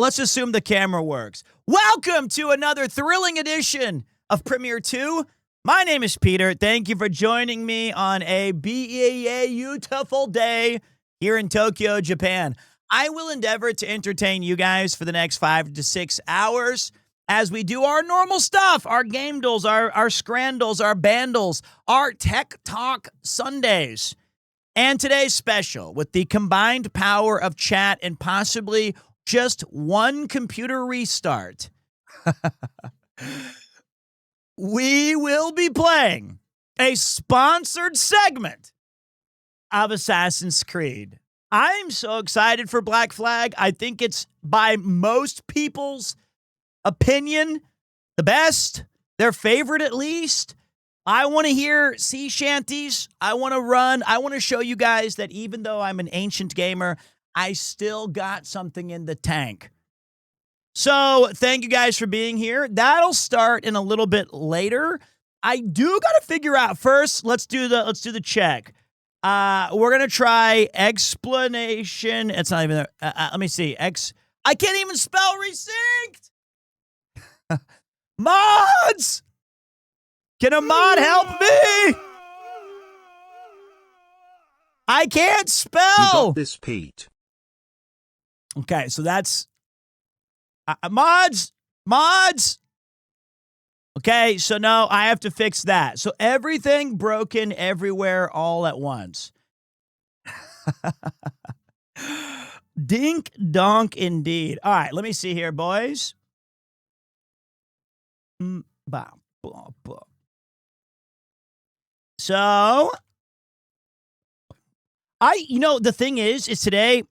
Let's assume the camera works. Welcome to another thrilling edition of Premiere 2. My name is Peter. Thank you for joining me on a beautiful day here in Tokyo, Japan. I will endeavor to entertain you guys for the next 5 to 6 hours as we do our normal stuff, our game duels, our scrandles, our bandles, our Tech Talk Sundays. And today's special, with the combined power of chat and possibly just one computer restart, we will be playing a sponsored segment of Assassin's Creed. I'm so excited for Black Flag. I think it's, by most people's opinion, the best, their favorite at least. I want to hear sea shanties. I want to run. I want to show you guys that even though I'm an ancient gamer, I still got something in the tank. So thank you guys for being here. That'll start in a little bit later. I do got to figure out first. Let's do the check. We're gonna try explanation. It's not even there. Let me see. I can't even spell resynced. Mods. Can a mod help me? I can't spell. You got this, Pete. Okay, so that's mods. Okay, so no, I have to fix that. So everything broken everywhere all at once. Dink donk indeed. All right, let me see here, boys. So, the thing is today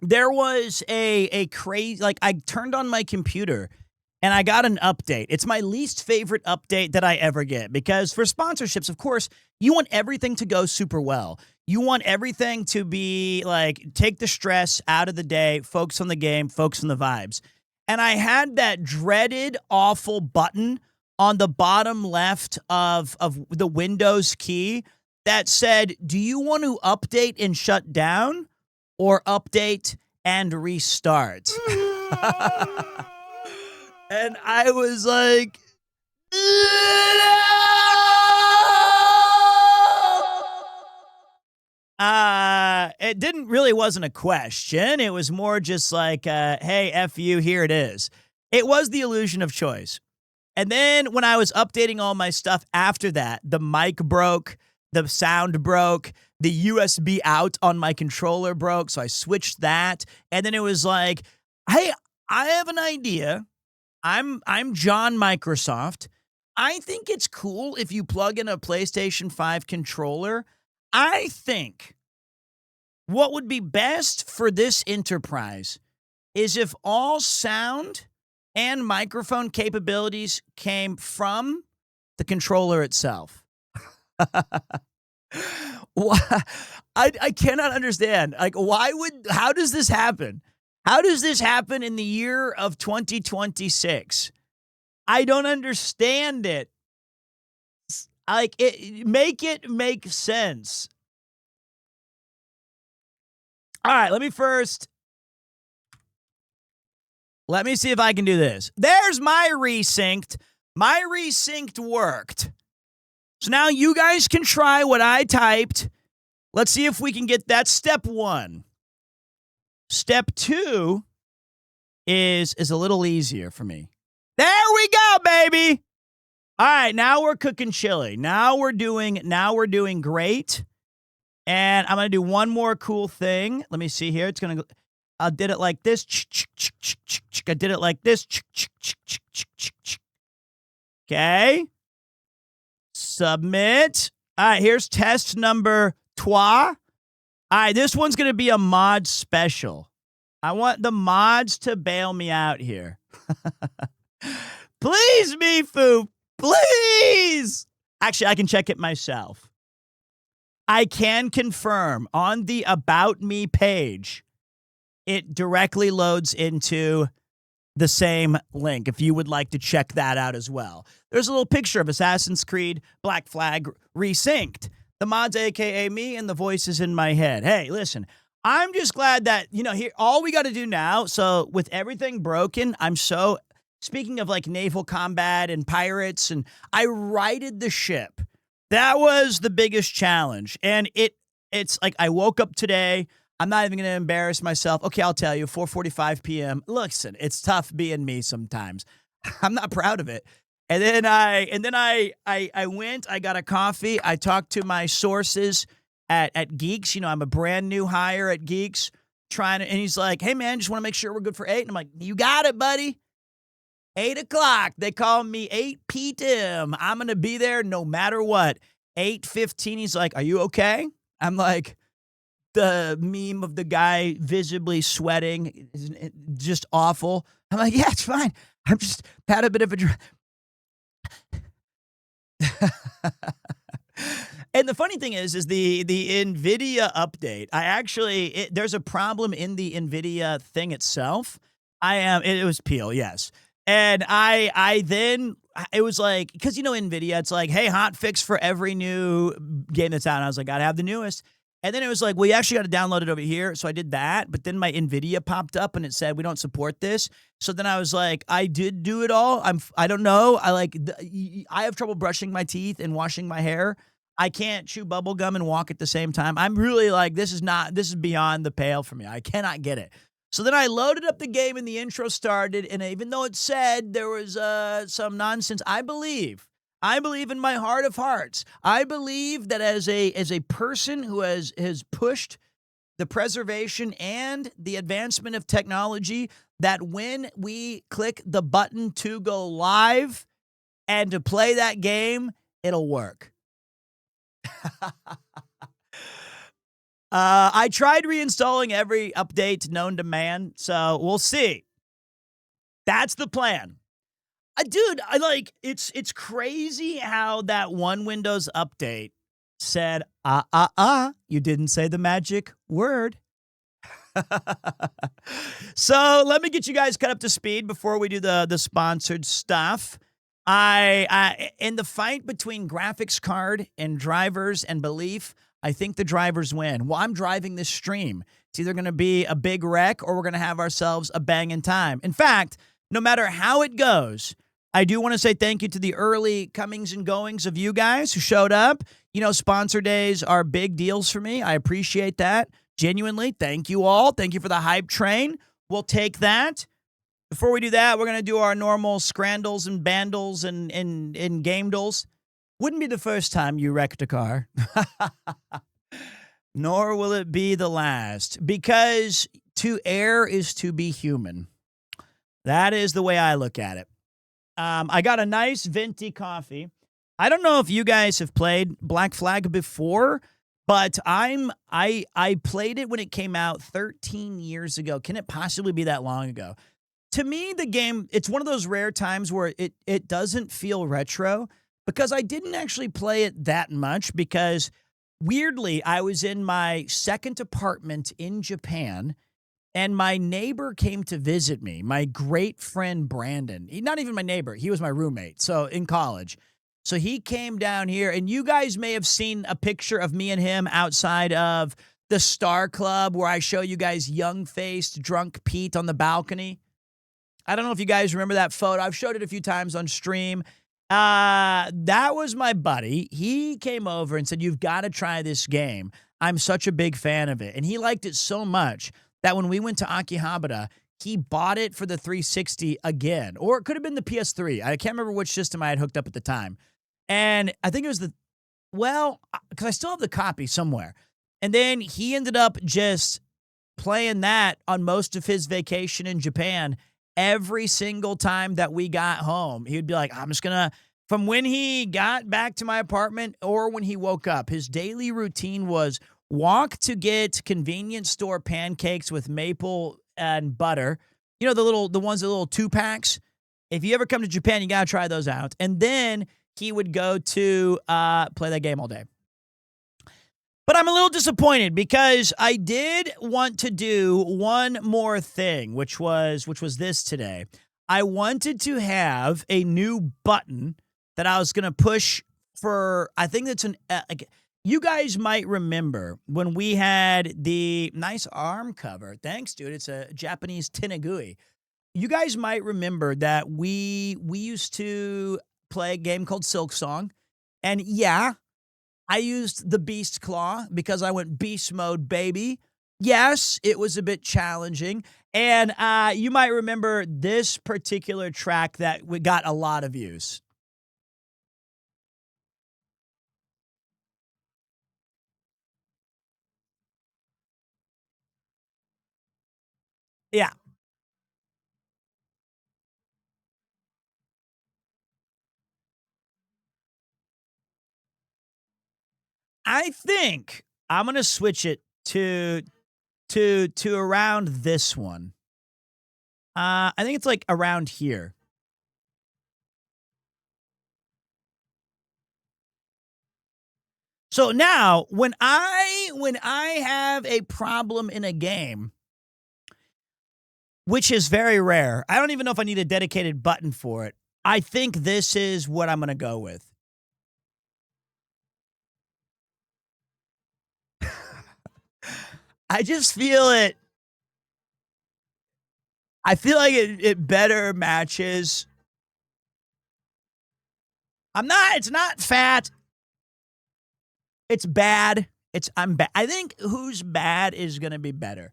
there was a crazy, like, I turned on my computer and I got an update. It's my least favorite update that I ever get because for sponsorships, of course, you want everything to go super well. You want everything to be like, take the stress out of the day, focus on the game, focus on the vibes. And I had that dreaded, awful button on the bottom left of the Windows key that said, do you want to update and shut down or update and restart? And I was like, it wasn't a question. It was more just like, hey, F you, here it is. It was the illusion of choice. And then when I was updating all my stuff after that, the mic broke, the sound broke, the USB out on my controller broke, so I switched that. And then it was like, hey, I have an idea. I'm John Microsoft. I think it's cool if you plug in a PlayStation 5 controller. I think what would be best for this enterprise is if all sound and microphone capabilities came from the controller itself. I cannot understand. Like, how does this happen? How does this happen in the year of 2026? I don't understand it. Like, make it make sense. All right, let me see if I can do this. There's my resynced. My resynced worked. So now you guys can try what I typed. Let's see if we can get that. Step 1. Step 2 is a little easier for me. There we go, baby. All right, now we're cooking chili. Now we're doing great. And I'm going to do one more cool thing. Let me see here. I did it like this. I did it like this. Okay. Submit. All right, here's test number 3. All right, this one's going to be a mod special. I want the mods to bail me out here. Please, Mifu. Please. Actually, I can check it myself. I can confirm on the About Me page, it directly loads into the same link if you would like to check that out as well. There's a little picture of Assassin's Creed Black Flag resynced. The mods, a.k.a. me, and the voices in my head. Hey, listen, I'm just glad that, here, all we got to do now. So, with everything broken, speaking of like naval combat and pirates, and I righted the ship. That was the biggest challenge. And it's like I woke up today. I'm not even going to embarrass myself. Okay, I'll tell you, 4:45 p.m. Listen, it's tough being me sometimes. I'm not proud of it. And then I went, I got a coffee. I talked to my sources at Geeks. I'm a brand new hire at Geeks, and he's like, "Hey man, just want to make sure we're good for 8." And I'm like, "You got it, buddy. 8 o'clock. They call me 8 p.m. I'm going to be there no matter what. 8:15, he's like, "Are you okay?" I'm like, the meme of the guy visibly sweating, just awful. I'm like, "Yeah, it's fine. I'm just had a bit of a And the funny thing is the NVIDIA update, there's a problem in the NVIDIA thing itself. It was Peel, yes. And it was like, because NVIDIA, it's like, hey, hot fix for every new game that's out. And I was like, gotta have the newest. And then it was like, well, you actually got to download it over here. So I did that. But then my NVIDIA popped up and it said, we don't support this. So then I was like, I did do it all. I don't know. I have trouble brushing my teeth and washing my hair. I can't chew bubble gum and walk at the same time. I'm really like, this is beyond the pale for me. I cannot get it. So then I loaded up the game and the intro started. And even though it said there was some nonsense, I believe in my heart of hearts. I believe that as a person who has pushed the preservation and the advancement of technology, that when we click the button to go live and to play that game, it'll work. I tried reinstalling every update known to man, so we'll see. That's the plan. Dude, it's crazy how that one Windows update said, you didn't say the magic word. So let me get you guys caught up to speed before we do the sponsored stuff. I in the fight between graphics card and drivers and belief, I think the drivers win. Well, I'm driving this stream. It's either going to be a big wreck or we're going to have ourselves a banging time. In fact, no matter how it goes, I do want to say thank you to the early comings and goings of you guys who showed up. Sponsor days are big deals for me. I appreciate that. Genuinely, thank you all. Thank you for the hype train. We'll take that. Before we do that, we're going to do our normal scrandles and bandles and gamedles. Wouldn't be the first time you wrecked a car. Nor will it be the last. Because to err is to be human. That is the way I look at it. I got a nice venti coffee. I don't know if you guys have played Black Flag before, but I played it when it came out 13 years ago. Can it possibly be that long ago? To me, the game, it's one of those rare times where it doesn't feel retro because I didn't actually play it that much because, weirdly, I was in my second apartment in Japan. And my neighbor came to visit me, my great friend Brandon. Not even my neighbor. He was my roommate, so in college. So he came down here, and you guys may have seen a picture of me and him outside of the Star Club where I show you guys young-faced, drunk Pete on the balcony. I don't know if you guys remember that photo. I've showed it a few times on stream. That was my buddy. He came over and said, "You've got to try this game. I'm such a big fan of it." And he liked it so much that when we went to Akihabara, he bought it for the 360 again. Or it could have been the PS3. I can't remember which system I had hooked up at the time. And I think it was because I still have the copy somewhere. And then he ended up just playing that on most of his vacation in Japan. Every single time that we got home, he would be like, I'm just going to, from when he got back to my apartment or when he woke up, his daily routine was walk to get convenience store pancakes with maple and butter. The ones, the little 2-packs. If you ever come to Japan, you got to try those out. And then he would go to play that game all day. But I'm a little disappointed because I did want to do one more thing, which was this today. I wanted to have a new button that I was going to push for, I think it's You guys might remember when we had the nice arm cover. Thanks, dude. It's a Japanese Tenagui. You guys might remember that we used to play a game called Silk Song. And yeah, I used the Beast Claw because I went beast mode, baby. Yes, it was a bit challenging. And you might remember this particular track that we got a lot of views. Yeah. I think I'm gonna switch it to around this one. I think it's like around here. So now when I have a problem in a game, which is very rare, I don't even know if I need a dedicated button for it. I think this is what I'm gonna go with. I just feel it. I feel like it better matches. It's not fat. It's bad. I'm bad. I think who's bad is gonna be better.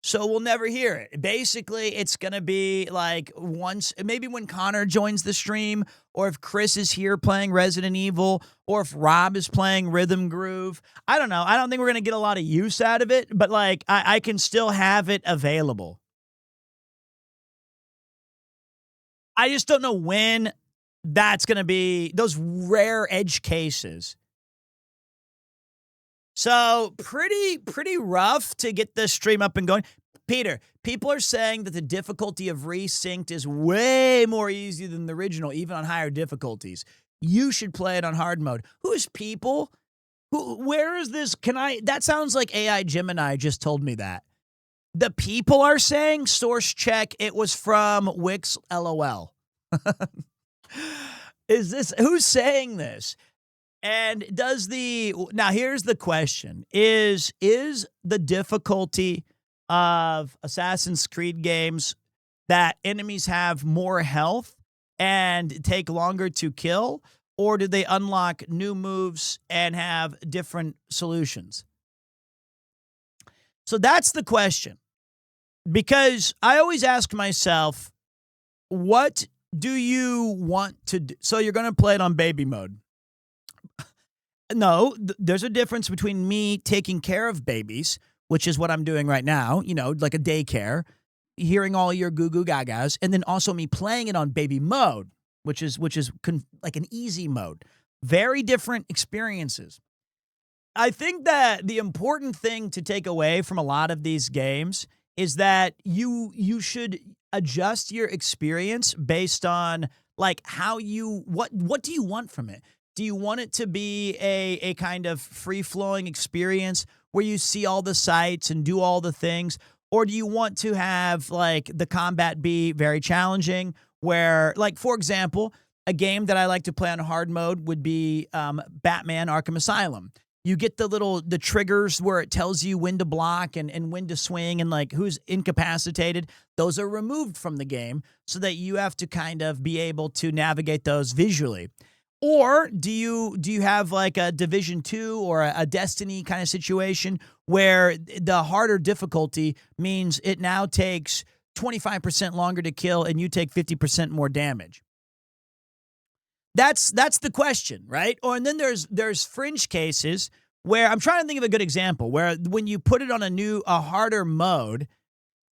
So we'll never hear it. Basically, it's going to be like once, maybe when Connor joins the stream, or if Chris is here playing Resident Evil, or if Rob is playing Rhythm Groove. I don't know. I don't think we're going to get a lot of use out of it, but like I can still have it available. I just don't know when that's going to be those rare edge cases. So pretty rough to get the stream up and going. Peter, people are saying that the difficulty of Resynced is way more easy than the original, even on higher difficulties. You should play it on hard mode. Who's people? Where is this? That sounds like AI Gemini just told me that. The people are saying, source check, it was from Wix LOL. Who's saying this? And now here's the question, is the difficulty of Assassin's Creed games that enemies have more health and take longer to kill, or do they unlock new moves and have different solutions? So that's the question. Because I always ask myself, what do you want to do? So you're going to play it on baby mode. No, there's a difference between me taking care of babies, which is what I'm doing right now, like a daycare, hearing all your goo goo gagas, and then also me playing it on baby mode, which is like an easy mode. Very different experiences. I think that the important thing to take away from a lot of these games is that you should adjust your experience based on like what do you want from it? Do you want it to be a kind of free-flowing experience where you see all the sights and do all the things? Or do you want to have, like, the combat be very challenging where, like, for example, a game that I like to play on hard mode would be Batman Arkham Asylum. You get the triggers where it tells you when to block and when to swing and, like, who's incapacitated. Those are removed from the game so that you have to kind of be able to navigate those visually. Or do you have like a Division 2 or a Destiny kind of situation where the harder difficulty means it now takes 25% longer to kill and you take 50% more damage? That's the question, right? And then there's fringe cases where I'm trying to think of a good example where when you put it on a harder mode,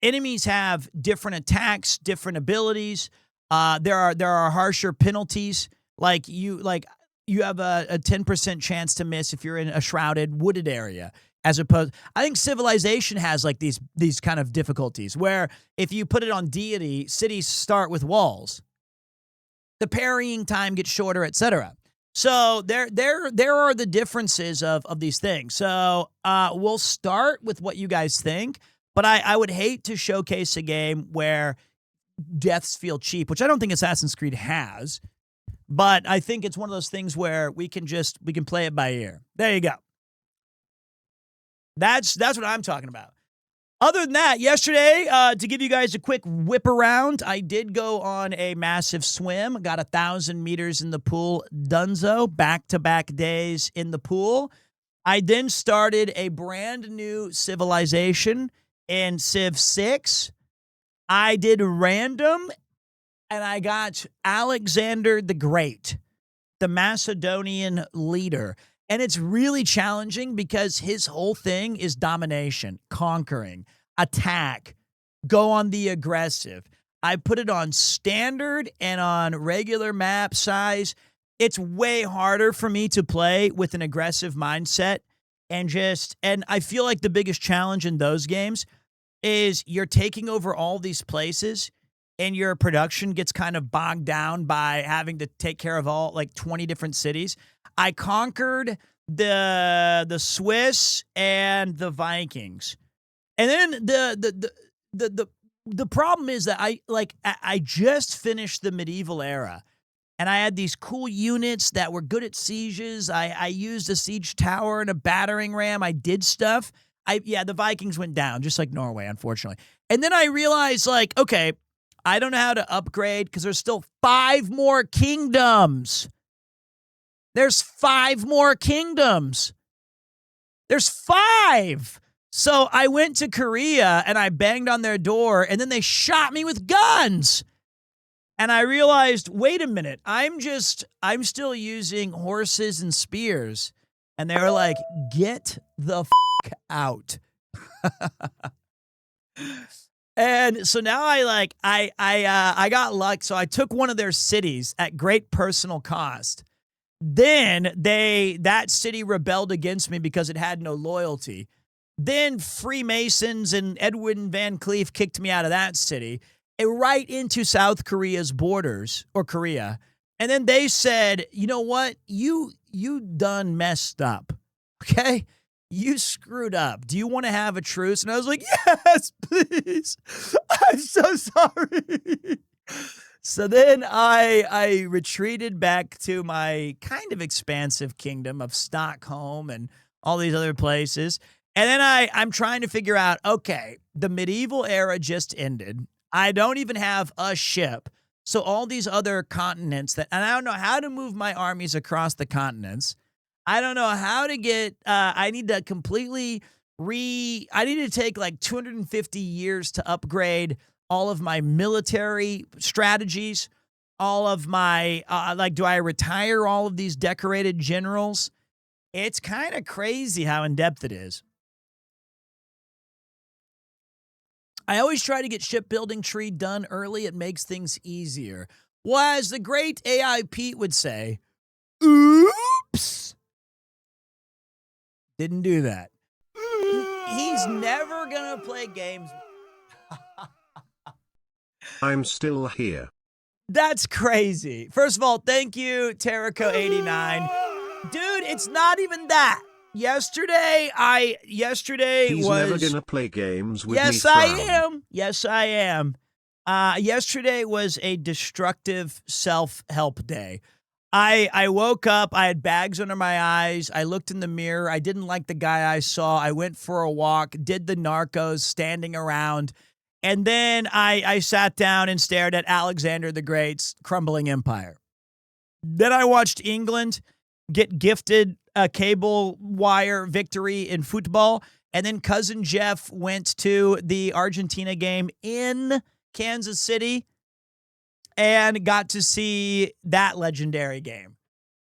enemies have different attacks, different abilities. There are harsher penalties. Like you have a 10% chance to miss if you're in a shrouded wooded area, as opposed, I think Civilization has like these kind of difficulties where if you put it on deity, cities start with walls. The parrying time gets shorter, etc. So there are the differences of these things. So we'll start with what you guys think, but I would hate to showcase a game where deaths feel cheap, which I don't think Assassin's Creed has. But I think it's one of those things where we can play it by ear. There you go. That's what I'm talking about. Other than that, yesterday, to give you guys a quick whip around, I did go on a massive swim. Got 1,000 meters in the pool. Dunzo, back-to-back days in the pool. I then started a brand new civilization in Civ 6. I did random, and I got Alexander the Great, the Macedonian leader. And it's really challenging because his whole thing is domination, conquering, attack, go on the aggressive. I put it on standard and on regular map size. It's way harder for me to play with an aggressive mindset. And I feel like the biggest challenge in those games is you're taking over all these places and your production gets kind of bogged down by having to take care of all like 20 different cities. I conquered the Swiss and the Vikings. And then the problem is that I just finished the medieval era. And I had these cool units that were good at sieges. I used a siege tower and a battering ram. I did stuff. The Vikings went down, just like Norway, unfortunately. And then I realized, like, okay, I don't know how to upgrade because there's still 5 more kingdoms. There's 5 more kingdoms. There's 5. So I went to Korea and I banged on their door and then they shot me with guns. And I realized, wait a minute, I'm still using horses and spears. And they were like, get the f*** out. And so now I got luck. So I took one of their cities at great personal cost. Then that city rebelled against me because it had no loyalty. Then Freemasons and Edwin Van Cleef kicked me out of that city, right into South Korea's borders, or Korea. And then they said, you know what? You done messed up. Okay? You screwed up. Do you want to have a truce? And I was like, yes, please. I'm so sorry. So then I retreated back to my kind of expansive kingdom of Stockholm and all these other places. And then I'm trying to figure out, okay, the medieval era just ended. I don't even have a ship. So all these other continents and I don't know how to move my armies across the continents. I don't know how to get, I need to take like 250 years to upgrade all of my military strategies, all of my, do I retire all of these decorated generals? It's kind of crazy how in-depth it is. I always try to get shipbuilding tree done early. It makes things easier. Well, as the great AI Pete would say, oops. Didn't do that. He's never going to play games. I'm still here. That's crazy. First of all, thank you, Terrico89. Dude, it's not even that. Yesterday He's was... never gonna play games with me. Yes, I am. Yes, I am. Yesterday was a destructive self-help day. I woke up, I had bags under my eyes, I looked in the mirror, I didn't like the guy I saw, I went for a walk, did the narcos standing around, and then I sat down and stared at Alexander the Great's crumbling empire. Then I watched England get gifted a cable wire victory in football, and then Cousin Jeff went to the Argentina game in Kansas City and got to see that legendary game.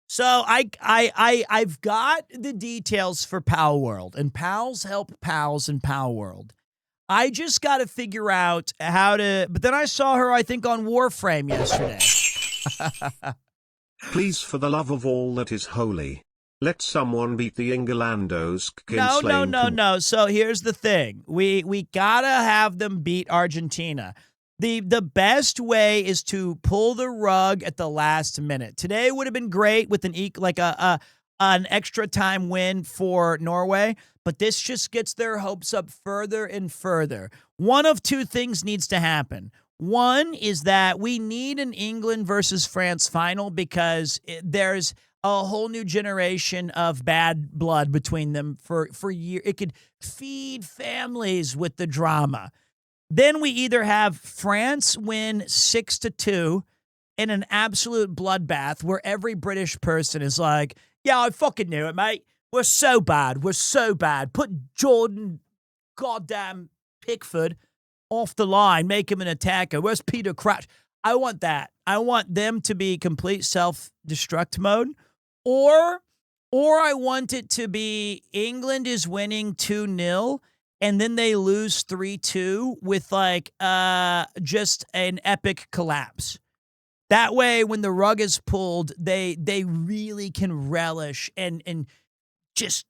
So I've got the details for Pal World, and pals help pals in Pal World. I just got to figure out how to. But then I saw her, I think, on Warframe yesterday. Please, for the love of all that is holy, let someone beat the Ingalandos. No. So here's the thing: we gotta have them beat Argentina. The best way is to pull the rug at the last minute. Today would have been great with an extra time win for Norway, but this just gets their hopes up further and further. One of two things needs to happen. One is that we need an England versus France final because there's a whole new generation of bad blood between them for years. It could feed families with the drama. Then we either have France win 6-2 in an absolute bloodbath where every British person is like, yeah, I fucking knew it, mate. We're so bad. We're so bad. Put Jordan goddamn Pickford off the line, make him an attacker. Where's Peter Crouch? I want that. I want them to be complete self-destruct mode. Or I want it to be England is winning 2-0 and then they lose 3-2 with like just an epic collapse. That way, when the rug is pulled, they really can relish and just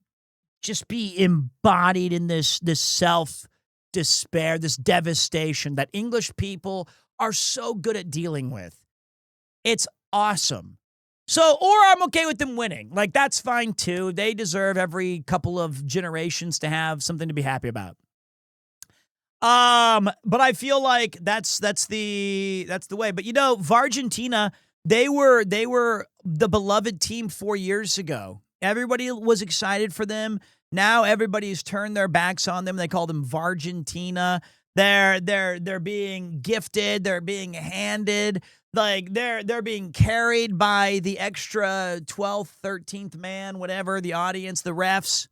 be embodied in this self-despair, this devastation that English people are so good at dealing with. It's awesome. So, or I'm okay with them winning. Like, that's fine, too. They deserve every couple of generations to have something to be happy about. But I feel like that's the way. But, you know, Vargentina, they were the beloved team 4 years ago. Everybody was excited for them. Now everybody's turned their backs on them. They call them Vargentina. They're being gifted. They're being handed. Like they're being carried by the extra 12th, 13th man, whatever, the audience, the refs.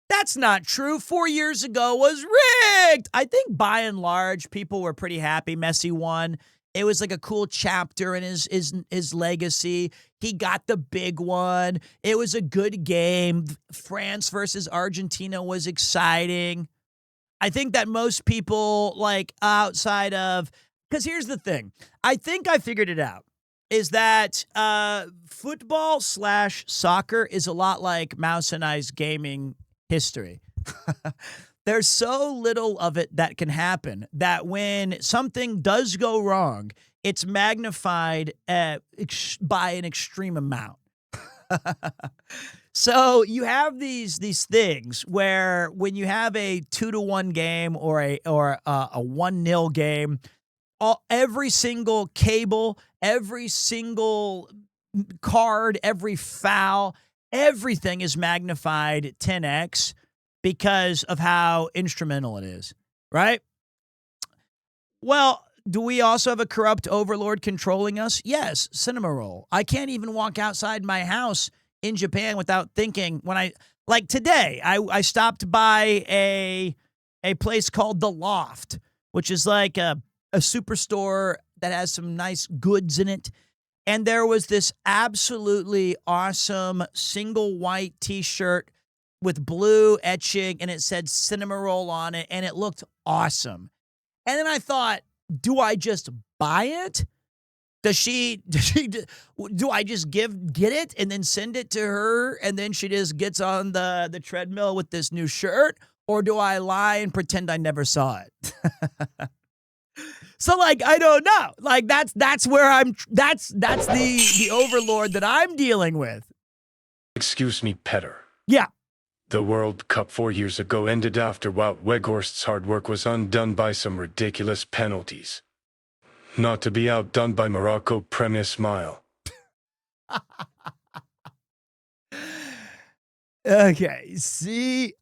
That's not true. 4 years ago was rigged. I think by and large, people were pretty happy. Messi won. It was like a cool chapter in his legacy. He got the big one. It was a good game. France versus Argentina was exciting. I think that most people, like outside of, because here's the thing. I think I figured it out, is that football/soccer is a lot like Mouse and I's gaming history. There's so little of it that can happen that when something does go wrong, it's magnified by an extreme amount. So you have these things where when you have a 2-1 game or a 1-0 game, every single cable, every single card, every foul, everything is magnified 10x because of how instrumental it is, right? Well, do we also have a corrupt overlord controlling us? Yes, cinema roll. I can't even walk outside my house in Japan without thinking like today, I stopped by a place called The Loft, which is like a superstore that has some nice goods in it. And there was this absolutely awesome single white t-shirt with blue etching, and it said Cinema Roll on it, and it looked awesome. And then I thought, do I just buy it? Do I just get it and then send it to her, and then she just gets on the treadmill with this new shirt? Or do I lie and pretend I never saw it? So, like, I don't know. Like, that's where that's the overlord that I'm dealing with. Excuse me, Petter. Yeah. The World Cup 4 years ago ended after Wout Weghorst's hard work was undone by some ridiculous penalties. Not to be outdone by Morocco, Premier Smile. Okay. See,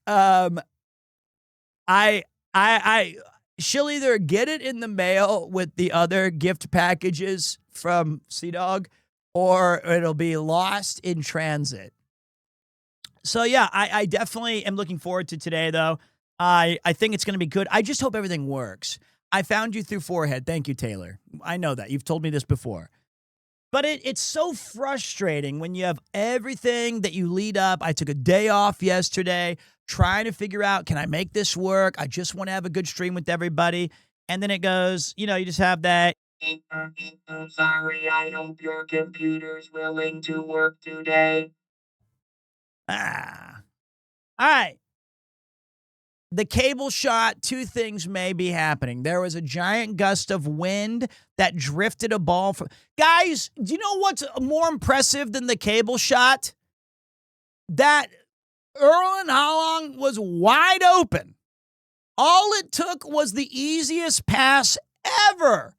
she'll either get it in the mail with the other gift packages from Sea-Dog, or it'll be lost in transit. So, yeah, I definitely am looking forward to today, though. I think it's going to be good. I just hope everything works. I found you through Forehead. Thank you, Taylor. I know that. You've told me this before. But it's so frustrating when you have everything that you lead up. I took a day off yesterday trying to figure out, can I make this work? I just want to have a good stream with everybody. And then it goes, you just have that. Sorry, I hope your computer's willing to work today. All right. The cable shot, two things may be happening. There was a giant gust of wind that drifted a ball from... Guys, do you know what's more impressive than the cable shot? That Erling Haaland was wide open. All it took was the easiest pass ever.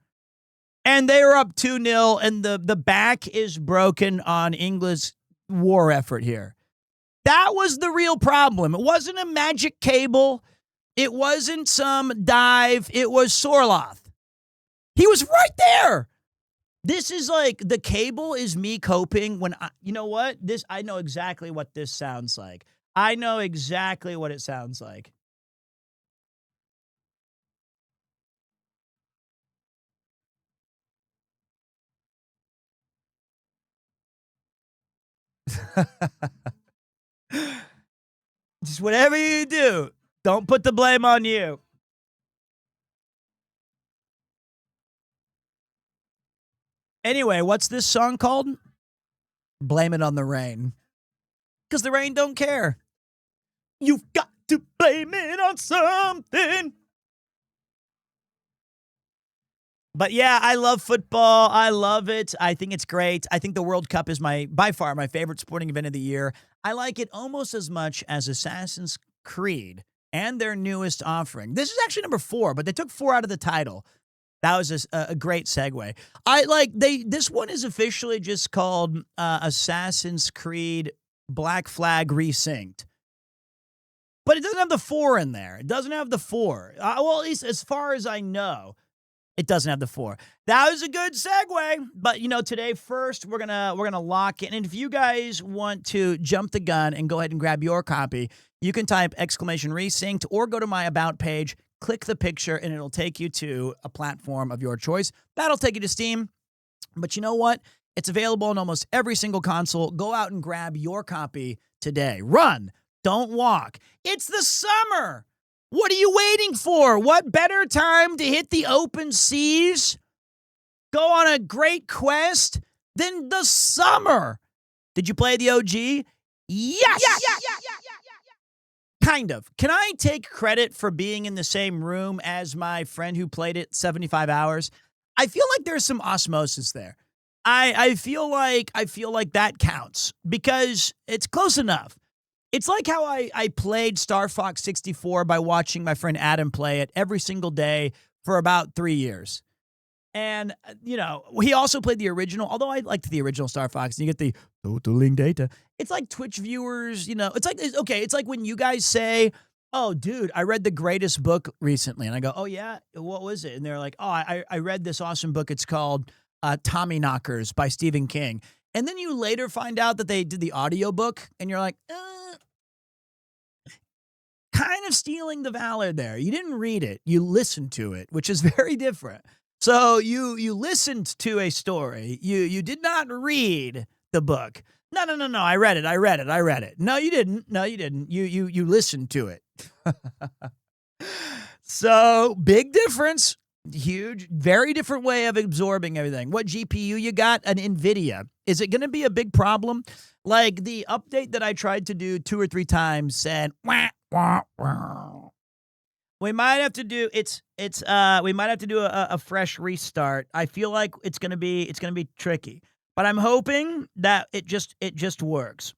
And they were up 2-0, and the back is broken on England's war effort here. That was the real problem. It wasn't a magic cable. It wasn't some dive. It was Sorloth. He was right there. This is like, the cable is me coping when you know what? I know exactly what this sounds like. I know exactly what it sounds like. Just whatever you do, don't put the blame on you. Anyway, what's this song called? Blame It on the Rain. Because the rain don't care. You've got to blame it on something. But yeah, I love football. I love it. I think it's great. I think the World Cup is by far my favorite sporting event of the year. I like it almost as much as Assassin's Creed and their newest offering. This is actually number 4, but they took 4 out of the title. That was a great segue. This one is officially just called Assassin's Creed Black Flag Resynced. But it doesn't have the 4 in there. It doesn't have the 4. Well, at least as far as I know, it doesn't have the 4. That was a good segue. But today first we're gonna lock in. And if you guys want to jump the gun and go ahead and grab your copy, you can type !resynced or go to my about page, click the picture, and it'll take you to a platform of your choice. That'll take you to Steam. But you know what? It's available on almost every single console. Go out and grab your copy today. Run. Don't walk. It's the summer. What are you waiting for? What better time to hit the open seas, go on a great quest than the summer? Did you play the OG? Yes! Kind of. Can I take credit for being in the same room as my friend who played it 75 hours? I feel like there's some osmosis there. I feel like that counts because it's close enough. It's like how I played Star Fox 64 by watching my friend Adam play it every single day for about 3 years. And, he also played the original, although I liked the original Star Fox, and you get the totaling data. It's like Twitch viewers, it's like when you guys say, oh, dude, I read the greatest book recently. And I go, oh, yeah? What was it? And they're like, oh, I read this awesome book. It's called Tommy Knockers by Stephen King. And then you later find out that they did the audiobook, and you're like, kind of stealing the valor there. You didn't read it. You listened to it, which is very different. So you listened to a story. You did not read the book. No. I read it. No, you didn't. You listened to it. So big difference. Huge, very different way of absorbing everything. What GPU you got? An NVIDIA. Is it going to be a big problem? Like the update that I tried to do 2 or 3 times said, wah, wah, wah. We might have to do we might have to do a fresh restart. I feel like it's gonna be tricky, but I'm hoping that it just works.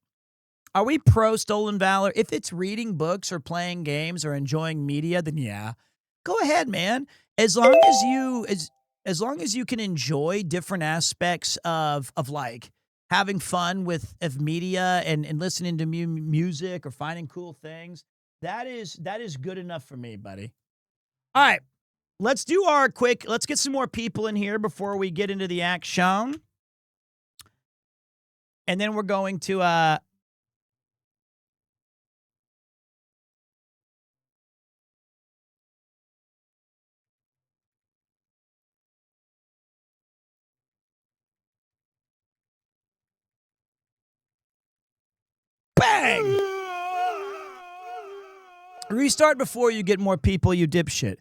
Are we pro stolen valor? If it's reading books or playing games or enjoying media, then yeah, go ahead, man. As long as you can enjoy different aspects of like having fun with of media and listening to music or finding cool things. That is good enough for me, buddy. All right, let's get some more people in here before we get into the action. And then we're going to bang! Restart before you get more people, you dipshit.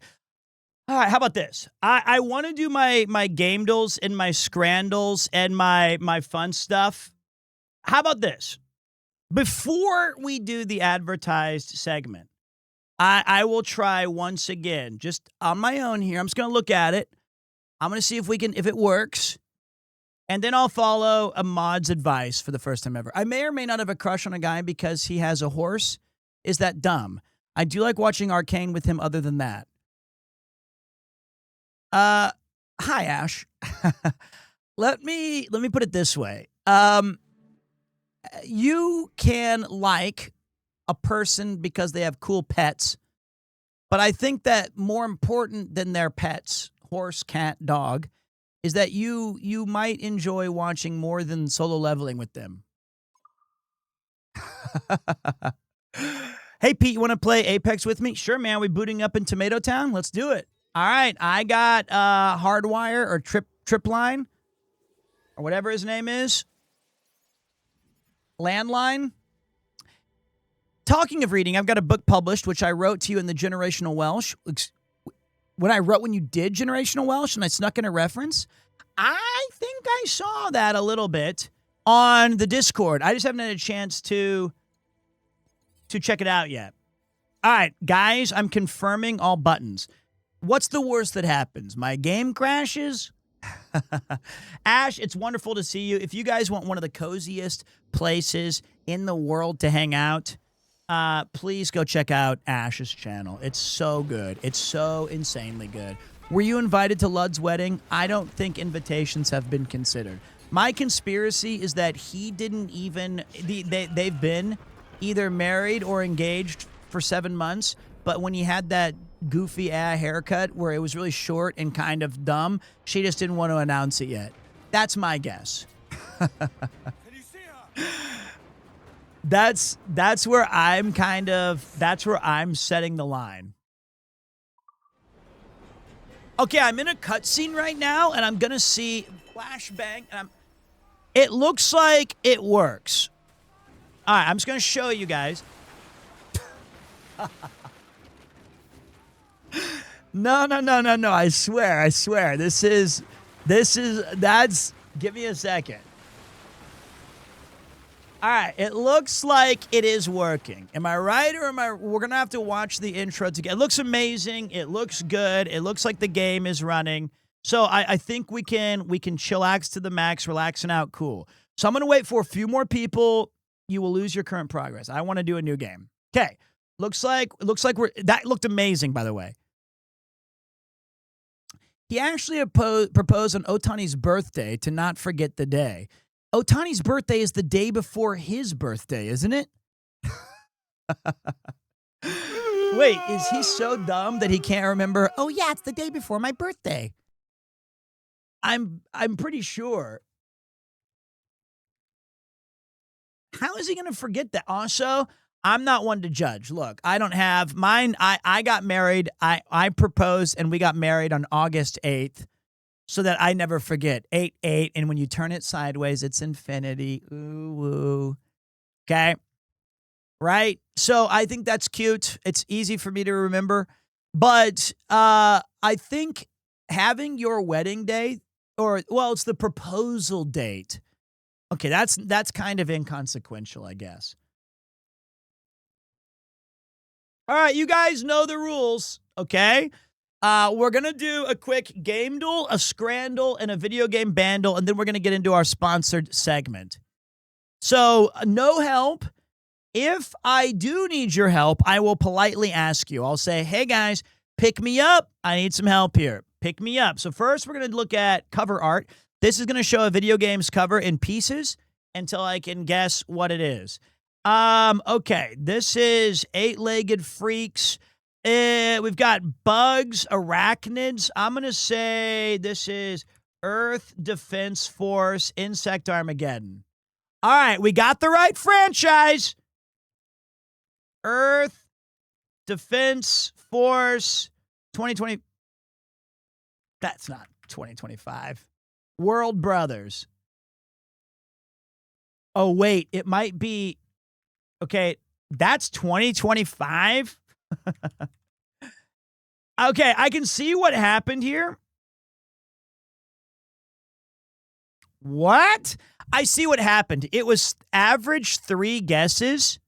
All right, how about this? I want to do my gamedles and my scrandles and my fun stuff. How about this? Before we do the advertised segment, I will try once again, just on my own here. I'm just going to look at it. I'm going to see if it works. And then I'll follow a mod's advice for the first time ever. I may or may not have a crush on a guy because he has a horse. Is that dumb? I do like watching Arcane with him other than that. Hi, Ash. Let me put it this way. You can like a person because they have cool pets, but I think that more important than their pets, horse, cat, dog, is that you might enjoy watching more than solo leveling with them. Hey, Pete, you want to play Apex with me? Sure, man. We booting up in Tomato Town? Let's do it. All right. I got Hardwire or Tripline or whatever his name is. Landline. Talking of reading, I've got a book published, which I wrote to you in the Generational Welsh. When you did Generational Welsh and I snuck in a reference, I think I saw that a little bit on the Discord. I just haven't had a chance to check it out yet. All right, guys, I'm confirming all buttons. What's the worst that happens? My game crashes? Ash, it's wonderful to see you. If you guys want one of the coziest places in the world to hang out, please go check out Ash's channel. It's so good. It's so insanely good. Were you invited to Lud's wedding? I don't think invitations have been considered. My conspiracy is that he didn't even... They've been either married or engaged for 7 months, but when he had that goofy haircut where it was really short and kind of dumb, she just didn't want to announce it yet. That's my guess. That's where I'm setting the line. Okay, I'm in a cutscene right now, and I'm gonna see flashbang, and it looks like it works. All right, I'm just gonna show you guys. No. I swear. Give me a second. All right, it looks like it is working. Am I right or we're going to have to watch the intro together. It looks amazing. It looks good. It looks like the game is running. So I think we can chillax to the max, relaxing out, cool. So I'm going to wait for a few more people. You will lose your current progress. I want to do a new game. Okay. Looks like that looked amazing, by the way. He actually proposed on Otani's birthday to not forget the day. Otani's birthday is the day before his birthday, isn't it? Wait, is he so dumb that he can't remember? Oh yeah, it's the day before my birthday. I'm pretty sure. How is he going to forget that? Also, I'm not one to judge. Look, I don't have mine. I got married. I proposed and we got married on August 8th. So that I never forget. 8-8, and when you turn it sideways, it's infinity. Ooh, woo. Okay? Right? So I think that's cute. It's easy for me to remember. But I think having your wedding date, it's the proposal date. Okay, that's kind of inconsequential, I guess. All right, you guys know the rules, okay? We're going to do a quick game duel, a scrandle, and a video game bandle, and then we're going to get into our sponsored segment. So, no help. If I do need your help, I will politely ask you. I'll say, hey, guys, pick me up. I need some help here. Pick me up. So, first, we're going to look at cover art. This is going to show a video game's cover in pieces until I can guess what it is. Okay, this is Eight-Legged Freaks. We've got bugs, arachnids. I'm going to say this is Earth Defense Force, Insect Armageddon. All right, we got the right franchise. Earth Defense Force 2020. That's not 2025. World Brothers. Oh, wait, it might be. Okay, that's 2025. Okay, I can see what happened here. What? I see what happened. It was average 3 guesses,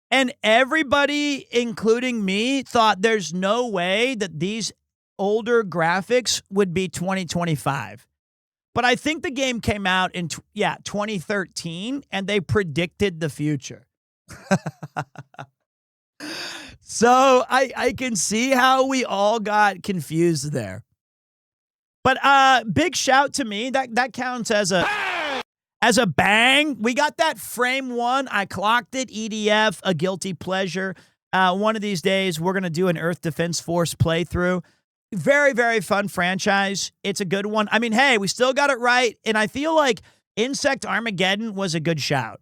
and everybody, including me, thought there's no way that these older graphics would be 2025. But I think the game came out in 2013, and they predicted the future. So I can see how we all got confused there. But big shout to me. That counts as a bang. We got that frame one. I clocked it. EDF, a guilty pleasure. One of these days, we're going to do an Earth Defense Force playthrough. Very, very fun franchise. It's a good one. I mean, hey, we still got it right. And I feel like Insect Armageddon was a good shout.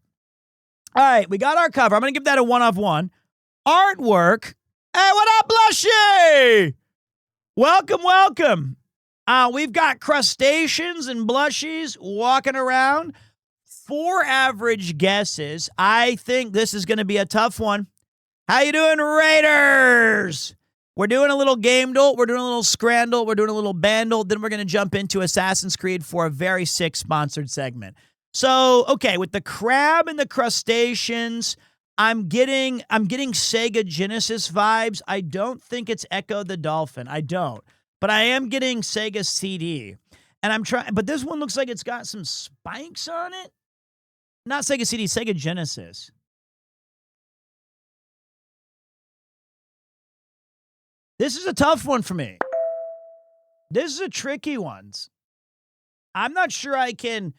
All right, we got our cover. I'm going to give that a 1 of 1. Artwork. Hey, what up, Blushy? Welcome, welcome. We've got crustaceans and blushies walking around. 4 average guesses. I think this is going to be a tough one. How you doing, Raiders? We're doing a little game dolt. We're doing a little scrandle. We're doing a little bandle. Then we're going to jump into Assassin's Creed for a very sick sponsored segment. So, okay, with the crab and the crustaceans, I'm getting Sega Genesis vibes. I don't think it's Echo the Dolphin. I don't. But I am getting Sega CD. And I'm trying, but this one looks like it's got some spikes on it. Not Sega CD, Sega Genesis. This is a tough one for me. This is a tricky one. I'm not sure I can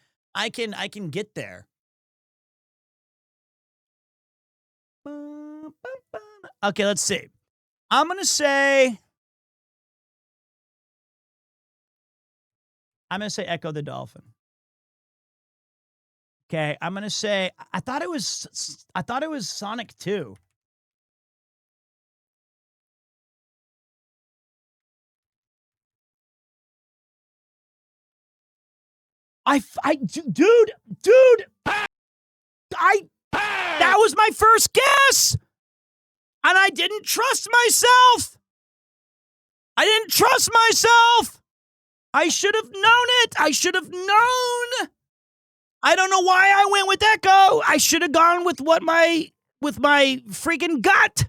get there. Okay, let's see. I'm going to say Echo the Dolphin. Okay, I'm going to say I thought it was Sonic 2. Dude, that was my first guess. And I didn't trust myself. I should have known it. I should have known. I don't know why I went with Echo. I should have gone with my freaking gut.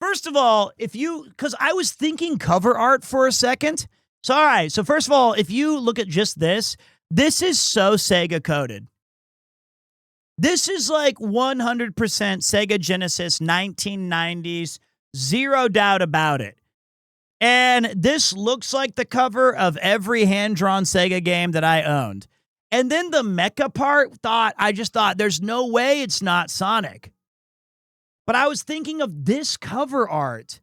First of all, because I was thinking cover art for a second. So, all right. So, first of all, if you look at just this is so Sega coded. This is like 100% Sega Genesis 1990s. Zero doubt about it. And this looks like the cover of every hand-drawn Sega game that I owned. And then the mecha part, I just thought, there's no way it's not Sonic. But I was thinking of this cover art.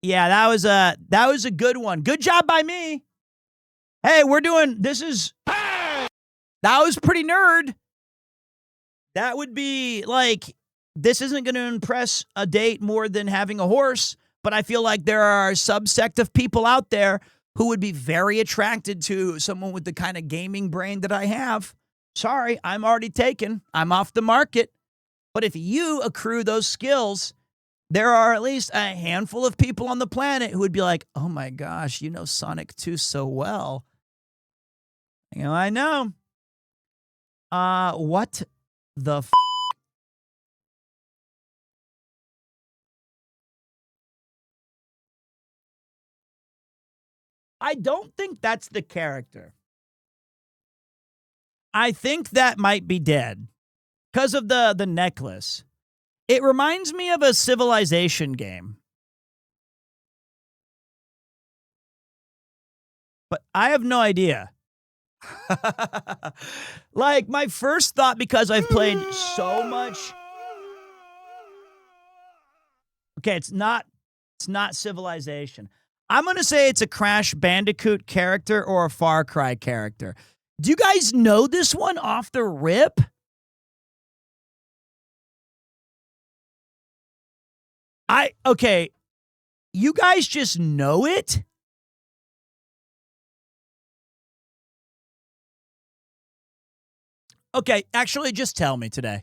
Yeah, that was a good one. Good job by me. Hey, that was pretty nerd. That would be like, this isn't going to impress a date more than having a horse, but I feel like there are a subsect of people out there who would be very attracted to someone with the kind of gaming brain that I have. Sorry, I'm already taken. I'm off the market. But if you accrue those skills, there are at least a handful of people on the planet who would be like, oh my gosh, you know Sonic 2 so well. You know, I know. What the f? I don't think that's the character. I think that might be dead because of the necklace. It reminds me of a Civilization game. But I have no idea. Like, my first thought, because I've played so much. Okay, it's not Civilization. I'm going to say it's a Crash Bandicoot character or a Far Cry character. Do you guys know this one off the rip? Okay, you guys just know it? Okay, actually, just tell me today.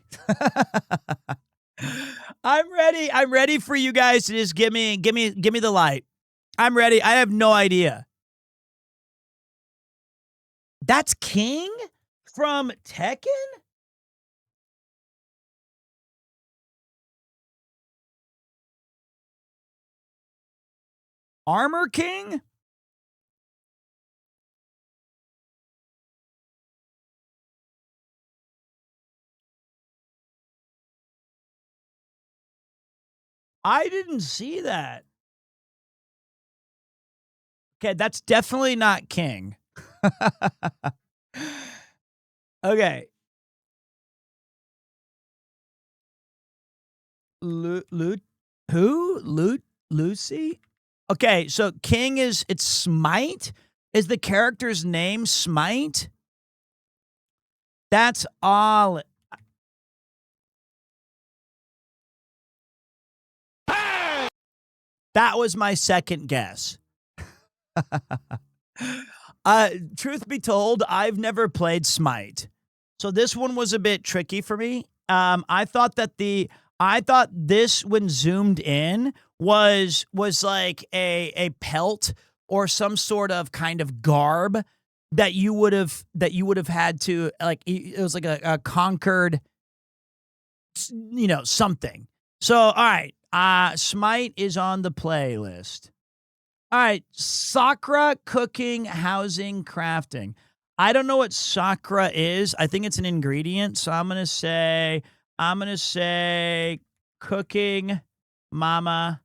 I'm ready. I'm ready for you guys to just give me the light. I'm ready. I have no idea. That's King from Tekken? Armor King? I didn't see that. Okay, that's definitely not king. Okay. Lucy? Okay, so king it's Smite? Is the character's name Smite? That's all. That was my second guess. Truth be told, I've never played Smite. So this one was a bit tricky for me. I thought this when zoomed in was like a pelt or some sort of kind of garb that you would have had to, like, it was like a conquered, something. So all right, Smite is on the playlist. All right, Sakura, cooking, housing, crafting. I don't know what Sakura is. I think it's an ingredient, so I'm gonna say cooking, mama.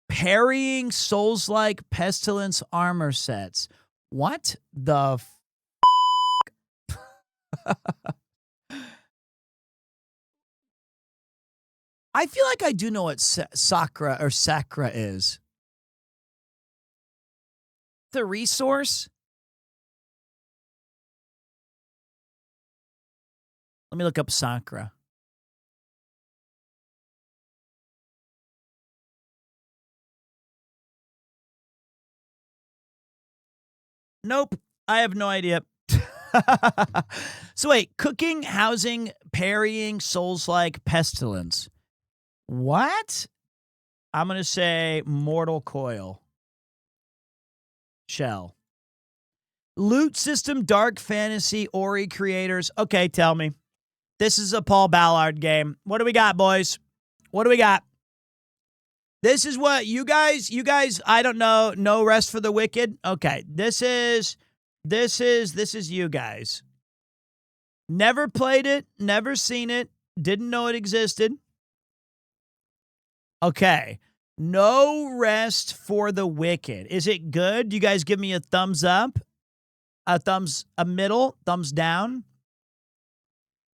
Parrying, Souls-like, pestilence, armor sets. What the I feel like I do know what Sakura is. The resource? Let me look up Sakura. Nope. I have no idea. So wait, cooking, housing, parrying, Souls-like, pestilence. What? I'm going to say mortal coil. Shell. Loot system, dark fantasy, Ori creators. Okay, tell me. This is a Paul Ballard game. What do we got, boys? What do we got? This is what you guys, I don't know, no rest for the wicked. Okay, this is you guys. Never played it, never seen it, didn't know it existed. Okay. No rest for the wicked. Is it good? You guys give me a thumbs up, a middle, thumbs down.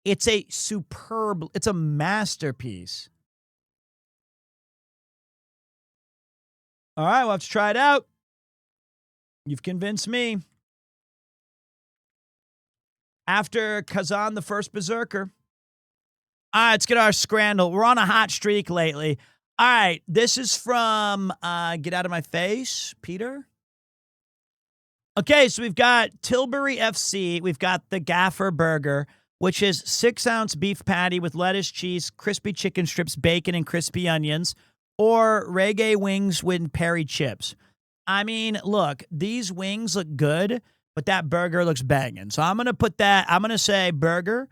It's a masterpiece. All right, we'll have to try it out. You've convinced me. After Kazan the First Berserker. All right, let's get our Scrandle. We're on a hot streak lately. All right, this is from Get Out of My Face, Peter. Okay, so we've got Tilbury FC. We've got the Gaffer Burger, which is 6-ounce beef patty with lettuce, cheese, crispy chicken strips, bacon, and crispy onions, or reggae wings with peri chips. I mean, look, these wings look good, but that burger looks banging. So I'm going to say burger.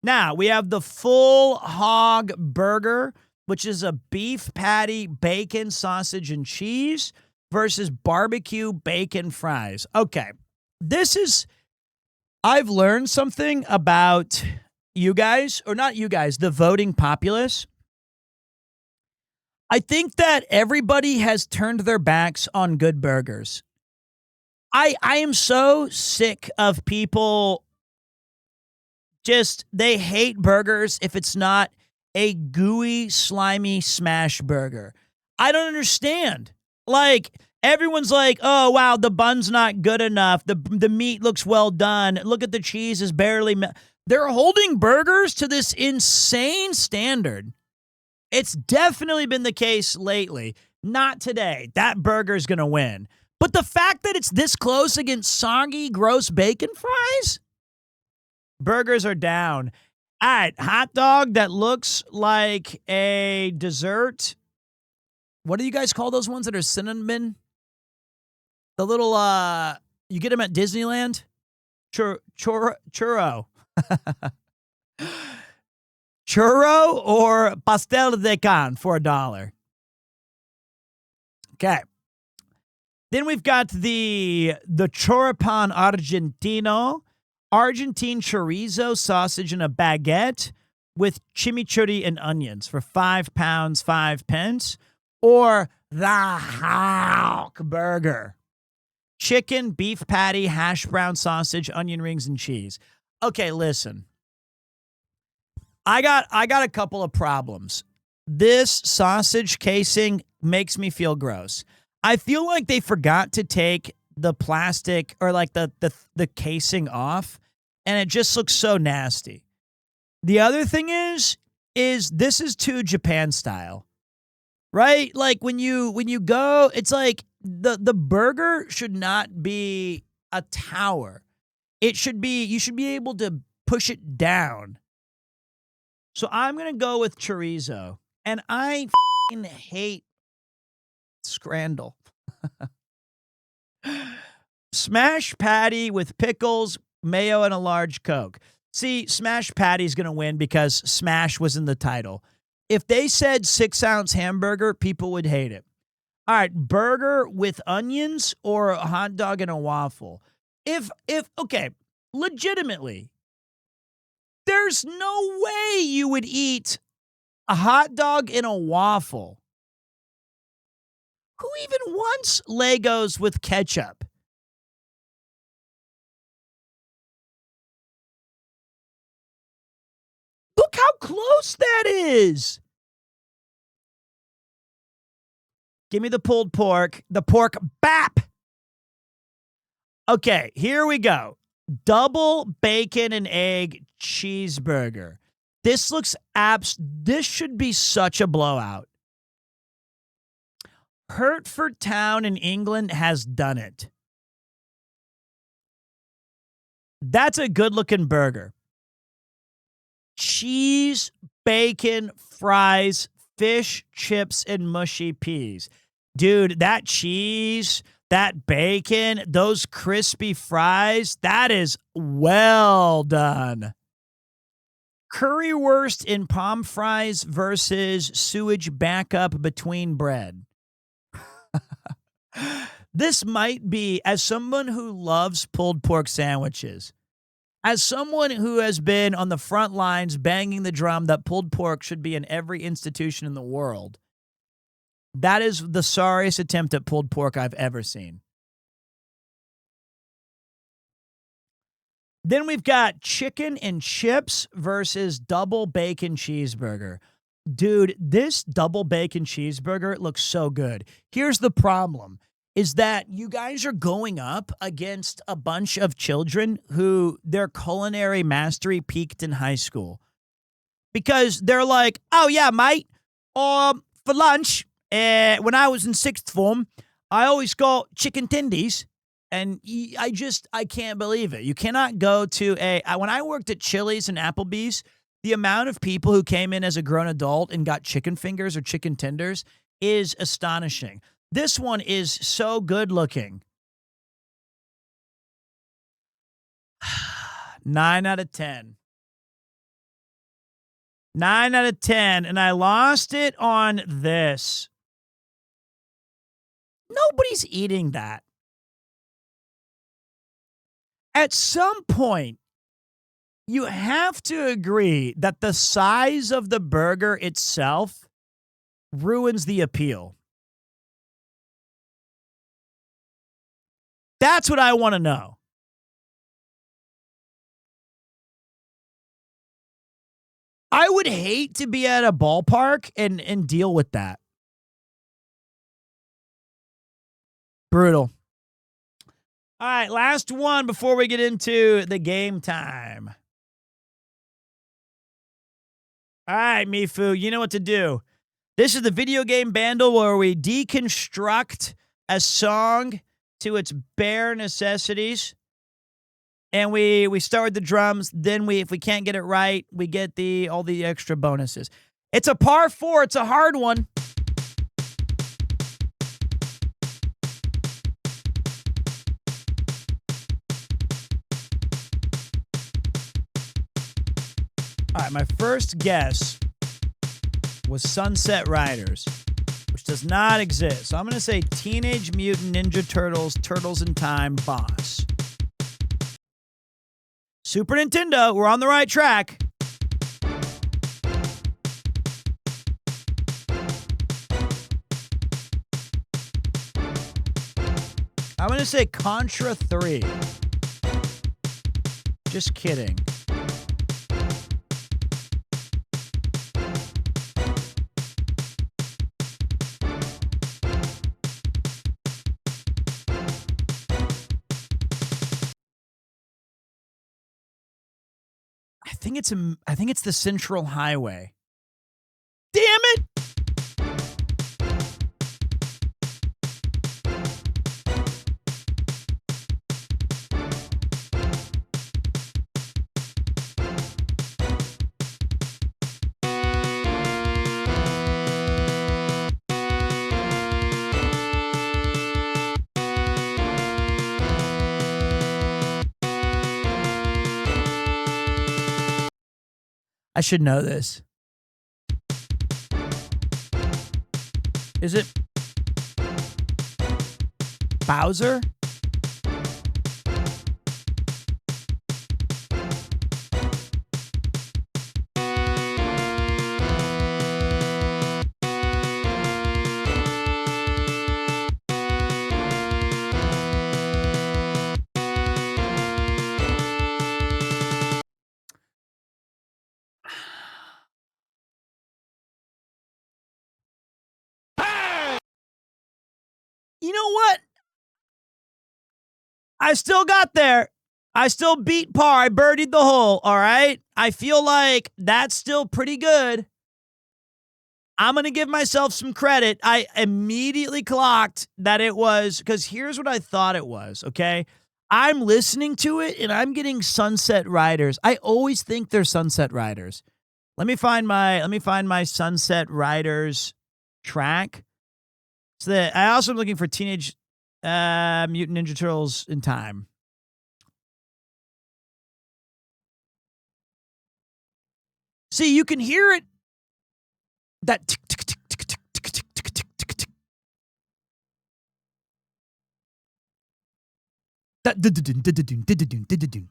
Now, we have the full hog burger, which is a beef patty, bacon, sausage, and cheese versus barbecue bacon fries. Okay, I've learned something about you guys, or not you guys, the voting populace. I think that everybody has turned their backs on good burgers. I am so sick of people they hate burgers if it's not a gooey, slimy smash burger. I don't understand. Like, everyone's like, oh, wow, the bun's not good enough. The meat looks well done. Look at the cheese is barely... They're holding burgers to this insane standard. It's definitely been the case lately. Not today. That burger's going to win. But the fact that it's this close against soggy, gross bacon fries? Burgers are down. All right, hot dog that looks like a dessert. What do you guys call those ones that are cinnamon? The little, you get them at Disneyland? Churro. Churro or pastel de can for $1. Okay. Then we've got the choripan argentino, Argentine chorizo sausage in a baguette with chimichurri and onions for £5, 5 pence. Or The Hulk burger. Chicken, beef patty, hash brown sausage, onion rings, and cheese. Okay, listen. I got a couple of problems. This sausage casing makes me feel gross. I feel like they forgot to take the plastic or like the casing off, and it just looks so nasty. The other thing is this is too Japan style. Right? Like when you go, it's like the burger should not be a tower. It should be, you should be able to push it down. So I'm going to go with chorizo. And I hate scrandle. Smash patty with pickles, mayo, and a large Coke. See, smash patty's going to win because smash was in the title. If they said 6-ounce hamburger, people would hate it. All right, burger with onions or a hot dog and a waffle. Okay, legitimately, there's no way you would eat a hot dog and a waffle. Who even wants Legos with ketchup? Look how close that is. Give me the pulled pork. The pork bap. Okay, here we go. Double bacon and egg cheeseburger. This looks this should be such a blowout. Hertford Town in England has done it. That's a good-looking burger. Cheese, bacon, fries, fish, chips, and mushy peas. Dude, that cheese, that bacon, those crispy fries, that is well done. Currywurst and palm fries versus sewage backup between bread. This might be, as someone who loves pulled pork sandwiches, as someone who has been on the front lines banging the drum that pulled pork should be in every institution in the world, that is the sorriest attempt at pulled pork I've ever seen. Then we've got chicken and chips versus double bacon cheeseburger. Dude, this double bacon cheeseburger looks so good. Here's the problem, is that you guys are going up against a bunch of children who their culinary mastery peaked in high school. Because they're like, oh yeah, mate, for lunch, when I was in sixth form, I always got chicken tendies. And I can't believe it. You cannot go to when I worked at Chili's and Applebee's, the amount of people who came in as a grown adult and got chicken fingers or chicken tenders is astonishing. This one is so good looking. 9 out of 10. 9 out of 10. And I lost it on this. Nobody's eating that. At some point, you have to agree that the size of the burger itself ruins the appeal. That's what I want to know. I would hate to be at a ballpark and deal with that. Brutal. All right, last one before we get into the game time. All right, Mifu, you know what to do. This is the video game bandle where we deconstruct a song to its bare necessities. And we start with the drums. Then if we can't get it right, we get all the extra bonuses. It's a par 4. It's a hard one. All right, my first guess was Sunset Riders, which does not exist. So I'm going to say Teenage Mutant Ninja Turtles, Turtles in Time, Boss. Super Nintendo, we're on the right track. I'm going to say Contra 3. Just kidding. I think it's the Central Highway. Damn it! I should know this. Is it Bowser? You know what? I still got there. I still beat par. I birdied the hole, all right? I feel like that's still pretty good. I'm going to give myself some credit. I immediately clocked that it was, because here's what I thought it was, okay? I'm listening to it, and I'm getting Sunset Riders. I always think they're Sunset Riders. Let me find my Sunset Riders track. So that I also am looking for Teenage Mutant Ninja Turtles in Time. See, you can hear it. That tick, tick, tick, tick, tick, tick, tick, tick, tick, tick, tick. That did-dun, did-dun, did-dun, did-dun.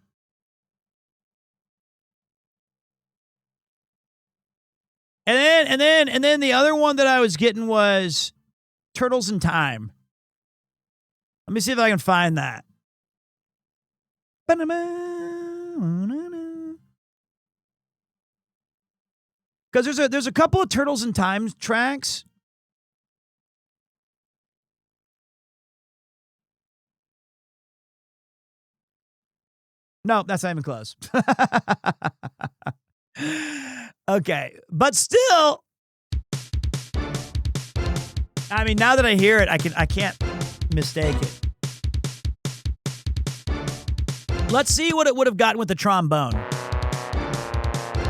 And then the other one that I was getting was Turtles in Time. Let me see if I can find that. Because there's a couple of Turtles in Time tracks. No, that's not even close. Okay, but still, I mean, now that I hear it, I can't mistake it. Let's see what it would have gotten with the trombone.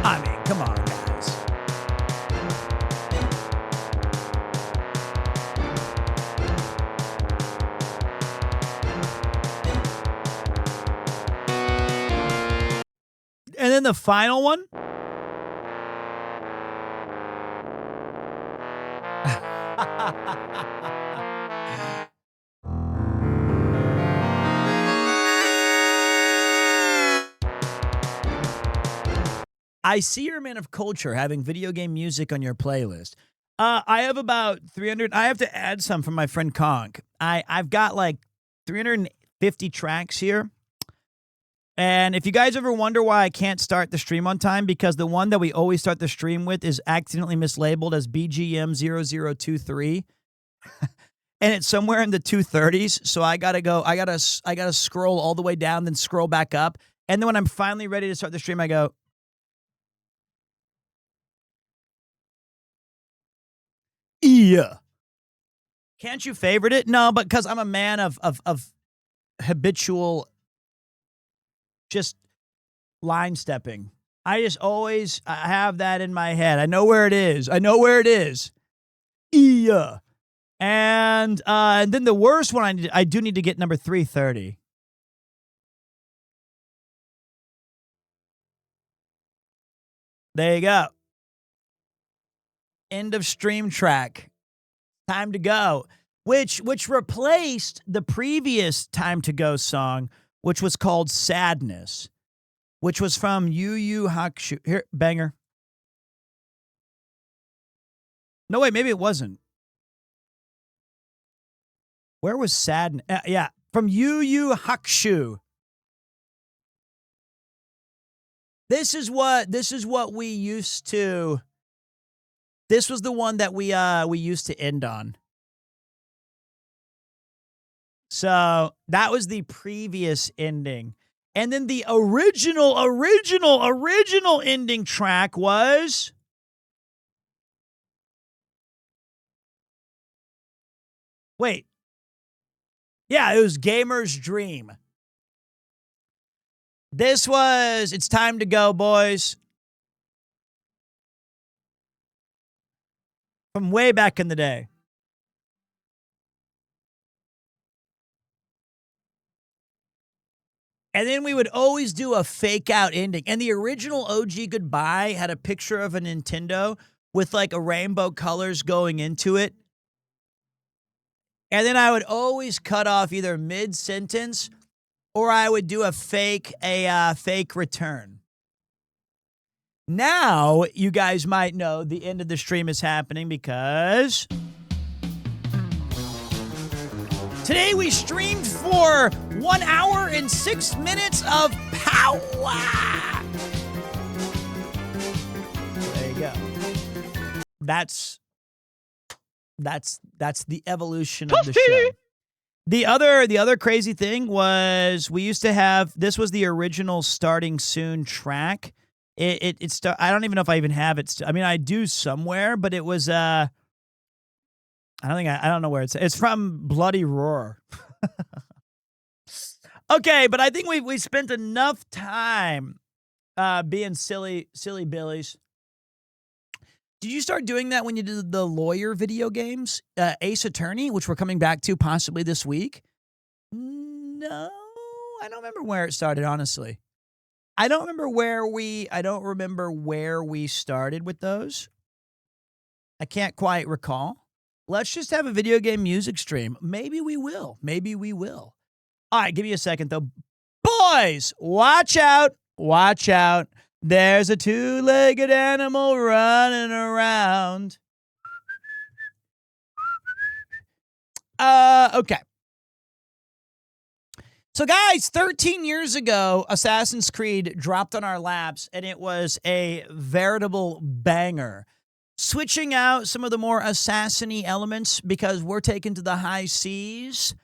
I mean, come on, guys. And then the final one. I see you're a man of culture, having video game music on your playlist. I have about 300. I have to add some from my friend Conk. I've got like 350 tracks here. And if you guys ever wonder why I can't start the stream on time, because the one that we always start the stream with is accidentally mislabeled as BGM0023. And it's somewhere in the 230s. So I gotta scroll all the way down, then scroll back up. And then when I'm finally ready to start the stream, I go, yeah. Can't you favorite it? No, but because I'm a man of habitual just line stepping. I just always have that in my head. I know where it is. Yeah. And then the worst one, I do need to get number 330. There you go. End of stream track. Time to Go, which replaced the previous Time to Go song, which was called Sadness, which was from Yu Yu Hakusho. Here, banger. No, wait, maybe it wasn't. Where was Sadness? Yeah, from Yu Yu Hakusho. This is what we used to. This was the one that we used to end on. So that was the previous ending. And then the original ending track was. Wait. Yeah, it was Gamer's Dream. This was It's Time to Go, Boys. From way back in the day. And then we would always do a fake out ending. And the original OG Goodbye had a picture of a Nintendo with like a rainbow colors going into it. And then I would always cut off either mid-sentence or I would do a fake return. Now, you guys might know the end of the stream is happening because today we streamed for 1 hour and 6 minutes of power. There you go. That's the evolution of the show. The other crazy thing was we used to have, this was the original Starting Soon track. I don't even know if I even have it. I mean, I do somewhere, but it was I don't know where it's from Bloody Roar. Okay, but I think we spent enough time being silly billies. Did you start doing that when you did the lawyer video games, Ace Attorney, which we're coming back to possibly this week? No, I don't remember where it started, honestly. I don't remember where we started with those. I can't quite recall. Let's just have a video game music stream. Maybe we will. All right, give me a second, though. Boys, watch out. Watch out. There's a two-legged animal running around. Okay. So, guys, 13 years ago, Assassin's Creed dropped on our laps, and it was a veritable banger. Switching out some of the more assassin-y elements because we're taken to the high seas.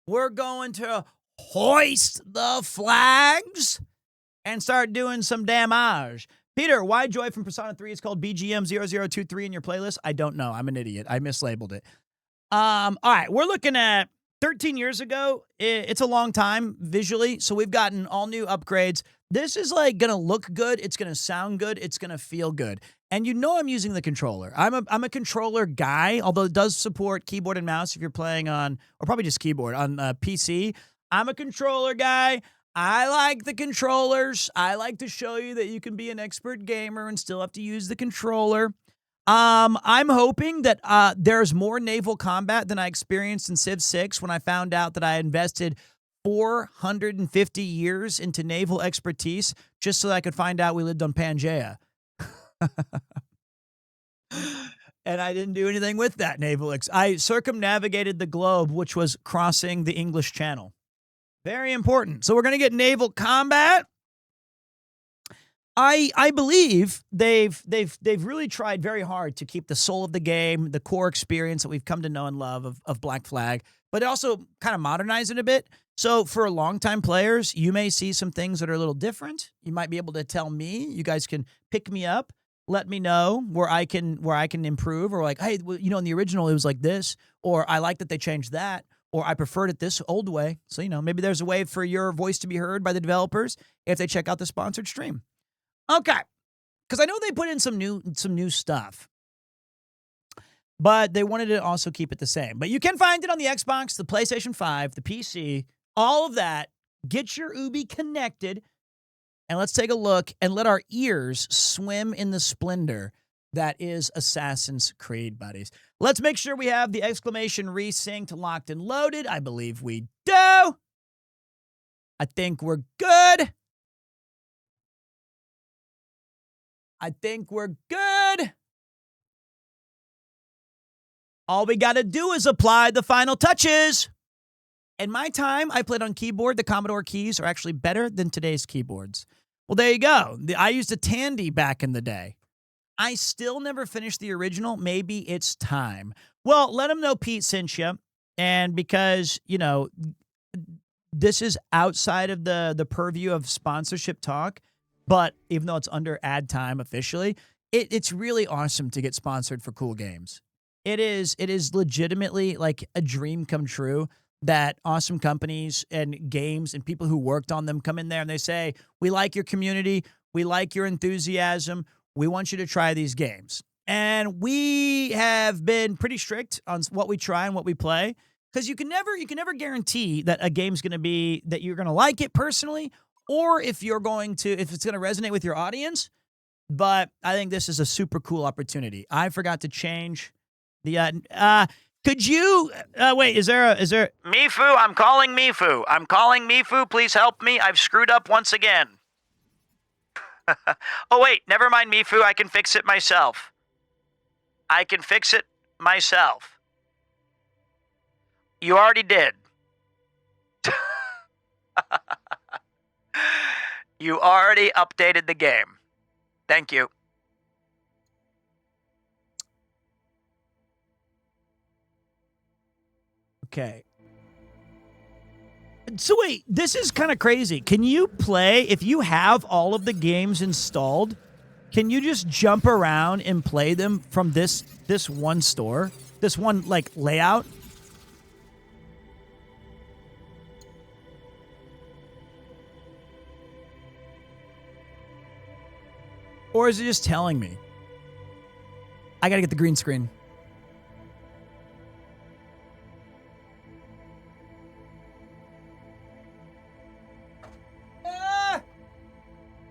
We're going to hoist the flags and start doing some damage. Peter, why Joy from Persona 3 is called BGM0023 in your playlist? I don't know. I'm an idiot. I mislabeled it. All right, we're looking at 13 years ago. It's a long time visually, so we've gotten all new upgrades. This is like going to look good. It's going to sound good. It's going to feel good. And you know I'm using the controller. I'm a controller guy, although it does support keyboard and mouse if you're playing on, or probably just keyboard, on PC. I'm a controller guy. I like the controllers. I like to show you that you can be an expert gamer and still have to use the controller. I'm hoping that there's more naval combat than I experienced in Civ 6 when I found out that I invested 450 years into naval expertise just so that I could find out we lived on Pangaea. And I didn't do anything with that naval I circumnavigated the globe, which was crossing the English Channel. Very important. So we're going to get naval combat. I believe they've really tried very hard to keep the soul of the game, the core experience that we've come to know and love of Black Flag, but also kind of modernize it a bit. So for longtime players, you may see some things that are a little different. You might be able to tell me. You guys can pick me up, let me know where I can improve, or like, hey, you know, in the original it was like this, or I like that they changed that, or I preferred it this old way. So, you know, maybe there's a way for your voice to be heard by the developers if they check out the sponsored stream. Okay, because I know they put in some new stuff, but they wanted to also keep it the same. But you can find it on the Xbox, the PlayStation 5, the PC, all of that. Get your Ubi connected, and let's take a look and let our ears swim in the splendor that is Assassin's Creed, buddies. Let's make sure we have the exclamation resynced, locked and loaded. I believe we do. I think we're good. All we got to do is apply the final touches. In my time, I played on keyboard. The Commodore keys are actually better than today's keyboards. Well, there you go. I used a Tandy back in the day. I still never finished the original. Maybe it's time. Well, let them know Pete sent you. And because, you know, this is outside of the purview of sponsorship talk, but even though it's under ad time officially, it's really awesome to get sponsored for cool games. It is legitimately like a dream come true that awesome companies and games and people who worked on them come in there and they say, we like your community, we like your enthusiasm, we want you to try these games. And we have been pretty strict on what we try and what we play, because you can never guarantee that a game's going to be that you're going to like it personally, or if it's going to resonate with your audience. But I think this is a super cool opportunity. I forgot to change the could you wait, is there Mifu, I'm calling Mifu, please help me. I've screwed up once again. Oh wait, never mind Mifu, I can fix it myself. You already did. You already updated the game. Thank you. Okay. So wait, this is kind of crazy. Can you play, if you have all of the games installed, can you just jump around and play them from this one store? This one, like, layout? Or is it just telling me? I gotta get the green screen.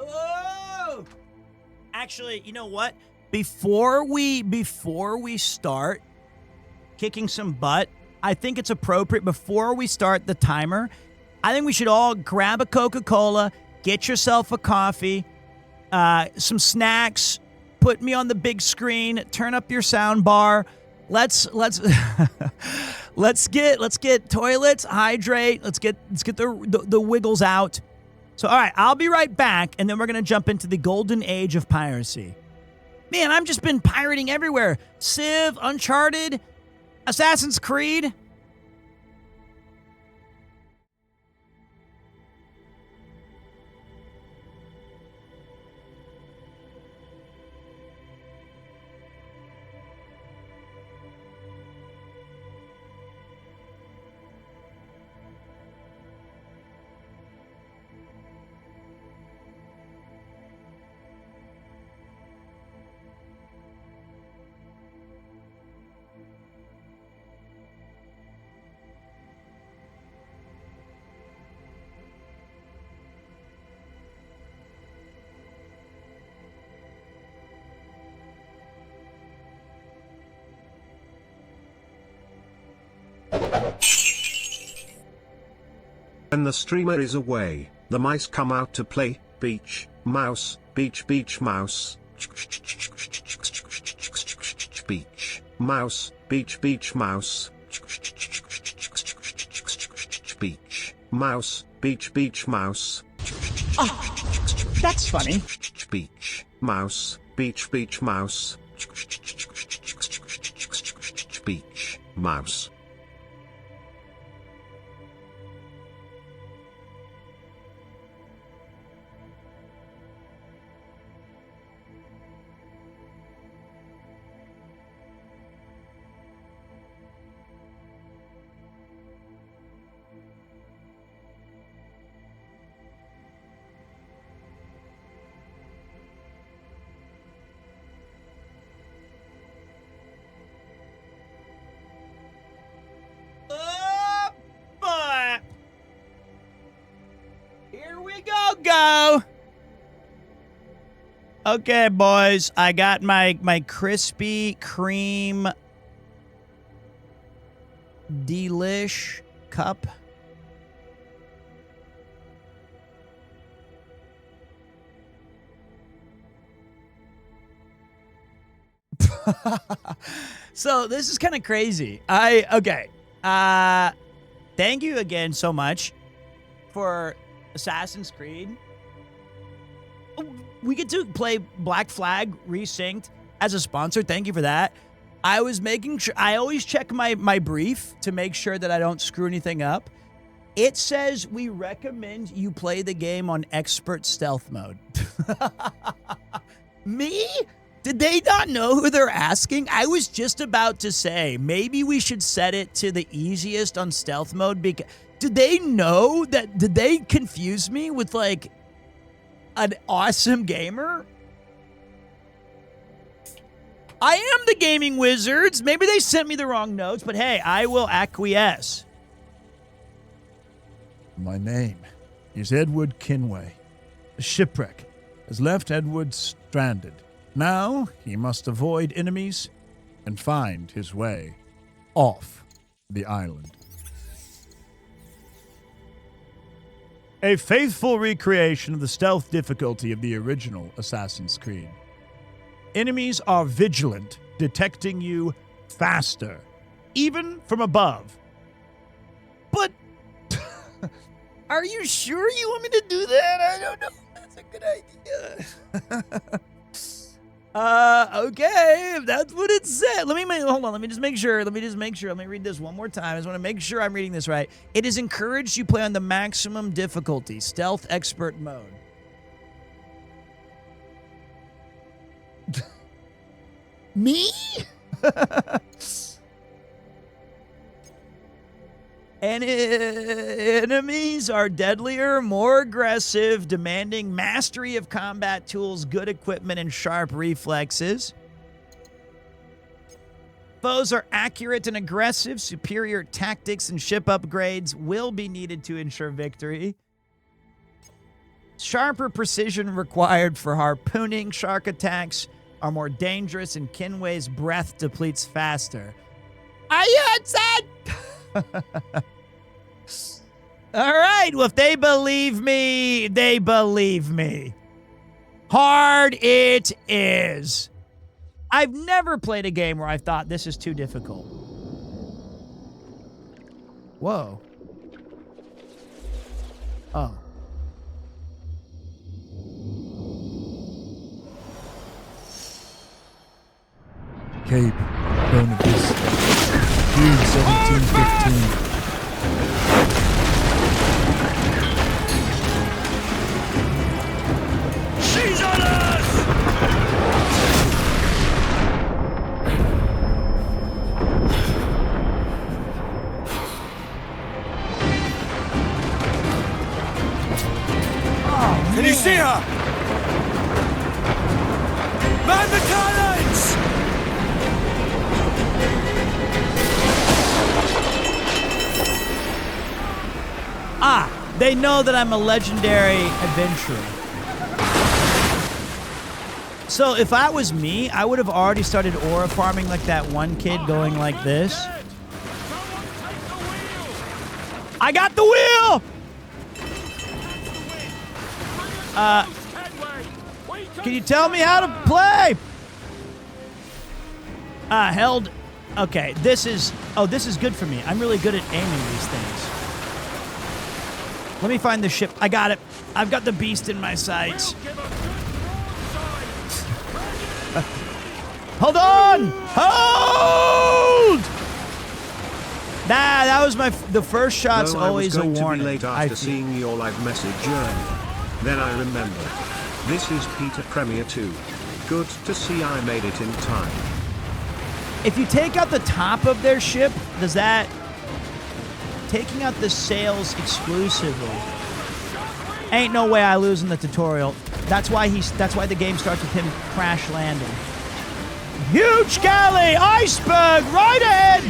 Oh! Actually, you know what? Before we start kicking some butt, I think it's appropriate, before we start the timer, I think we should all grab a Coca-Cola, get yourself a coffee, some snacks, put me on the big screen, turn up your sound bar. Let's let's get toilets, hydrate. Let's get the wiggles out. So all right, I'll be right back, and then we're gonna jump into the golden age of piracy. Man, I've just been pirating everywhere. Civ, Uncharted, Assassin's Creed. When the streamer is away, the mice come out to play. Beach, mouse, beach, beach, mouse. Beach, mouse, beach, beach, mouse. Beach, mouse, beach, beach, mouse. Oh, that's funny. Beach, mouse, beach, beach, mouse. Beach, mouse. Go. Okay, boys, I got my Krispy Kreme Delish cup. So this is kind of crazy. Thank thank you again so much for Assassin's Creed. We get to play Black Flag Resynced as a sponsor. Thank you for that. I was making sure, I always check my brief to make sure that I don't screw anything up. It says we recommend you play the game on expert stealth mode. Me? Did they not know who they're asking? I was just about to say, maybe we should set it to the easiest on stealth mode. Because did they know that? Did they confuse me with like an awesome gamer? I am the gaming wizards. Maybe they sent me the wrong notes, but hey, I will acquiesce. My name is Edward Kinway. A shipwreck has left Edward stranded. Now he must avoid enemies and find his way off the island. A faithful recreation of the stealth difficulty of the original Assassin's Creed. Enemies are vigilant, detecting you faster, even from above. But are you sure you want me to do that? I don't know if that's a good idea. Okay, if that's what it said. Hold on, let me just make sure. Let me read this one more time. I just want to make sure I'm reading this right. It is encouraged you play on the maximum difficulty, stealth expert mode. Me? And enemies are deadlier, more aggressive, demanding mastery of combat tools, good equipment, and sharp reflexes. Foes are accurate and aggressive. Superior tactics and ship upgrades will be needed to ensure victory. Sharper precision required for harpooning. Shark attacks are more dangerous, and Kinway's breath depletes faster. I said. All right. Well, if they believe me, they believe me. Hard it is. I've never played a game where I thought this is too difficult. Whoa. Oh. Cape Bonavista, June 1715. She's on us! Oh, can you see her? Man the cannons! Ah, they know that I'm a legendary adventurer. So if that was me, I would have already started aura farming like that one kid going like this. I got the wheel! Can you tell me how to play? Held. Okay, this is good for me. I'm really good at aiming these things. Let me find the ship. I got it. I've got the beast in my sights. Hold on! Hold! That was the first shot's always a warning. I was going to be late after seeing your live message earlier. Then I remembered. This is Peter Premier 2. Good to see I made it in time. If you take out the top of their ship, does that... Taking out the sails exclusively. Ain't no way I lose in the tutorial. That's why the game starts with him crash landing. Huge galley! Iceberg! Right ahead!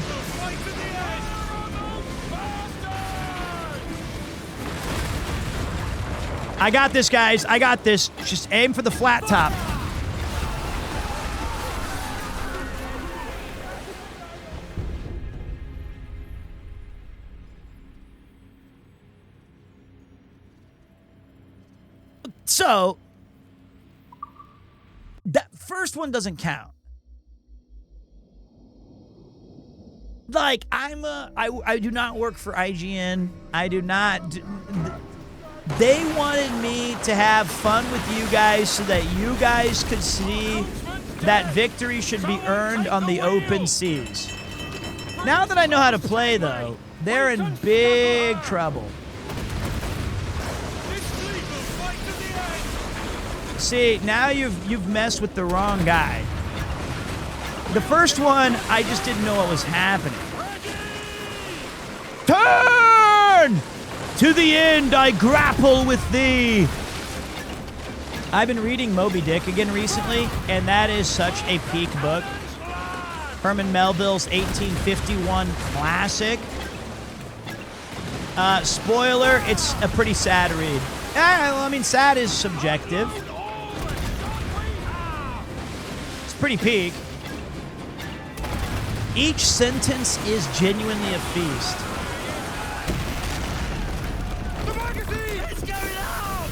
I got this, guys. I got this. Just aim for the flat top. So, that first one doesn't count. Like, I do not work for IGN. I do not. They wanted me to have fun with you guys so that you guys could see that victory should be earned on the open seas. Now that I know how to play, though, they're in big trouble. See, now you've messed with the wrong guy. The first one, I just didn't know what was happening. Turn! To the end I grapple with thee. I've been reading Moby Dick again recently, and that is such a peak book. Herman Melville's 1851 classic. Spoiler, it's a pretty sad read. I mean, sad is subjective. It's pretty peak. Each sentence is genuinely a feast. The magazine! It's going out!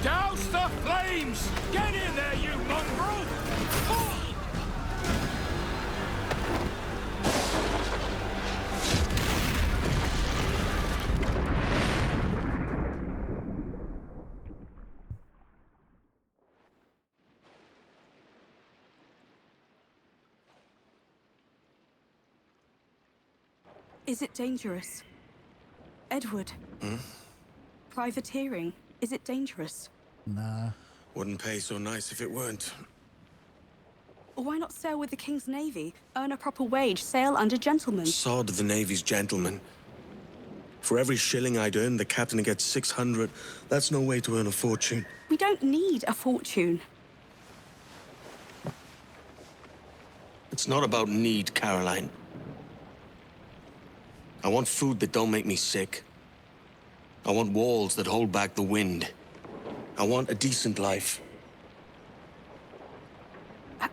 Douse the flames! Get in there, you mongrel! Is it dangerous? Edward? Privateering, is it dangerous? Nah. Wouldn't pay so nice if it weren't. Why not sail with the King's Navy, earn a proper wage, sail under gentlemen? Sod the Navy's gentlemen. For every shilling I'd earn, the captain gets 600. That's no way to earn a fortune. We don't need a fortune. It's not about need, Caroline. I want food that don't make me sick. I want walls that hold back the wind. I want a decent life.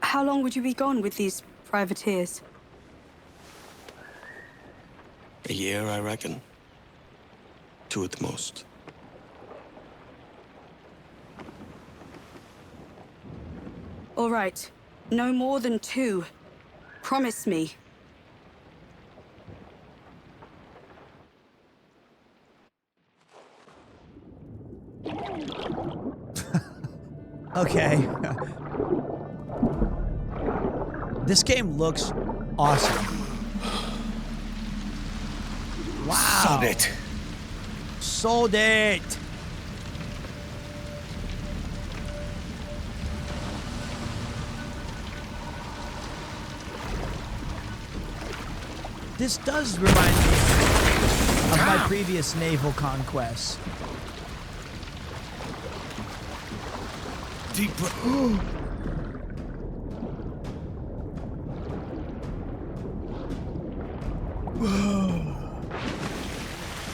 How long would you be gone with these privateers? A year, I reckon. 2 at the most. All right. No more than 2. Promise me. Okay. This game looks awesome. Wow. Sod it. Sold it. This does remind me of my previous naval conquests. Deep breath.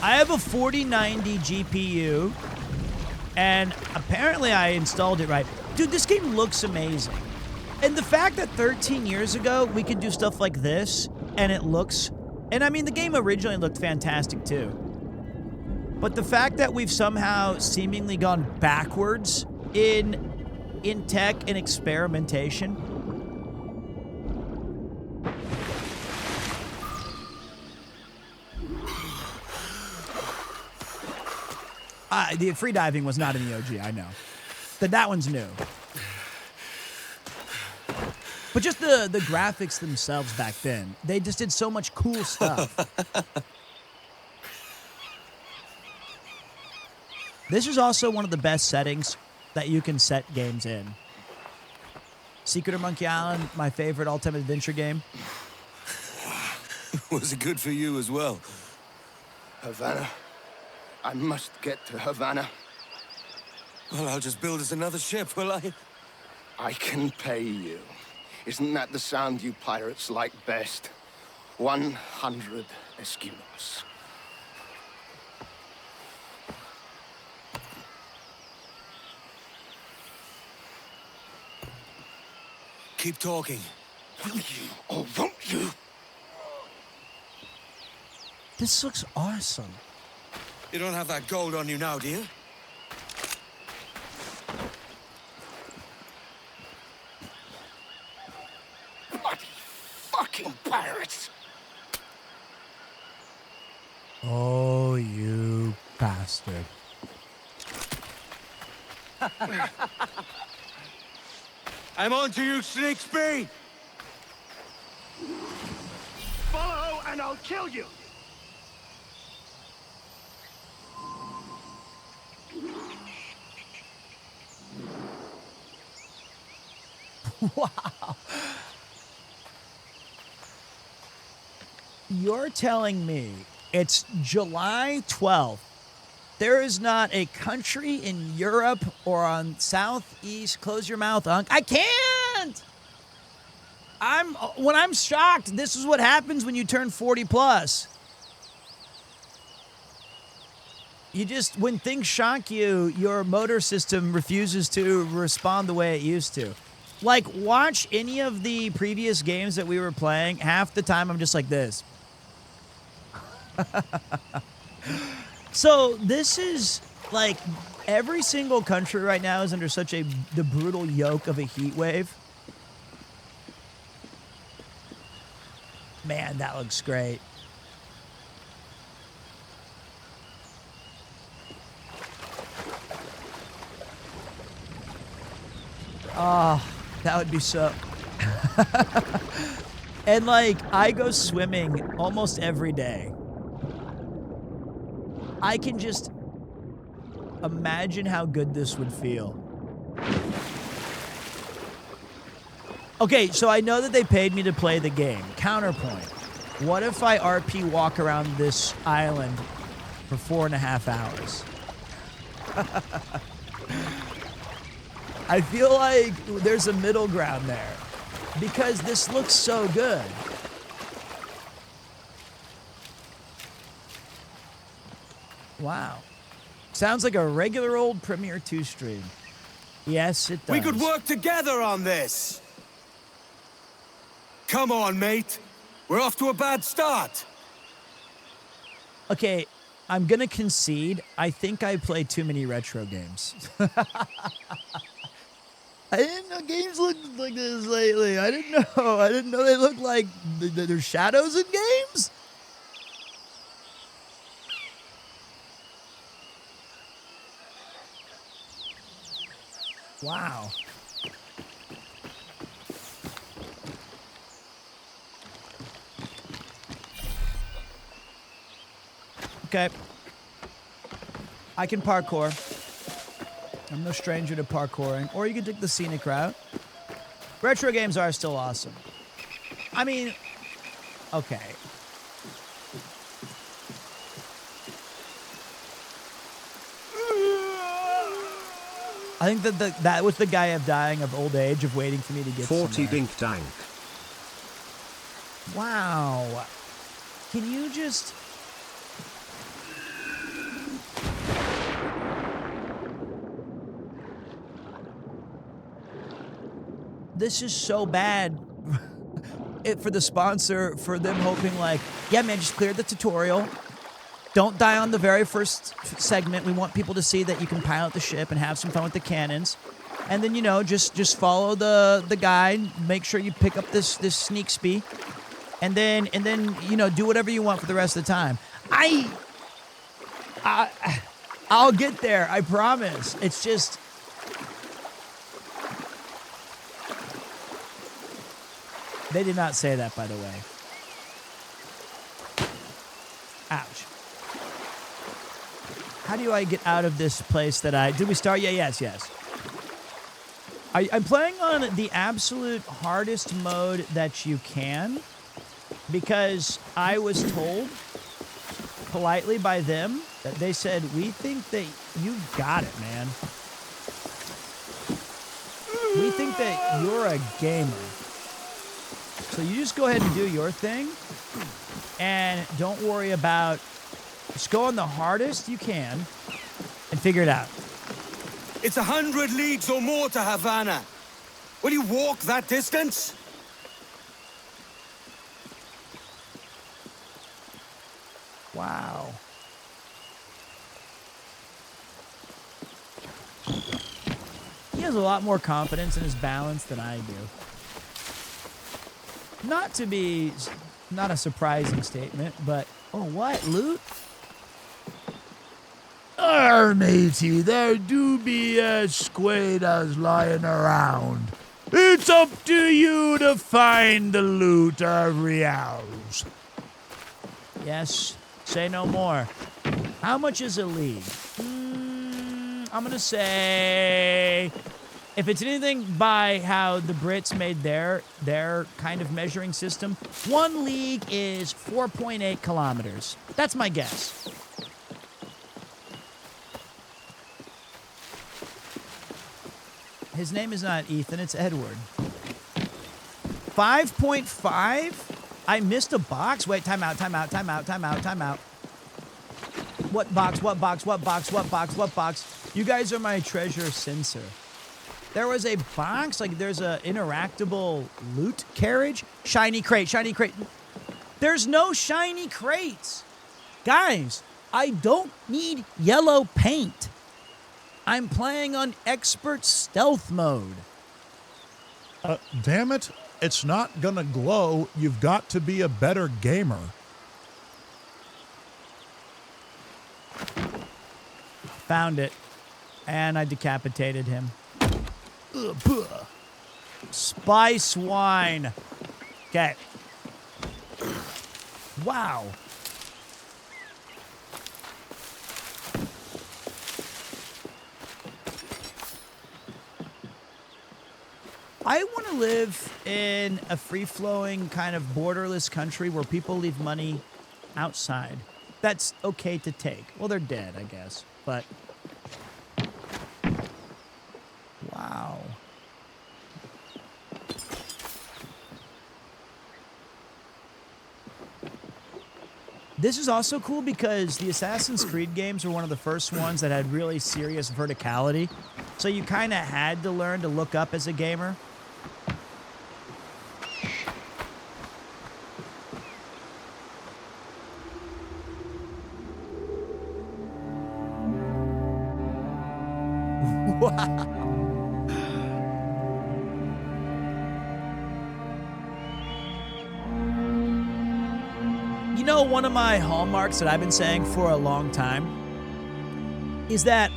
I have a 4090 GPU, and apparently I installed it right. Dude, this game looks amazing. And the fact that 13 years ago we could do stuff like this, and it looks... And I mean, the game originally looked fantastic too. But the fact that we've somehow seemingly gone backwards in tech and experimentation... the free diving was not in the OG, I know. That one's new. But just the graphics themselves back then, they just did so much cool stuff. This is also one of the best settings that you can set games in. Secret of Monkey Island, my favorite all-time adventure game. Was it good for you as well? Havana. I must get to Havana. Well, I'll just build us another ship, will I? I can pay you. Isn't that the sound you pirates like best? 100 escudos. Keep talking. Will you or won't you? This looks awesome. You don't have that gold on you now, do you? Oh, you bastard. I'm on to you, Snakesby! Follow and I'll kill you! Wow. You're telling me it's July 12th. There is not a country in Europe or on Southeast. Close your mouth, Unc. I can't. When I'm shocked, this is what happens when you turn 40 plus. When things shock you, your motor system refuses to respond the way it used to. Like, watch any of the previous games that we were playing. Half the time, I'm just like this. So this is like every single country right now is under the brutal yoke of a heat wave. Man, that looks great. Oh, that would be so. And like, I go swimming almost every day. I can just imagine how good this would feel. Okay, so I know that they paid me to play the game. Counterpoint. What if I RP walk around this island for 4.5 hours? I feel like there's a middle ground there because this looks so good. Wow. Sounds like a regular old Premiere 2 stream. Yes, it does. We could work together on this! Come on, mate. We're off to a bad start. Okay, I'm gonna concede. I think I play too many retro games. I didn't know games looked like this lately. I didn't know they looked like there's shadows in games. Wow. Okay. I can parkour. I'm no stranger to parkouring. Or you can take the scenic route. Retro games are still awesome. I mean, okay. I think that was the guy of dying of old age, of waiting for me to get 40 somewhere. dink dank. Wow. Can you just... This is so bad for the sponsor, for them hoping like, yeah, man, just clear the tutorial. Don't die on the very first segment. We want people to see that you can pilot the ship and have some fun with the cannons. And then, just follow the guide. Make sure you pick up this sneak speed. And then, do whatever you want for the rest of the time. I'll get there. I promise. It's just... They did not say that, by the way. Ouch. How do I get out of this place that I... Did we start? Yeah, yes. I'm playing on the absolute hardest mode that you can because I was told politely by them that they said, we think that you got it, man. We think that you're a gamer. So you just go ahead and do your thing and don't worry about... Just go on the hardest you can and figure it out. It's 100 leagues or more to Havana. Will you walk that distance? Wow. He has a lot more confidence in his balance than I do. Not a surprising statement, but... Oh, what? Loot? Matey, there do be squadas lying around. It's up to you to find the loot of reals. Yes, say no more. How much is a league? I'm gonna say, if it's anything by how the Brits made their kind of measuring system, 1 league is 4.8 kilometers. That's my guess. His name is not Ethan, it's Edward. 5.5? I missed a box? Wait, time out. What box? You guys are my treasure sensor. There was a box, like there's a interactable loot carriage. Shiny crate. There's no shiny crates. Guys, I don't need yellow paint. I'm playing on expert stealth mode. Damn it. It's not gonna glow. You've got to be a better gamer. Found it. And I decapitated him. Spice wine. Okay. Wow. I want to live in a free-flowing kind of borderless country where people leave money outside. That's okay to take. Well, they're dead, I guess. But wow. This is also cool because the Assassin's Creed games were one of the first ones that had really serious verticality. So you kind of had to learn to look up as a gamer. Wow. You know, one of my hallmarks that I've been saying for a long time is that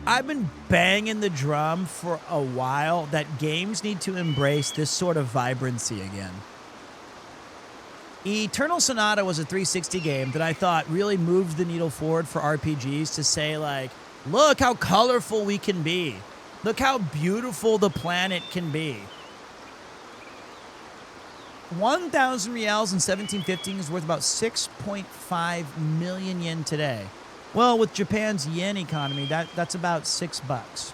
I've been banging the drum for a while that games need to embrace this sort of vibrancy again. Eternal Sonata was a 360 game that I thought really moved the needle forward for RPGs to say, like, look how colorful we can be. Look how beautiful the planet can be. 1,000 reals in 1715 is worth about 6.5 million yen today. Well, with Japan's yen economy, that's about $6.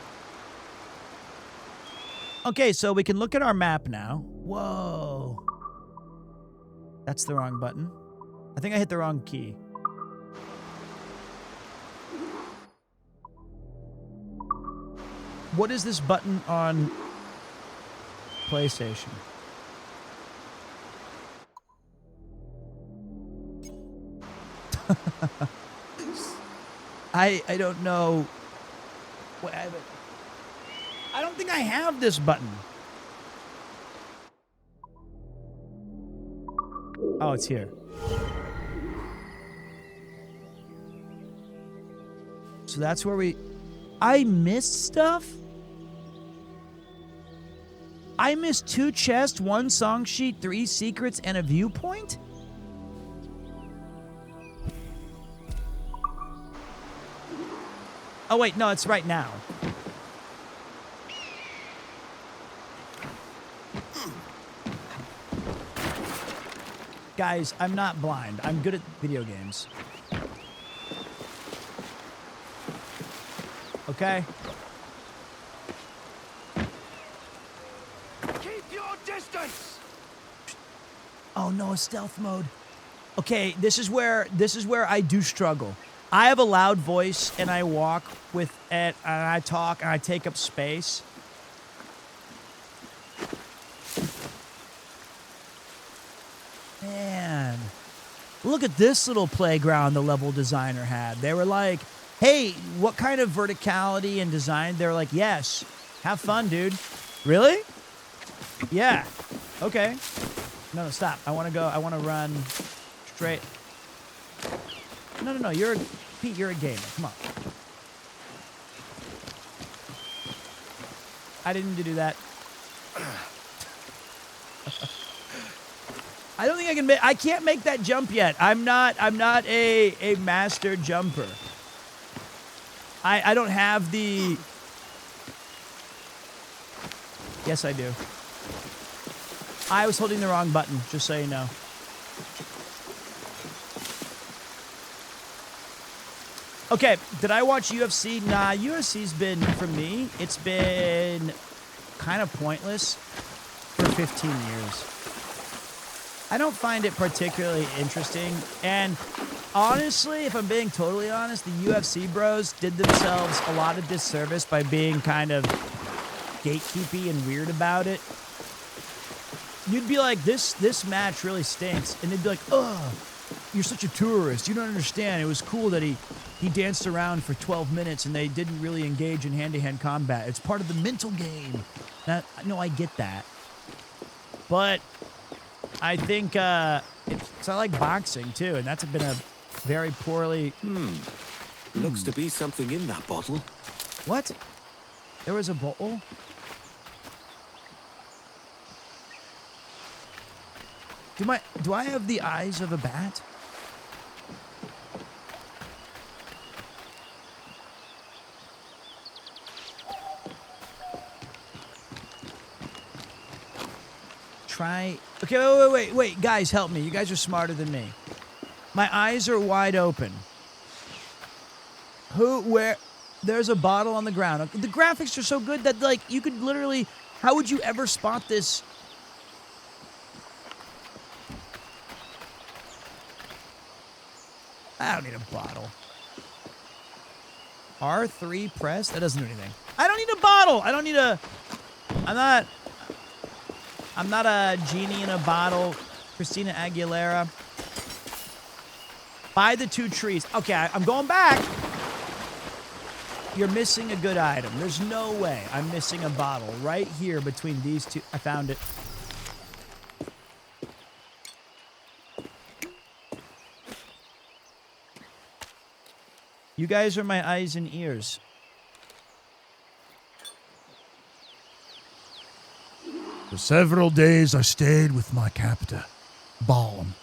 Okay, so we can look at our map now. Whoa. That's the wrong button. I think I hit the wrong key. What is this button on PlayStation? I don't know. I don't think I have this button. Oh, it's here. So that's where I missed stuff? I missed 2 chests, 1 song sheet, 3 secrets, and a viewpoint? Oh, wait, no, it's right now. Guys, I'm not blind. I'm good at video games. Okay? Keep your distance! Oh no, stealth mode. Okay, this is where I do struggle. I have a loud voice and I walk with it and I talk and I take up space. Man, look at this little playground the level designer had. They were like, hey, what kind of verticality and design? They were like, yes, have fun, dude. Really? Yeah. Okay. No, stop. I want to run straight. No. Pete, you're a gamer. Come on. I didn't need to do that. I don't think I can make. I can't make that jump yet. I'm not a master jumper. I don't have the. Yes, I do. I was holding the wrong button, just so you know. Okay, did I watch UFC? Nah, UFC's been, for me, it's been kind of pointless for 15 years. I don't find it particularly interesting. And honestly, if I'm being totally honest, the UFC bros did themselves a lot of disservice by being kind of gatekeepy and weird about it. You'd be like, this match really stinks. And they'd be like, ugh, you're such a tourist. You don't understand. It was cool that he danced around for 12 minutes and they didn't really engage in hand-to-hand combat. It's part of the mental game. Now, no, I get that. But I think I like boxing, too, and that's been a very poorly... Looks to be something in that bottle. What? There was a bottle? Do I have the eyes of a bat? Okay, wait, guys, help me. You guys are smarter than me. My eyes are wide open. Where? There's a bottle on the ground. The graphics are so good that, like, you could literally, how would you ever spot this? I don't need a bottle. R3 press? That doesn't do anything. I don't need a bottle. I don't need a, I'm not a genie in a bottle. Christina Aguilera. Buy the 2 trees. Okay, I'm going back. You're missing a good item. There's no way I'm missing a bottle right here between these two. I found it. You guys are my eyes and ears. For several days I stayed with my captor, Baum,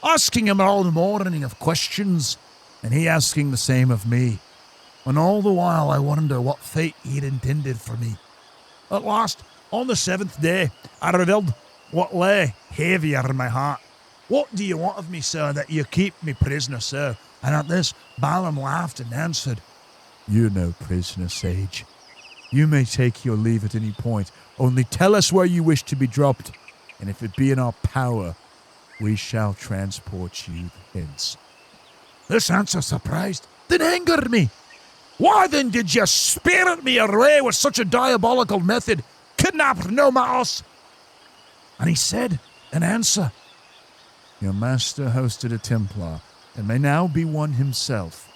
asking him all the morning of questions, and he asking the same of me. And all the while I wonder what fate he'd intended for me. At last, on the 7th day, I revealed what lay heavier in my heart. What do you want of me, sir, that you keep me prisoner, sir? And at this, Balaam laughed and answered, You're no prisoner, sage. You may take your leave at any point. Only tell us where you wish to be dropped, and if it be in our power, we shall transport you hence. This answer surprised, then angered me. Why then did you spirit me away with such a diabolical method? Kidnap no mouse. And he said in answer, Your master hosted a Templar, and may now be one himself.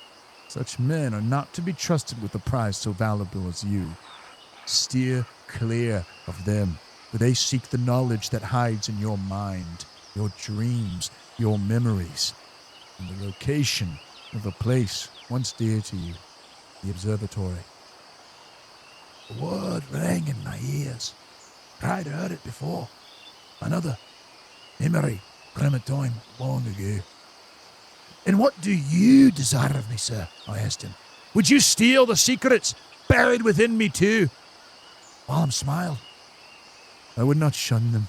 Such men are not to be trusted with a prize so valuable as you. Steer clear of them, for they seek the knowledge that hides in your mind, your dreams, your memories, and the location of a place once dear to you, the observatory. The word rang in my ears. I'd heard it before. Another memory from a time long ago. And what do you desire of me, sir? I asked him. Would you steal the secrets buried within me too? Balam smiled. I would not shun them,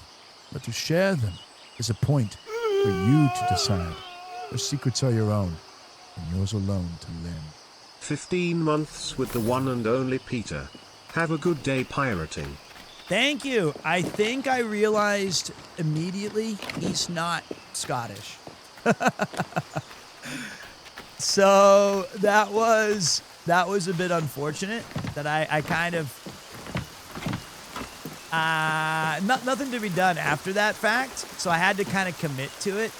but to share them is a point for you to decide. The secrets are your own, and yours alone to lend. 15 months with the one and only Peter. Have a good day pirating. Thank you. I think I realized immediately he's not Scottish. So that was a bit unfortunate that I kind of nothing to be done after that fact, so I had to kind of commit to it.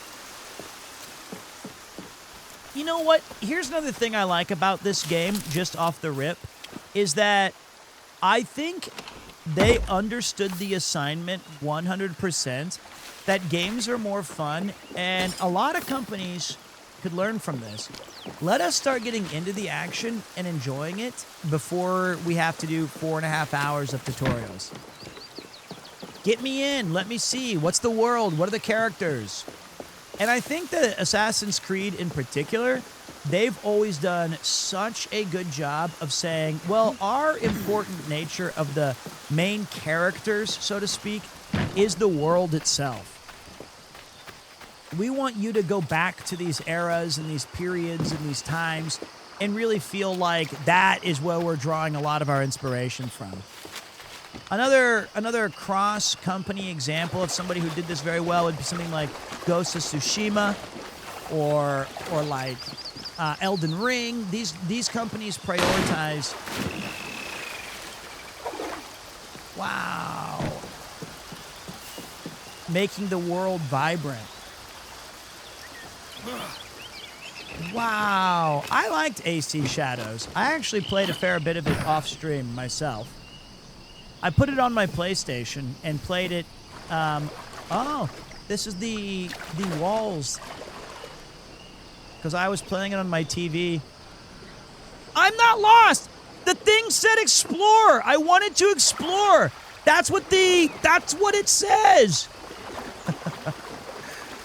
You know what? Here's another thing I like about this game, just off the rip, is that I think they understood the assignment 100%, that games are more fun, and a lot of companies could learn from this. Let us start getting into the action and enjoying it before we have to do 4.5 hours of tutorials. Get me in. Let me see. What's the world? What are the characters? And I think that Assassin's Creed in particular, they've always done such a good job of saying, well, our important nature of the main characters, so to speak, is the world itself. We want you to go back to these eras and these periods and these times and really feel like that is where we're drawing a lot of our inspiration from. Another cross-company example of somebody who did this very well would be something like Ghost of Tsushima or like Elden Ring. These companies prioritize. Wow. Making the world vibrant. Wow. I liked AC Shadows. I actually played a fair bit of it off stream myself. I put it on my PlayStation and played it. Oh, this is the walls. Because I was playing it on my TV. I'm not lost. The thing said explore. I wanted to explore. That's what it says.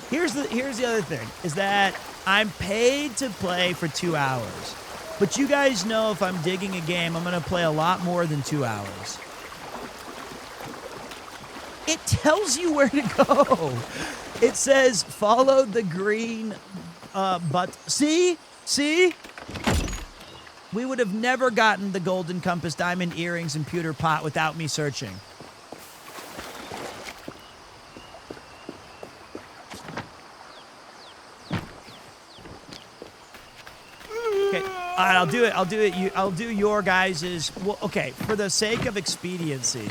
Here's the other thing, is that I'm paid to play for 2 hours. But you guys know if I'm digging a game, I'm going to play a lot more than 2 hours. It tells you where to go. It says follow the green but see? We would have never gotten the golden compass, diamond earrings, and pewter pot without me searching. Okay, all right, I'll do it. I'll do your guys's. Well, okay, for the sake of expediency,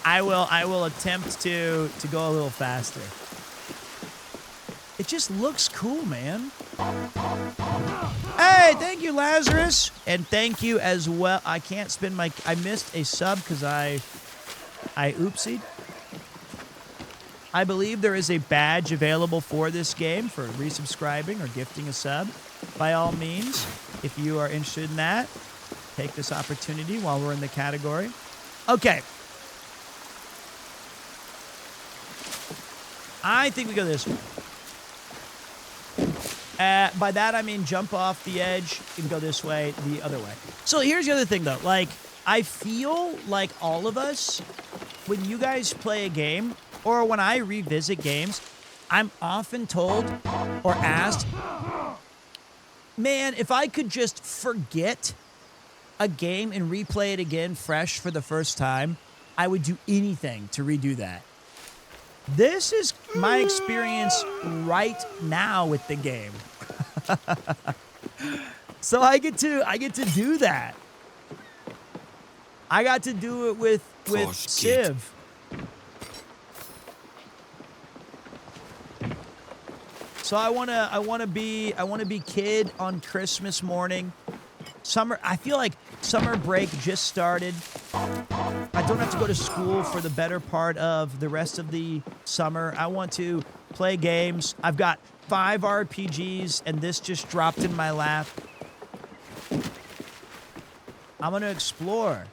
I will attempt to go a little faster. It just looks cool, man. Hey, thank you, Lazarus. And thank you as well. I can't spin my... I missed a sub because I oopsied. I believe there is a badge available for this game for resubscribing or gifting a sub. By all means, if you are interested in that, take this opportunity while we're in the category. Okay. I think we go this way. By that, I mean jump off the edge and go this way, the other way. So here's the other thing, though. Like, I feel like all of us, when you guys play a game, or when I revisit games, I'm often told or asked, man, if I could just forget a game and replay it again fresh for the first time, I would do anything to redo that. This is my experience right now with the game. So I get to do that. I got to do it with Civ. So I wanna be kid on Christmas morning. I feel like summer break just started. I don't have to go to school for the better part of the rest of the summer. I want to play games. I've got 5 RPGs, and this just dropped in my lap. I'm going to explore.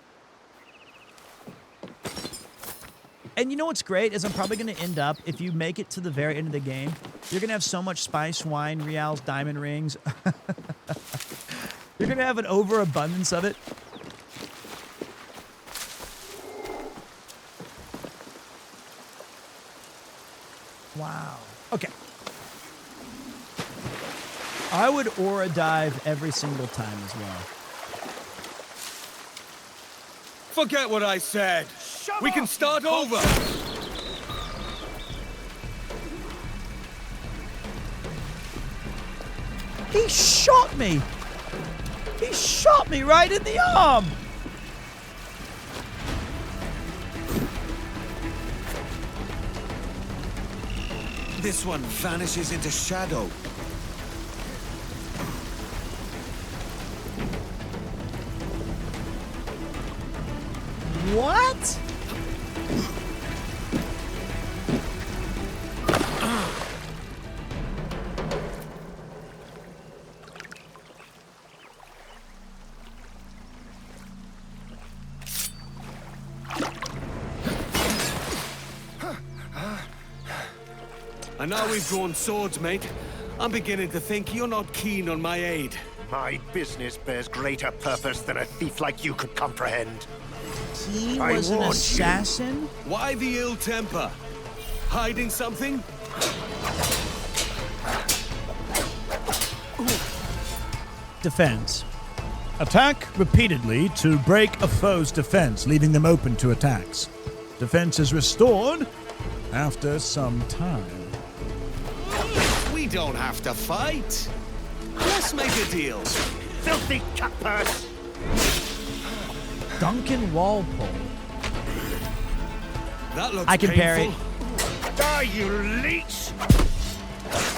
And you know what's great is I'm probably going to end up, if you make it to the very end of the game, you're going to have so much spice, wine, reals, diamond rings. You're going to have an overabundance of it. Wow. Okay. I would aura dive every single time as well. Forget what I said. We can start over. He shot me. He shot me right in the arm. This one vanishes into shadow. What? And now we've drawn swords, mate. I'm beginning to think you're not keen on my aid. My business bears greater purpose than a thief like you could comprehend. He I was an warned you. assassin? Why the ill temper? Hiding something? Defense. Attack repeatedly to break a foe's defense, leaving them open to attacks. Defense is restored after some time. We don't have to fight. Let's make a deal. Filthy cutpurse! Duncan Walpole. That looks I can parry. painful. Die, you leech!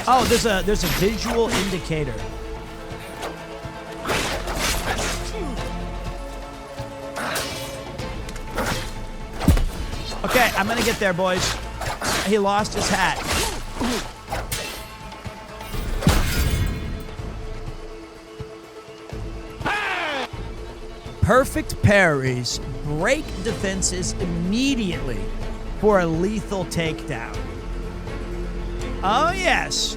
Oh, there's a visual indicator. Okay, I'm gonna get there, boys. He lost his hat. Perfect parries break defenses immediately for a lethal takedown. Oh, yes.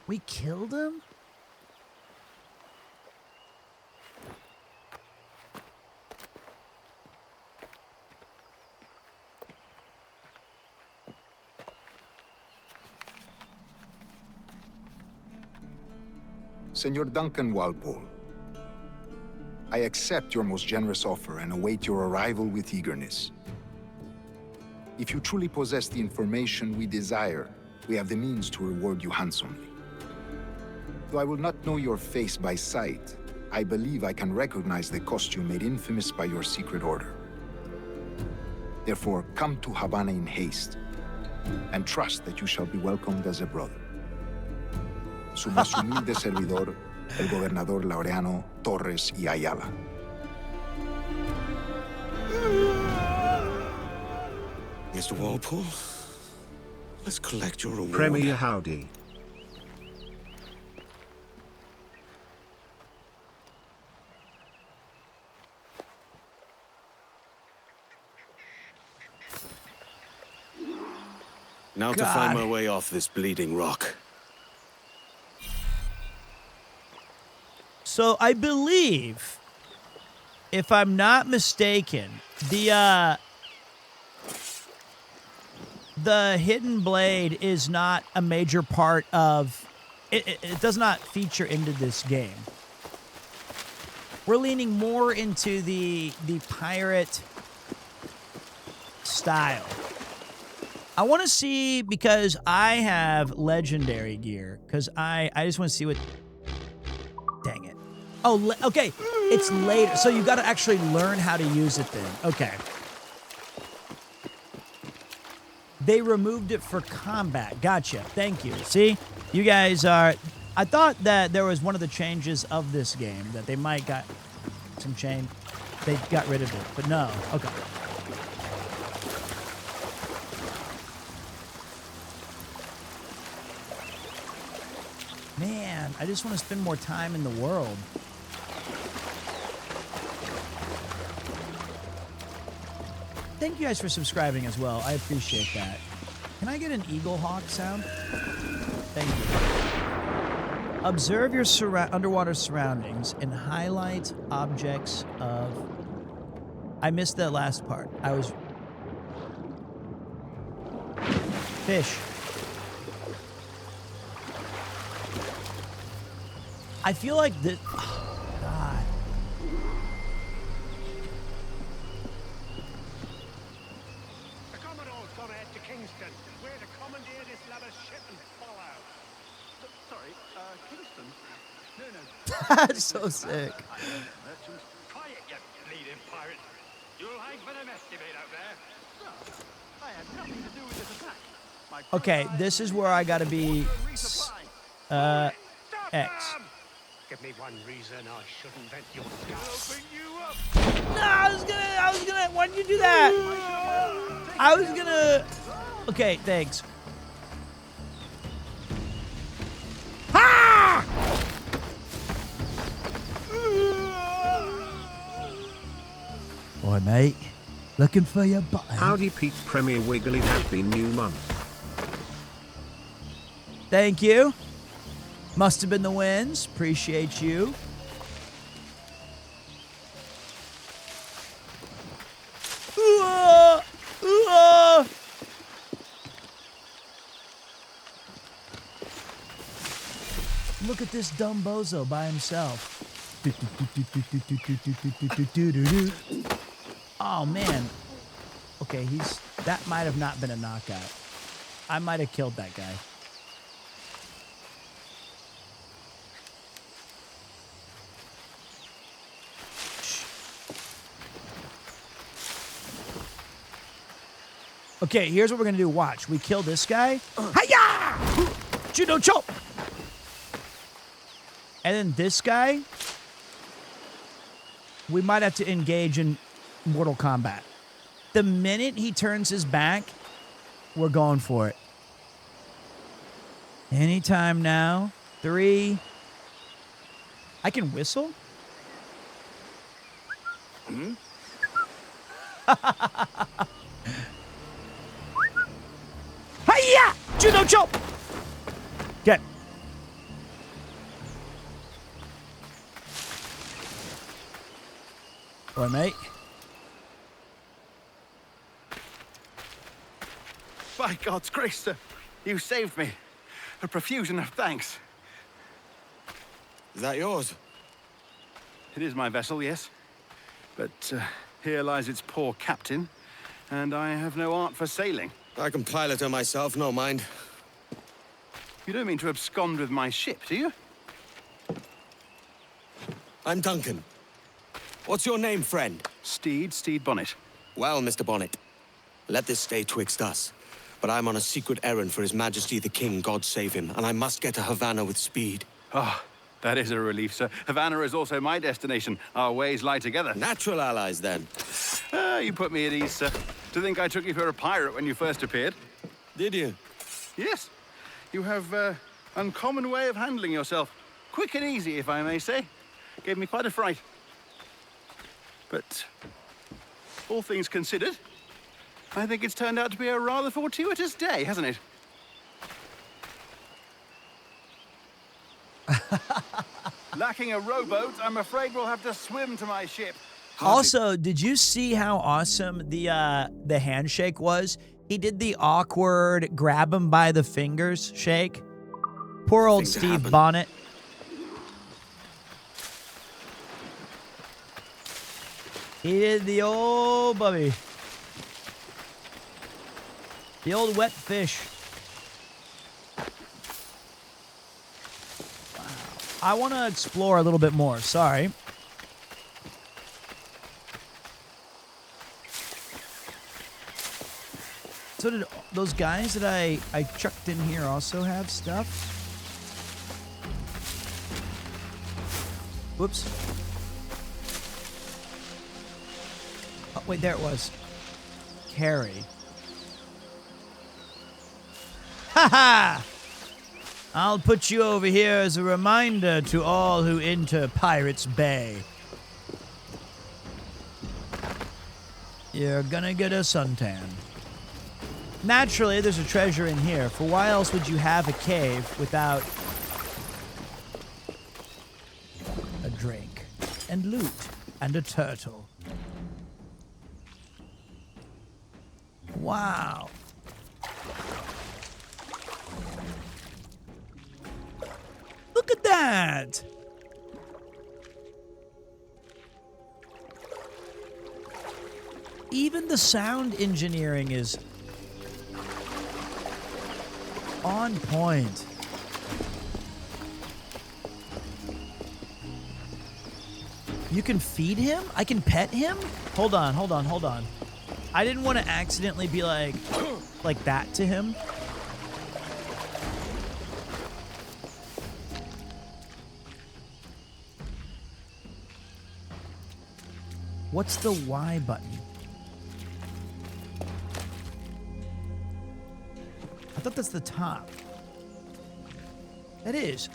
We killed him? Senor Duncan Walpole, I accept your most generous offer and await your arrival with eagerness. If you truly possess the information we desire, we have the means to reward you handsomely. Though I will not know your face by sight, I believe I can recognize the costume made infamous by your secret order. Therefore, come to Havana in haste, and trust that you shall be welcomed as a brother. Su más humilde servidor, el gobernador Laureano Torres y Ayala. Mr. Walpole, let's collect your reward. Premier howdy. Now to find my way off this bleeding rock. So I believe, if I'm not mistaken, the hidden blade is not a major part of it does not feature into this game. We're leaning more into the pirate style. I want to see, because I have legendary gear, because I just want to see what... Dang it. Oh, okay. It's later. So you got to actually learn how to use it then. Okay. They removed it for combat. Gotcha. Thank you. See? You guys are... I thought that there was one of the changes of this game, that they might got some change. They got rid of it, but no. Okay. Man, I just want to spend more time in the world. Thank you guys for subscribing as well. I appreciate that. Can I get an eagle hawk sound? Thank you. Observe your underwater surroundings and highlight objects of... I missed that last part. I was... Fish. I feel like this... Oh, God. The Commodore's gone ahead to Kingston. We're to commandeer this lavish ship and follow. Sorry, Kingston? No. That's so sick. Try it, you bleeding pirate. You'll hang for the mess you made out there. Sir, I had nothing to do with this attack. Okay, this is where I gotta be... X. Give me one reason I shouldn't vent your open you up. No, I was gonna, why did you do that? I was gonna, okay, thanks. Ha! Oi, mate. Looking for your button. Howdy Pete Premier Wiggly, happy new month. Thank you. Must have been the winds. Appreciate you. Ooh, ooh. Look at this dumb bozo by himself. Oh, man. Okay, that might have not been a knockout. I might have killed that guy. Okay, here's what we're gonna do. Watch. We kill this guy. Hiya! Judo chop! And then this guy, we might have to engage in Mortal Kombat. The minute he turns his back, we're going for it. Anytime now. 3. I can whistle? Hmm? Hiya! Judo chop! Get. Boy, mate. By God's grace, sir, you saved me. A profusion of thanks. Is that yours? It is my vessel, yes. But here lies its poor captain, and I have no art for sailing. I can pilot her myself, no mind. You don't mean to abscond with my ship, do you? I'm Duncan. What's your name, friend? Steed Bonnet. Well, Mr. Bonnet, let this stay twixt us. But I'm on a secret errand for His Majesty the King, God save him, and I must get to Havana with speed. Ah, that is a relief, sir. Havana is also my destination. Our ways lie together. Natural allies, then. You put me at ease, sir. To think I took you for a pirate when you first appeared. Did you? Yes. You have uncommon way of handling yourself. Quick and easy, if I may say. Gave me quite a fright. But all things considered, I think it's turned out to be a rather fortuitous day, hasn't it? Lacking a rowboat, I'm afraid we'll have to swim to my ship. Also, did you see how awesome the handshake was? He did the awkward grab him by the fingers shake. Poor old Steve Bonnet. He did the old bubby. The old wet fish. Wow. I want to explore a little bit more. Sorry. So did those guys that I chucked in here also have stuff? Whoops. Oh, wait, there it was. Carry. Ha-ha! I'll put you over here as a reminder to all who enter Pirates Bay. You're gonna get a suntan. Naturally, there's a treasure in here, for why else would you have a cave without a drink and loot and a turtle? Wow. Look at that! Even the sound engineering is on point. You can feed him? I can pet him? Hold on. I didn't want to accidentally be like that to him. What's the Y button? I thought that's the top. That is.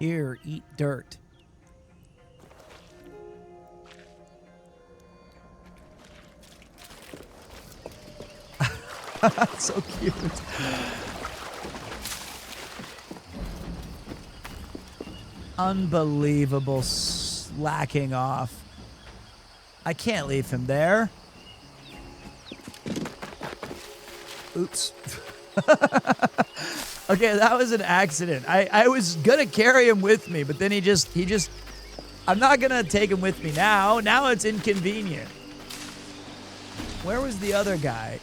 Here, eat dirt. So cute. Unbelievable slacking off. I can't leave him there. Oops. Okay, that was an accident. I was gonna carry him with me, but then he just I'm not gonna take him with me now. Now it's inconvenient. Where was the other guy?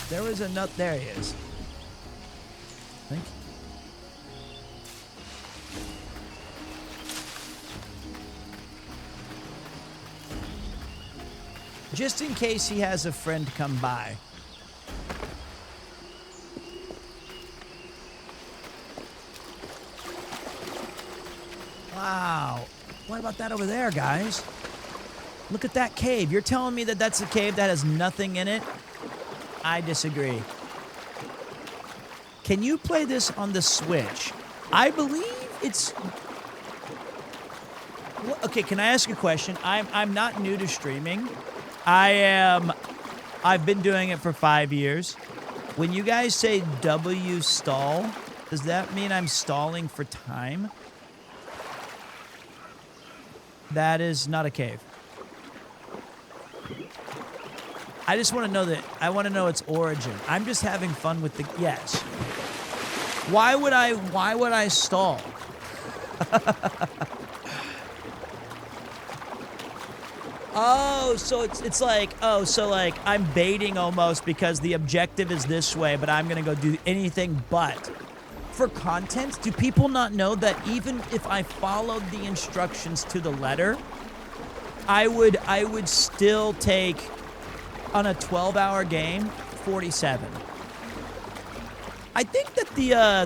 There was a nut. There he is. Thank you. Just in case he has a friend come by. Wow. What about that over there, guys? Look at that cave. You're telling me that that's a cave that has nothing in it? I disagree. Can you play this on the Switch? I believe it's... Okay, can I ask a question? I'm not new to streaming. I've been doing it for 5 years. When you guys say W stall, does that mean I'm stalling for time? That is not a cave. I just want to know that. I want to know its origin. I'm just having fun with the... Yes. Why would I stall? Oh, so it's like, oh, so like I'm baiting almost because the objective is this way, but I'm going to go do anything but. For content, do people not know that even if I followed the instructions to the letter, I would still take, on a 12-hour game, 47. I think that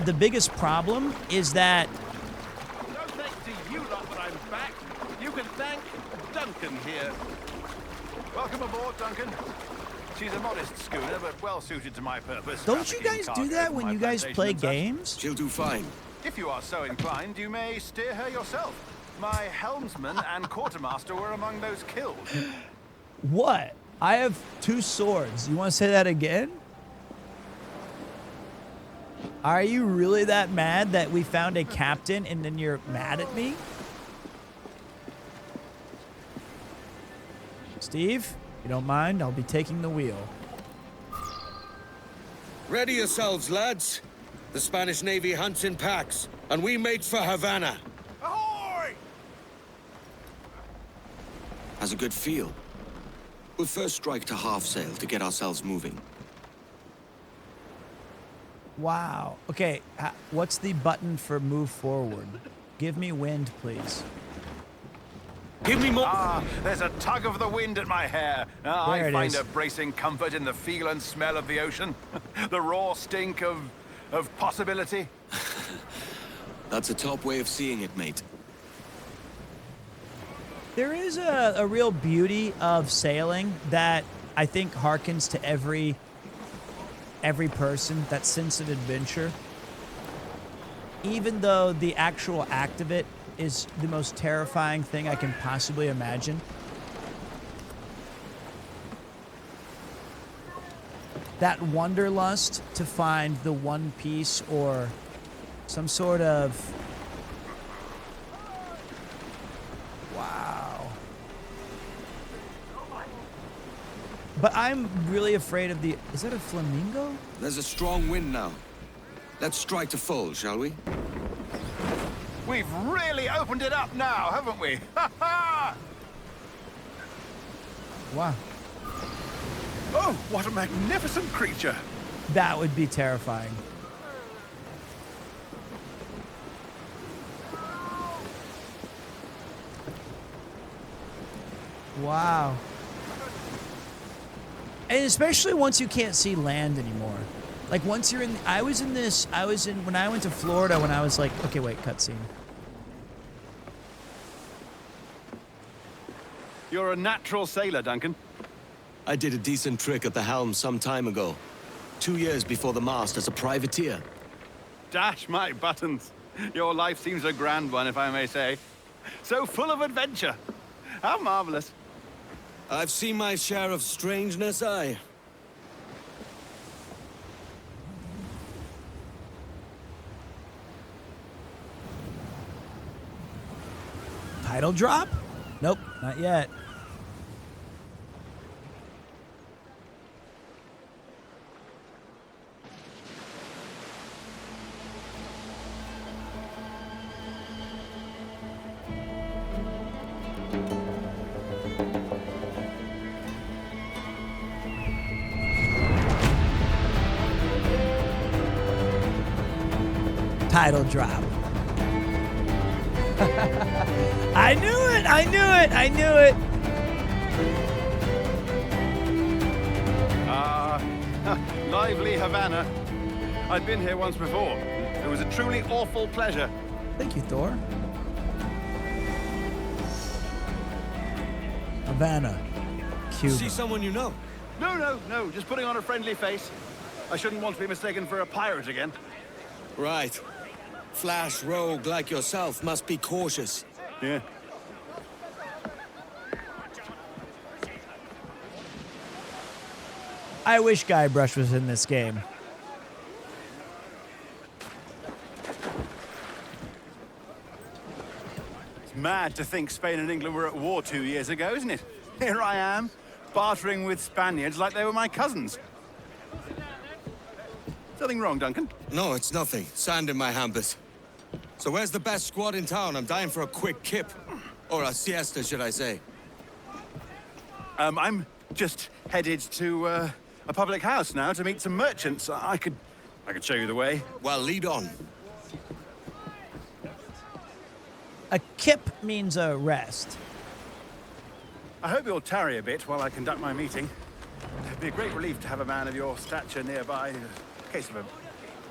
the biggest problem is that... No thanks to you lot that I'm back. You can thank Duncan here. Welcome aboard, Duncan. She's a modest schooner, but well suited to my purpose. Don't you guys do that when you guys play games? She'll do fine. If you are so inclined, you may steer her yourself. My helmsman and quartermaster were among those killed. What? I have 2 swords. You want to say that again? Are you really that mad that we found a captain and then you're mad at me? Steve, if you don't mind, I'll be taking the wheel. Ready yourselves, lads. The Spanish Navy hunts in packs, and we make for Havana. Ahoy! Has a good feel. We'll first strike to half sail to get ourselves moving. Wow. Okay, what's the button for move forward? Give me wind, please. Give me more. Ah, there's a tug of the wind at my hair. I find a bracing comfort in the feel and smell of the ocean. The raw stink of possibility. That's a top way of seeing it, mate. There is a real beauty of sailing that I think harkens to every person that sense of adventure. Even though the actual act of it is the most terrifying thing I can possibly imagine. That wanderlust to find the one piece or some sort of... Wow. But I'm really afraid of the... Is that a flamingo? There's a strong wind now. Let's strike to full, shall we? We've really opened it up now, haven't we? Ha ha! Wow. Oh, what a magnificent creature! That would be terrifying. Wow. And especially once you can't see land anymore. Like once you're in, when I went to Florida when I was like, okay, wait, cutscene. You're a natural sailor, Duncan. I did a decent trick at the helm some time ago. 2 years before the mast as a privateer. Dash my buttons. Your life seems a grand one, if I may say. So full of adventure. How marvelous. I've seen my share of strangeness, aye. Title drop? Nope, not yet. Title drop. I knew it! I knew it! I knew it! Lively Havana. I'd been here once before. It was a truly awful pleasure. Thank you, Thor. Havana, Cuba. See someone you know? No. Just putting on a friendly face. I shouldn't want to be mistaken for a pirate again. Right. Flash rogue like yourself must be cautious. Yeah. I wish Guybrush was in this game. It's mad to think Spain and England were at war 2 years ago, isn't it? Here I am, bartering with Spaniards like they were my cousins. Something wrong, Duncan? No, it's nothing. Sand in my hampers. So where's the best squad in town? I'm dying for a quick kip. Or a siesta, should I say. I'm just headed to a public house now to meet some merchants. I could show you the way. Well, lead on. A kip means a rest. I hope you'll tarry a bit while I conduct my meeting. It'd be a great relief to have a man of your stature nearby in case of a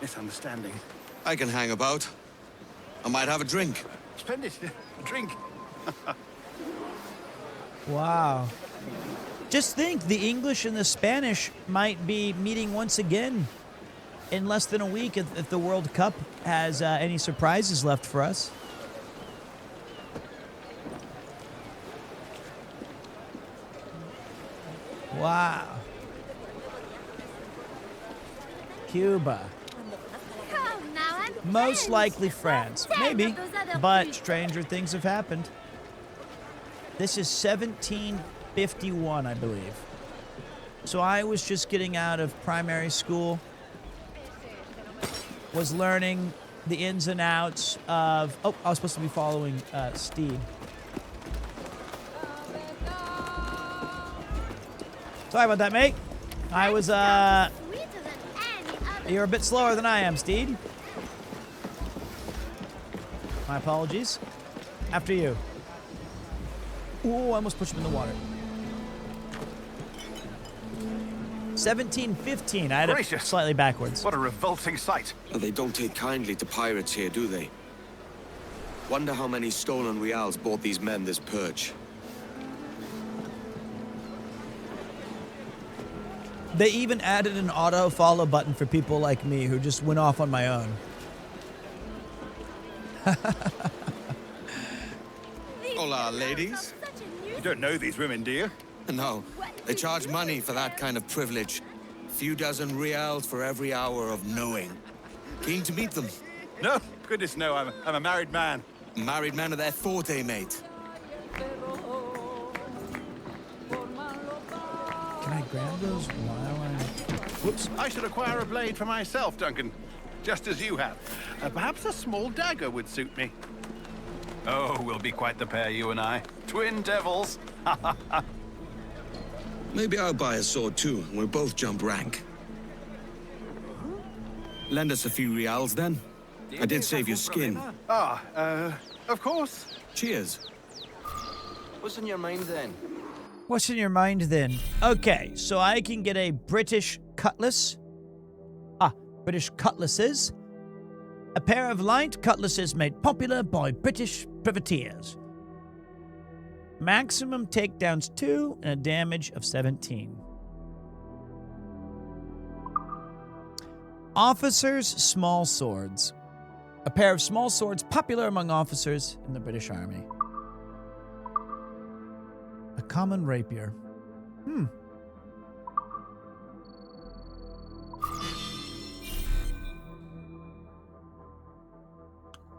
misunderstanding. I can hang about. I might have a drink. Splendid. Drink. Wow. Just think, the English and the Spanish might be meeting once again in less than a week if the World Cup has any surprises left for us. Wow. Cuba. Most likely France. Maybe. But stranger things have happened. This is 1751, I believe. So I was just getting out of primary school. Was learning the ins and outs of... Oh, I was supposed to be following Steed. Sorry about that, mate. I was, You're a bit slower than I am, Steed. My apologies. After you. Ooh, I almost pushed him in the water. 1715. I had it slightly backwards. What a revolting sight. They don't take kindly to pirates here, do they? Wonder how many stolen reals bought these men this perch. They even added an auto-follow button for people like me who just went off on my own. Hola, ladies. You don't know these women, do you? No, they charge money for that kind of privilege. Few dozen reals for every hour of knowing. Keen to meet them? No, goodness no, I'm a married man. Married men are their forte, mate. Can I grab those while I'm... Whoops, I should acquire a blade for myself, Duncan. Just as you have. Perhaps a small dagger would suit me. Oh, we'll be quite the pair, you and I. Twin devils. Maybe I'll buy a sword too, and we'll both jump rank. Lend us a few reals, then. I did save your skin. Of course. Cheers. What's in your mind, then? What's in your mind, then? Okay, so I can get a British cutlass. British cutlasses. A pair of light cutlasses made popular by British privateers. Maximum takedowns 2 and a damage of 17. Officers' small swords. A pair of small swords popular among officers in the British Army. A common rapier.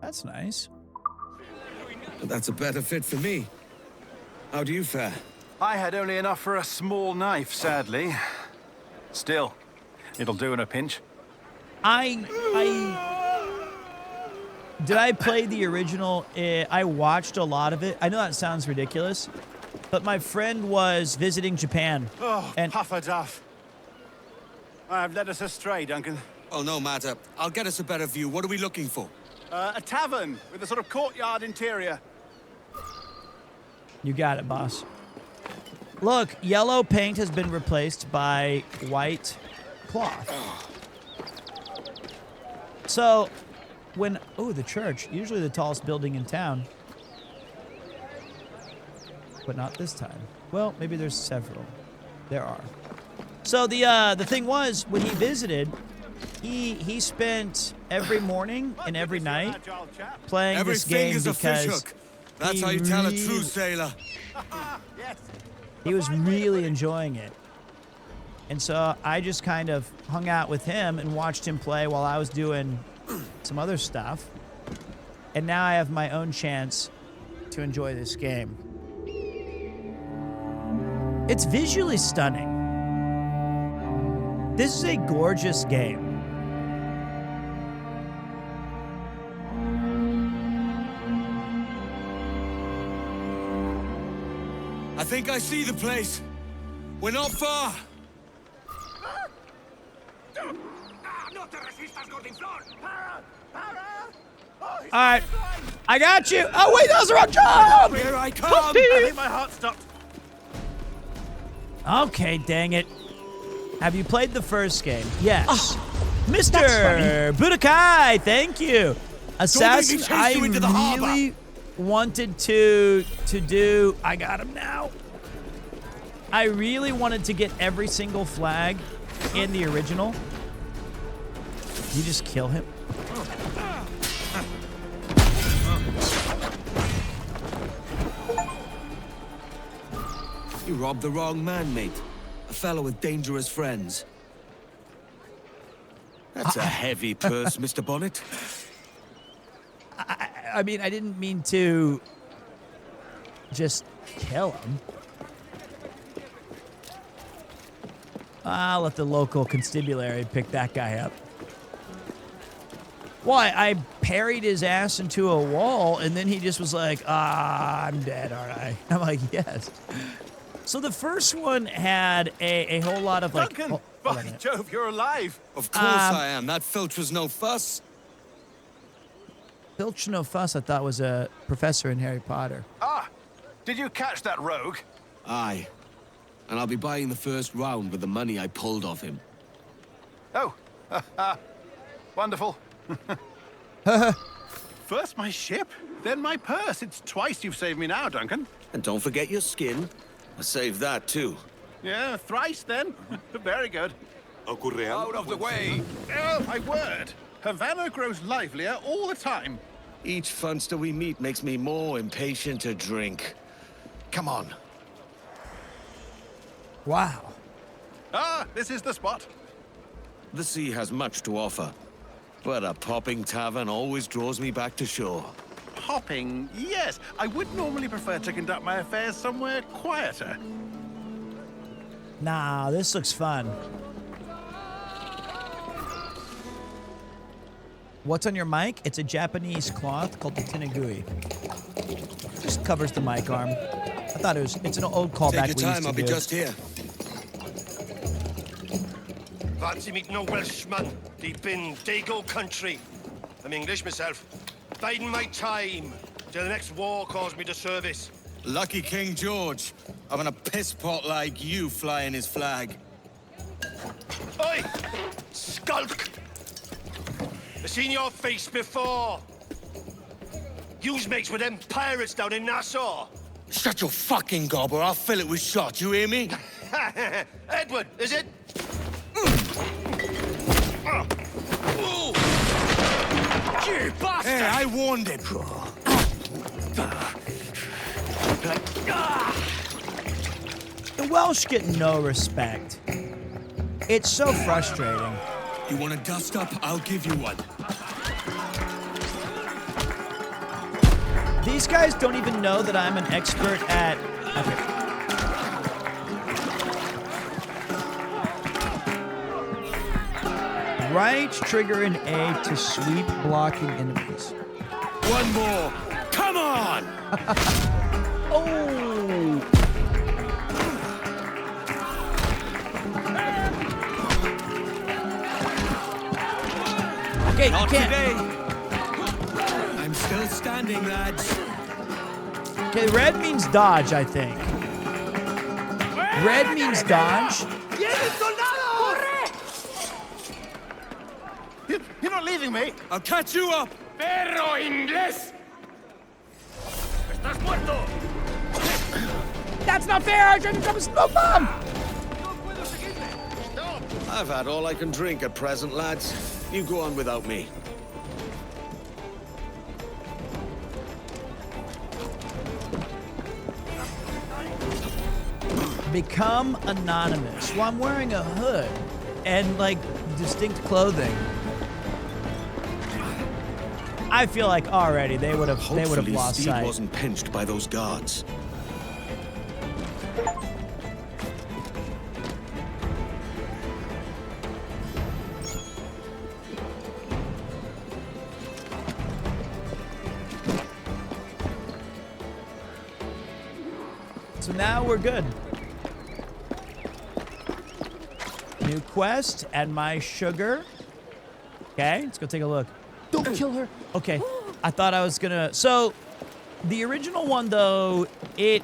That's nice. That's a better fit for me. How do you fare? I had only enough for a small knife, sadly. Still, it'll do in a pinch. Did I play the original? I watched a lot of it. I know that sounds ridiculous, but my friend was visiting Japan. Oh, and Huff-a-duff. I've led us astray, Duncan. Oh, no matter. I'll get us a better view. What are we looking for? A tavern with a sort of courtyard interior. You got it, boss. Look, yellow paint has been replaced by white cloth. So, the church, usually the tallest building in town. But not this time. Well, maybe there's several. There are. So the thing was, when he visited, he spent every morning and every night playing this game because that's how you tell a true sailor. He was really enjoying it. And so I just kind of hung out with him and watched him play while I was doing some other stuff. And now I have my own chance to enjoy this game. It's visually stunning. This is a gorgeous game. I think I see the place. We're not far. All right, I got you. Oh wait, that was the wrong job. Here I come. I think my heart stopped. Okay, dang it. Have you played the first game? Yes. Mr. Budokai, thank you. Assassin, I really wanted to do... I got him now. I really wanted to get every single flag in the original. You just kill him? You robbed the wrong man, mate. A fellow with dangerous friends. That's a heavy purse, Mr. Bonnet. I mean, I didn't mean to just kill him. I'll let the local constabulary pick that guy up. Why? I parried his ass into a wall, and then he just was like, I'm dead, aren't I? I'm like, yes. So the first one had a whole lot of like... Duncan! By Jove, you're alive! Of course I am. That filch was no fuss. Filch no fuss, I thought, was a professor in Harry Potter. Ah! Did you catch that rogue? Aye. And I'll be buying the first round with the money I pulled off him. Oh. Wonderful. First my ship, then my purse. It's twice you've saved me now, Duncan. And don't forget your skin. I saved that too. Yeah, thrice then. Very good. Out of the way! Oh, my word. Havana grows livelier all the time. Each funster we meet makes me more impatient to drink. Come on. Wow. Ah, this is the spot. The sea has much to offer, but a popping tavern always draws me back to shore. Hopping, yes. I would normally prefer to conduct my affairs somewhere quieter. Nah, this looks fun. What's on your mic? It's a Japanese cloth called the Tinagui. Just covers the mic arm. I thought it's an old callback. Take your time, I'll be just here. Fancy meeting a Welshman deep in Dago country. I'm English myself. Biding my time till the next war calls me to service. Lucky King George, having a piss pot like you flying his flag. Oi! Skulk! I've seen your face before. You's mates with them pirates down in Nassau. Shut your fucking gob or I'll fill it with shot, you hear me? Edward, is it? You bastard! Hey, I warned him. The Welsh get no respect. It's so frustrating. You want a dust-up? I'll give you one. These guys don't even know that I'm an expert at... Okay. Right trigger and A to sweep blocking enemies. One more. Come on! Oh! Okay, Not you can't. today. I'm still standing, lads. Okay, red means dodge, I think. Red means dodge. You're not leaving me. I'll catch you up. Perro inglés. Estás muerto. That's not fair. I didn't come a smoke bomb. I've had all I can drink at present, lads. You go on without me. Become anonymous. Well, I'm wearing a hood and like distinct clothing. I feel like already they would have lost Steve sight. wasn't pinched by those guards. So now we're good. New quest, add my sugar. Okay, let's go take a look. Don't kill her. Okay, I thought I was gonna... So, the original one, though, it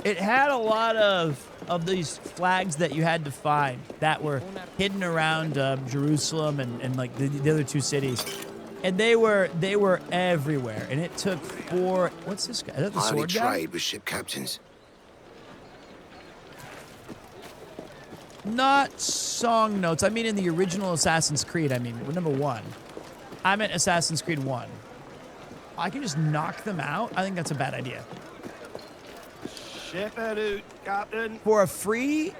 had a lot of these flags that you had to find that were hidden around Jerusalem and like the other two cities. And they were everywhere. And it took 4... What's this guy? Is that the sword guy? Trade with ship captains. Not song notes. I mean in the original Assassin's Creed. I mean, number 1. I meant Assassin's Creed 1. I can just knock them out? I think that's a bad idea. Ship it out, Captain. For a fee,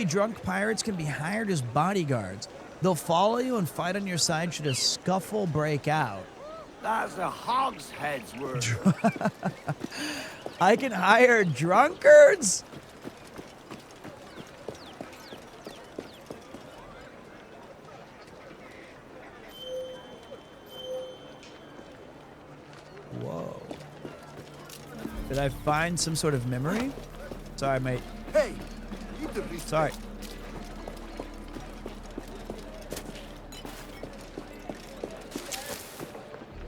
drunk pirates can be hired as bodyguards. They'll follow you and fight on your side should a scuffle break out. That's a hogshead's word. I can hire drunkards? Whoa. Did I find some sort of memory? Sorry, mate. Hey, Sorry.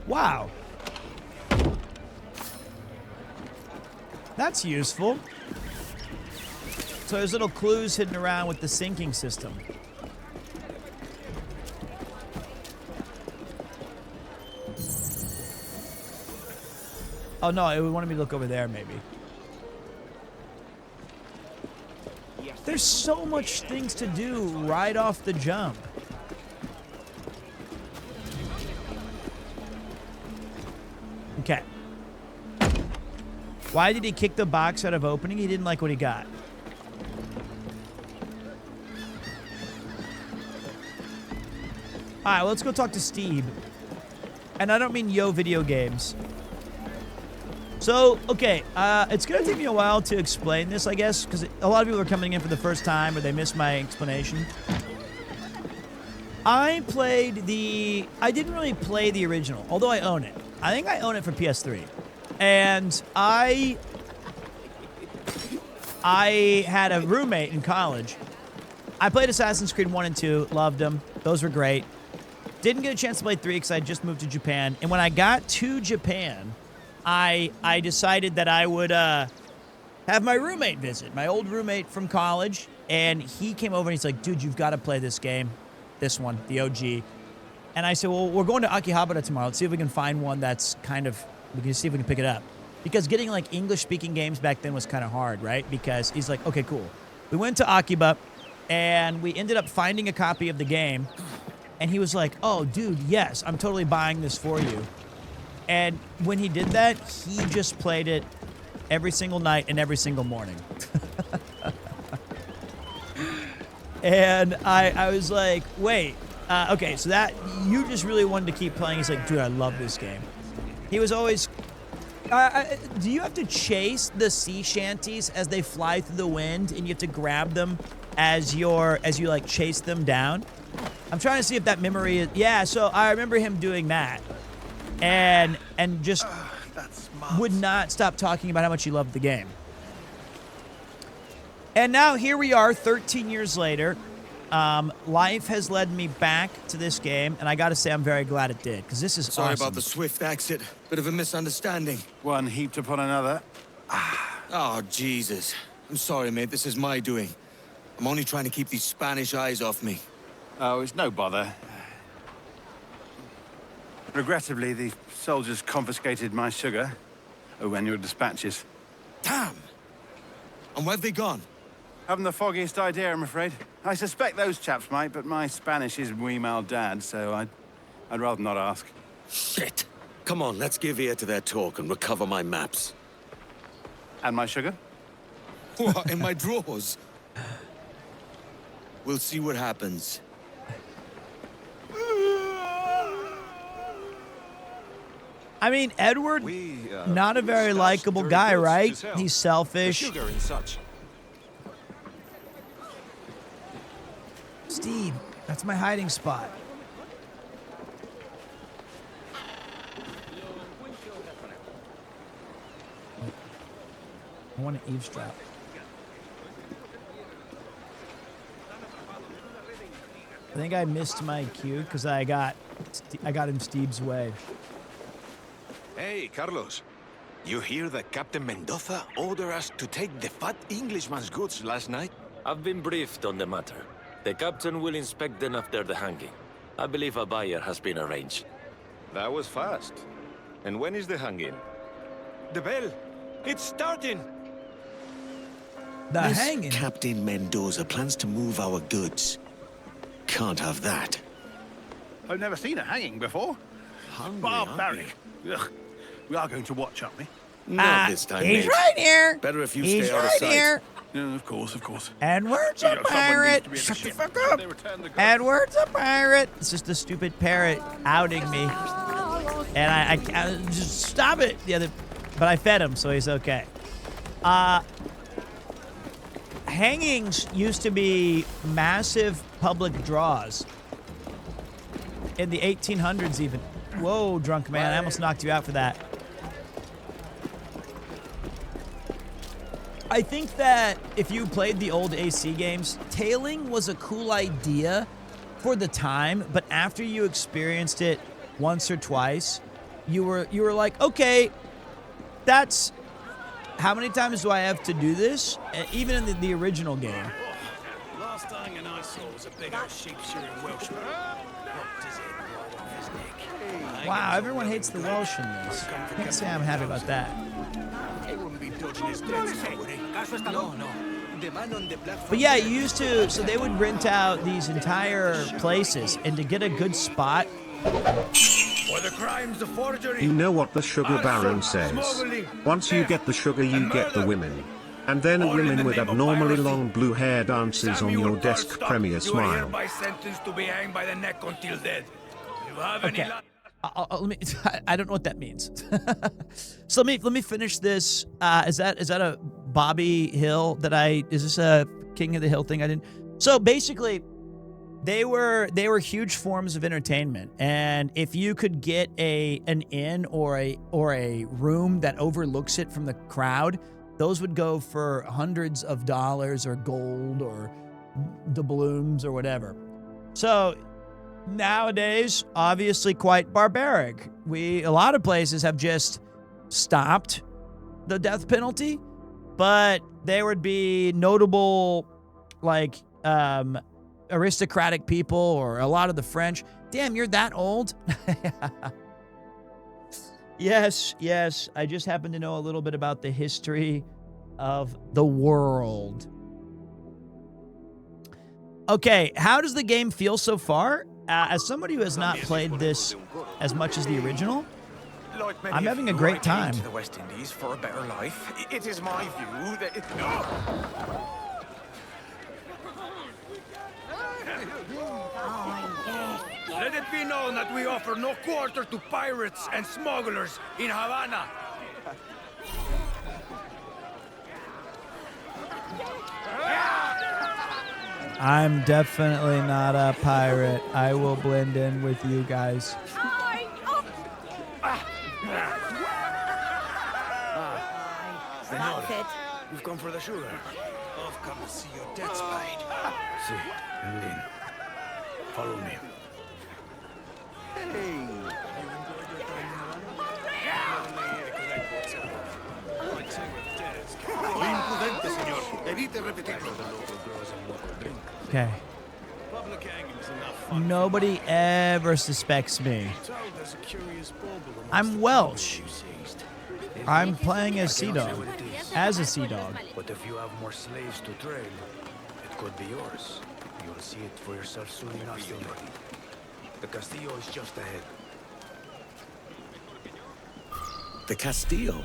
Wow. That's useful. So there's little clues hidden around with the sinking system. Oh no, it wanted me to look over there maybe. There's so much things to do right off the jump. Okay. Why did he kick the box out of opening? He didn't like what he got. All right, well, let's go talk to Steve. And I don't mean Yo Video Games. So, okay, it's going to take me a while to explain this, I guess, because a lot of people are coming in for the first time or they missed my explanation. I didn't really play the original, although I own it. I think I own it for PS3. And I had a roommate in college. I played Assassin's Creed 1 and 2, loved them. Those were great. Didn't get a chance to play 3 because I just moved to Japan. And when I got to Japan, I decided that I would have my roommate visit, my old roommate from college. And he came over and he's like, dude, you've got to play this game. This one, the OG. And I said, well, we're going to Akihabara tomorrow. Let's see if we can find one that's kind of, we can see if we can pick it up. Because getting like English-speaking games back then was kind of hard, right? Because he's like, okay, cool. We went to Akiba, and we ended up finding a copy of the game. And he was like, oh, dude, yes, I'm totally buying this for you. And when he did that, he just played it every single night and every single morning. And I was like, wait, okay, so that, you just really wanted to keep playing. He's like, dude, I love this game. He was always, do you have to chase the sea shanties as they fly through the wind, and you have to grab them as you like chase them down? I'm trying to see if that memory is, yeah, so I remember him doing that. And just would not stop talking about how much he loved the game. And now here we are 13 years later. Life has led me back to this game, and I gotta say I'm very glad it did, because this is Sorry awesome. about the swift exit. Bit of a misunderstanding. One heaped upon another. Oh, Jesus. I'm sorry, mate. This is my doing. I'm only trying to keep these Spanish eyes off me. Oh, it's no bother. Regrettably, the soldiers confiscated my sugar and your dispatches. Damn! And where have they gone? Haven't the foggiest idea, I'm afraid. I suspect those chaps might, but my Spanish is muy mal dad, so I'd rather not ask. Shit! Come on, let's give ear to their talk and recover my maps. And my sugar? What, in my drawers? We'll see what happens. I mean, Edward, not a very likable guy, right? He's selfish. Steve, that's my hiding spot. I want to eavesdrop. I think I missed my cue because I got in Steve's way. Hey, Carlos. You hear that Captain Mendoza ordered us to take the fat Englishman's goods last night? I've been briefed on the matter. The captain will inspect them after the hanging. I believe a buyer has been arranged. That was fast. And when is the hanging? The bell! It's starting! The hanging? Captain Mendoza plans to move our goods. Can't have that. I've never seen a hanging before. Hungry, Barbaric. Ugh. We are going to watch, aren't we? Not this time, He's mate. right here. Better if you He's stay out of right sight. here. Yeah, of course, of course. Edward's a pirate. Shut the fuck up. Edward's a pirate. It's just a stupid parrot outing me. And I just stop it. But I fed him, so he's okay. Hangings used to be massive public draws. In the 1800s even. Whoa, drunk man. I almost knocked you out for that. I think that if you played the old AC games, tailing was a cool idea for the time, but after you experienced it once or twice, you were like, okay, that's how many times do I have to do this? Even in the original game. Last thing I saw was a big old sheep-shearing Welshman. Rocked his head right off his neck. Wow, everyone hates the Welsh in this. I can't say I'm happy about that. He wouldn't be dodging his debts, would he? No, no. The man on the platform. But yeah, you used to, so they would rent out these entire places, and to get a good spot. For the crimes of forgery. You know what the sugar baron says. Once you get the sugar, you get the women. And then women with abnormally long blue hair dances on your desk premier smile. You are hereby sentenced to be hanged by the neck until dead. You have Okay. Let me. I don't know what that means. So let me finish this. Is that a Bobby Hill that is this a King of the Hill thing I didn't? So basically, they were huge forms of entertainment, and if you could get an inn or a room that overlooks it from the crowd, those would go for hundreds of dollars or gold or doubloons or whatever. So nowadays, obviously quite barbaric. A lot of places have just stopped the death penalty, but there would be notable, like, aristocratic people or a lot of the French. Damn, you're that old? Yes. I just happen to know a little bit about the history of the world. Okay, how does the game feel so far? as somebody who has not played this as much as the original, I'm having a great time. To the West Indies for a better life. It is my view that Let it be known that we offer no quarter to pirates and smugglers in Havana. I'm definitely not a pirate. I will blend in with you guys. That's it. You've come for the sugar. I've come to see your debts paid. See, in. Follow me. Okay. Nobody ever suspects me. I'm Welsh. I'm playing as Sea Dog. As a Sea Dog. But if you have more slaves to trade, it could be yours. You'll see it for yourself soon enough, senor. The Castillo is just ahead. The Castillo?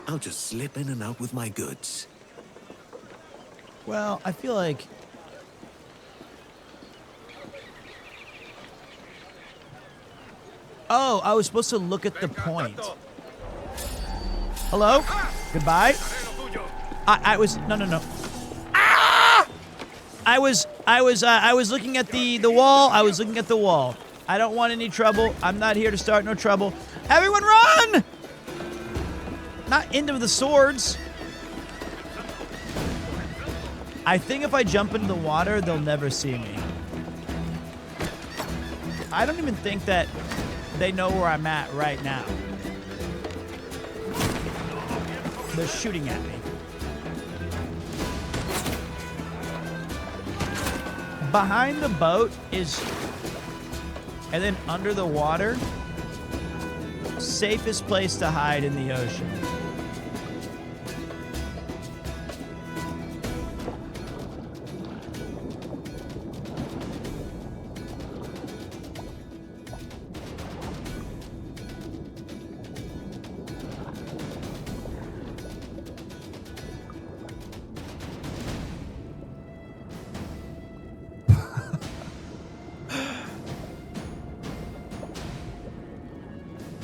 I'll just slip in and out with my goods. Well, I feel like... Oh, I was supposed to look at the point. Hello? Goodbye? I was... No. Ah! I was looking at the wall. I was looking at the wall. I don't want any trouble. I'm not here to start no trouble. Everyone run! Not into the swords. I think if I jump into the water, they'll never see me. I don't even think that they know where I'm at right now. They're shooting at me. Behind the boat is... And then under the water, safest place to hide in the ocean.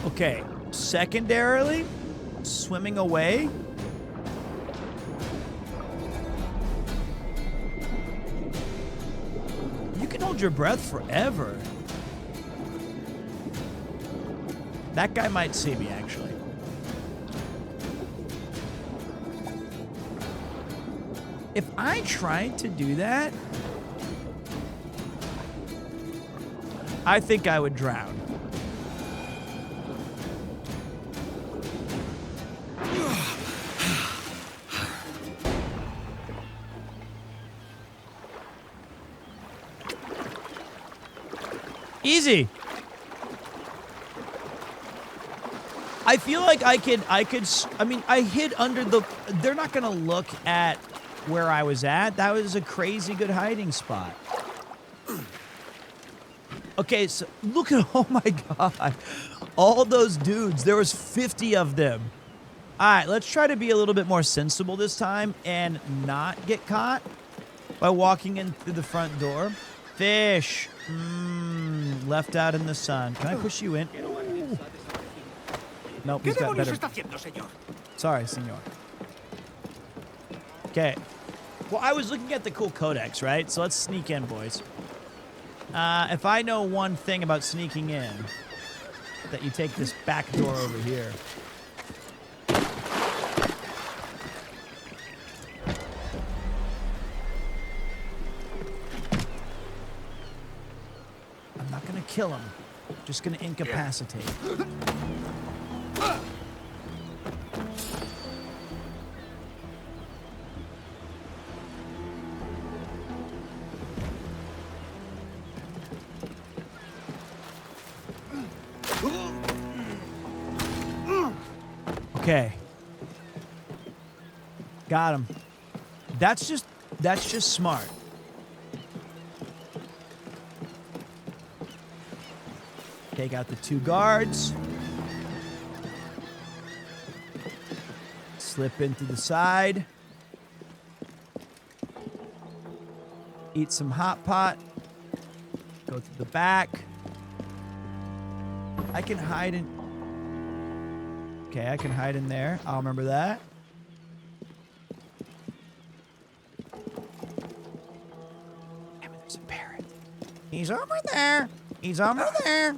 Okay, secondarily, swimming away. You can hold your breath forever. That guy might see me, actually. If I tried to do that, I think I would drown. Easy. I feel like I mean, I hid under the... They're not going to look at where I was at. That was a crazy good hiding spot. Okay, so look at... Oh, my God. All those dudes. There was 50 of them. All right, let's try to be a little bit more sensible this time and not get caught by walking in through the front door. Fish. Left out in the sun. Can I push you in? Ooh. Nope, he's got better. Sorry, senor. Okay. Well, I was looking at the cool codex, right? So let's sneak in, boys. If I know one thing about sneaking in, that you take this back door over here. I'm not gonna kill him. Just gonna incapacitate. Okay. Got him. That's just smart. Take out the 2 guards. Slip in through the side. Eat some hot pot. Go through the back. I can hide in... Okay, I can hide in there. I'll remember that. Damn it, there's a parrot. He's over there. He's over there.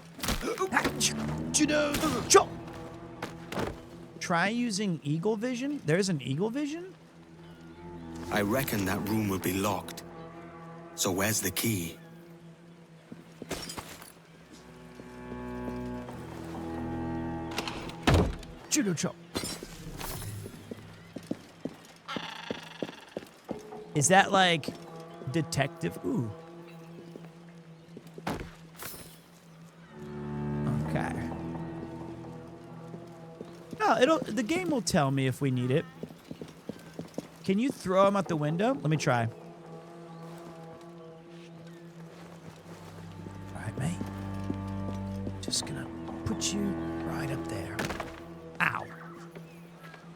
Try using eagle vision. There's an eagle vision? I reckon that room will be locked. So where's the key? Judo chop. Is that like detective? Ooh. Okay. No, the game will tell me if we need it. Can you throw him out the window? Let me try. All right, mate. Just gonna put you right up there. Ow.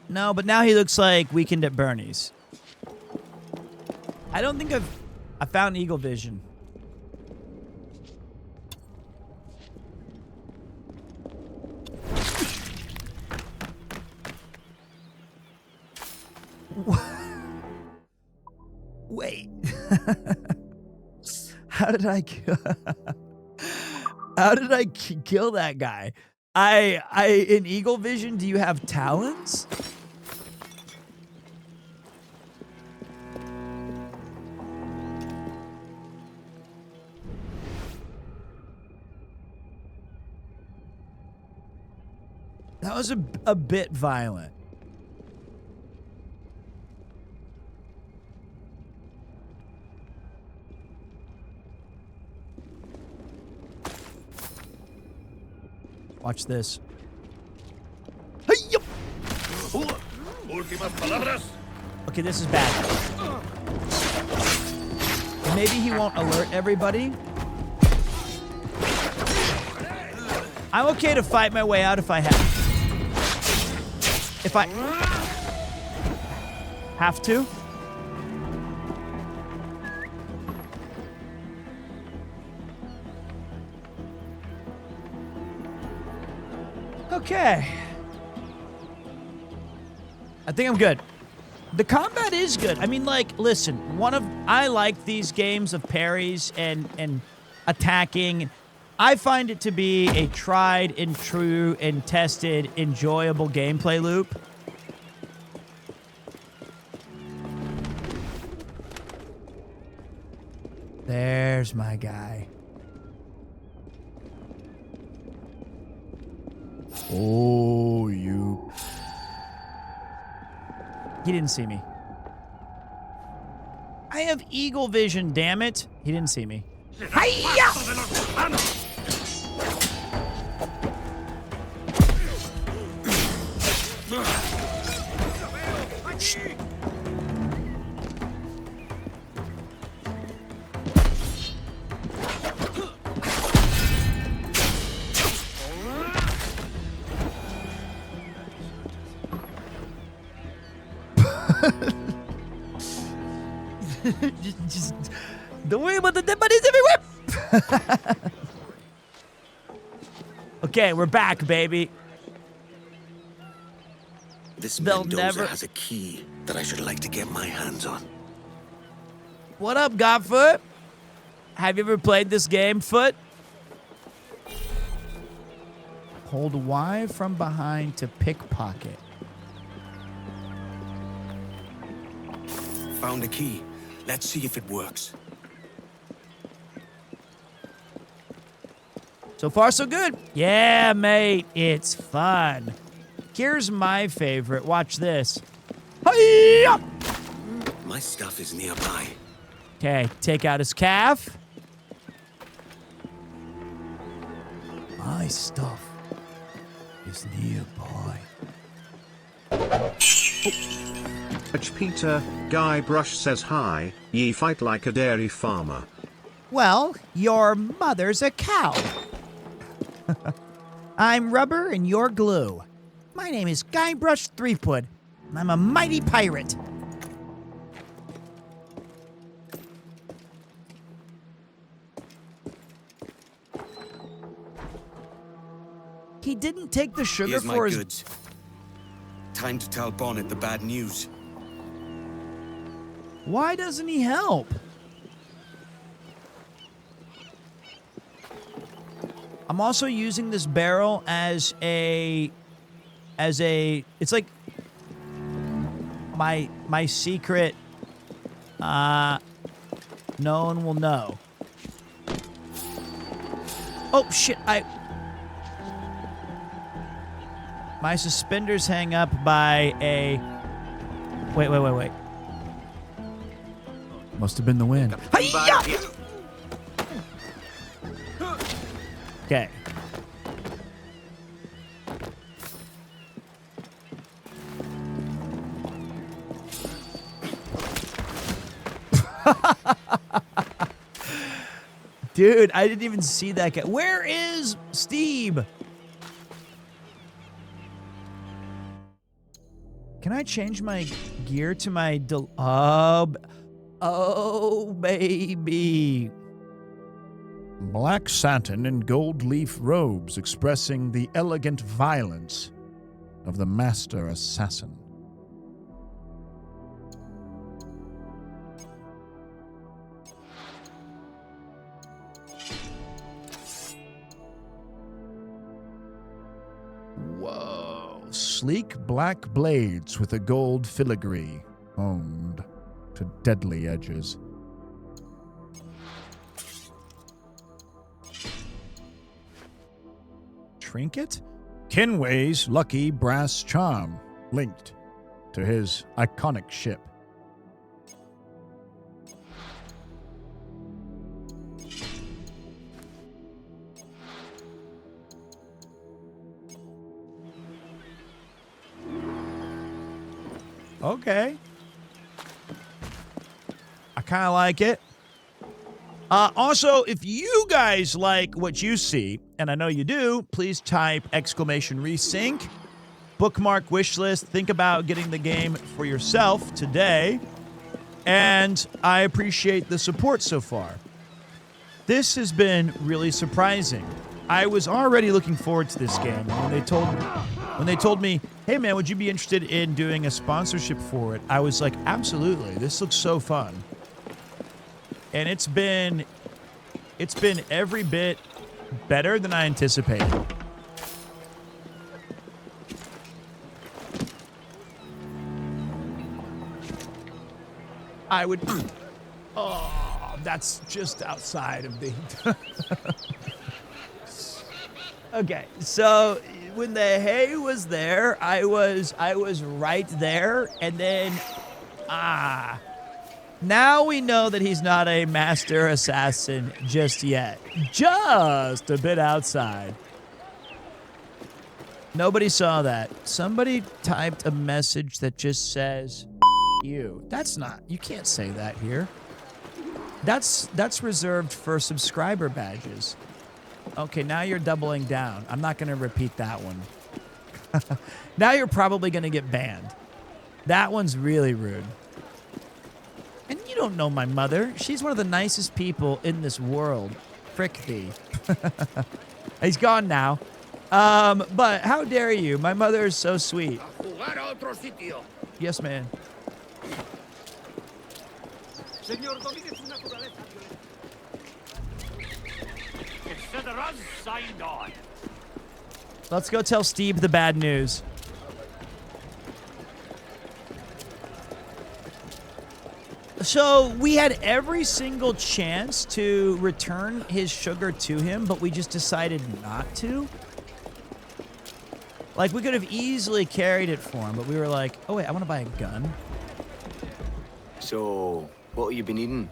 No, but now he looks like Weekend at Bernie's. I don't think I found eagle vision. Wait. How did I kill that guy? In eagle vision, do you have talons? That was a bit violent. Watch this. Okay, this is bad. Maybe he won't alert everybody. I'm okay to fight my way out if I have. If I have to. Okay. I think I'm good. The combat is good. I mean, like, listen, I like these games of parries and attacking. I find it to be a tried and true and tested, enjoyable gameplay loop. There's my guy. Oh, you. He didn't see me. I have eagle vision, damn it. He didn't see me. Hi-ya! just don't worry about the dead bodies everywhere. Okay, we're back, baby. This Mendoza has a key that I should like to get my hands on. What up, Godfoot? Have you ever played this game, Foot? Hold Y from behind to pickpocket. Found a key. Let's see if it works. So far, so good. Yeah, mate, it's fun. Here's my favorite. Watch this. Hi-ya! My stuff is nearby. Okay, take out his calf. My stuff is nearby. Peter, Guybrush says hi, ye fight like a dairy farmer. Well, your mother's a cow. I'm rubber and you're glue. My name is Guybrush Threepwood, and I'm a mighty pirate. He didn't take the sugar Here's for my his... goods. Time to tell Bonnet the bad news. Why doesn't he help? I'm also using this barrel as a it's like my secret no one will know. Oh shit, my suspenders hang up by a wait. Must have been the wind. Hi-ya! Okay. Dude, I didn't even see that guy. Where is Steve? Can I change my gear to my oh, baby. Black satin and gold leaf robes expressing the elegant violence of the master assassin. Whoa. Sleek black blades with a gold filigree, honed to deadly edges. Trinket? Kenway's lucky brass charm, linked to his iconic ship. Okay. I kind of like it. Also, if you guys like what you see, and I know you do, please type !resync, bookmark wishlist, think about getting the game for yourself today, and I appreciate the support so far. This has been really surprising. I was already looking forward to this game. When they told me, hey man, would you be interested in doing a sponsorship for it? I was like, absolutely, this looks so fun. And it's been every bit better than I anticipated. I would... Oh, that's just outside of the... Okay, so when the hay was there, I was right there, and then... Now we know that he's not a master assassin just yet. Just a bit outside. Nobody saw that. Somebody typed a message that just says, you. That's not, you can't say that here. That's reserved for subscriber badges. Okay, now you're doubling down. I'm not going to repeat that one. Now you're probably going to get banned. That one's really rude. And you don't know my mother. She's one of the nicest people in this world. Frick thee. He's gone now. But how dare you? My mother is so sweet. Yes, man. Let's go tell Steve the bad news. So we had every single chance to return his sugar to him, but we just decided not to. Like, we could have easily carried it for him, but we were like, oh wait, I want to buy a gun. So, what have you been eating?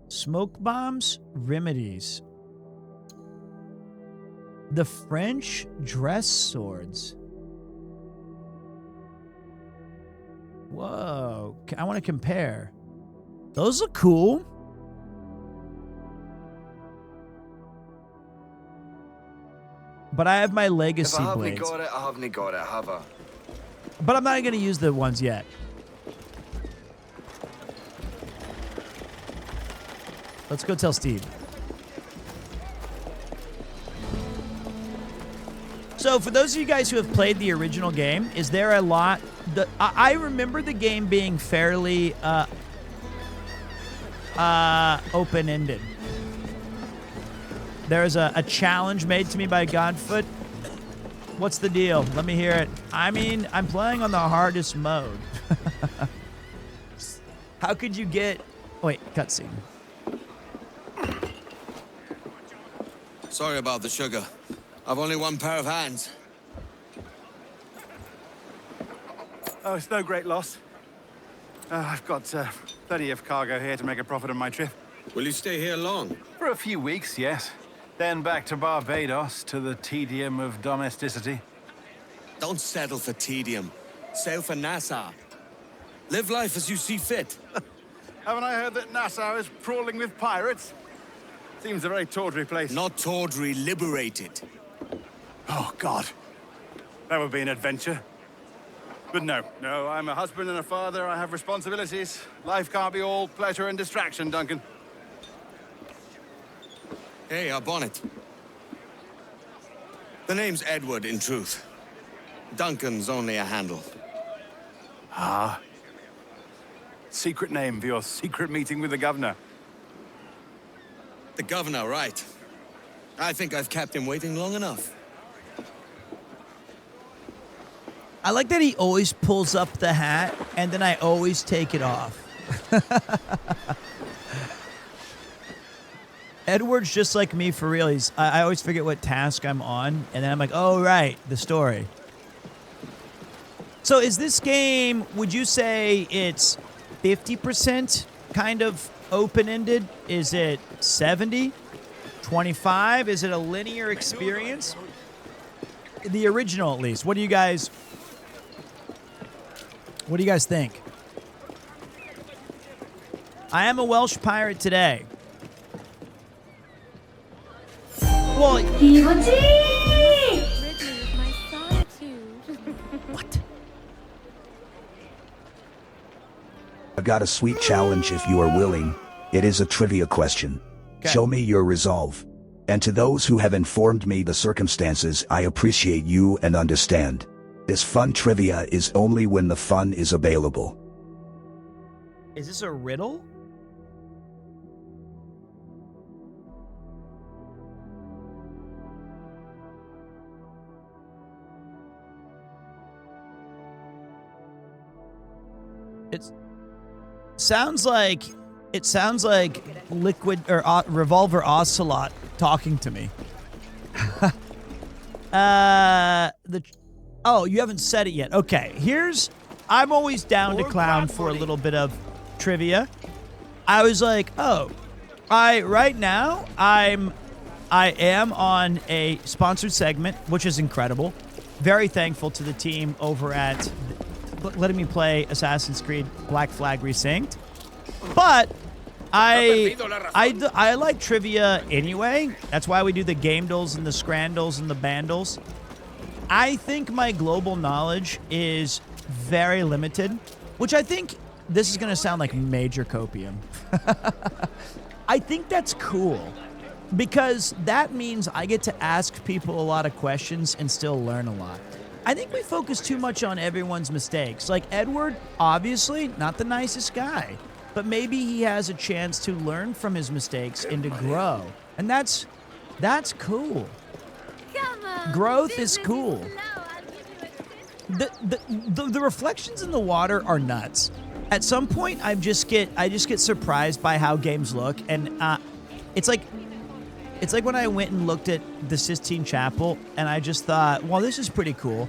Smoke bombs, remedies. The French dress swords. Whoa, I want to compare. Those look cool. but I have my legacy If I blades. haven't got it, I haven't got it, have I? But I'm not going to use the ones yet. Let's go tell Steve. So for those of you guys who have played the original game, is there a lot... I remember the game being fairly open-ended. There's a challenge made to me by Godfoot. What's the deal? Let me hear it. I mean, I'm playing on the hardest mode. How could you get... Wait, cutscene. Sorry about the sugar. I've only one pair of hands. Oh, it's no great loss. I've got plenty of cargo here to make a profit on my trip. Will you stay here long? For a few weeks, yes. Then back to Barbados, to the tedium of domesticity. Don't settle for tedium. Sail for Nassau. Live life as you see fit. Haven't I heard that Nassau is crawling with pirates? Seems a very tawdry place. Not tawdry, liberated. Oh, God. That would be an adventure. But no, I'm a husband and a father. I have responsibilities. Life can't be all pleasure and distraction, Duncan. Hey, our bonnet. The name's Edward, in truth. Duncan's only a handle. Ah. Secret name for your secret meeting with the governor. The governor, right. I think I've kept him waiting long enough. I like that he always pulls up the hat, and then I always take it off. Edward's just like me for real. I always forget what task I'm on, and then I'm like, oh, right, the story. So is this game, would you say it's 50% kind of open-ended? Is it 70? 25? Is it a linear experience? The original, at least. What do you guys think? I am a Welsh pirate today. Well, what? I've got a sweet challenge if you are willing. It is a trivia question. Okay. Show me your resolve. And to those who have informed me the circumstances, I appreciate you and understand. This fun trivia is only when the fun is available. Is this a riddle? It sounds like Liquid or Revolver Ocelot talking to me. Oh, you haven't said it yet. Okay, I'm always down to clown for a little bit of trivia. I was like, right now I am on a sponsored segment, which is incredible. Very thankful to the team over at letting me play Assassin's Creed Black Flag Resynced. But I like trivia anyway. That's why we do the Gamedles and the Scrandles and the Bandles. I think my global knowledge is very limited, which I think this is going to sound like major copium. I think that's cool because that means I get to ask people a lot of questions and still learn a lot. I think we focus too much on everyone's mistakes. Like Edward, obviously not the nicest guy, but maybe he has a chance to learn from his mistakes and to grow. And that's cool. Growth is cool. The reflections in the water are nuts. At some point, I just get surprised by how games look, and it's like when I went and looked at the Sistine Chapel, and I just thought, well, this is pretty cool.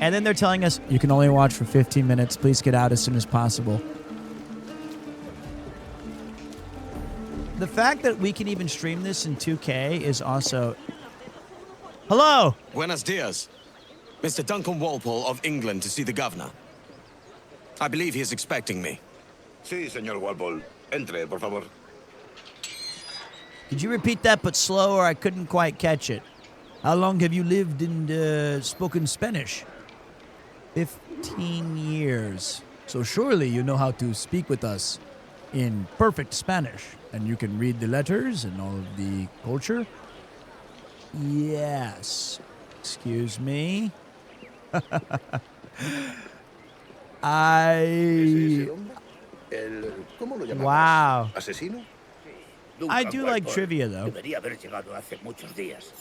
And then they're telling us you can only watch for 15 minutes. Please get out as soon as possible. The fact that we can even stream this in 2K is also... Hello! Buenos dias. Mr. Duncan Walpole of England to see the governor. I believe he is expecting me. Sí, señor Walpole. Entre, por favor. Could you repeat that but slower? I couldn't quite catch it. How long have you lived and spoken Spanish? 15 years. So surely you know how to speak with us in perfect Spanish, and you can read the letters and all of the culture? Yes. Excuse me. Wow. ¿Asesino? I do like trivia, though. Debería haber llegado hace muchos días.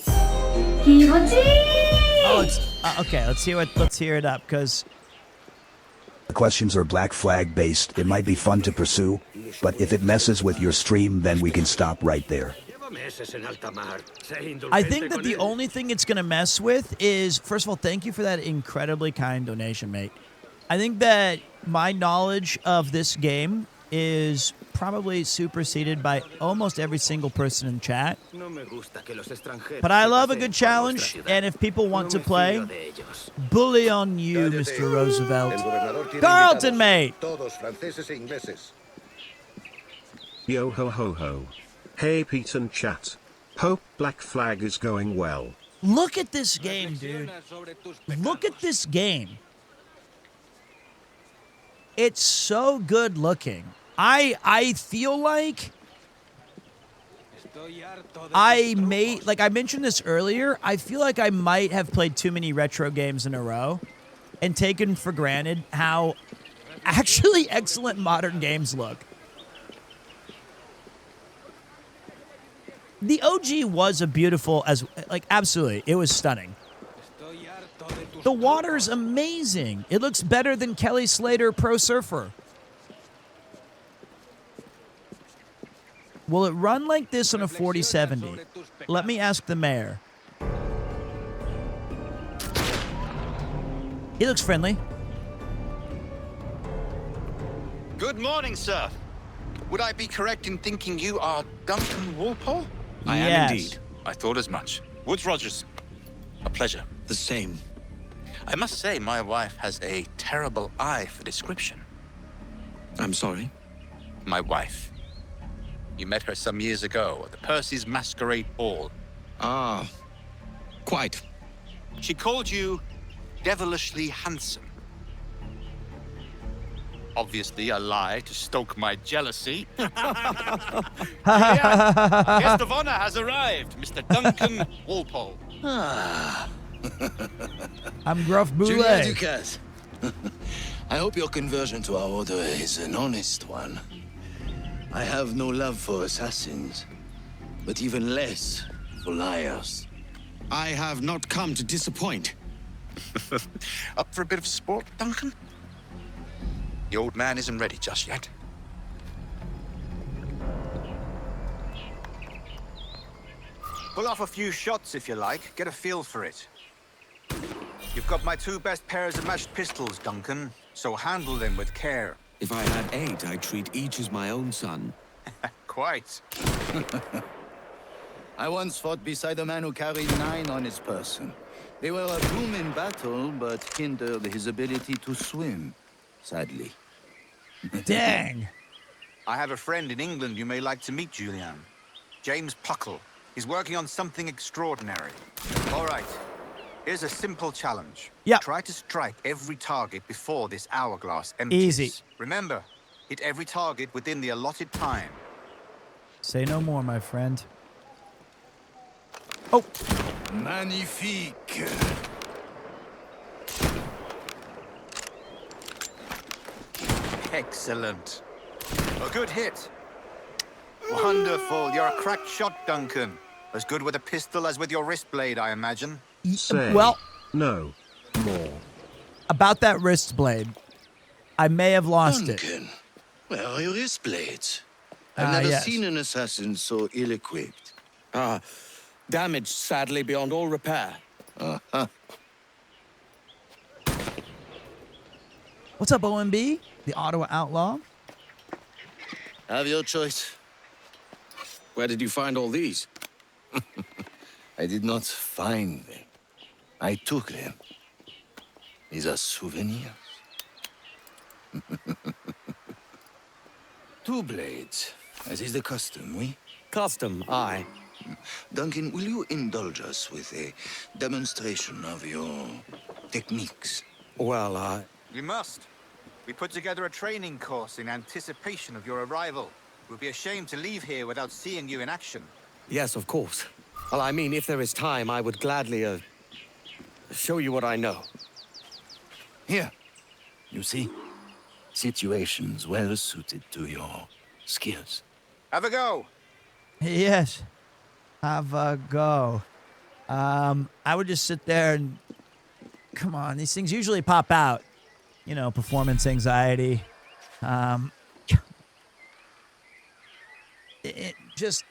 Oh, it's okay. Let's hear it up, because The questions are Black Flag based. It might be fun to pursue, but if it messes with your stream, then we can stop right there. I think that the only thing it's going to mess with is, first of all, thank you for that incredibly kind donation, mate. I think that my knowledge of this game is probably superseded by almost every single person in chat. But I love a good challenge, and if people want to play, bully on you, Mr. Roosevelt. Carlton, mate! Todos franceses e ingleses. Yo ho ho ho. Hey Pete and chat. Hope Black Flag is going well. Look at this game, dude. Look at this game. It's so good looking. I feel like I mentioned this earlier, I feel like I might have played too many retro games in a row and taken for granted how actually excellent modern games look. The OG was a beautiful, absolutely, it was stunning. The water's amazing. It looks better than Kelly Slater Pro Surfer. Will it run like this on a 4070? Let me ask the mayor. He looks friendly. Good morning, sir. Would I be correct in thinking you are Duncan Walpole? I am indeed. I thought as much. Woods Rogers. A pleasure. The same. I must say, my wife has a terrible eye for description. I'm sorry? My wife. You met her some years ago at the Percy's Masquerade Ball. Ah, quite. She called you devilishly handsome. Obviously a lie to stoke my jealousy. Guest of honor has arrived, Mr. Duncan Walpole. I'm Gruff Julien Boulet. Ducasse. I hope your conversion to our order is an honest one. I have no love for assassins, but even less for liars. I have not come to disappoint. Up for a bit of sport, Duncan? The old man isn't ready just yet. Pull off a few shots if you like. Get a feel for it. You've got my two best pairs of matched pistols, Duncan, so handle them with care. If I had 8, I'd treat each as my own son. Quite. I once fought beside a man who carried 9 on his person. They were a boom in battle, but hindered his ability to swim, sadly. Dang. I have a friend in England you may like to meet, Julian. James Puckle. He's working on something extraordinary. All right. Here's a simple challenge. Yeah. Try to strike every target before this hourglass empties. Easy. Remember, hit every target within the allotted time. Say no more, my friend. Oh. Magnifique. Excellent. A good hit. Wonderful. You're a cracked shot, Duncan. As good with a pistol as with your wrist blade, I imagine. Say Well, no more. About that wrist blade, I may have lost Duncan, where are your wrist blades? Ah, I've never yes. seen an assassin so ill-equipped. Damaged, sadly, beyond all repair. Uh-huh. What's up, OMB? The Ottawa Outlaw? Have your choice. Where did you find all these? I did not find them. I took them. These are souvenirs. 2 blades, as is the custom, oui? Custom, aye. Duncan, will you indulge us with a demonstration of your techniques? Well, We must. We put together a training course in anticipation of your arrival. We'll be ashamed to leave here without seeing you in action. yes, of course. Well, I mean, if there is time, I would gladly, show you what I know. Here, you see? Situations well suited to your skills. Have a go. Yes. Have a go. I would just sit there and... Come on, these things usually pop out. You know, performance anxiety. It just...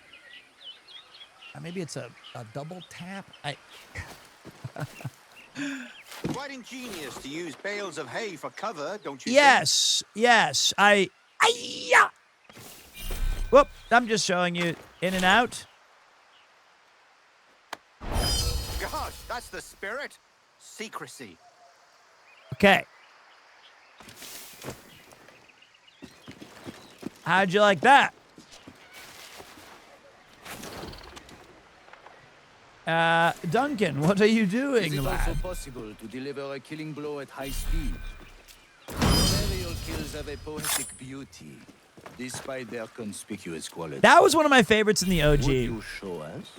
maybe it's a double tap? Quite ingenious to use bales of hay for cover, don't you Yes, yes. Yeah. Whoop, I'm just showing you in and out. think? Gosh, that's the spirit. Secrecy. Okay. How'd you like that? Duncan, what are you doing, Is it lad? also possible to deliver a killing blow at high speed? Aerial kills have a poetic beauty, despite their conspicuous quality. That was one of my favorites in the OG. Would you show us?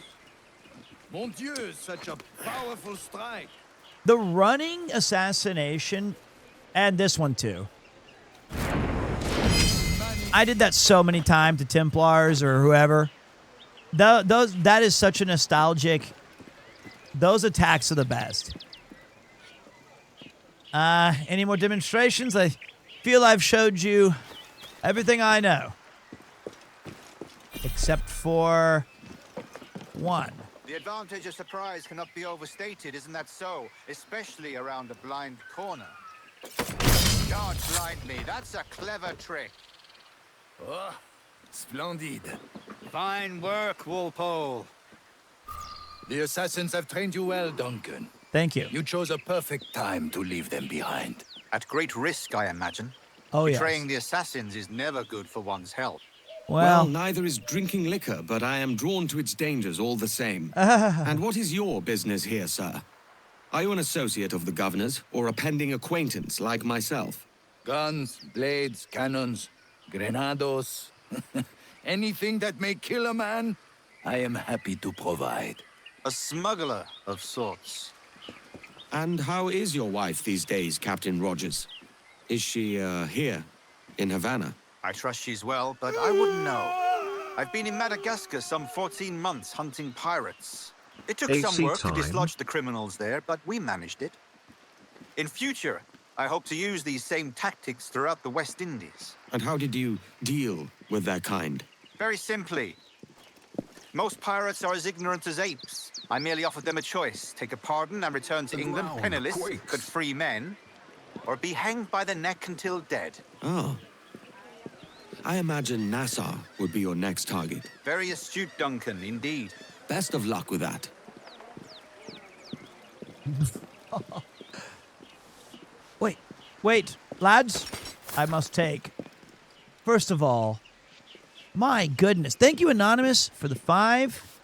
Mon Dieu, such a powerful strike. The running assassination, and this one too. I did that so many times to Templars or whoever. That is such a nostalgic. Those attacks are the best. Any more demonstrations? I feel I've showed you everything I know. Except for one. The advantage of surprise cannot be overstated, isn't that so? Especially around a blind corner. God blind me, that's a clever trick. Oh, splendid. Fine work, Walpole. The assassins have trained you well, Duncan. Thank you. You chose a perfect time to leave them behind. At great risk, I imagine. Oh, yes. Betraying the assassins is never good for one's health. Well, neither is drinking liquor, but I am drawn to its dangers all the same. And what is your business here, sir? Are you an associate of the governor's, or a pending acquaintance like myself? Guns, blades, cannons, grenados. Anything that may kill a man, I am happy to provide. A smuggler of sorts. And how is your wife these days, Captain Rogers? Is she, here, in Havana? I trust she's well, but I wouldn't know. I've been in Madagascar some 14 months hunting pirates. It took AC some work time. to dislodge the criminals there, but we managed it. In future, I hope to use these same tactics throughout the West Indies. And how did you deal with their kind? Very simply. Most pirates are as ignorant as apes. I merely offered them a choice. Take a pardon and return to England penniless, but free men. Or be hanged by the neck until dead. Oh. I imagine Nassau would be your next target. Very astute, Duncan, indeed. Best of luck with that. Wait, lads. I must take. First of all, my goodness. Thank you, Anonymous, for the 5.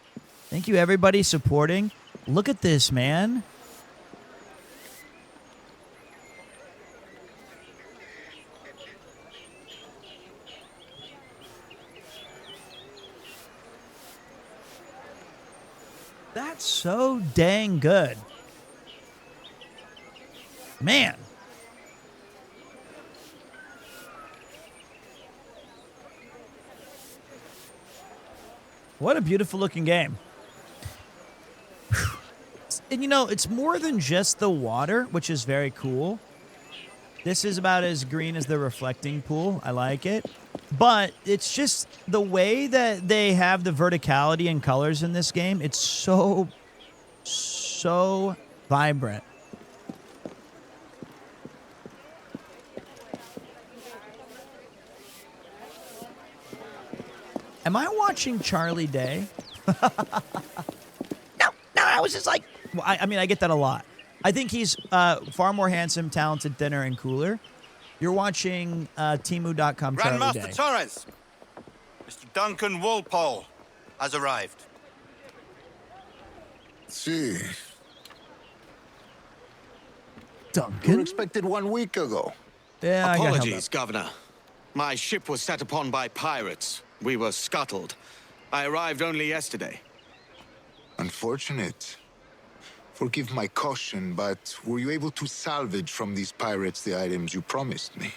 Thank you, everybody, supporting. Look at this, man. That's so dang good. Man. What a beautiful looking game. And you know, it's more than just the water, which is very cool. This is about as green as the reflecting pool. I like it. But it's just the way that they have the verticality and colors in this game. It's so vibrant. Am I watching Charlie Day? No, I was just like, well, I mean, I get that a lot. I think he's far more handsome, talented, thinner, and cooler. You're watching Temu.com Charlie Day. Grandmaster Torres, Mr. Duncan Walpole has arrived. See. Duncan? You were expected 1 week ago. Yeah, Apologies, Governor. My ship was set upon by pirates. We were scuttled. I arrived only yesterday. Unfortunate. Forgive my caution, but were you able to salvage from these pirates the items you promised me?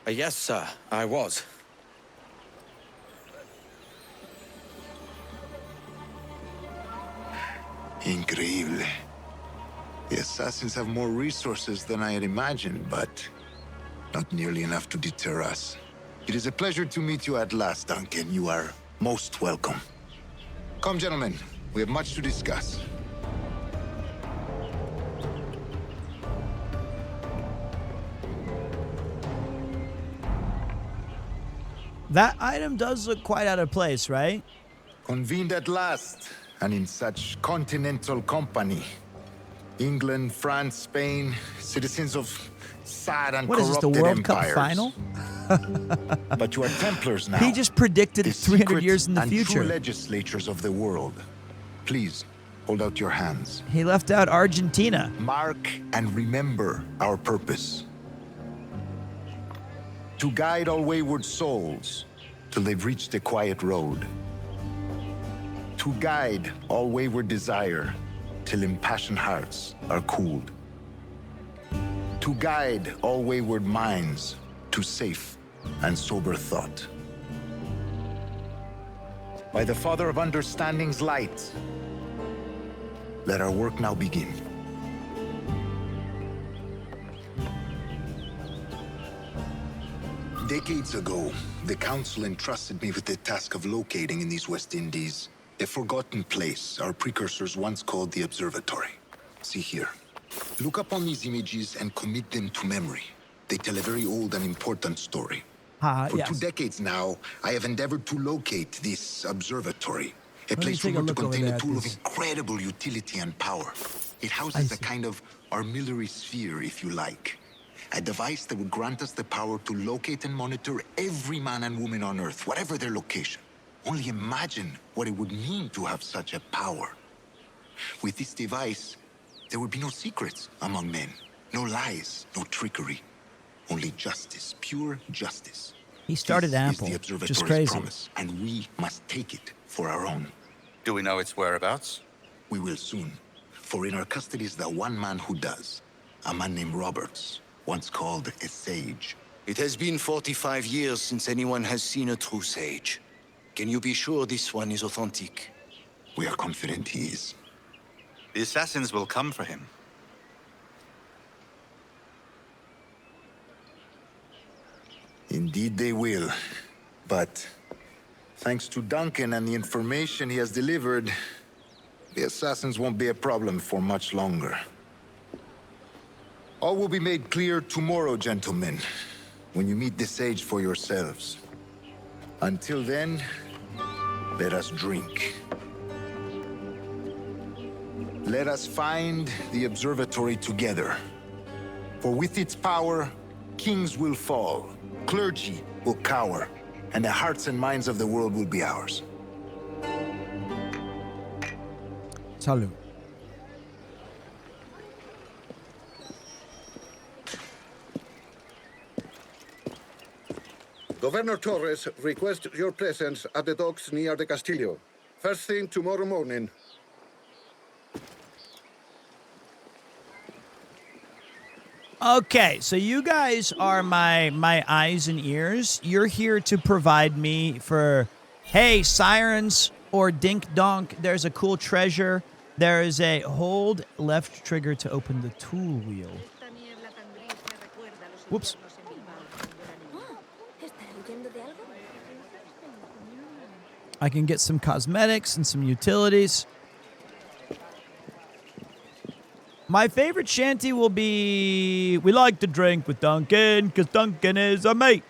Yes, sir, I was. Increíble. The assassins have more resources than I had imagined, but not nearly enough to deter us. It is a pleasure to meet you at last, Duncan. You are most welcome. Come, gentlemen. We have much to discuss. That item does look quite out of place, right? Convened at last, and in such continental company. England, France, Spain, citizens of sad and What is corrupted this, the World empires. Cup final? But you are Templars now. He just predicted The 300 secret years in the and future. true legislatures of the world. Please, hold out your hands. He left out Argentina. Mark and remember our purpose. To guide all wayward souls till they've reached the quiet road. To guide all wayward desire till impassioned hearts are cooled. To guide all wayward minds to safe and sober thought. By the Father of Understanding's light, let our work now begin. Decades ago, the Council entrusted me with the task of locating in these West Indies a forgotten place our precursors once called the Observatory. See here. Look upon these images and commit them to memory. They tell a very old and important story. For yes. 2 decades now, I have endeavored to locate this observatory, a Let me place take a rumored to look over contain there a at tool of this. incredible utility and power. It I houses a see. kind of armillary sphere, if you like. A device that would grant us the power to locate and monitor every man and woman on Earth, whatever their location. Only imagine what it would mean to have such a power. With this device, there would be no secrets among men, no lies, no trickery. Only justice, pure justice. He started This Apple, is the which is observatory's crazy. promise, and we must take it for our own. Do we know its whereabouts? We will soon, for in our custody is the one man who does. A man named Roberts, once called a sage. It has been 45 years since anyone has seen a true sage. Can you be sure this one is authentic? We are confident he is. The assassins will come for him. Indeed they will. But thanks to Duncan and the information he has delivered, the assassins won't be a problem for much longer. All will be made clear tomorrow, gentlemen, when you meet the sage for yourselves. Until then, let us drink. Let us find the observatory together. For with its power, kings will fall, clergy will cower, and the hearts and minds of the world will be ours. Salud. Governor Torres requests your presence at the docks near the Castillo. First thing tomorrow morning. Okay, so you guys are my eyes and ears. You're here to provide me for, hey, sirens or dink donk, there's a cool treasure. There is a hold left trigger to open the tool wheel. Whoops. I can get some cosmetics and some utilities. My favorite shanty will be, we like to drink with Duncan, because Duncan is our mate.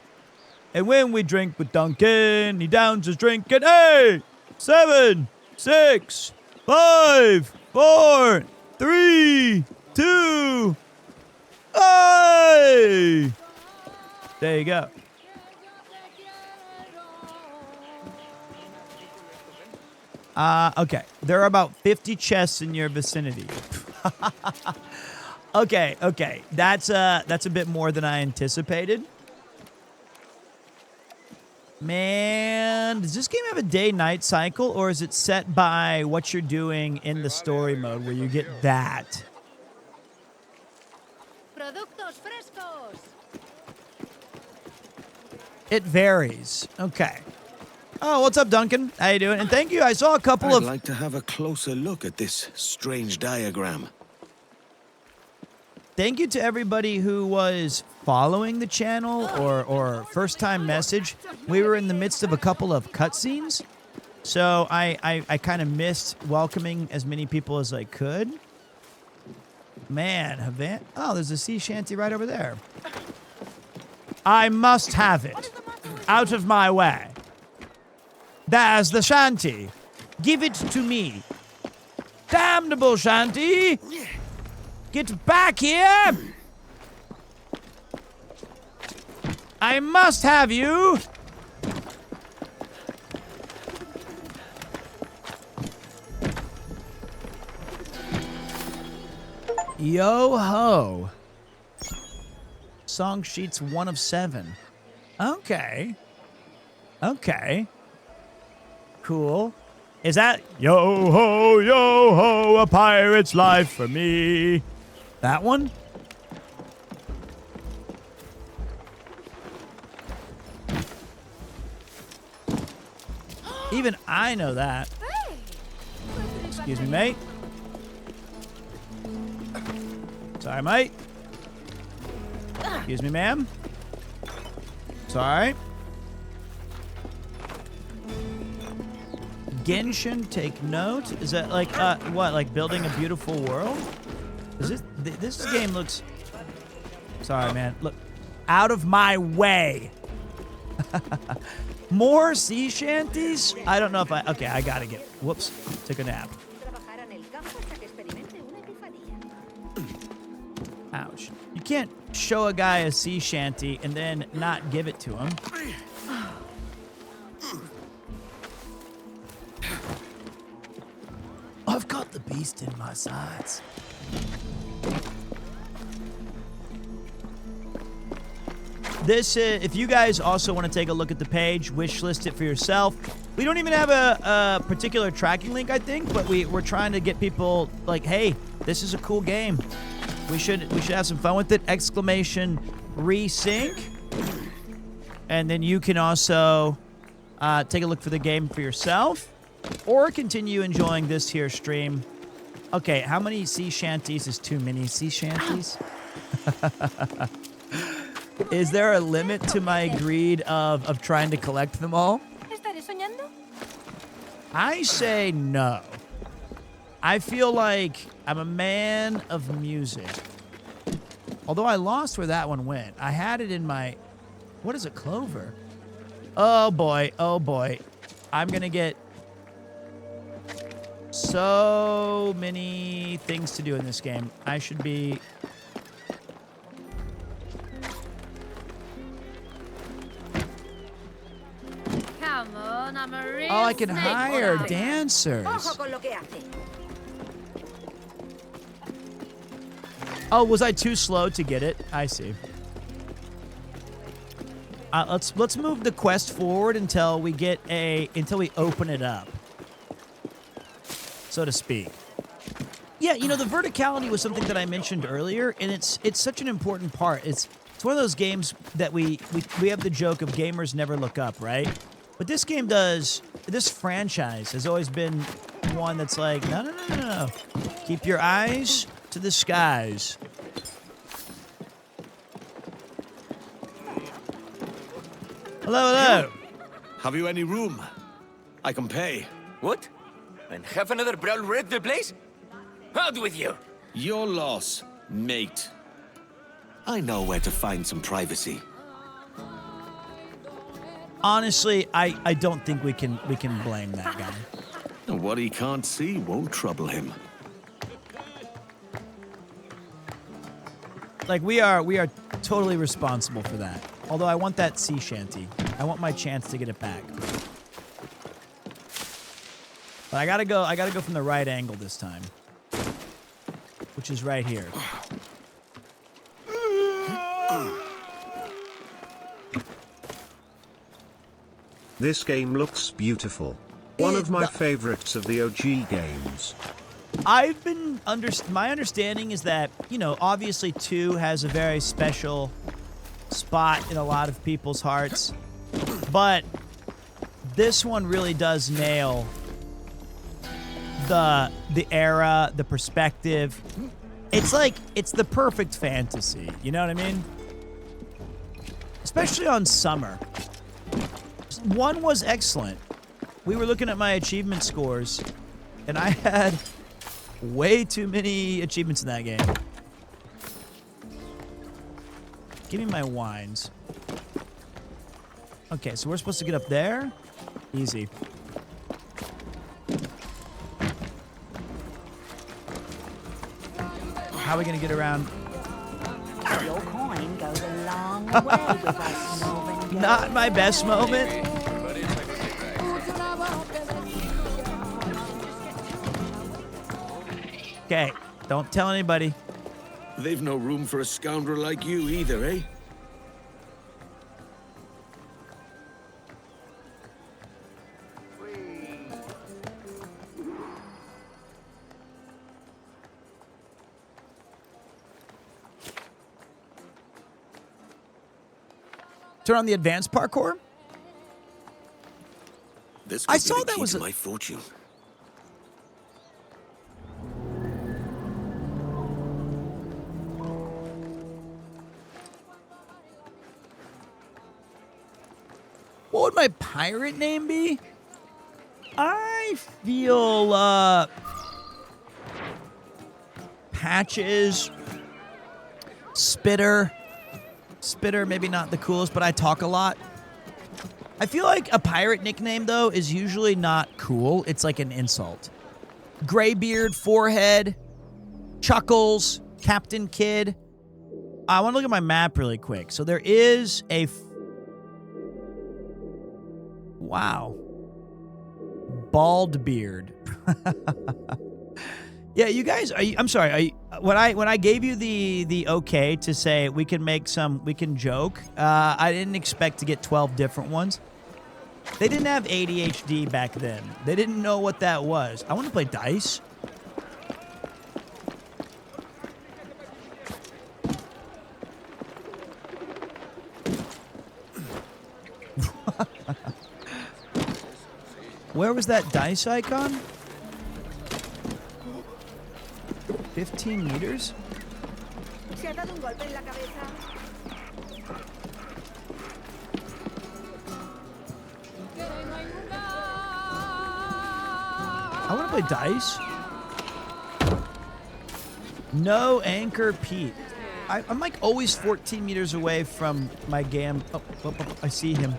And when we drink with Duncan, he downs his drink at 8, 7, 6, 5, 4, 3, 2, hey! There you go. Okay. There are about 50 chests in your vicinity. Okay. That's a bit more than I anticipated. Man, does this game have a day-night cycle, or is it set by what you're doing in the story mode where you get that? It varies. Okay. Oh, what's up, Duncan? How you doing? And thank you. I saw a couple I'd like to have a closer look at this strange diagram. Thank you to everybody who was following the channel or first-time message. We were in the midst of a couple of cutscenes, so I kind of missed welcoming as many people as I could. Man, Havana. Oh, there's a sea shanty right over there. I must have it. Out of my way. There's the shanty. Give it to me. Damnable shanty! Get back here! I must have you! Yo-ho. Song sheets 1 of 7. Okay. Cool. Is that yo-ho, a pirate's life for me? That one? Even I know that. Excuse me, mate. Sorry, mate. Excuse me, ma'am. Sorry. Genshin, take note. Is that like, what, like building a beautiful world? Is this game looks... Sorry, man. Look, out of my way. More sea shanties? I don't know if okay, I gotta get... Whoops. Took a nap. Ouch. You can't show a guy a sea shanty and then not give it to him. I've got the beast in my sights. This, if you guys also want to take a look at the page, wish list it for yourself. We don't even have a particular tracking link, I think, but we're trying to get people like, hey, this is a cool game. We should have some fun with it. Exclamation resync. And then you can also take a look for the game for yourself or continue enjoying this here stream. Okay, how many sea shanties is too many sea shanties? Is there a limit to my greed of trying to collect them all? I say no. I feel like I'm a man of music. Although I lost where that one went. I had it in my... What is it, Clover? Oh boy, oh boy. I'm gonna get so many things to do in this game. I should be... Come on, I'm a real Oh, I can snake hire boy. dancers. Oh, was I too slow to get it? I see. Let's move the quest forward until we open it up, so to speak. Yeah, you know, the verticality was something that I mentioned earlier, and it's such an important part. It's one of those games that we have the joke of gamers never look up, right? But this game does. This franchise has always been one that's like, no. Keep your eyes to the skies. Hello. Have you any room? I can pay. What? And have another brawl wreck the place? Out with you! Your loss, mate. I know where to find some privacy. Honestly, I don't think we can blame that guy. What he can't see won't trouble him. Like we are totally responsible for that. Although I want that sea shanty. I want my chance to get it back. But I gotta go from the right angle this time. Which is right here. This game looks beautiful. One of my favorites of the OG games. I've been my understanding is that, you know, obviously 2 has a very special spot in a lot of people's hearts. But this one really does nail the era, the perspective. It's like, it's the perfect fantasy. You know what I mean? Especially on summer. 1 was excellent. We were looking at my achievement scores, and I had way too many achievements in that game. Give me my wines. Okay, so we're supposed to get up there? Easy. How are we gonna get around? Your coin goes a long way with us moving. Not my best moment. Okay, don't tell anybody. They've no room for a scoundrel like you either, eh? Turn on the advanced parkour. This I saw that was my fortune. What would my pirate name be? I feel Patches, Spitter. Spitter, maybe not the coolest, but I talk a lot. I feel like a pirate nickname, though, is usually not cool. It's like an insult. Graybeard, Forehead, Chuckles, Captain Kidd. I want to look at my map really quick. So there is a... Wow. Bald Beard. Yeah, you guys, I'm sorry. When I gave you the okay to say we can joke, I didn't expect to get 12 different ones. They didn't have ADHD back then. They didn't know what that was. I want to play dice. Where was that dice icon? 15 meters? I want to play dice. No anchor Pete. I'm like always 14 meters away from my gam. Oh, I see him.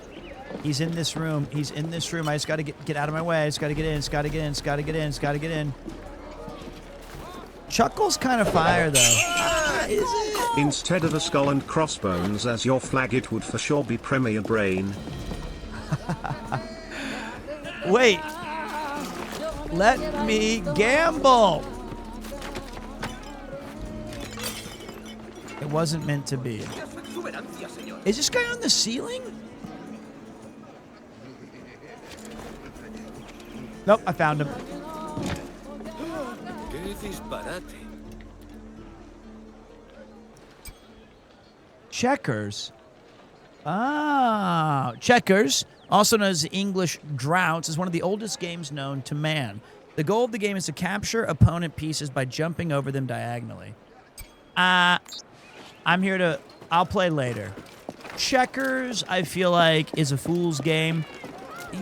He's in this room. He's in this room. I just got to get out of my way. I just got to get in. Just got to get in. Just got to get in. Just got to get in. Chuckle's kind of fire, though. Is it? Instead of a skull and crossbones as your flag, it would for sure be Premier Brain. Wait. Let me gamble. It wasn't meant to be. Is this guy on the ceiling? Nope, I found him. Checkers. Ah, checkers, also known as English Droughts, is one of the oldest games known to man. The goal of the game is to capture opponent pieces by jumping over them diagonally. I'm here to... I'll play later. Checkers, I feel like, is a fool's game.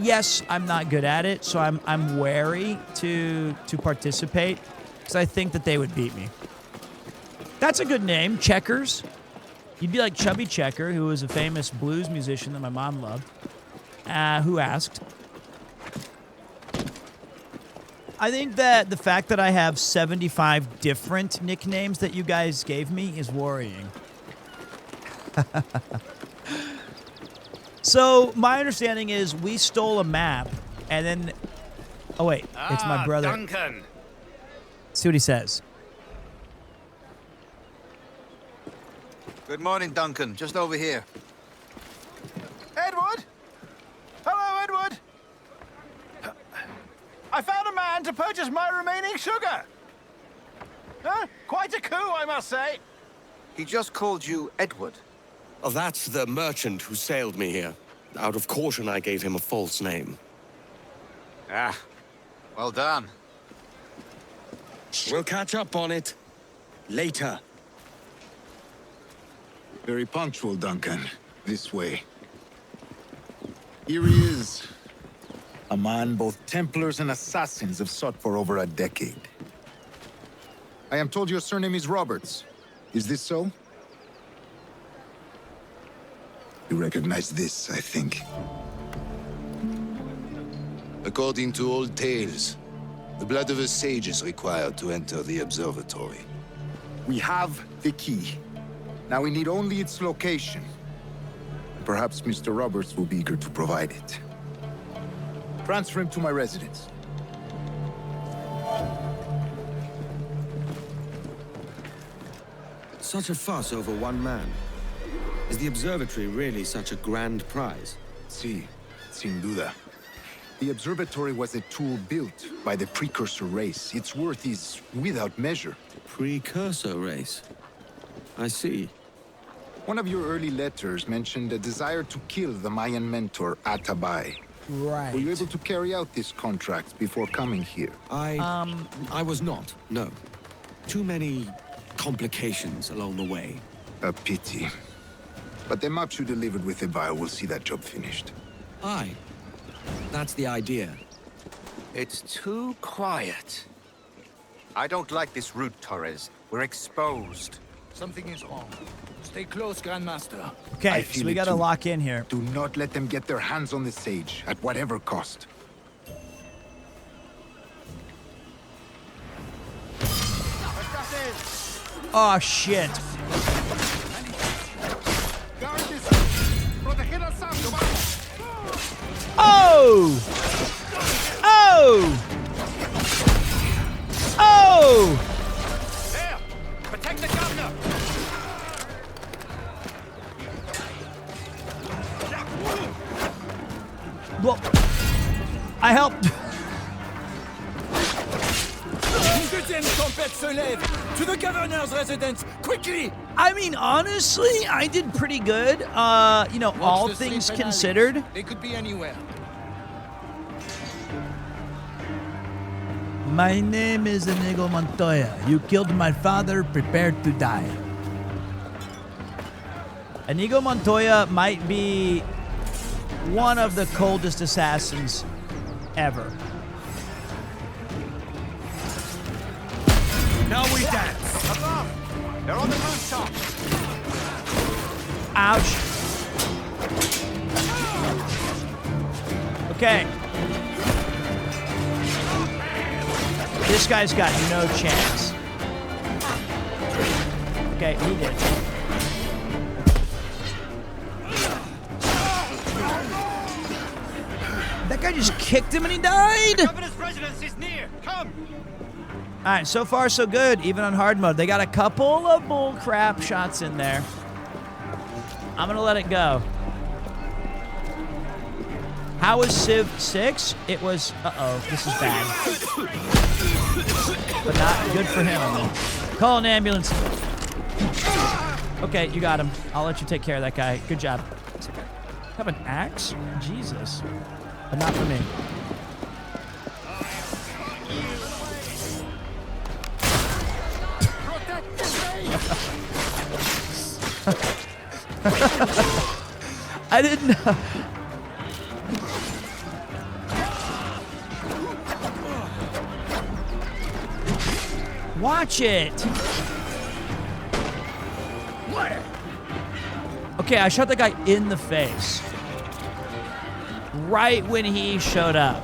Yes, I'm not good at it, so I'm wary to participate because I think that they would beat me. That's a good name, Checkers. You'd be like Chubby Checker, who was a famous blues musician that my mom loved, who asked. I think that the fact that I have 75 different nicknames that you guys gave me is worrying. So my understanding is we stole a map, and then Oh, wait. It's my brother. Duncan. See what he says. Good morning, Duncan. Just over here. Edward? Hello, Edward. I found a man to purchase my remaining sugar. Huh? Quite a coup, I must say. He just called you Edward. Oh, that's the merchant who sailed me here. Out of caution, I gave him a false name. Ah, well done. We'll catch up on it later. Very punctual, Duncan. This way. Here he is. A man both Templars and Assassins have sought for over a decade. I am told your surname is Roberts. Is this so? You recognize this, I think. According to old tales, the blood of a sage is required to enter the observatory. We have the key. Now we need only its location. Perhaps Mr. Roberts will be eager to provide it. Transfer him to my residence. Such a fuss over one man. Is the observatory really such a grand prize? Sí, sin duda. The observatory was a tool built by the precursor race. Its worth is without measure. Precursor race? I see. One of your early letters mentioned a desire to kill the Mayan mentor, Atabay. Right. Were you able to carry out this contract before coming here? I was not, no. Too many complications along the way. A pity. But the maps you delivered with Ebile will see that job finished. Aye. That's the idea. It's too quiet. I don't like this route, Torres. We're exposed. Something is wrong. Stay close, Grandmaster. Okay, so we gotta lock in here. Do not let them get their hands on the sage, at whatever cost. Oh, shit. Oh! Oh! Oh! There! Protect the governor! Well, I helped. Deuxième tempête se lève! To the governor's residence! Quickly! I mean, honestly, I did pretty good. You know, all things considered. They could be anywhere. My name is Inigo Montoya. You killed my father, prepare to die. Inigo Montoya might be one of the coldest assassins ever. Now we dance! Above! They're on the rooftop! Ouch. Okay. This guy's got no chance. Okay, he did. That guy just kicked him and he died? The governor's residence is near! Come! Alright, so far so good, even on hard mode. They got a couple of bullcrap shots in there. I'm gonna let it go. How was Civ 6? It was, this is bad. But not good for him. Call an ambulance. Okay, you got him. I'll let you take care of that guy. Good job. Have an axe? Jesus. But not for me. I didn't know. Watch it. Okay, I shot the guy in the face. Right when he showed up.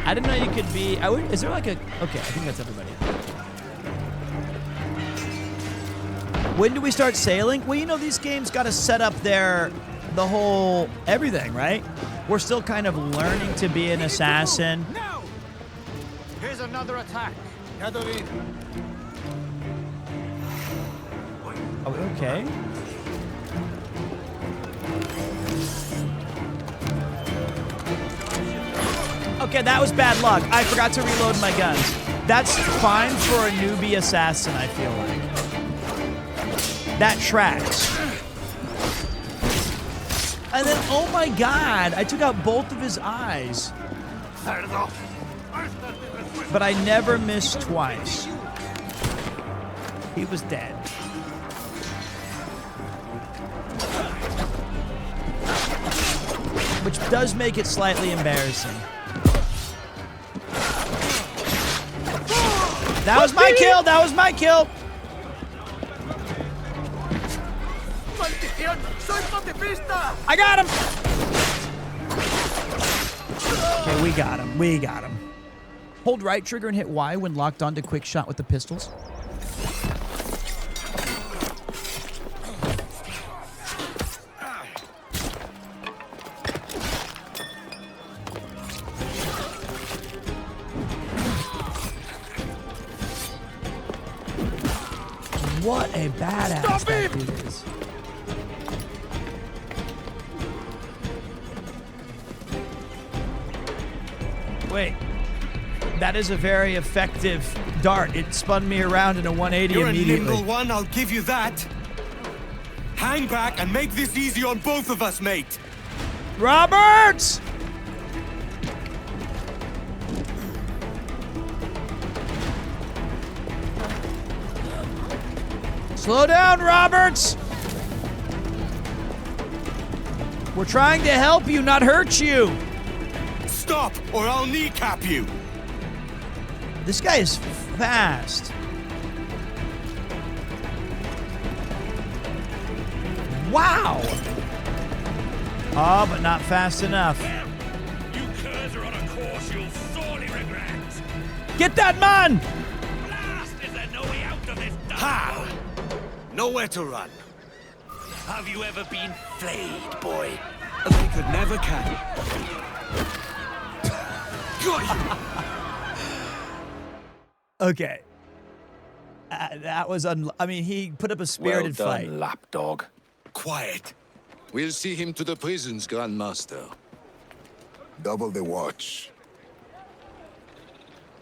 I didn't know you could be... is there like a... Okay, I think that's everybody. When do we start sailing? Well, you know, these games got to set up the whole everything, right? We're still kind of learning to be an assassin. Now! Here's another attack. Gather in. Oh, okay. Okay, that was bad luck. I forgot to reload my guns. That's fine for a newbie assassin, I feel like. That tracks. And then, oh my god, I took out both of his eyes. But I never missed twice. He was dead. Which does make it slightly embarrassing. That was my kill! That was my kill! I got him! Okay, we got him. We got him. Hold right trigger and hit Y when locked onto quick shot with the pistols. What a badass that dude is. Wait. That is a very effective dart. It spun me around in a 180 immediately. You're a nimble one, I'll give you that. Hang back and make this easy on both of us, mate. Roberts! Slow down, Roberts! We're trying to help you, not hurt you. Stop, or I'll kneecap you. This guy is fast. Wow! Oh, but not fast enough. You curs are on a course you'll sorely regret. Get that man! Blast! Is there no way out of this? Ha! Nowhere to run. Have you ever been flayed, boy? They could never catch. Okay. That was I mean, he put up a spirited fight. lapdog. Quiet. We'll see him to the prisons, Grandmaster. Double the watch.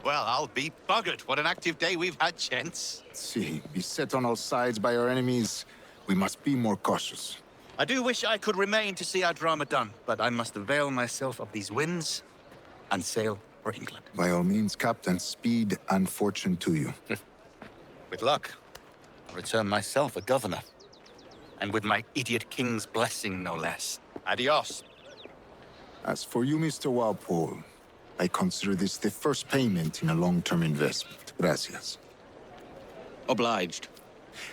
Well, I'll be buggered. What an active day we've had, gents. See, beset on all sides by our enemies, we must be more cautious. I do wish I could remain to see our drama done, but I must avail myself of these winds and sail for England. By all means, Captain, speed and fortune to you. With luck, I'll return myself a governor. And with my idiot king's blessing, no less. Adios. As for you, Mr. Walpole, I consider this the first payment in a long-term investment. Gracias. Obliged.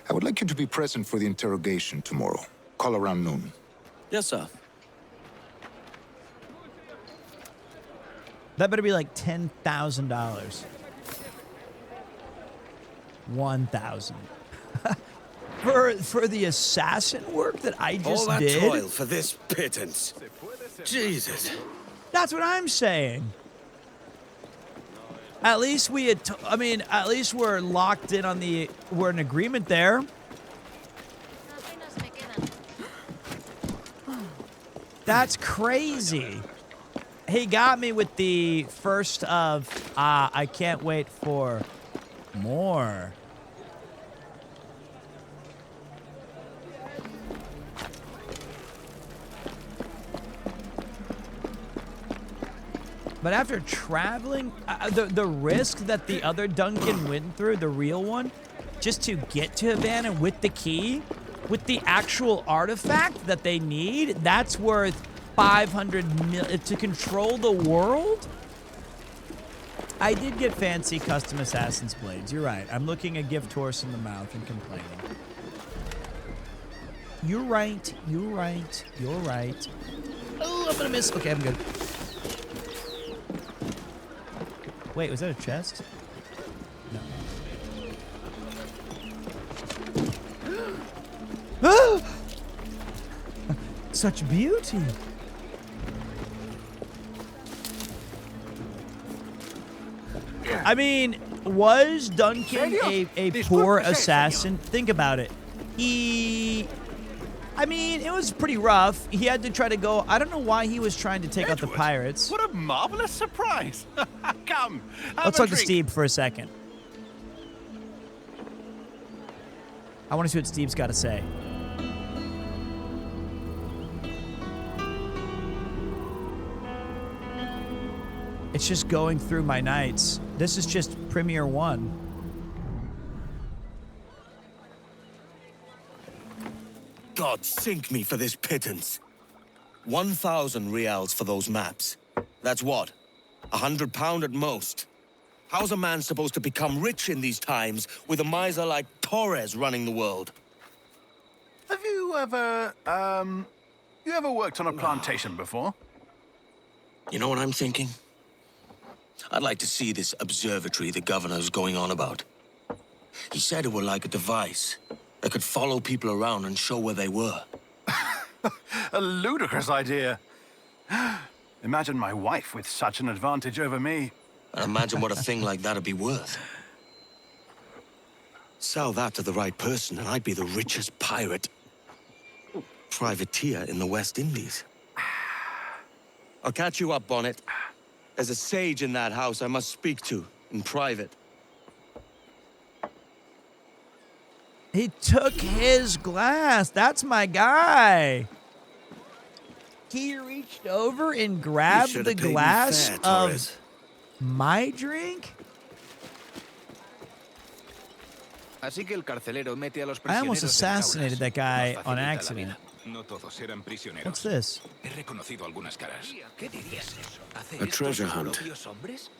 I would like you to be present for the interrogation tomorrow. Call around noon. Yes, sir. That better be like $10,000. 1,000. For the assassin work that I just all that did. toil for this pittance. Jesus. That's what I'm saying. At least we had. I mean, at least we're locked in on the. We're in agreement there. That's crazy. He got me with the first of. I can't wait for more. But after traveling, the risk that the other Duncan went through, the real one, just to get to Havana with the key, with the actual artifact that they need, that's worth 500 million to control the world? I did get fancy custom assassin's blades. You're right. I'm looking a gift horse in the mouth and complaining. You're right. You're right. You're right. Oh, I'm gonna miss. Okay, I'm good. Wait, was that a chest? No. Such beauty. I mean, was Duncan a poor assassin? Think about it. I mean, it was pretty rough. He had to try to go. I don't know why he was trying to take out the pirates. What a marvelous surprise. Come, Let's talk to Steve for a second. I want to see what Steve's got to say. It's just going through my nights. This is just Premiere 1. God sink me for this pittance. 1,000 reals for those maps. That's what? £100 at most. How's a man supposed to become rich in these times with a miser like Torres running the world? Have you ever, worked on a plantation before? You know what I'm thinking? I'd like to see this observatory the governor's going on about. He said it were like a device that could follow people around and show where they were. A ludicrous idea. Imagine my wife with such an advantage over me. And imagine what a thing like that'd be worth. Sell that to the right person and I'd be the richest pirate. Privateer in the West Indies. I'll catch you up, Bonnet. There's a sage in that house I must speak to in private. He took his glass. That's my guy. He reached over and grabbed the glass of my drink? I almost assassinated that guy on accident. What's this? A treasure hunt.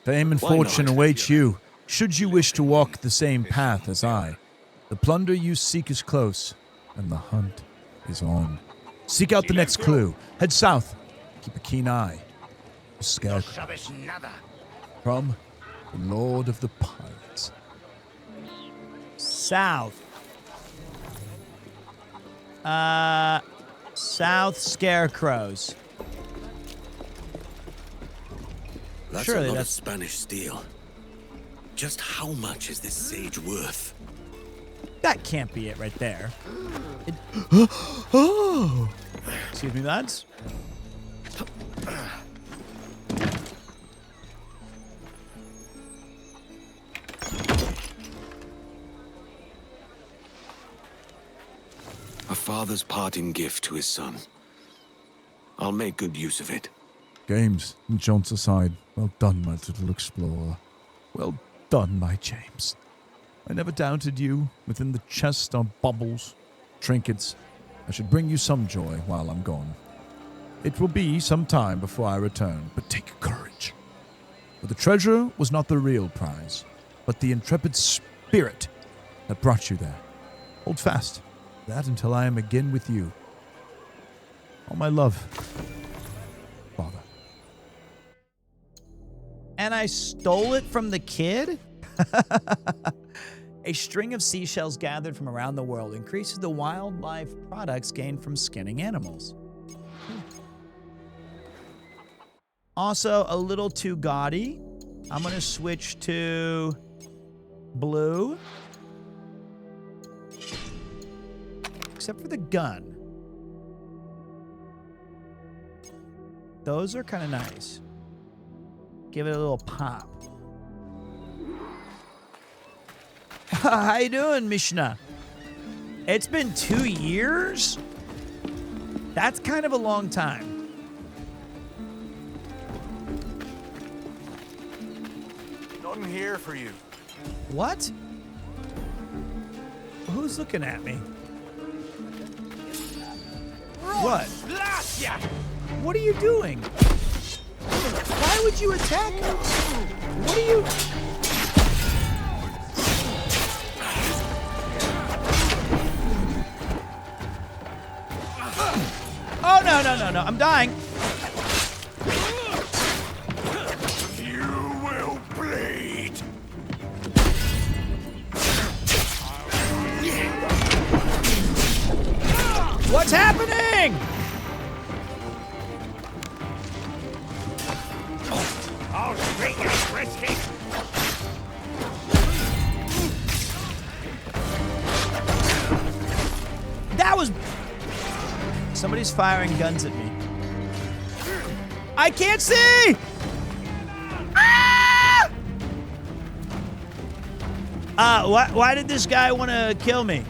Fame and fortune await you, should you wish to walk the same path as I. The plunder you seek is close, and the hunt is on. Seek out the next clue. Head south. Keep a keen eye. The Scarecrow. From the Lord of the Pirates. South. South Scarecrows. That's Surely a lot that's of Spanish steel. Just how much is this sage worth? That can't be it right there. Oh! Excuse me, lads. A father's parting gift to his son. I'll make good use of it. James and John's aside. Well done, my little explorer. Well done, my James. I never doubted you. Within the chest are baubles, trinkets. I should bring you some joy while I'm gone. It will be some time before I return, but take courage. For the treasure was not the real prize, but the intrepid spirit that brought you there. Hold fast. That until I am again with you. All my love, Father. And I stole it from the kid? A string of seashells gathered from around the world increases the wildlife products gained from skinning animals. Also, a little too gaudy. I'm going to switch to blue. Except for the gun. Those are kind of nice. Give it a little pop. How you doing, Mishnah? It's been 2 years? That's kind of a long time. Nothing here for you. What? Who's looking at me? What? What are you doing? Why would you attack? What are you... Oh, no. I'm dying. You will bleed. What's happening? I'll treat you, Frisky. was... Somebody's firing guns at me. I can't see! Ah! Why did this guy want to kill me?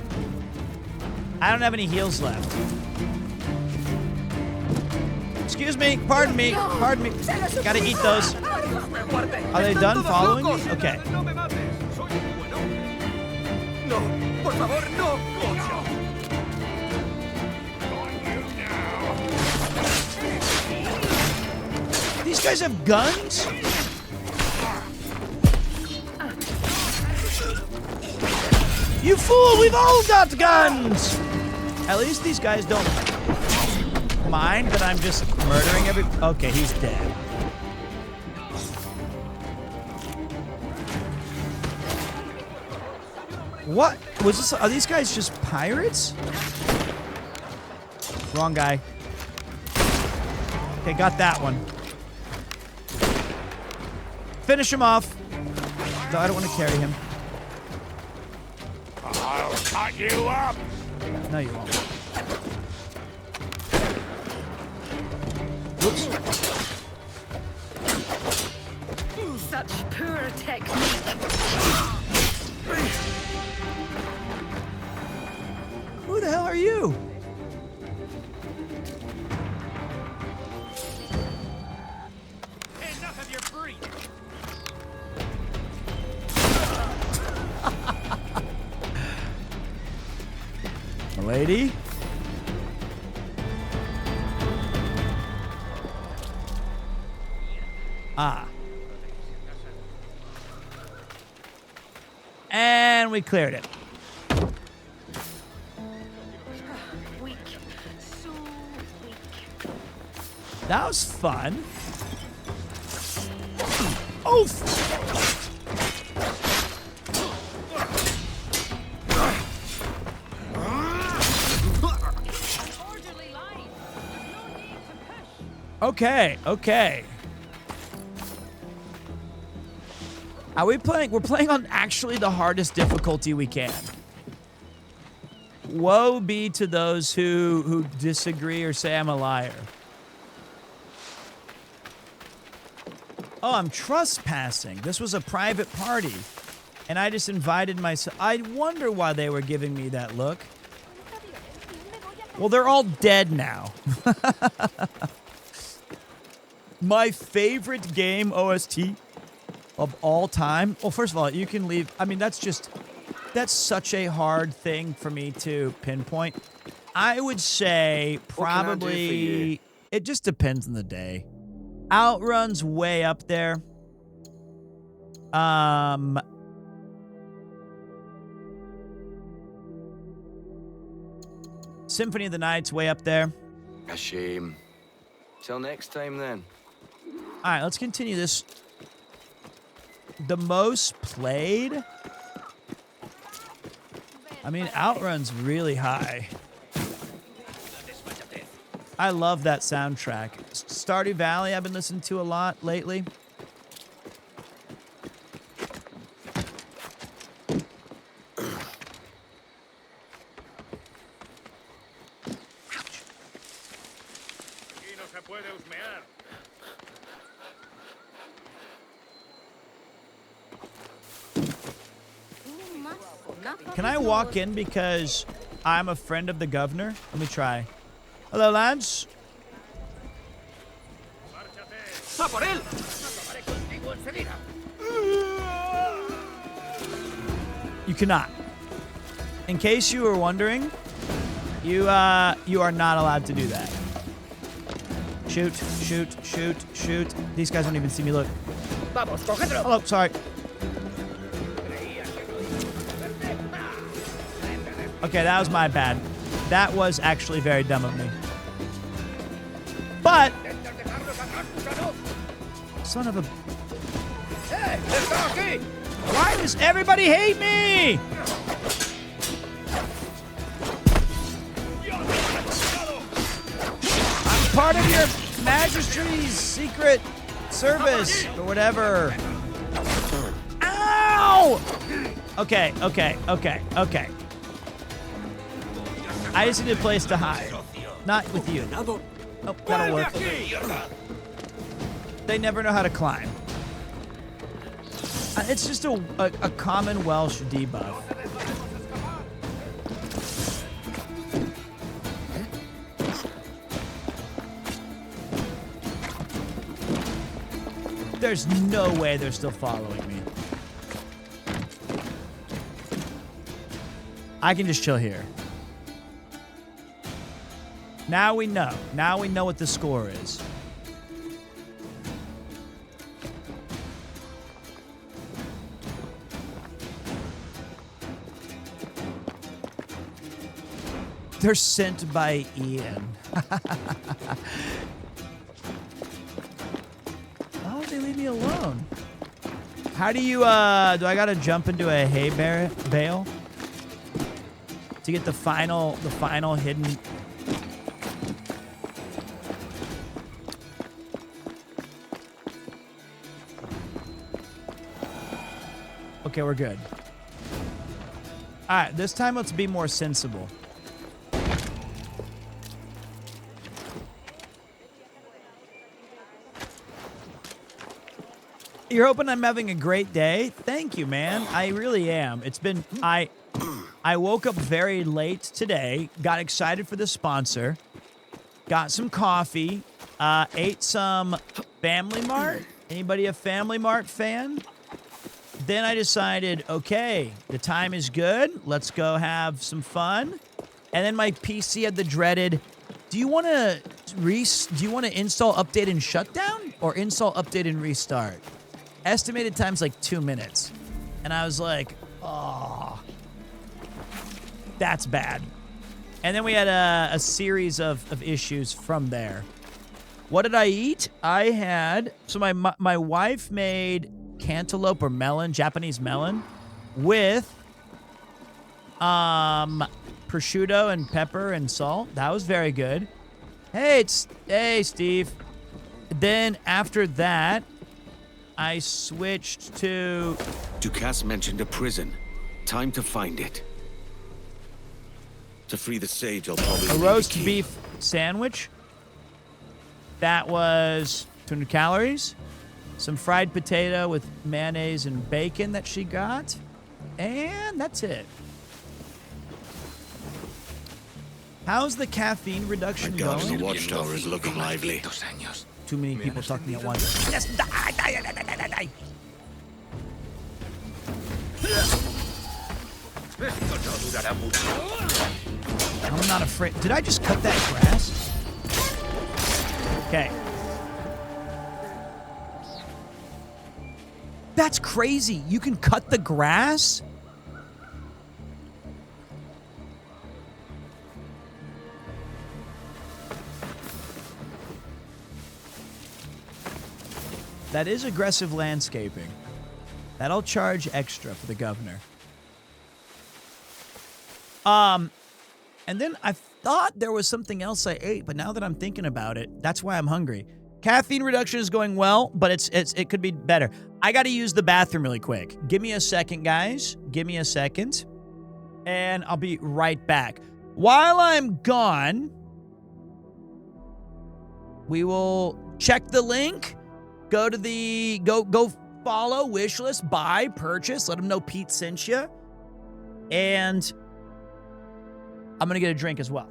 I don't have any heals left. Excuse me, pardon me, pardon me. Gotta eat those. Are they done following me? Okay. These guys have guns? You fool, we've all got guns! At least these guys don't mind that I'm just murdering every... Okay, he's dead. What? Was this... Are these guys just pirates? Wrong guy. Okay, got that one. Finish him off. No, I don't want to carry him. I'll cut you up. No, you won't. Whoops. Such poor technique. Who the hell are you? Enough of your breed. Lady? Ah. And we cleared it. Weak. So weak. That was fun. Oh! Okay, okay. Are we playing? We're playing on actually the hardest difficulty we can. Woe be to those who disagree or say I'm a liar. Oh, I'm trespassing. This was a private party. And I just invited myself. I wonder why they were giving me that look. Well, they're all dead now. My favorite game OST of all time. Well, first of all, you can leave. I mean, that's such a hard thing for me to pinpoint. I would say probably, it just depends on the day. Outrun's way up there. Symphony of the Night's way up there. A shame. Till next time, then. All right, let's continue this. The most played? I mean, Outrun's really high. I love that soundtrack. Stardew Valley I've been listening to a lot lately. Can I walk in because I'm a friend of the governor? Let me try. Hello, lads. You cannot. In case you were wondering, you are not allowed to do that. Shoot, shoot, shoot, shoot. These guys don't even see me. Look. Hello, sorry. Okay, that was my bad. That was actually very dumb of me. But... Son of a... Why does everybody hate me? I'm part of your Majesty's secret service or whatever. Ow! Okay, okay, okay, okay. I just need a place to hide. Not with you. Oh, that'll work. They never know how to climb. It's just a common Welsh debuff. There's no way they're still following me. I can just chill here. Now we know. Now we know what the score is. They're sent by Ian. Why would they leave me alone? How do you, do I gotta jump into a hay bale to get the final hidden? Okay, we're good. All right, this time let's be more sensible. You're hoping I'm having a great day? Thank you, man. I really am. It's been, I woke up very late today, got excited for the sponsor, got some coffee, ate some Family Mart. Anybody a Family Mart fan? Then I decided, okay, the time is good. Let's go have some fun. And then my PC had the dreaded, do you want to install, update, and shut down? Or install, update, and restart? Estimated time's like 2 minutes. And I was like, oh, that's bad. And then we had a series of issues from there. What did I eat? I had, so my wife made cantaloupe or melon, Japanese melon, with prosciutto and pepper and salt. That was very good. Hey, Steve. Then after that, I switched to... Ducasse mentioned a prison. Time to find it. To free the sage, I'll probably a roast beef sandwich. That was 200 calories. Some fried potato with mayonnaise and bacon that she got. And that's it. How's the caffeine reduction going? The watchtower is looking lively. Too many people talking at once. Yes, die. I'm not afraid. Did I just cut that grass? Okay. That's crazy. You can cut the grass? That is aggressive landscaping. That'll charge extra for the governor. And then I thought there was something else I ate, but now that I'm thinking about it, that's why I'm hungry. Caffeine reduction is going well, but it could be better. I got to use the bathroom really quick. Give me a second, guys. Give me a second, and I'll be right back. While I'm gone, we will check the link. Go to the go follow, wishlist, buy, purchase. Let them know Pete sent you, and I'm gonna get a drink as well.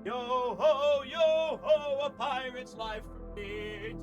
Yo ho, a pirate's life for Pete.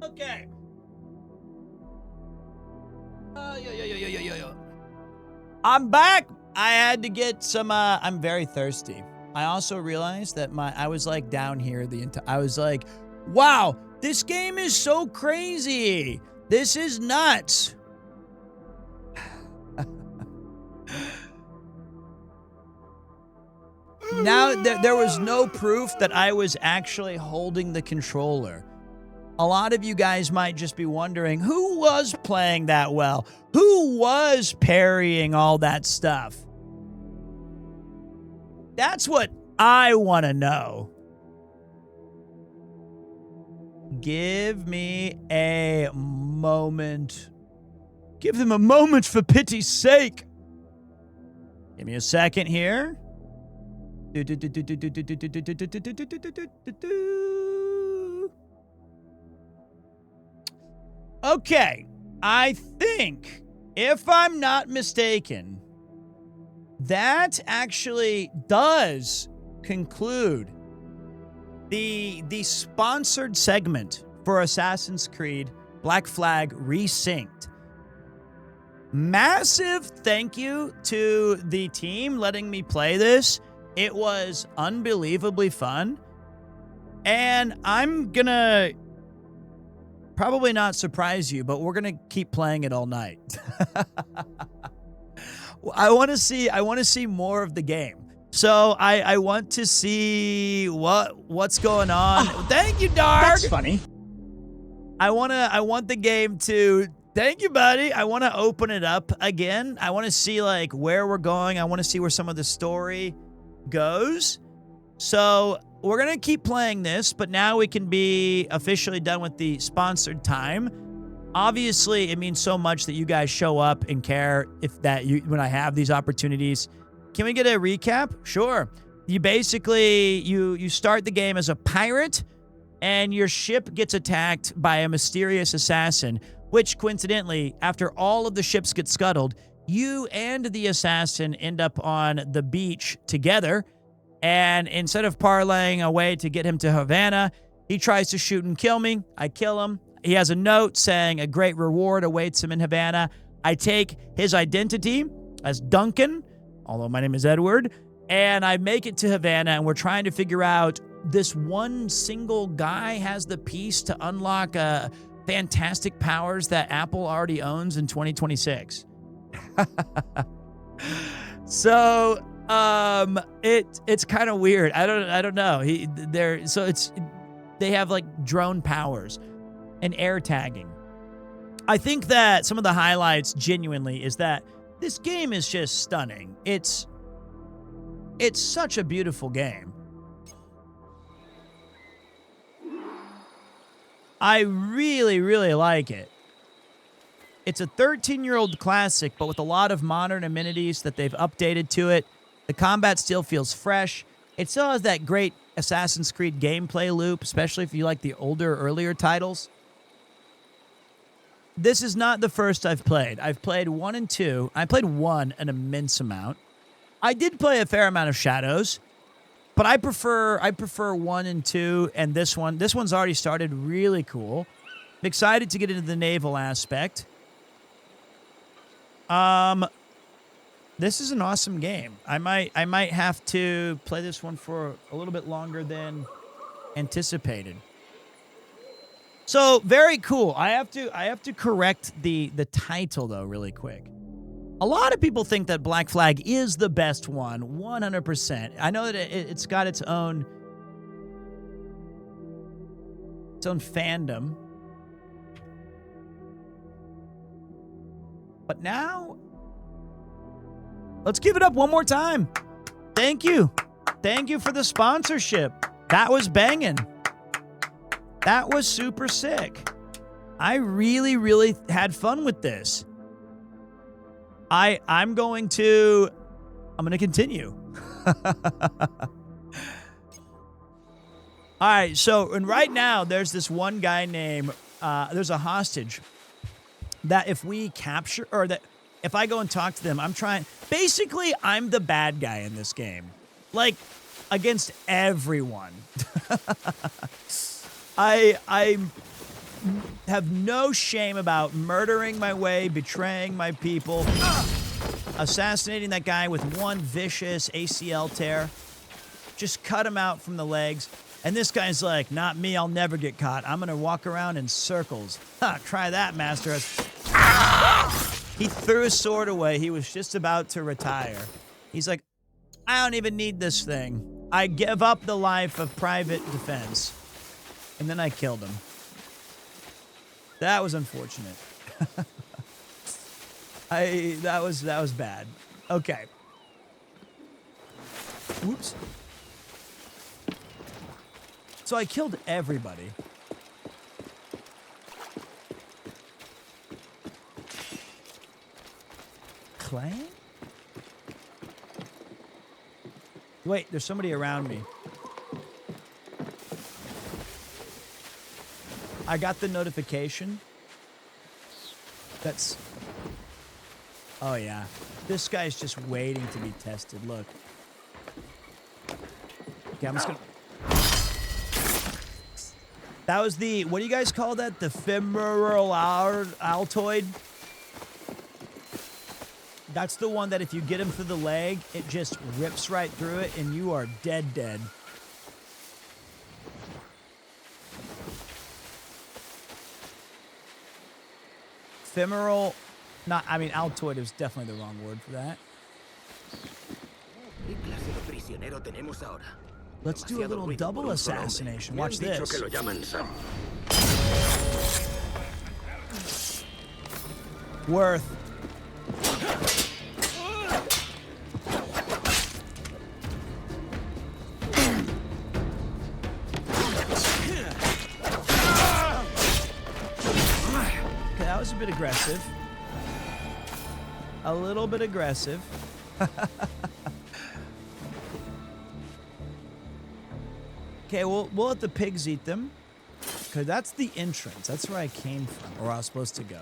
Okay. I'm back. I had to get some, I'm very thirsty. I also realized that I was like down here I was like, wow, this game is so crazy. This is nuts. Now, there was no proof that I was actually holding the controller. A lot of you guys might just be wondering, who was playing that well? Who was parrying all that stuff? That's what I want to know. Give me a moment. Give them a moment for pity's sake. Give me a second here. Okay, I think, if I'm not mistaken, that actually does conclude the sponsored segment for Assassin's Creed Black Flag Resynced. Massive thank you to the team letting me play this. It was unbelievably fun. And I'm gonna probably not surprise you, but we're gonna keep playing it all night. I want to see more of the game. So I want to see what's going on. Thank you, Dark. That's funny. I want the game to. Thank you, buddy. I want to open it up again. I want to see like where we're going. I want to see where some of the story goes. So we're going to keep playing this, but now we can be officially done with the sponsored time. Obviously, it means so much that you guys show up and care when I have these opportunities. Can we get a recap? Sure. You basically, you start the game as a pirate, and your ship gets attacked by a mysterious assassin, which coincidentally, after all of the ships get scuttled, you and the assassin end up on the beach together. And instead of parlaying a way to get him to Havana, he tries to shoot and kill me. I kill him. He has a note saying a great reward awaits him in Havana. I take his identity as Duncan, although my name is Edward, and I make it to Havana, and we're trying to figure out this one single guy has the piece to unlock fantastic powers that Apple already owns in 2026. So it's kind of weird. I don't know. They have like drone powers and air tagging. I think that some of the highlights genuinely is that this game is just stunning. It's such a beautiful game. I really, really like it. It's a 13-year-old classic, but with a lot of modern amenities that they've updated to it. The combat still feels fresh. It still has that great Assassin's Creed gameplay loop, especially if you like the earlier titles. This is not the first I've played. I've played 1 and 2. I played 1 an immense amount. I did play a fair amount of Shadows, but I prefer 1 and 2 and this one. This one's already started really cool. I'm excited to get into the naval aspect. This is an awesome game. I might have to play this one for a little bit longer than anticipated. So very cool. I have to correct the title though really quick. A lot of people think that Black Flag is the best one, 100%. I know that it's got its own fandom. But now, let's give it up one more time. Thank you. Thank you for the sponsorship. That was banging. That was super sick. I really, really had fun with this. I'm going to continue. All right, so and right now there's this one guy named there's a hostage that if we capture, or that if I go and talk to them, basically I'm the bad guy in this game. Like against everyone. I'm have no shame about murdering my way, betraying my people, assassinating that guy with one vicious ACL tear. Just cut him out from the legs. And this guy's like, not me, I'll never get caught. I'm going to walk around in circles. Try that, master. He threw his sword away. He was just about to retire. He's like, I don't even need this thing. I give up the life of private defense. And then I killed him. That was unfortunate. That was bad. Okay. Whoops. So I killed everybody. Clan? Wait, there's somebody around me. I got the notification. That's... Oh, yeah. This guy's just waiting to be tested. Look. Okay, I'm just gonna... That was the... What do you guys call that? The femoral altoid? That's the one that if you get him through the leg, it just rips right through it and you are dead. Femoral, altoid is definitely the wrong word for that. Let's do a little double assassination. Watch this. Worth. That was a bit aggressive. A little bit aggressive. Okay, we'll let the pigs eat them. Because that's the entrance. That's where I came from, or where I was supposed to go.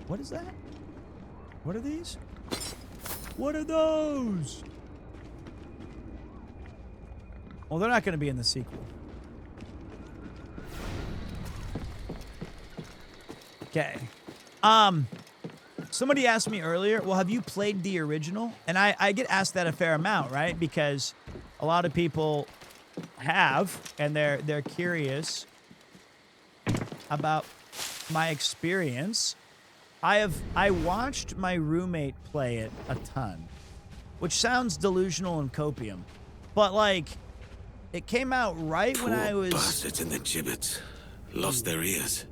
What is that? What are these? What are those? Well, they're not going to be in the sequel. Okay. Somebody asked me earlier, well, have you played the original? And I get asked that a fair amount, right? Because a lot of people have, and they're curious about my experience. I watched my roommate play it a ton, which sounds delusional and copium, but like, it came out right when I was... bastards in the gibbets lost their ears.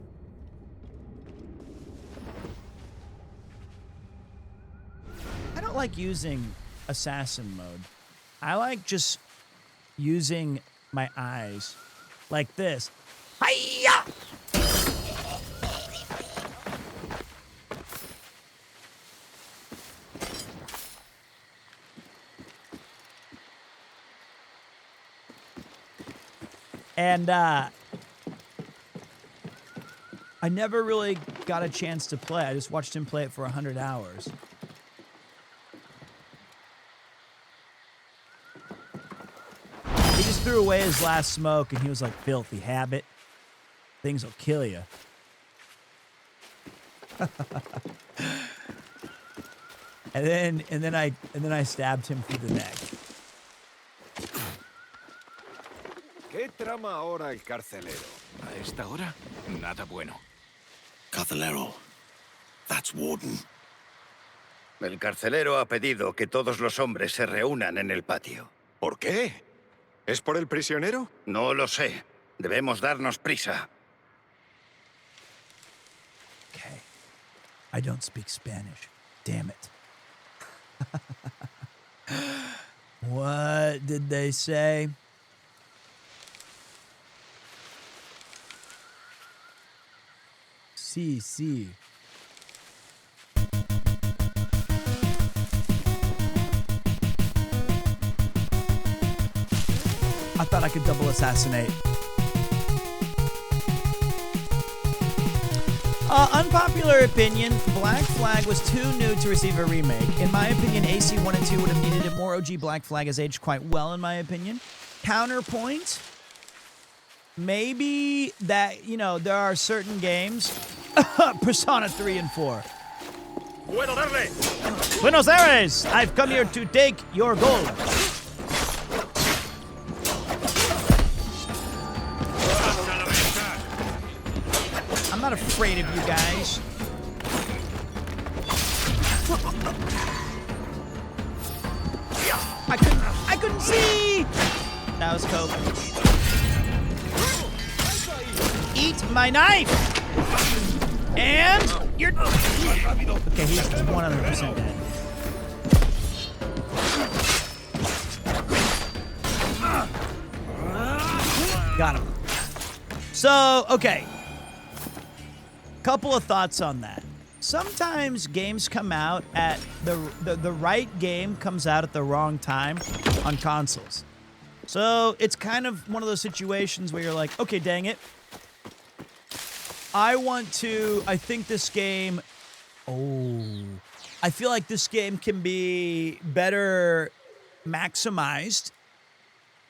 I don't like using assassin mode. I like just using my eyes like this. Hi-ya! And I never really got a chance to play. I just watched him play it for 100 hours. He just threw away his last smoke, and he was like, "Filthy habit. Things will kill you." and then I stabbed him through the neck. ¿Qué trama ahora el carcelero? A esta hora, nada bueno. Carcelero. That's Warden. El carcelero ha pedido que todos los hombres se reúnan en el patio. ¿Por qué? ¿Es por el prisionero? No lo sé. Debemos darnos prisa. Okay. I don't speak Spanish. Damn it. What did they say? Sí. I thought I could double assassinate. Unpopular opinion, Black Flag was too new to receive a remake. In my opinion, AC 1 and 2 would have needed it more. OG Black Flag has aged quite well, in my opinion. Counterpoint, maybe that, you know, there are certain games, Persona 3 and 4. Buenos Aires, I've come here to take your gold. I'm not afraid of you guys. I couldn't see. That was coke. Eat my knife. And you're okay. He's 100% dead. Got him. So okay. Couple of thoughts on that. Sometimes games come out at the right game comes out at the wrong time on consoles. So it's kind of one of those situations where you're like, okay, dang it. I think this game, I feel like this game can be better maximized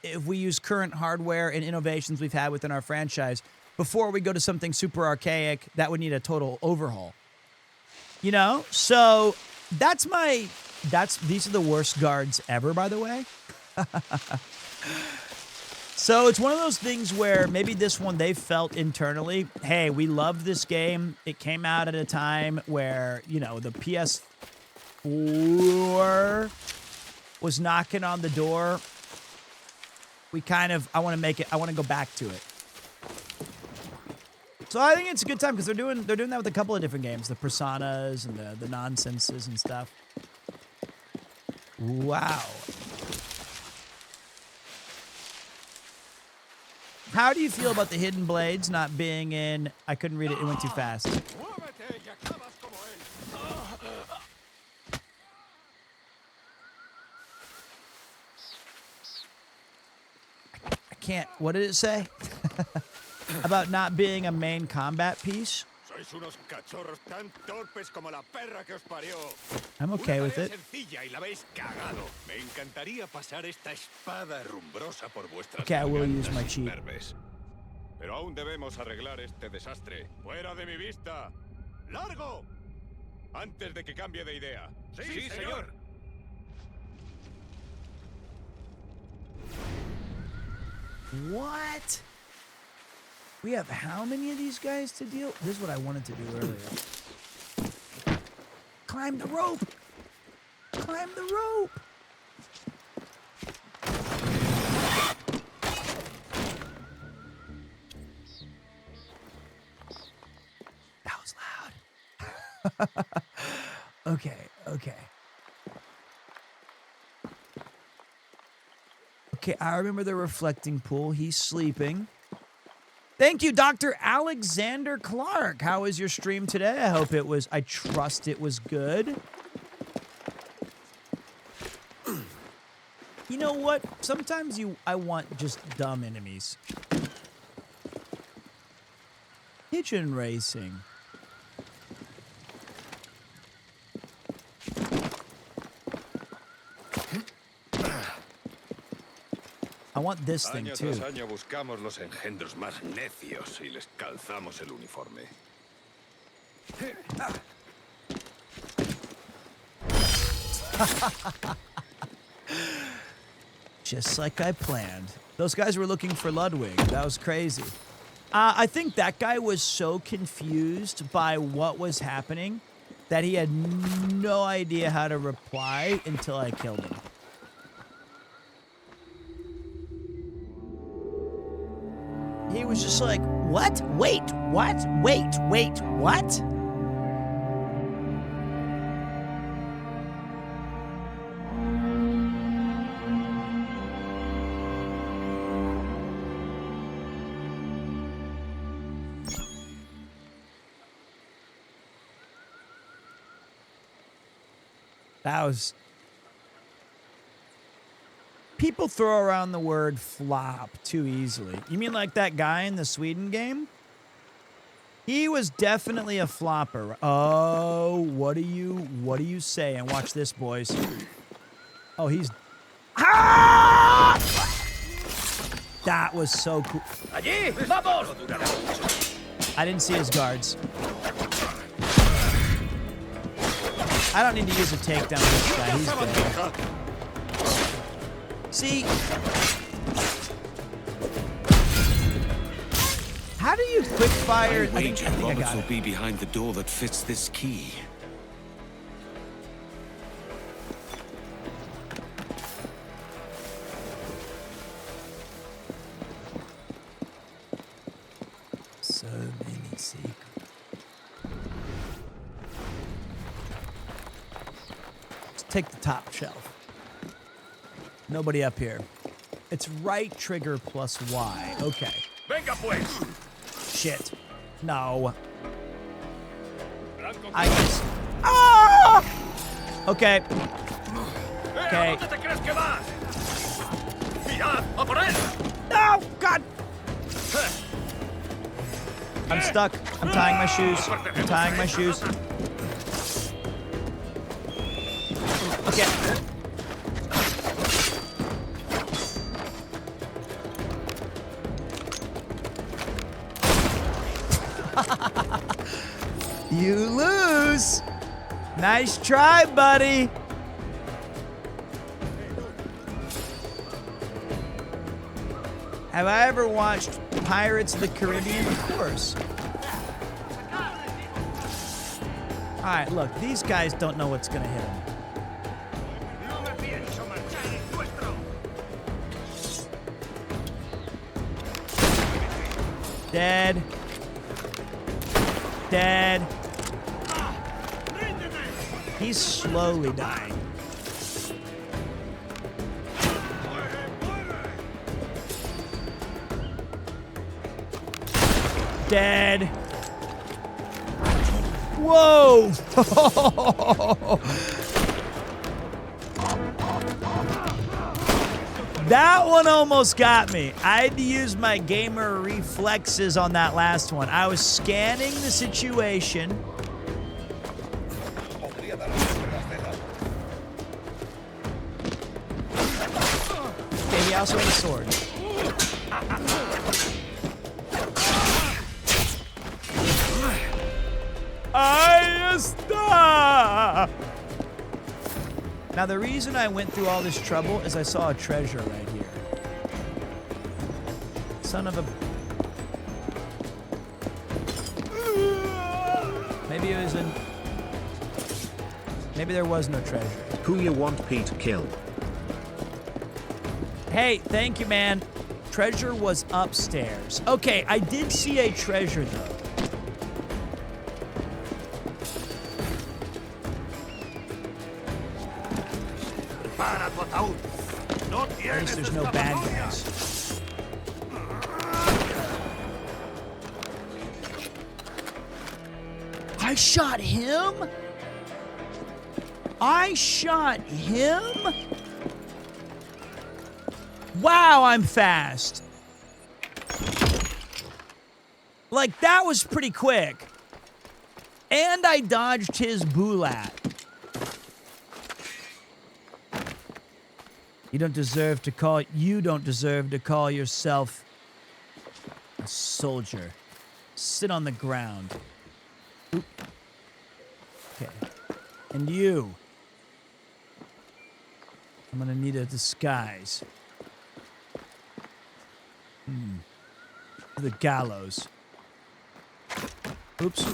if we use current hardware and innovations we've had within our franchise before we go to something super archaic that would need a total overhaul. You know? So these are the worst guards ever, by the way. So it's one of those things where maybe this one they felt internally, hey, we love this game. It came out at a time where, you know, the PS4 was knocking on the door. I want to go back to it. So I think it's a good time because they're doing that with a couple of different games, the Personas and the nonsenses and stuff. Wow. How do you feel about the Hidden Blades not being in? I couldn't read it. It went too fast. I can't. What did it say? About not being a main combat piece? I'm okay with it. Okay, I will use my cheat. Pero aún debemos arreglar este desastre. ¡Fuera de mi vista! ¡Largo! Antes de que cambie de idea. Sí, señor. What? We have how many of these guys to deal? This is what I wanted to do earlier. Climb the rope! Climb the rope! That was loud. Okay. Okay, I remember the reflecting pool. He's sleeping. Thank you, Dr. Alexander Clark. How was your stream today? I trust it was good. You know what? Sometimes I want just dumb enemies. Pigeon racing. I want this thing too. Año tras año buscamos los engendros más necios y les calzamos el uniforme. Just like I planned. Those guys were looking for Ludwig. That was crazy. I think that guy was so confused by what was happening that he had no idea how to reply until I killed him. He was just like, what? Wait, what? Wait, what? That was... People throw around the word flop too easily. You mean like that guy in the Sweden game? He was definitely a flopper. Oh, what are you saying? Watch this, boys. Oh, he's... Ah! That was so cool. I didn't see his guards. I don't need to use a takedown on this guy. He's dead. See? How do you quick fire? I wager Roberts got will it. be behind the door that fits this key. So many secrets. Let's take the top shelf. Nobody up here. It's right trigger plus Y. Okay. Venga pues. Shit. No. I just... Ah! Okay. Okay. ¿Dónde te crees que vas? Mirad, a por él. No! God! I'm stuck. I'm tying my shoes. I'm tying my shoes. Okay. You lose. Nice try, buddy. Have I ever watched Pirates of the Caribbean? Of course. All right, look, these guys don't know what's gonna hit them. Dead. Dead. He's slowly dying. Dead. Whoa! That one almost got me. I had to use my gamer reflexes on that last one. I was scanning the situation. Okay, he also had a sword. Ahí está! Now, the reason I went through all this trouble is I saw a treasure right here. Son of a... Maybe it was in... Maybe there was no treasure. Who you want Pete to kill? Hey, thank you, man. Treasure was upstairs. Okay, I did see a treasure, though. At least there's no bad guys. I shot him? I shot him? Wow, I'm fast. Like, that was pretty quick. And I dodged his bulat. You don't deserve to call yourself a soldier. Sit on the ground. Oop. Okay. And you. I'm gonna need a disguise. The gallows. Oops.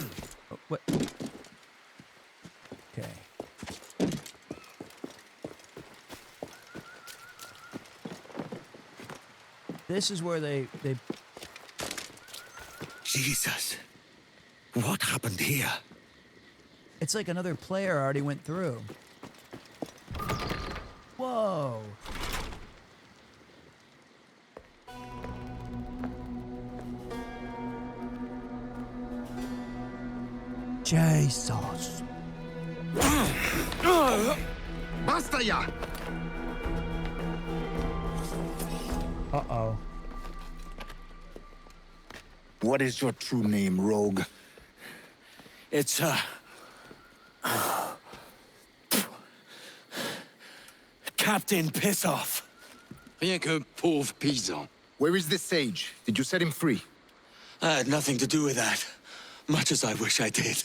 Oh, what? Okay. This is where they... Jesus. What happened here? It's like another player already went through. Whoa. Jesus. Basta ya! Uh-oh. What is your true name, rogue? It's, Captain Piss Off. Rien qu'un pauvre paysan. Where is the sage? Did you set him free? I had nothing to do with that. Much as I wish I did.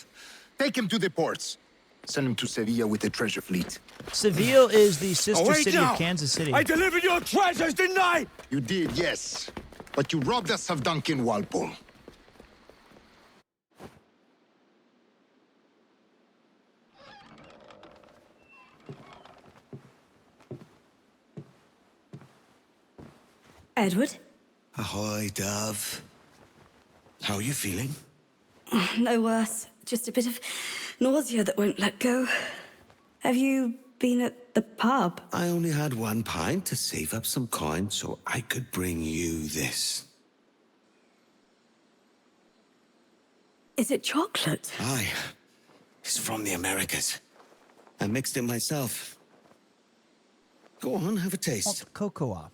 Take him to the ports. Send him to Sevilla with the treasure fleet. Seville is the sister wait city now. of Kansas City. I delivered your treasures, didn't I? You did, yes. But you robbed us of Duncan Walpole. Edward? Ahoy, Dove. How are you feeling? No worse. Just a bit of nausea that won't let go. Have you been at the pub? I only had 1 pint to save up some coin so I could bring you this. Is it chocolate? Aye. It's from the Americas. I mixed it myself. Go on, have a taste. Cocoa.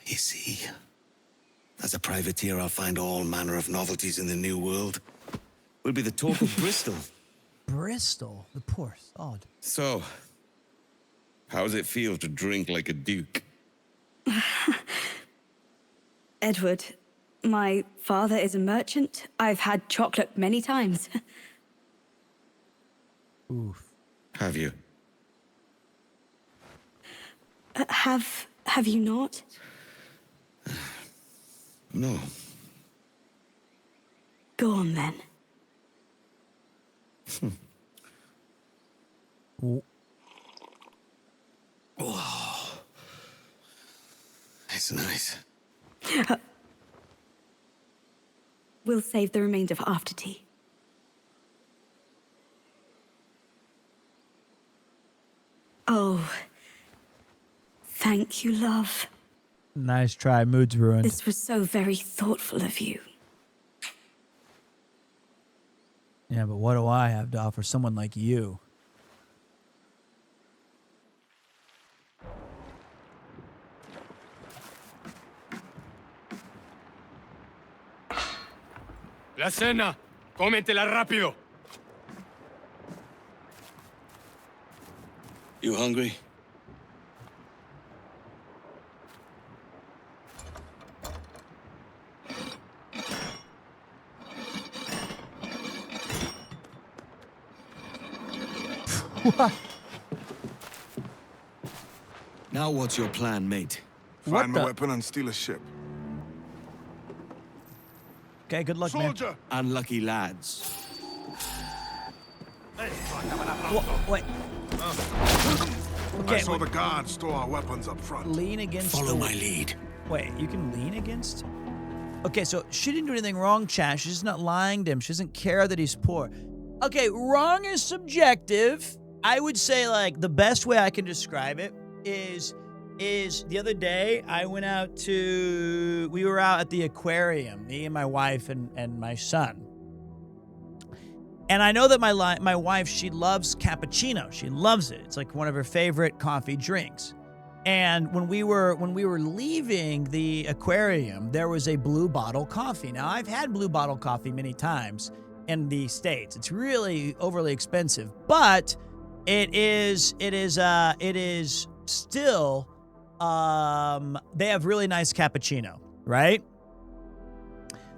You see, as a privateer, I'll find all manner of novelties in the New World. We'll be the talk of Bristol. Bristol? The poor sod. So, how does it feel to drink like a duke? Edward, my father is a merchant. I've had chocolate many times. Oof. Have you? Have you not? No. Go on then. Oh. It's nice. We'll save the remainder for after tea. Oh, thank you, love. Nice try. Mood's ruined. This was so very thoughtful of you. Yeah, but what do I have to offer someone like you? La cena. Cómetela rápido. You hungry? Now what's your plan, mate? Find my weapon and steal a ship. Okay, good luck, man. Unlucky lads. Wait. I saw the guards store our weapons up front. Lean against Follow my lead. Wait, you can lean against? Okay, so she didn't do anything wrong, Chad. She's just not lying to him. She doesn't care that he's poor. Okay, wrong is subjective. I would say, like, the best way I can describe it is the other day I went out to, we were out at the aquarium, me and my wife and my son. And I know that my wife, she loves cappuccino. She loves it. It's like one of her favorite coffee drinks. And when we were leaving the aquarium, there was a Blue Bottle coffee. Now, I've had Blue Bottle coffee many times in the States. It's really overly expensive, but it is still they have really nice cappuccino, right?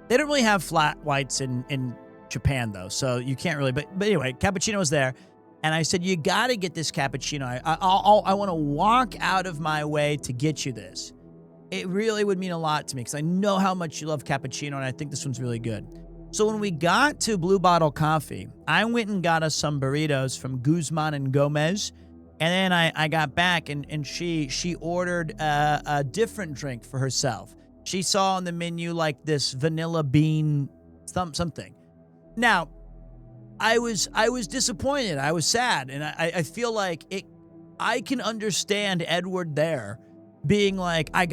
They don't really have flat whites in Japan though, so you can't really. But anyway, cappuccino was there, and I said, "You got to get this cappuccino. I want to walk out of my way to get you this. It really would mean a lot to me because I know how much you love cappuccino, and I think this one's really good." So when we got to Blue Bottle Coffee, I went and got us some burritos from Guzman and Gomez, and then I got back and she ordered a different drink for herself. She saw on the menu like this vanilla bean something. Now, I was disappointed. I was sad, and I feel like I can understand Edward there being like, I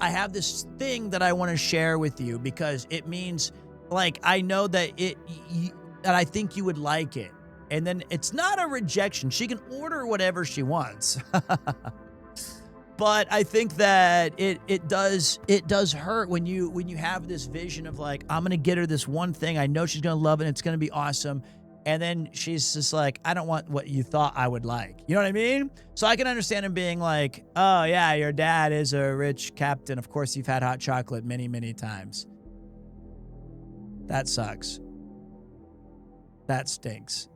have this thing that I want to share with you because it means, like, I know that that I think you would like it. And then it's not a rejection. She can order whatever she wants. But I think that it does hurt when you have this vision of like, I'm gonna get her this one thing. I know she's gonna love it. And it's gonna be awesome. And then she's just like, I don't want what you thought I would like. You know what I mean? So I can understand him being like, oh yeah, your dad is a rich captain. Of course, you've had hot chocolate many, many times. That sucks. That stinks.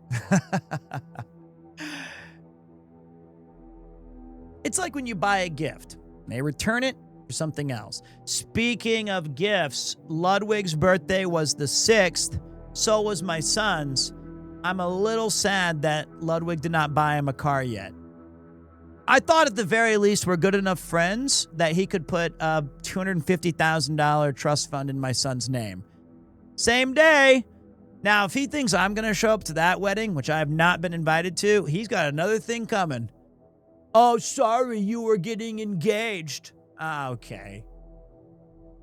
It's like when you buy a gift. They return it for something else. Speaking of gifts, Ludwig's birthday was the 6th. So was my son's. I'm a little sad that Ludwig did not buy him a car yet. I thought at the very least we're good enough friends that he could put a $250,000 trust fund in my son's name. Same day. Now, if he thinks I'm going to show up to that wedding, which I have not been invited to, he's got another thing coming. Oh, sorry, you were getting engaged. Okay.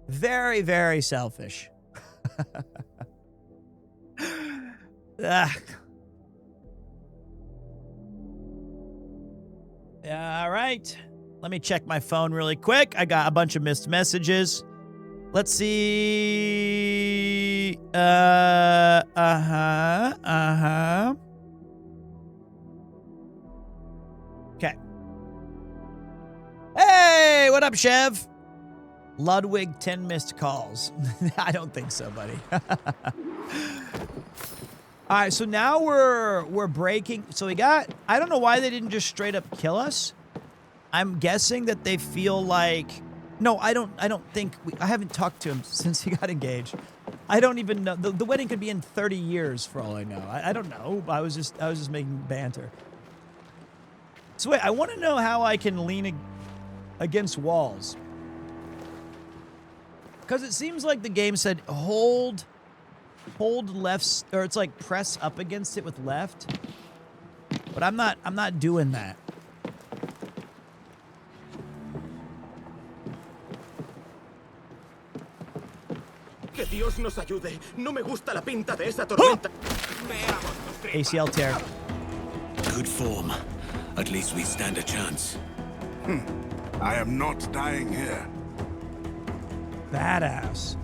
Very, very selfish. All right. Let me check my phone really quick. I got a bunch of missed messages. Let's see. Okay. Hey, what up, Chev? Ludwig, 10 missed calls. I don't think so, buddy. All right, so now we're breaking. So we got, I don't know why they didn't just straight up kill us. I'm guessing that they feel like, no, I don't think, I haven't talked to him since he got engaged. I don't even know. The wedding could be in 30 years for all I know. I don't know. I was just making banter. So wait, I want to know how I can lean against walls. Because it seems like the game said hold left, or it's like press up against it with left. But I'm not doing that. Que Dios nos ayude. No me gusta la pinta de esa tormenta. ACL tear. Good form. At least we stand a chance. I am not dying here. Badass.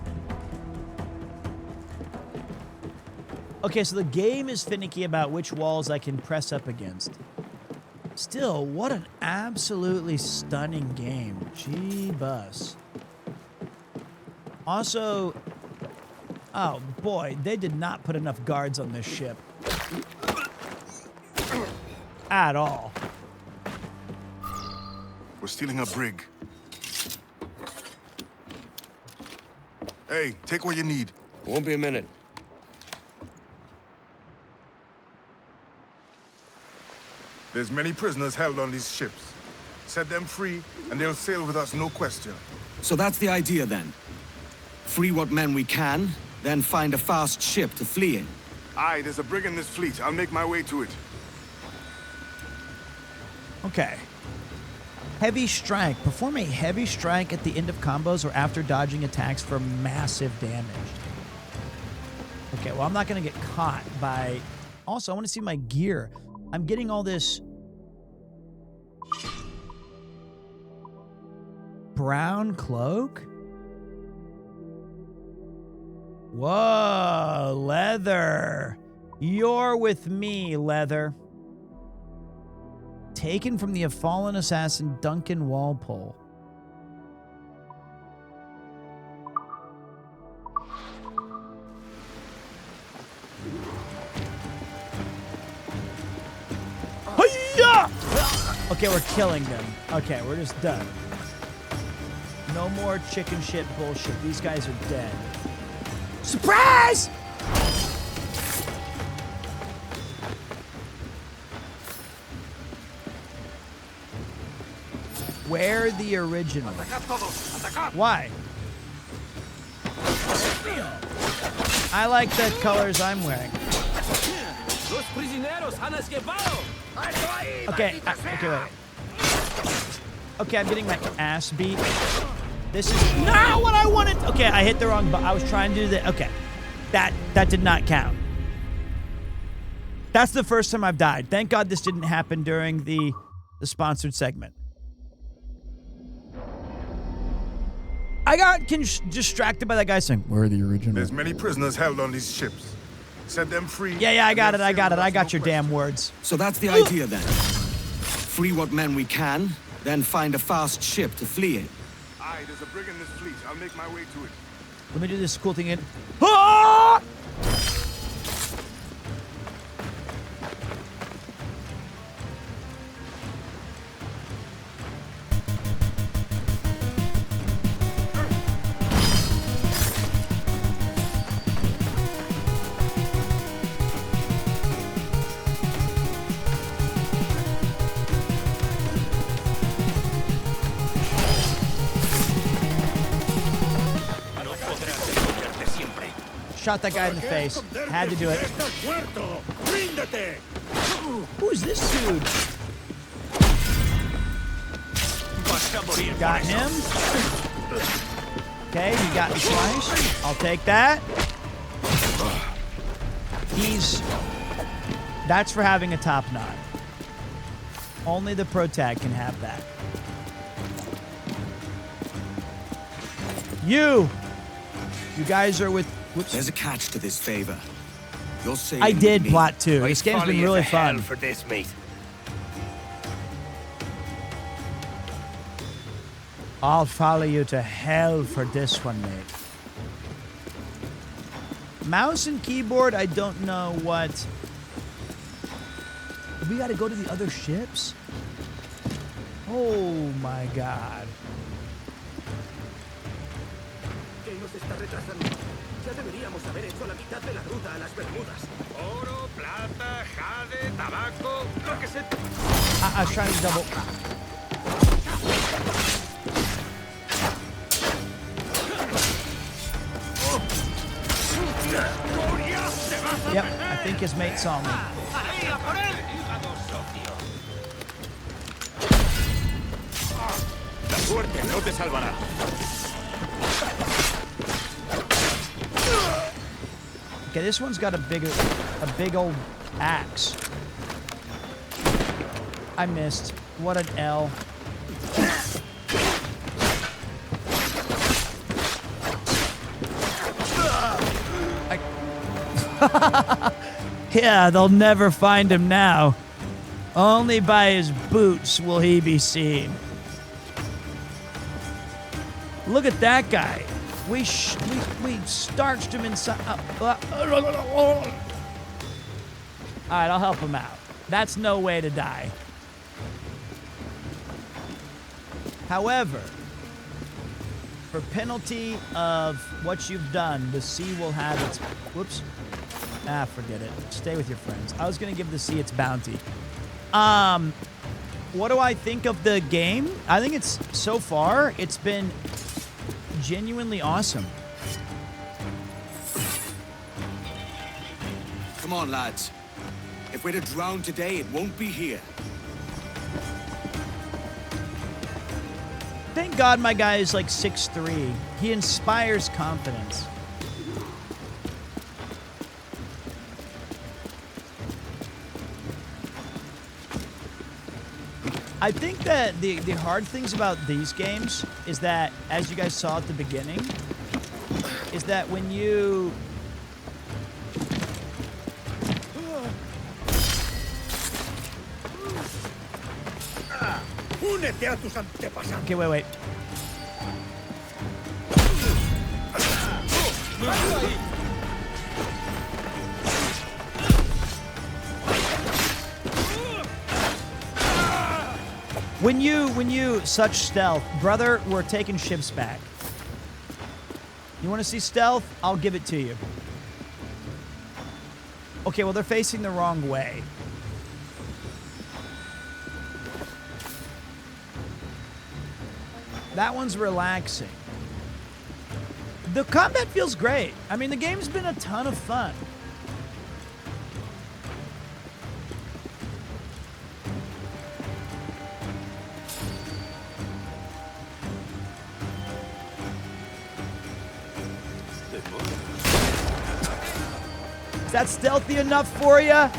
Okay, so the game is finicky about which walls I can press up against. Still, what an absolutely stunning game. Gee-bus. Also, oh boy, they did not put enough guards on this ship. At all. We're stealing a brig. Hey, take what you need. Won't be a minute. There's many prisoners held on these ships. Set them free, and they'll sail with us, no question. So that's the idea, then. Free what men we can, then find a fast ship to flee in. Aye, there's a brig in this fleet. I'll make my way to it. Okay. Heavy strike. Perform a heavy strike at the end of combos or after dodging attacks for massive damage. Okay, well, I'm not going to get caught by... Also, I want to see my gear. I'm getting all this... brown cloak? Whoa, leather. You're with me, leather. Taken from the fallen assassin Duncan Walpole. Hi-ya! Okay, we're killing them. Okay, we're just done. No more chicken shit bullshit. These guys are dead. Surprise! Wear the original. Why? I like the colors I'm wearing. Okay, okay, wait. Okay, I'm getting my ass beat. This is not what I wanted. Okay, I hit the wrong button. I was trying to do that. Okay, that did not count. That's the first time I've died. Thank God this didn't happen during the sponsored segment. I got distracted by that guy saying, "Where are the original?" There's many prisoners held on these ships. Set them free. Yeah, I got it. I got your damn words. So that's the idea then. Free what men we can, then find a fast ship to flee in. Aye, there's a brig in this fleet. I'll make my way to it. Let me do this cool thing in. Ah! Shot that guy in the face. Had to do it. Who's this dude? Got him. Okay, he got me twice. I'll take that. That's for having a top knot. Only the pro tag can have that. You guys are with. Whoops. There's a catch to this favor. You're saying I did plot too. This game's been really fun. For this, mate. I'll follow you to hell for this one, mate. Mouse and keyboard, I don't know what. We gotta go to the other ships? Oh my god. ¿Qué nos está retrasando? Ya deberíamos haber hecho la mitad de la ruta a las Bermudas. Oro, plata, jade, tabaco, lo que se... I was trying to double. Yep, I think his mate saw me. La suerte no te salvará. Okay, this one's got a big old axe. I missed. What an L. Yeah, they'll never find him now. Only by his boots will he be seen. Look at that guy. We starched him inside. All right, I'll help him out. That's no way to die. However, for penalty of what you've done, the sea will have its... Whoops. Ah, forget it. Stay with your friends. I was going to give the sea its bounty. What do I think of the game? I think it's, so far, it's been genuinely awesome. Come on, lads. If we're to drown today, it won't be here. Thank God my guy is like 6'3". He inspires confidence. I think that the hard things about these games is that, as you guys saw at the beginning, is that when you... Okay, wait. When you such stealth, brother, we're taking ships back. You want to see stealth? I'll give it to you. Okay, well, they're facing the wrong way. That one's relaxing. The combat feels great. I mean, the game's been a ton of fun. Is that stealthy enough for you?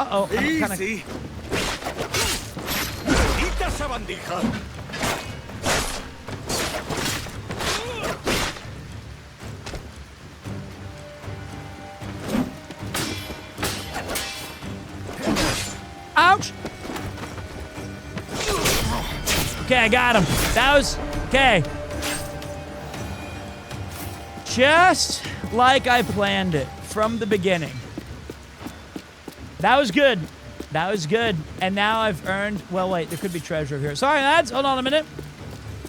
Uh-oh. I'm kinda... Easy. Quita esa bandija. Ouch! Okay, I got him. That was... Okay. Just like I planned it from the beginning. That was good. That was good. And now I've earned... Well, wait. There could be treasure here. Sorry, lads. Hold on a minute.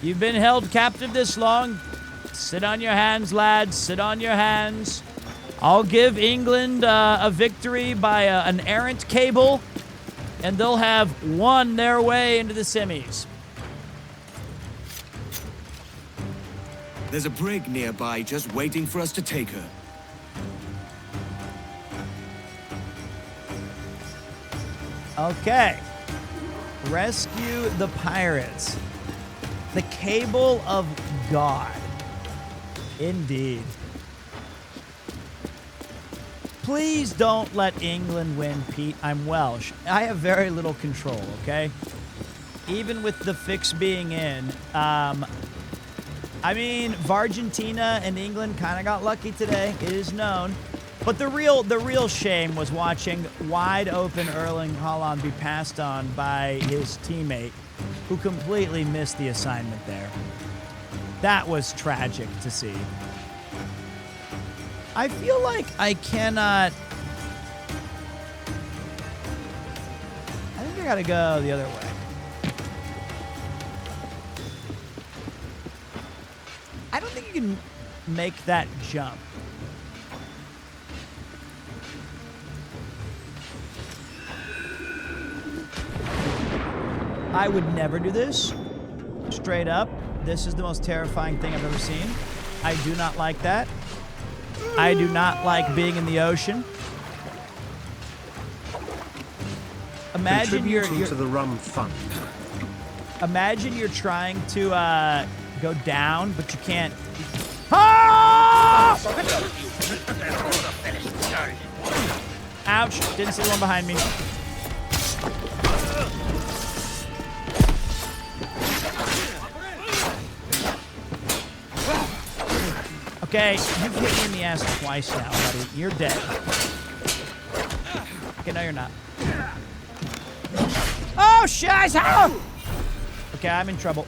You've been held captive this long. Sit on your hands, lads. Sit on your hands. I'll give England a victory by an errant cable. And they'll have won their way into the semis. There's a brig nearby just waiting for us to take her. Okay. Rescue the pirates. The Cable of God. Indeed. Please don't let England win, Pete. I'm Welsh. I have very little control, okay? Even with the fix being in. I mean, Vargentina and England kind of got lucky today. It is known. But the real shame was watching wide open Erling Haaland be passed on by his teammate, who completely missed the assignment there. That was tragic to see. I feel like I cannot... I think I gotta go the other way. I don't think you can make that jump. I would never do this. Straight up. This is the most terrifying thing I've ever seen. I do not like that. I do not like being in the ocean. Imagine you're to the rum fund. Imagine you're trying to go down, but you can't. Ah! Ouch! Didn't see the one behind me. Okay, you've hit me in the ass twice now, buddy. You're dead. Okay, no, you're not. Oh, shit! Oh! Okay, I'm in trouble.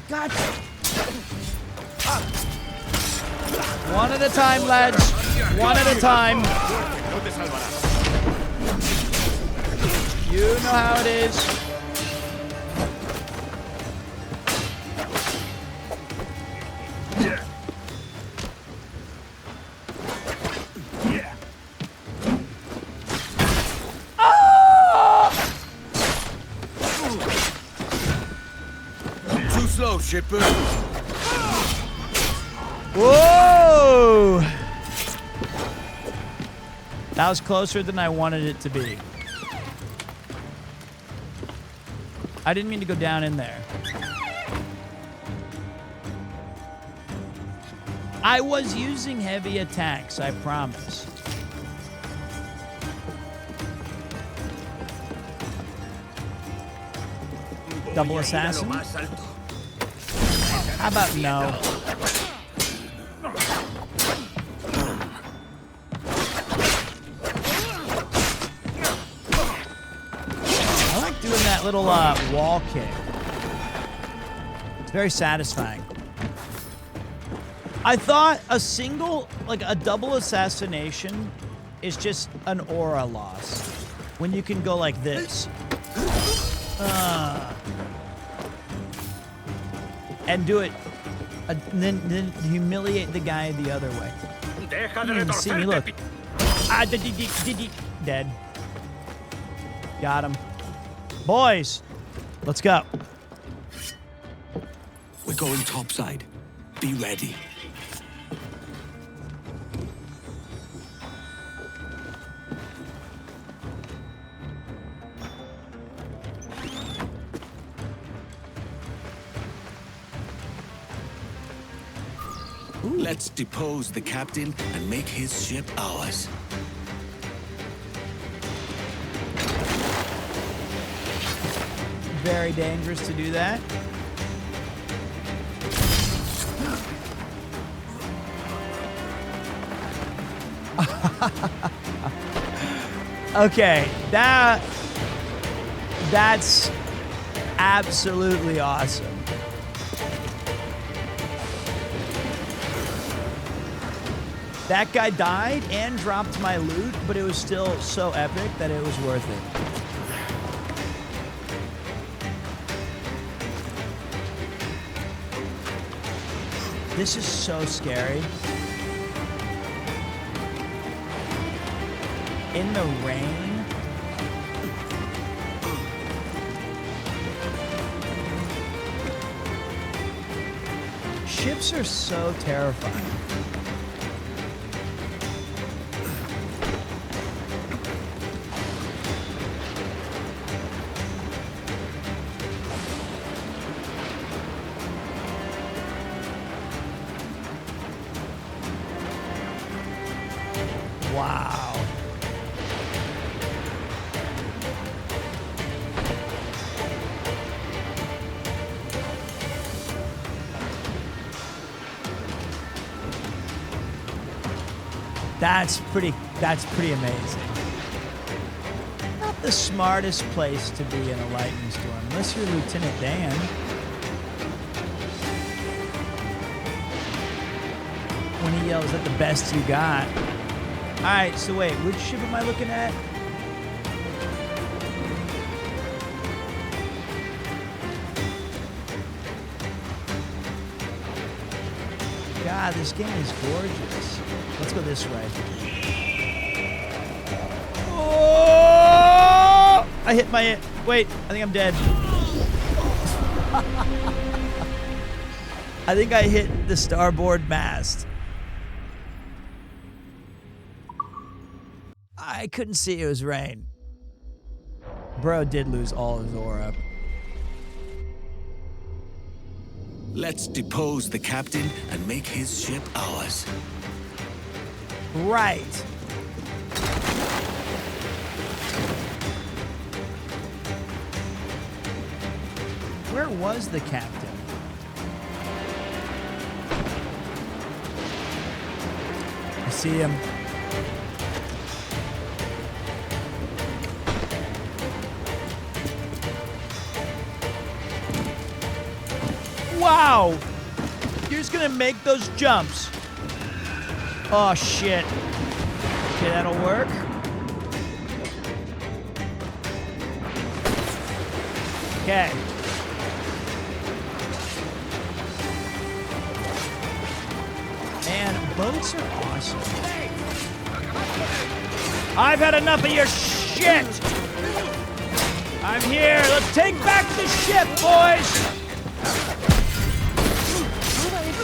God. One at a time, lads. One at a time. You know how it is. Shipper. Whoa! That was closer than I wanted it to be. I didn't mean to go down in there. I was using heavy attacks, I promise. Double assassin? How about no? I like doing that little wall kick. It's very satisfying. I thought a single, like a double assassination is just an aura loss. When you can go like this. And do it, then humiliate the guy the other way. See me, look. Ah, dead. Got him. Boys, let's go. We're going topside. Be ready. Let's depose the captain and make his ship ours. Very dangerous to do that. Okay, that's absolutely awesome. That guy died and dropped my loot, but it was still so epic that it was worth it. This is so scary. In the rain. Ships are so terrifying. Wow. That's pretty amazing. Not the smartest place to be in a lightning storm, unless you're Lieutenant Dan. When he yells at the best you got. Alright, so wait, which ship am I looking at? God, this game is gorgeous. Let's go this way. Oh! I hit my... Wait, I think I'm dead. I think I hit the starboard mast. I couldn't see, it was rain. Bro did lose all his aura. Let's depose the captain and make his ship ours. Right. Where was the captain? I see him. Wow! You're just gonna make those jumps. Oh, shit. Okay, that'll work. Okay. Man, boats are awesome. I've had enough of your shit! I'm here. Let's take back the ship, boys!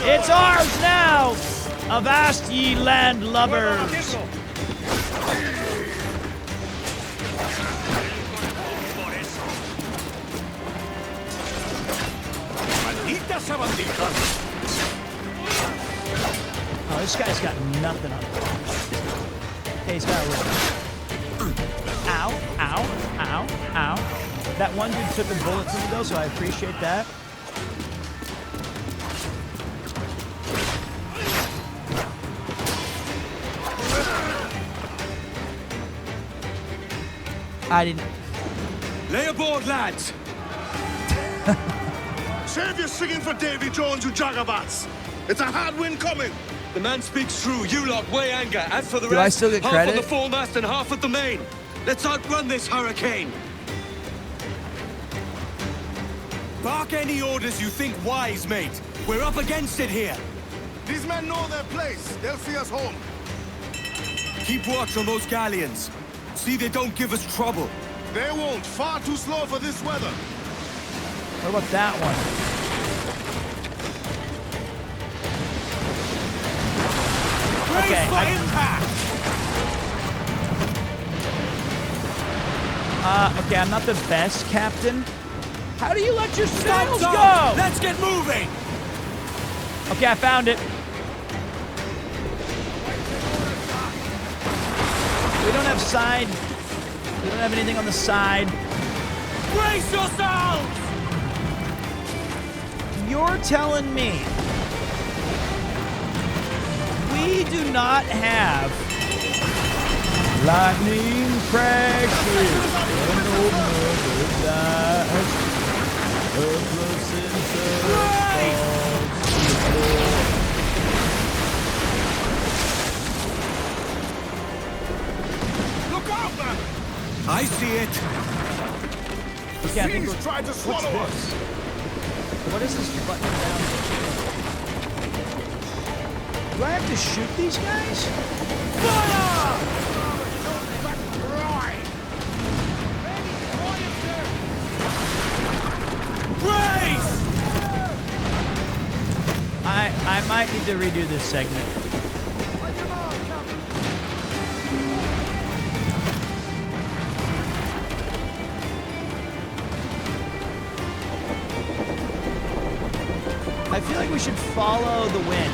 It's ours now! Avast ye land lubbers! Oh, this guy's got nothing on him. Okay, he's got a rope. Ow, ow, ow, ow. That one dude took a bullet from me though, so I appreciate that. I didn't. Lay aboard, lads! Save your singing for Davy Jones, you jagabats! It's a hard wind coming! The man speaks true. You lot weigh anchor. As for the Do rest, I still get half credit? on the foremast and half at the main. Let's outrun this hurricane. Bark any orders you think wise, mate. We're up against it here. These men know their place. They'll see us home. Keep watch on those galleons. See they don't give us trouble. They won't. Far too slow for this weather. What about that one? Okay, okay, I'm not the best captain. How do you let your sails go? Let's get moving. Okay, I found it. We don't have side. We don't have anything on the side. Brace yourselves! You're telling me we do not have lightning crashes and Look out, man! I see it. Okay, I think Fiends tried to swallow us. What is this button down? Do I have to shoot these guys? Fire! Brace! I might need to redo this segment. I feel like we should follow the wind.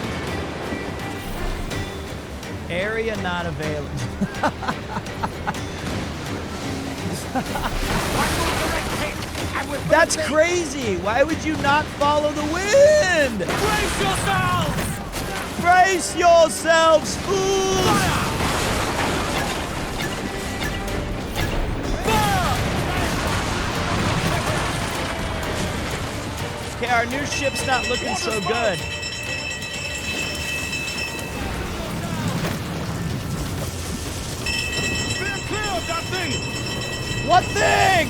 Area not available. That's crazy. Why would you not follow the wind? Brace yourselves! Brace yourselves, fools! Okay, our new ship's not looking so good. Steer clear of that thing! What thing?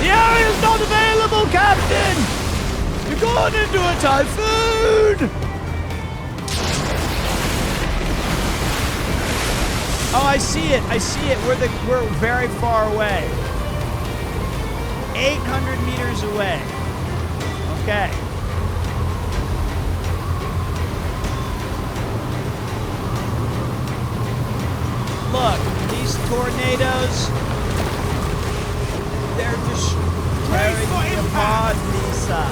The area's not available, Captain! You're going into a typhoon! Oh, I see it. I see it. We're very far away. 800 meters away. Okay. Look, these tornadoes, they're just tearing me apart, Lisa.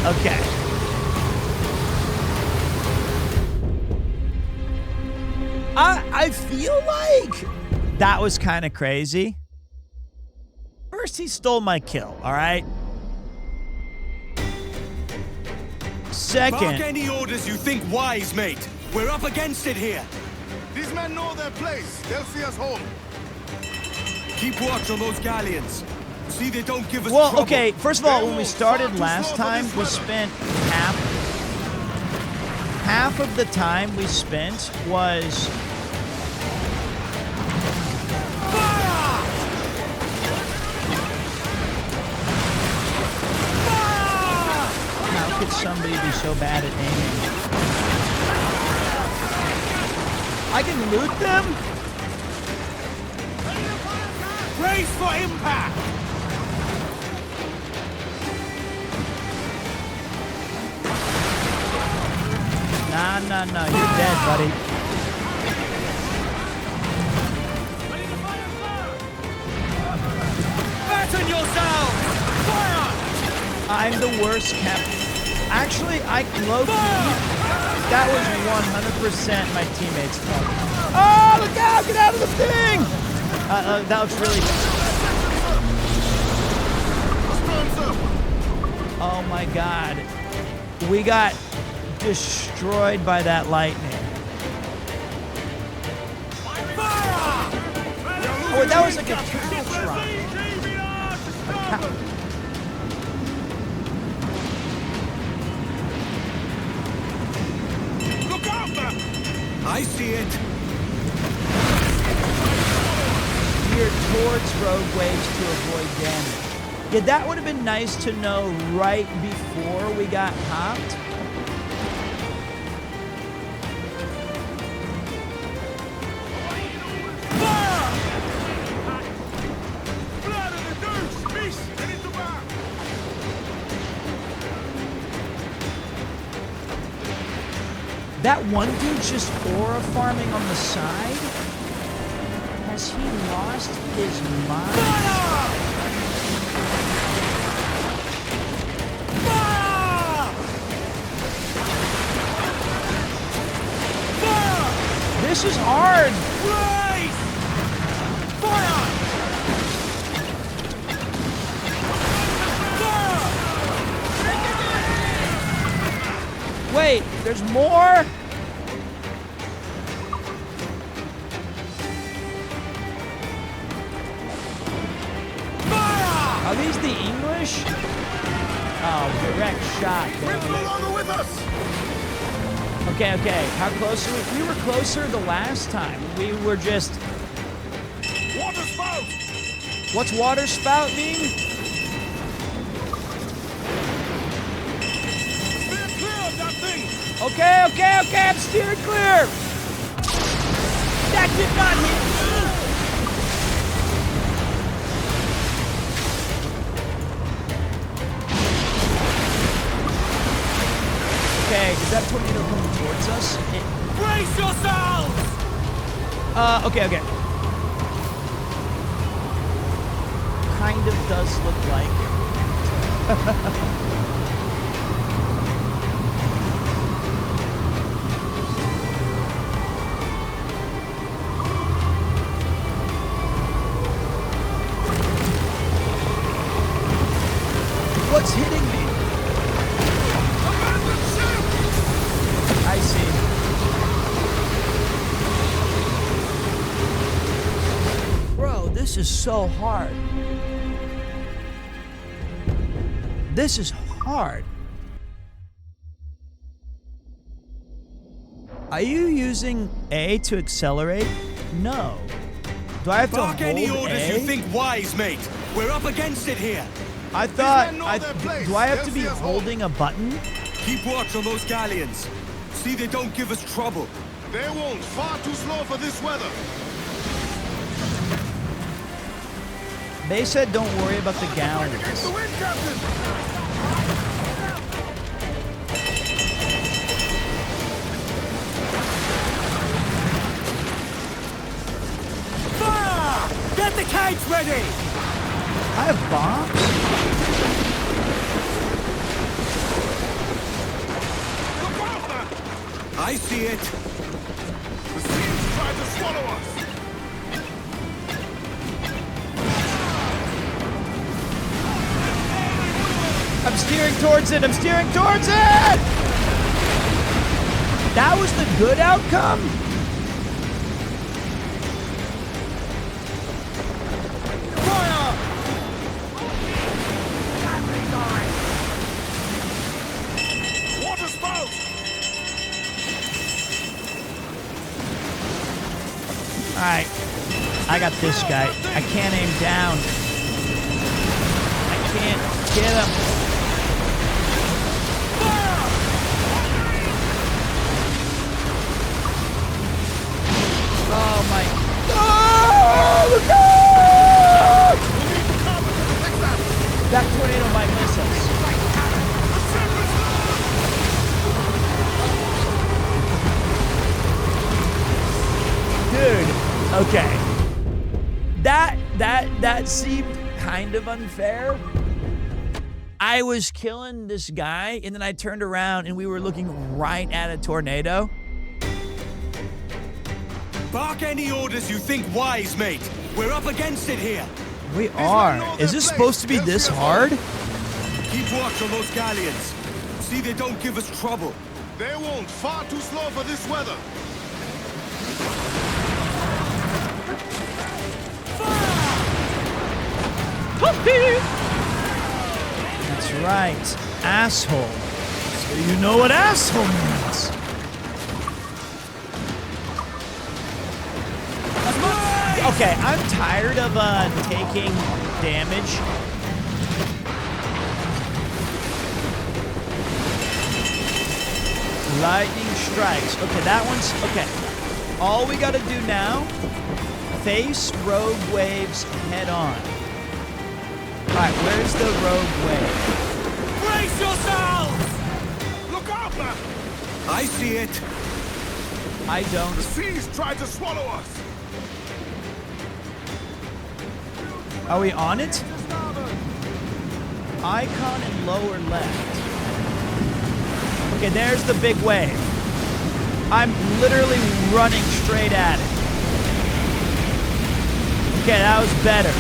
Okay. I feel like that was kind of crazy. First, he stole my kill, all right? Second... Bark any orders you think wise, mate. We're up against it here. These men know their place. They'll see us home. Keep watch on those galleons. See they don't give us Well, trouble. okay, first of all, when we started last time, we spent half of the time we spent was... How could somebody be so bad at aiming? I can loot them? Brace for impact! Nah, you're dead, buddy. Fasten yourselves! Fire! I'm the worst captain. Actually, I low-key, that was 100% my teammates' fault. Oh, look out! Get out of the thing! That was really... Oh my god. We got destroyed by that lightning. Oh, that was like a Countron. A count. Look out, man! I see it. Geared towards roadways to avoid damage. Yeah, that would have been nice to know right before we got hopped. That one dude just aura farming on the side? Has he lost his mind? This is hard. Race! Fire! Wait, there's more? Are these the English? Oh, direct shot. We're no longer with us! Okay, okay. How close are we? We were closer the last time. We were just... Water spout! What's water spout mean? Steer clear of that thing! Okay, okay, okay. I'm steering clear. That did not hit me. Okay, is that tornado coming towards us? Brace yourselves! Okay, okay. Kind of does look like. What's hitting me? I see. Bro, this is so hard. This is hard. Are you using A to accelerate? No. Do I have to Bark hold any orders A? you think wise, mate. We're up against it here. I thought. Do I have to be holding a button? Keep watch on those galleons. See they don't give us trouble. They won't. Far too slow for this weather. They said don't worry about the galleons. Against the wind, Captain! Fire! Get the kites ready! I have bombs? I see it. The seas try to swallow us. I'm steering towards it. I'm steering towards it. That was the good outcome? Fire! Water spout! Alright. I got this guy. I can't aim down. I can't get him. Oh my. Oh, look out! That tornado might miss us. Dude, okay. That seemed kind of unfair. I was killing this guy, and then I turned around, and we were looking right at a tornado. Bark any orders you think wise, mate. We're up against it here. We are. Is this supposed to be this hard? Keep watch on those galleons. See they don't give us trouble. They won't. Far too slow for this weather. That's right. Asshole. So you know what asshole means. Okay, I'm tired of taking damage. Lightning strikes. Okay, that one's... Okay. All we gotta do now, face rogue waves head on. Alright, where's the rogue wave? Brace yourselves! Look out, man! I see it. I don't. The seas try to swallow us. Are we on it? Icon in lower left. Okay, there's the big wave. I'm literally running straight at it. Okay, that was better.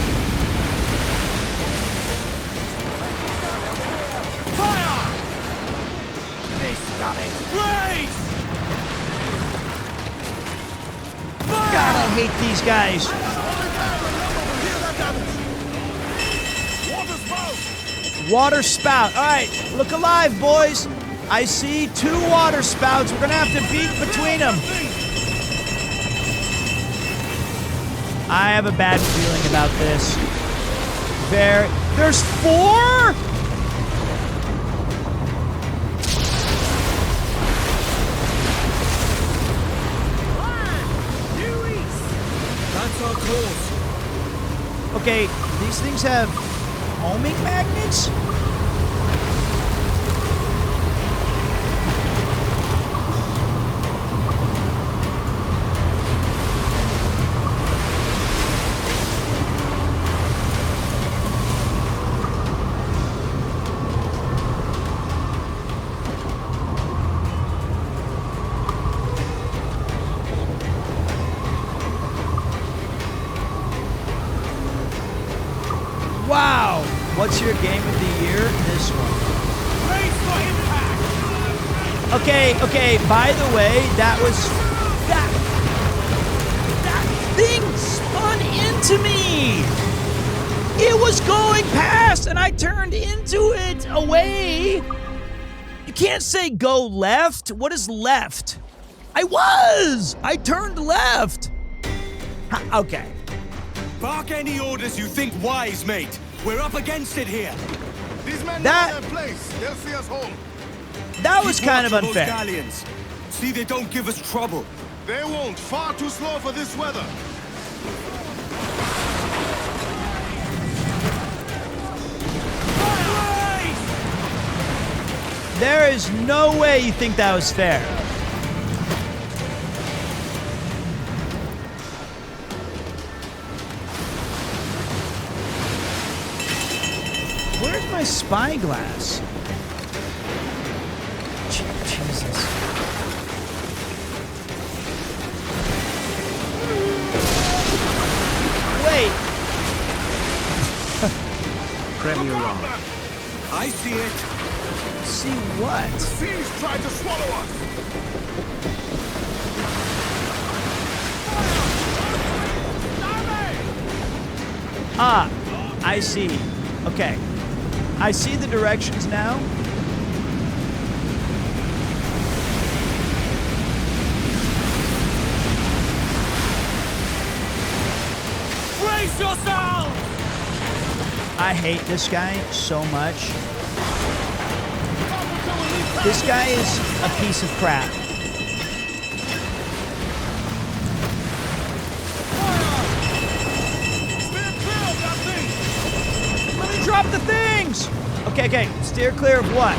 Fire! This got it. Blaze! God, I hate these guys. Water spout. All right, look alive, boys. I see 2 water spouts. We're going to have to beat between them. I have a bad feeling about this. There's 4? That's our course. Okay, these things have homing magnets? Wow! What's your game of the year? This one. Okay, by the way, that thing spun into me! It was going past and I turned into it away! You can't say go left. What is left? I turned left! Okay. Bark any orders you think wise, mate. We're up against it here. These men know their place. They'll see us home. That was kind of unfair. Those galleons. See, they don't give us trouble. They won't. Far too slow for this weather. There is no way you think that was fair. Where's my spyglass? Jesus. Wait. Premier on. I see it. See what? The seas tried to swallow us. Ah, I see. Okay. I see the directions now. Brace yourself! I hate this guy so much. This guy is a piece of crap. Let me drop the things! Okay, steer clear of what?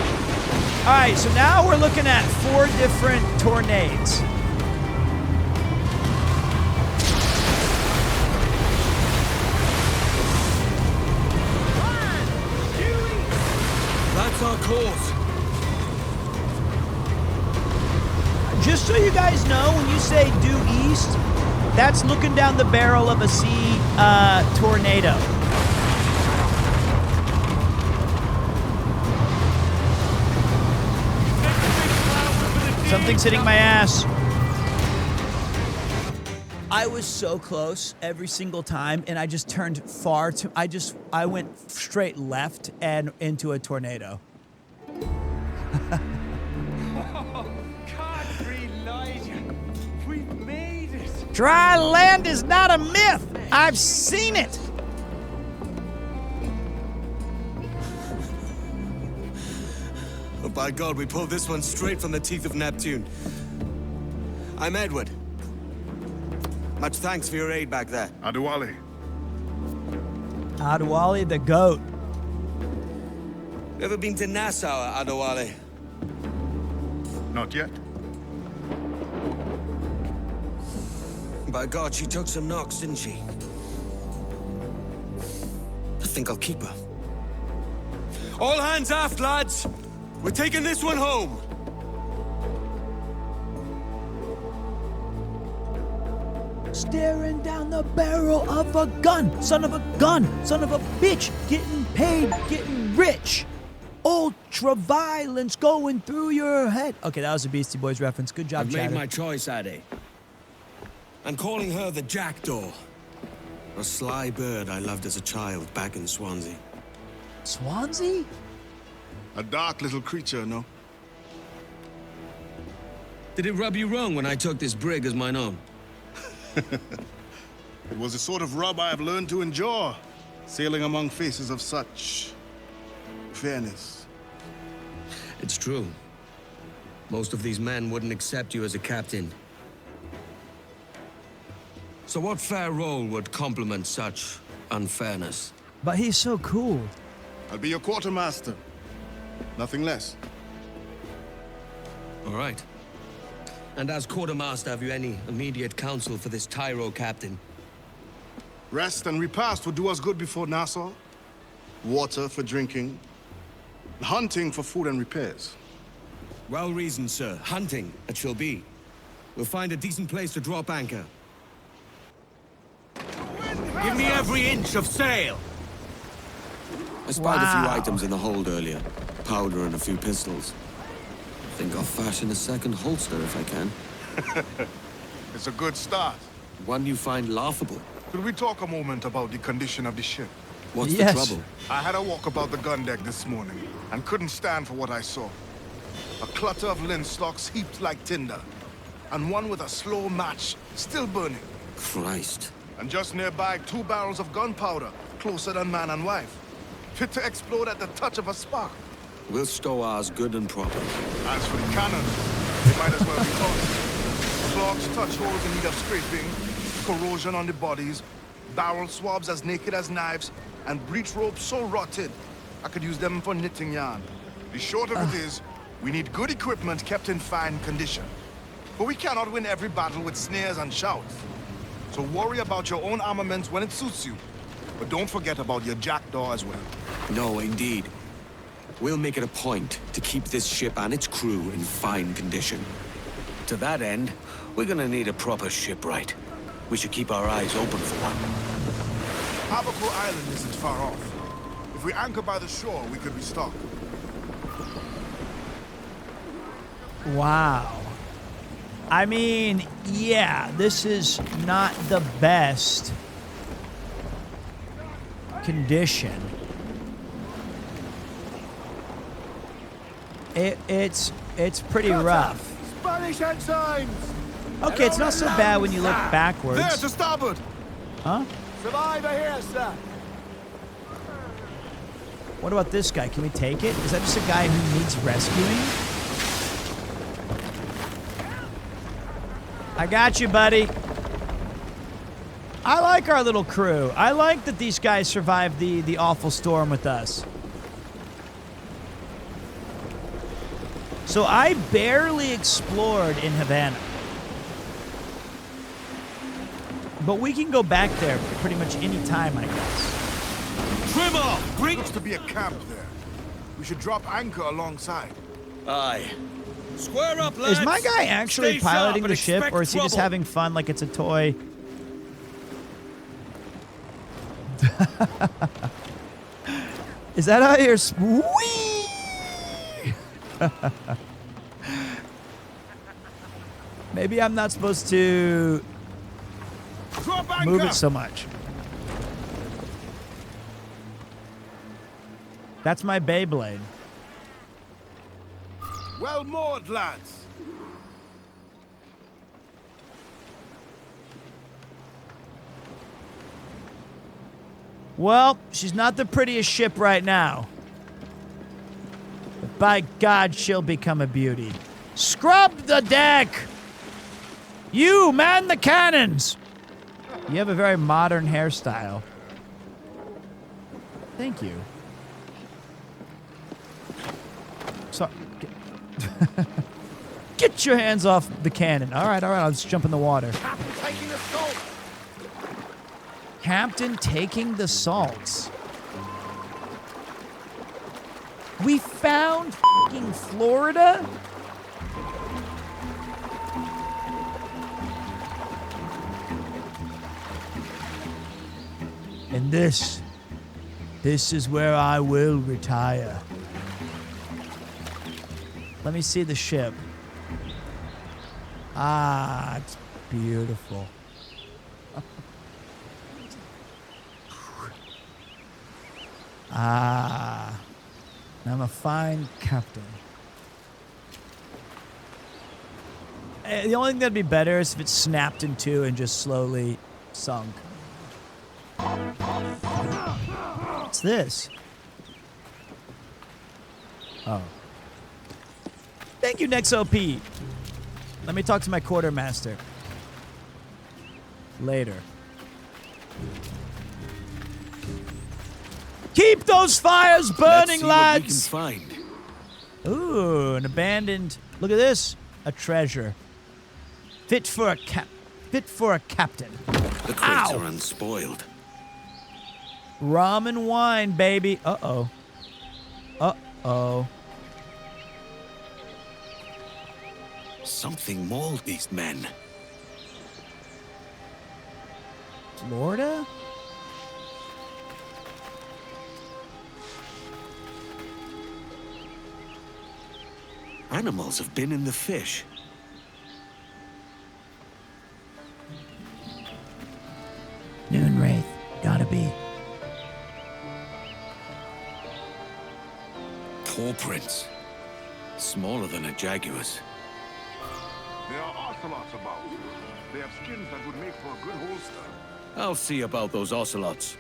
Alright, so now we're looking at 4 different tornades. That's our course. Just so you guys know, when you say due east, that's looking down the barrel of a sea tornado. Something's hitting my ass. I was so close every single time, and I just turned far too. I went straight left and into a tornado. We've made it. Dry land is not a myth. I've seen it. Oh, by God, we pulled this one straight from the teeth of Neptune. I'm Edward. Much thanks for your aid back there. Adewale. Adewale the goat. Ever been to Nassau, Adewale? Not yet. By God, she took some knocks, didn't she? I think I'll keep her. All hands aft, lads! We're taking this one home! staring down the barrel of a gun. Son of a gun. Son of a bitch. Getting paid, getting rich. Ultra violence going through your head. Okay, that was a Beastie Boys reference. Good job, I've Chatter. made my choice, Addy. I'm calling her the Jackdaw. A sly bird I loved as a child back in Swansea. Swansea? A dark little creature, no? Did it rub you wrong when I took this brig as mine own? It was the sort of rub I have learned to endure, sailing among faces of such fairness. It's true. Most of these men wouldn't accept you as a captain. So what fair role would complement such unfairness? But he's so cool. I'll be your quartermaster. Nothing less. All right. And as quartermaster, have you any immediate counsel for this Tyro captain? Rest and repast would do us good before Nassau. Water for drinking. Hunting for food and repairs. Well reasoned, sir. Hunting, it shall be. We'll find a decent place to drop anchor. Give me every inch of sail! I spied a few items in the hold earlier. Powder and a few pistols. Think I'll fashion a second holster if I can. It's a good start. One you find laughable. Could we talk a moment about the condition of the ship? What's the trouble? I had a walk about the gun deck this morning and couldn't stand for what I saw. A clutter of linstocks heaped like tinder, and one with a slow match still burning. Christ. And just nearby, 2 barrels of gunpowder, closer than man and wife, fit to explode at the touch of a spark. We'll stow ours good and proper. As for the cannons, they might as well be tossed. Clogs touch holes in need of scraping, corrosion on the bodies, barrel swabs as naked as knives, and breech ropes so rotted, I could use them for knitting yarn. The short of it is, we need good equipment kept in fine condition. But we cannot win every battle with snares and shouts. So worry about your own armaments when it suits you. But don't forget about your Jackdaw as well. No, indeed. We'll make it a point to keep this ship and its crew in fine condition. To that end, we're gonna need a proper shipwright. We should keep our eyes open for one. Abaco Island isn't far off. If we anchor by the shore, we could restock. Wow. I mean, yeah, this is not the best condition. It's pretty rough. Spanish ensigns! Okay, it's not so bad when you look backwards. There, to starboard! Huh? Survivor here, sir! What about this guy? Can we take it? Is that just a guy who needs rescuing? I got you, buddy. I like our little crew. I like that these guys survived the awful storm with us. So I barely explored in Havana. But we can go back there pretty much any time, I guess. Trimmer! Looks to be a camp there. We should drop anchor alongside. Aye. Square up, lads. Is my guy actually Stay piloting sharp the and ship, or is he just trouble. having fun like it's a toy? Is that how you're... Maybe I'm not supposed to move it so much. That's my Beyblade. Well moored, lads. Well, she's not the prettiest ship right now. But by God, she'll become a beauty. Scrub the deck! You, man the cannons! You have a very modern hairstyle. Thank you. So, get your hands off the cannon. All right, I'll just jump in the water. Taking the salt! Captain taking the salts. We found f***ing Florida? And this is where I will retire. Let me see the ship. Ah, it's beautiful. Ah, I'm a fine captain. The only thing that'd be better is if it snapped in two and just slowly sunk. What's this? Oh. Thank you, NextOP. Let me talk to my quartermaster. Later. Keep those fires burning, lads! What we can find. Ooh, an abandoned... Look at this. A treasure. Fit for a captain. The crates are unspoiled. Rum and wine, baby. Uh-oh. Uh-oh. Something mauled these men. Florida? Animals have been in the fish. Noon Wraith. Gotta be. Paw prints. Smaller than a jaguar's. There are ocelots about. They have skins that would make for a good holster. I'll see about those ocelots.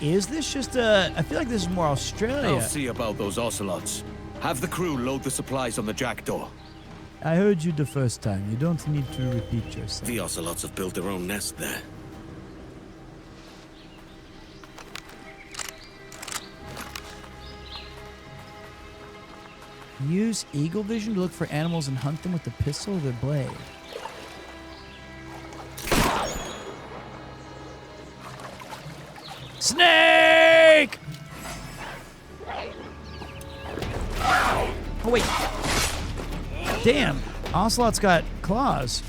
Is this just a... I feel like this is more Australia. I'll see about those ocelots. Have the crew load the supplies on the jackdaw. I heard you the first time. You don't need to repeat yourself. The ocelots have built their own nest there. Use eagle vision to look for animals and hunt them with the pistol or the blade. Snake! Oh, wait. Damn. Ocelot's got claws.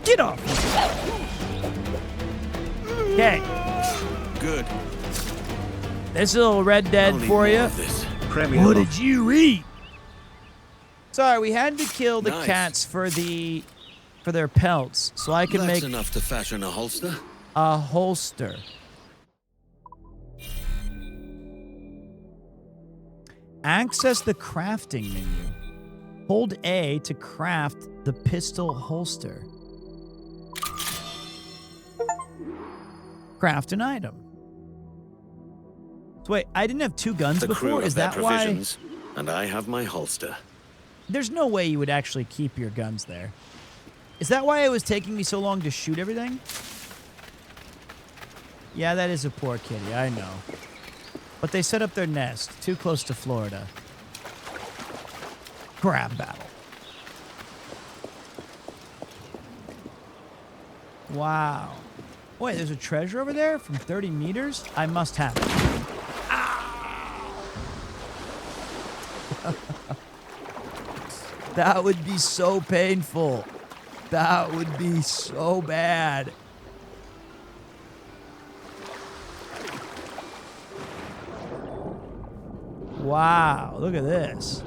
Get off! Okay. Good. This little Red Dead for you. Premier What did you eat? Sorry, we had to kill the Nice. cats for their pelts, so I can That's make enough to fashion a holster. a holster. Access the crafting menu. Hold A to craft the pistol holster. Craft an item. So wait, I didn't have two guns The crew before? have Is their that why? provisions, and I have my holster. There's no way you would actually keep your guns there. Is that why it was taking me so long to shoot everything? Yeah, that is a poor kitty, I know. But they set up their nest too close to Florida. Crab battle. Wow. Wait, there's a treasure over there from 30 meters? I must have it. That would be so painful. That would be so bad. Wow, look at this.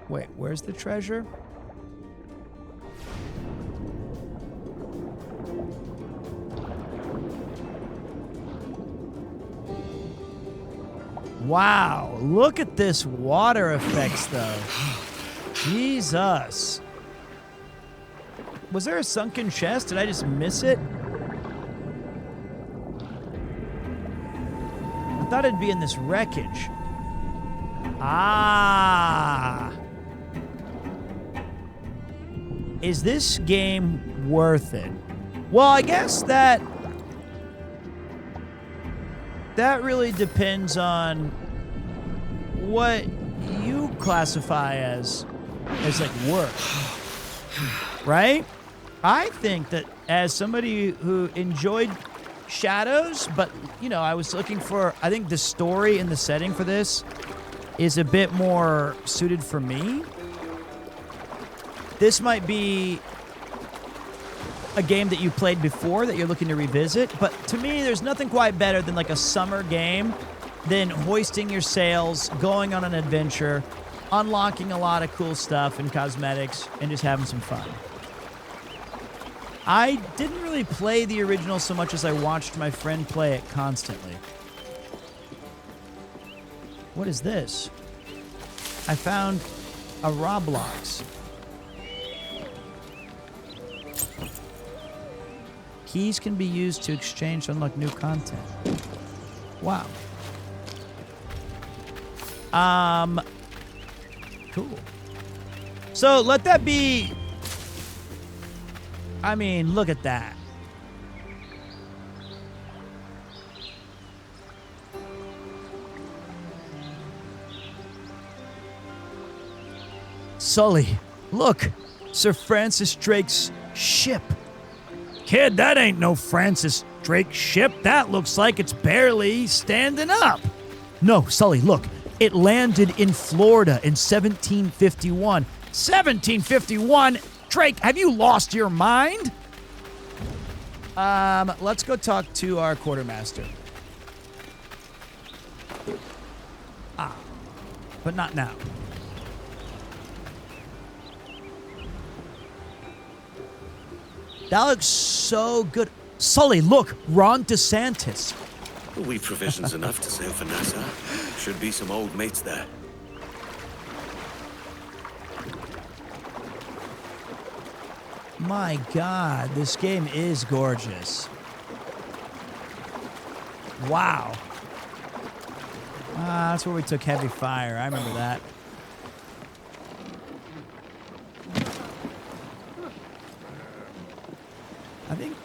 Wait, where's the treasure? Wow, look at this water effects, though. Jesus. Was there a sunken chest? Did I just miss it? I thought it'd be in this wreckage. Ah. Is this game worth it? Well, I guess that really depends on what you classify as like work, right? I think that as somebody who enjoyed Shadows, but, you know, I was looking for, I think the story and the setting for this is a bit more suited for me. This might be a game that you played before that you're looking to revisit, but to me, there's nothing quite better than like a summer game than hoisting your sails, going on an adventure, unlocking a lot of cool stuff and cosmetics, and just having some fun. I didn't really play the original so much as I watched my friend play it constantly. What is this? I found a Roblox. Keys can be used to exchange to unlock new content. Wow. Cool. So let that be... I mean, look at that. Sully, look. Sir Francis Drake's ship. Kid, that ain't no Francis Drake ship. That looks like it's barely standing up. No, Sully, look. It landed in Florida in 1751. 1751? Drake, have you lost your mind? Let's go talk to our quartermaster. But not now. That looks so good. Sully, look, Ron DeSantis. We've provisions enough to sail for Nassau. Should be some old mates there. My God, this game is gorgeous. Wow. That's where we took heavy fire. I remember that. I think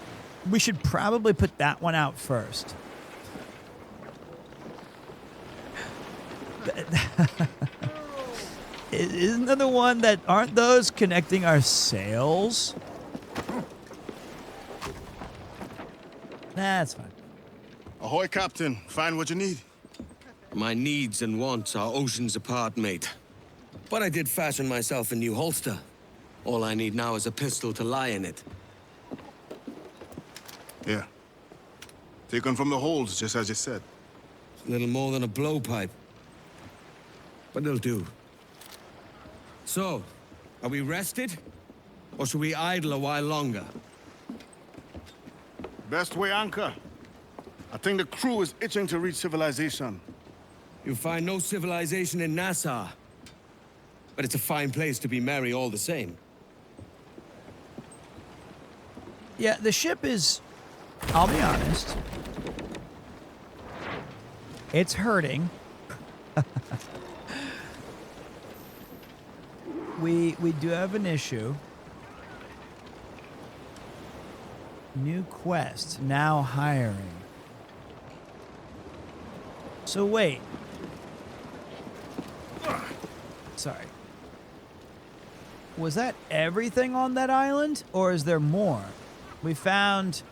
we should probably put that one out first. Isn't that the one that, aren't those connecting our sails? Nah, that's fine. Ahoy, Captain. Find what you need. My needs and wants are oceans apart, mate. But I did fashion myself a new holster. All I need now is a pistol to lie in it. Yeah. Taken from the holds, just as you said. Little more than a blowpipe. But it'll do. So, are we rested? Or should we idle a while longer? Best way anchor. I think the crew is itching to reach civilization. You'll find no civilization in Nassau. But it's a fine place to be merry all the same. Yeah, the ship is, I'll be honest, it's hurting. We do have an issue. New quest, now hiring. So wait. Sorry. Was that everything on that island, or is there more? We found...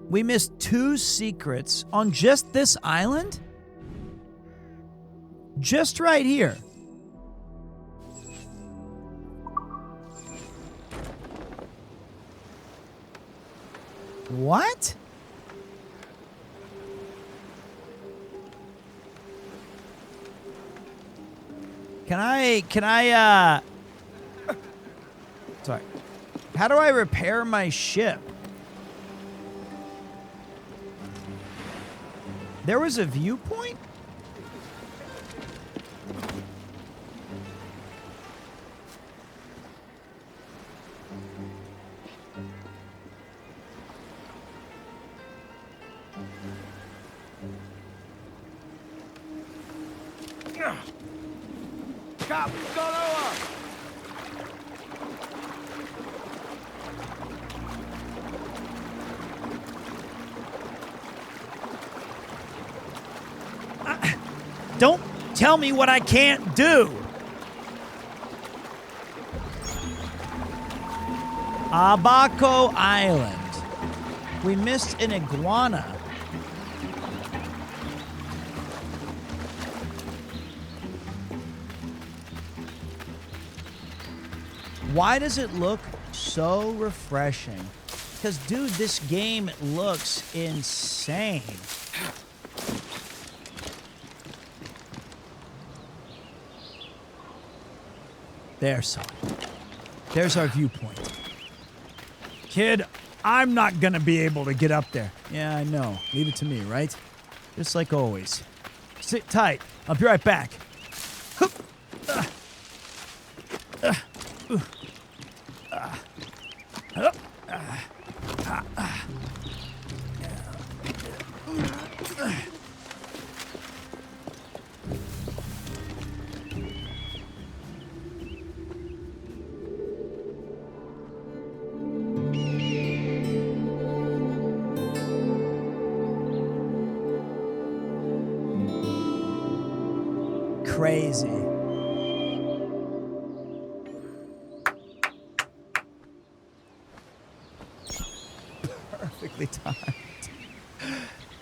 We missed 2 secrets on just this island? Just right here. What? Can I, sorry. How do I repair my ship? There was a viewpoint? Cap's gone over! Don't tell me what I can't do. Abaco Island. We missed an iguana. Why does it look so refreshing? Because, dude, this game looks insane. There's our viewpoint. Kid, I'm not gonna be able to get up there. Yeah, I know. Leave it to me, right? Just like always. Sit tight. I'll be right back. Crazy. Perfectly timed.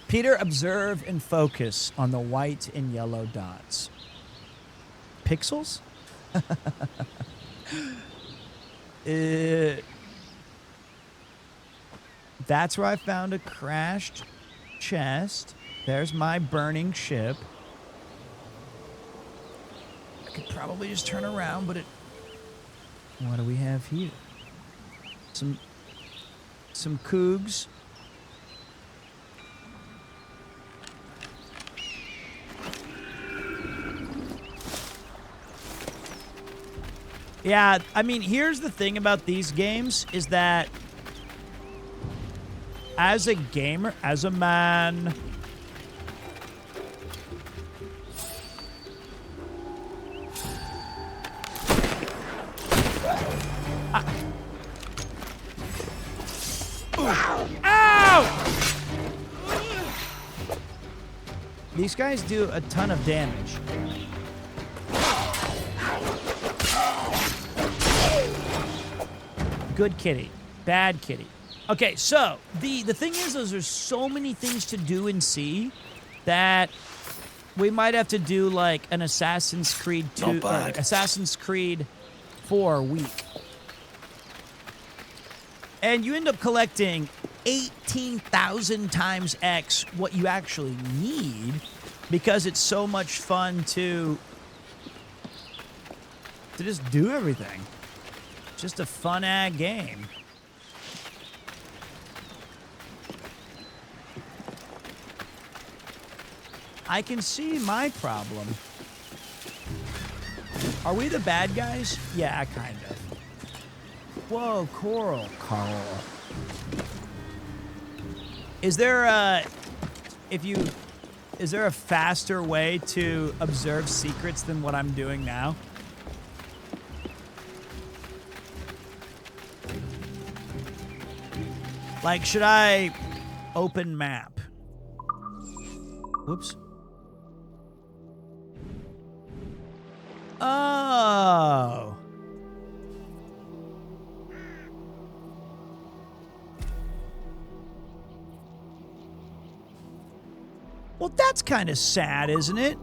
Peter, observe and focus on the white and yellow dots. Pixels? That's where I found a crashed chest. There's my burning ship. I could probably just turn around, but it... What do we have here? Some cougs. Yeah, I mean, here's the thing about these games is that as a gamer, as a man, ow! These guys do a ton of damage. Good kitty. Bad kitty. Okay, so the thing is there's so many things to do and see that we might have to do like an Assassin's Creed 2 or Assassin's Creed 4 week. And you end up collecting 18,000 times X what you actually need because it's so much fun to just do everything. Just a fun-ag game. I can see my problem. Are we the bad guys? Yeah, kind of. Whoa, coral. Coral. Is there a faster way to observe secrets than what I'm doing now? Like, should I open map? Whoops. Oh. Well, that's kind of sad, isn't it?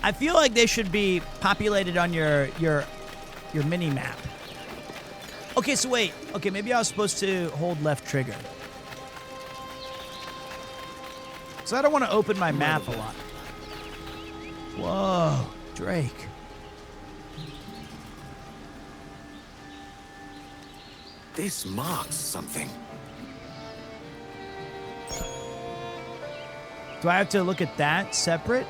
I feel like they should be populated on your mini map. Okay, so wait. Okay, maybe I was supposed to hold left trigger. So I don't want to open my map a lot. Whoa, Drake. This marks something. Do I have to look at that separate?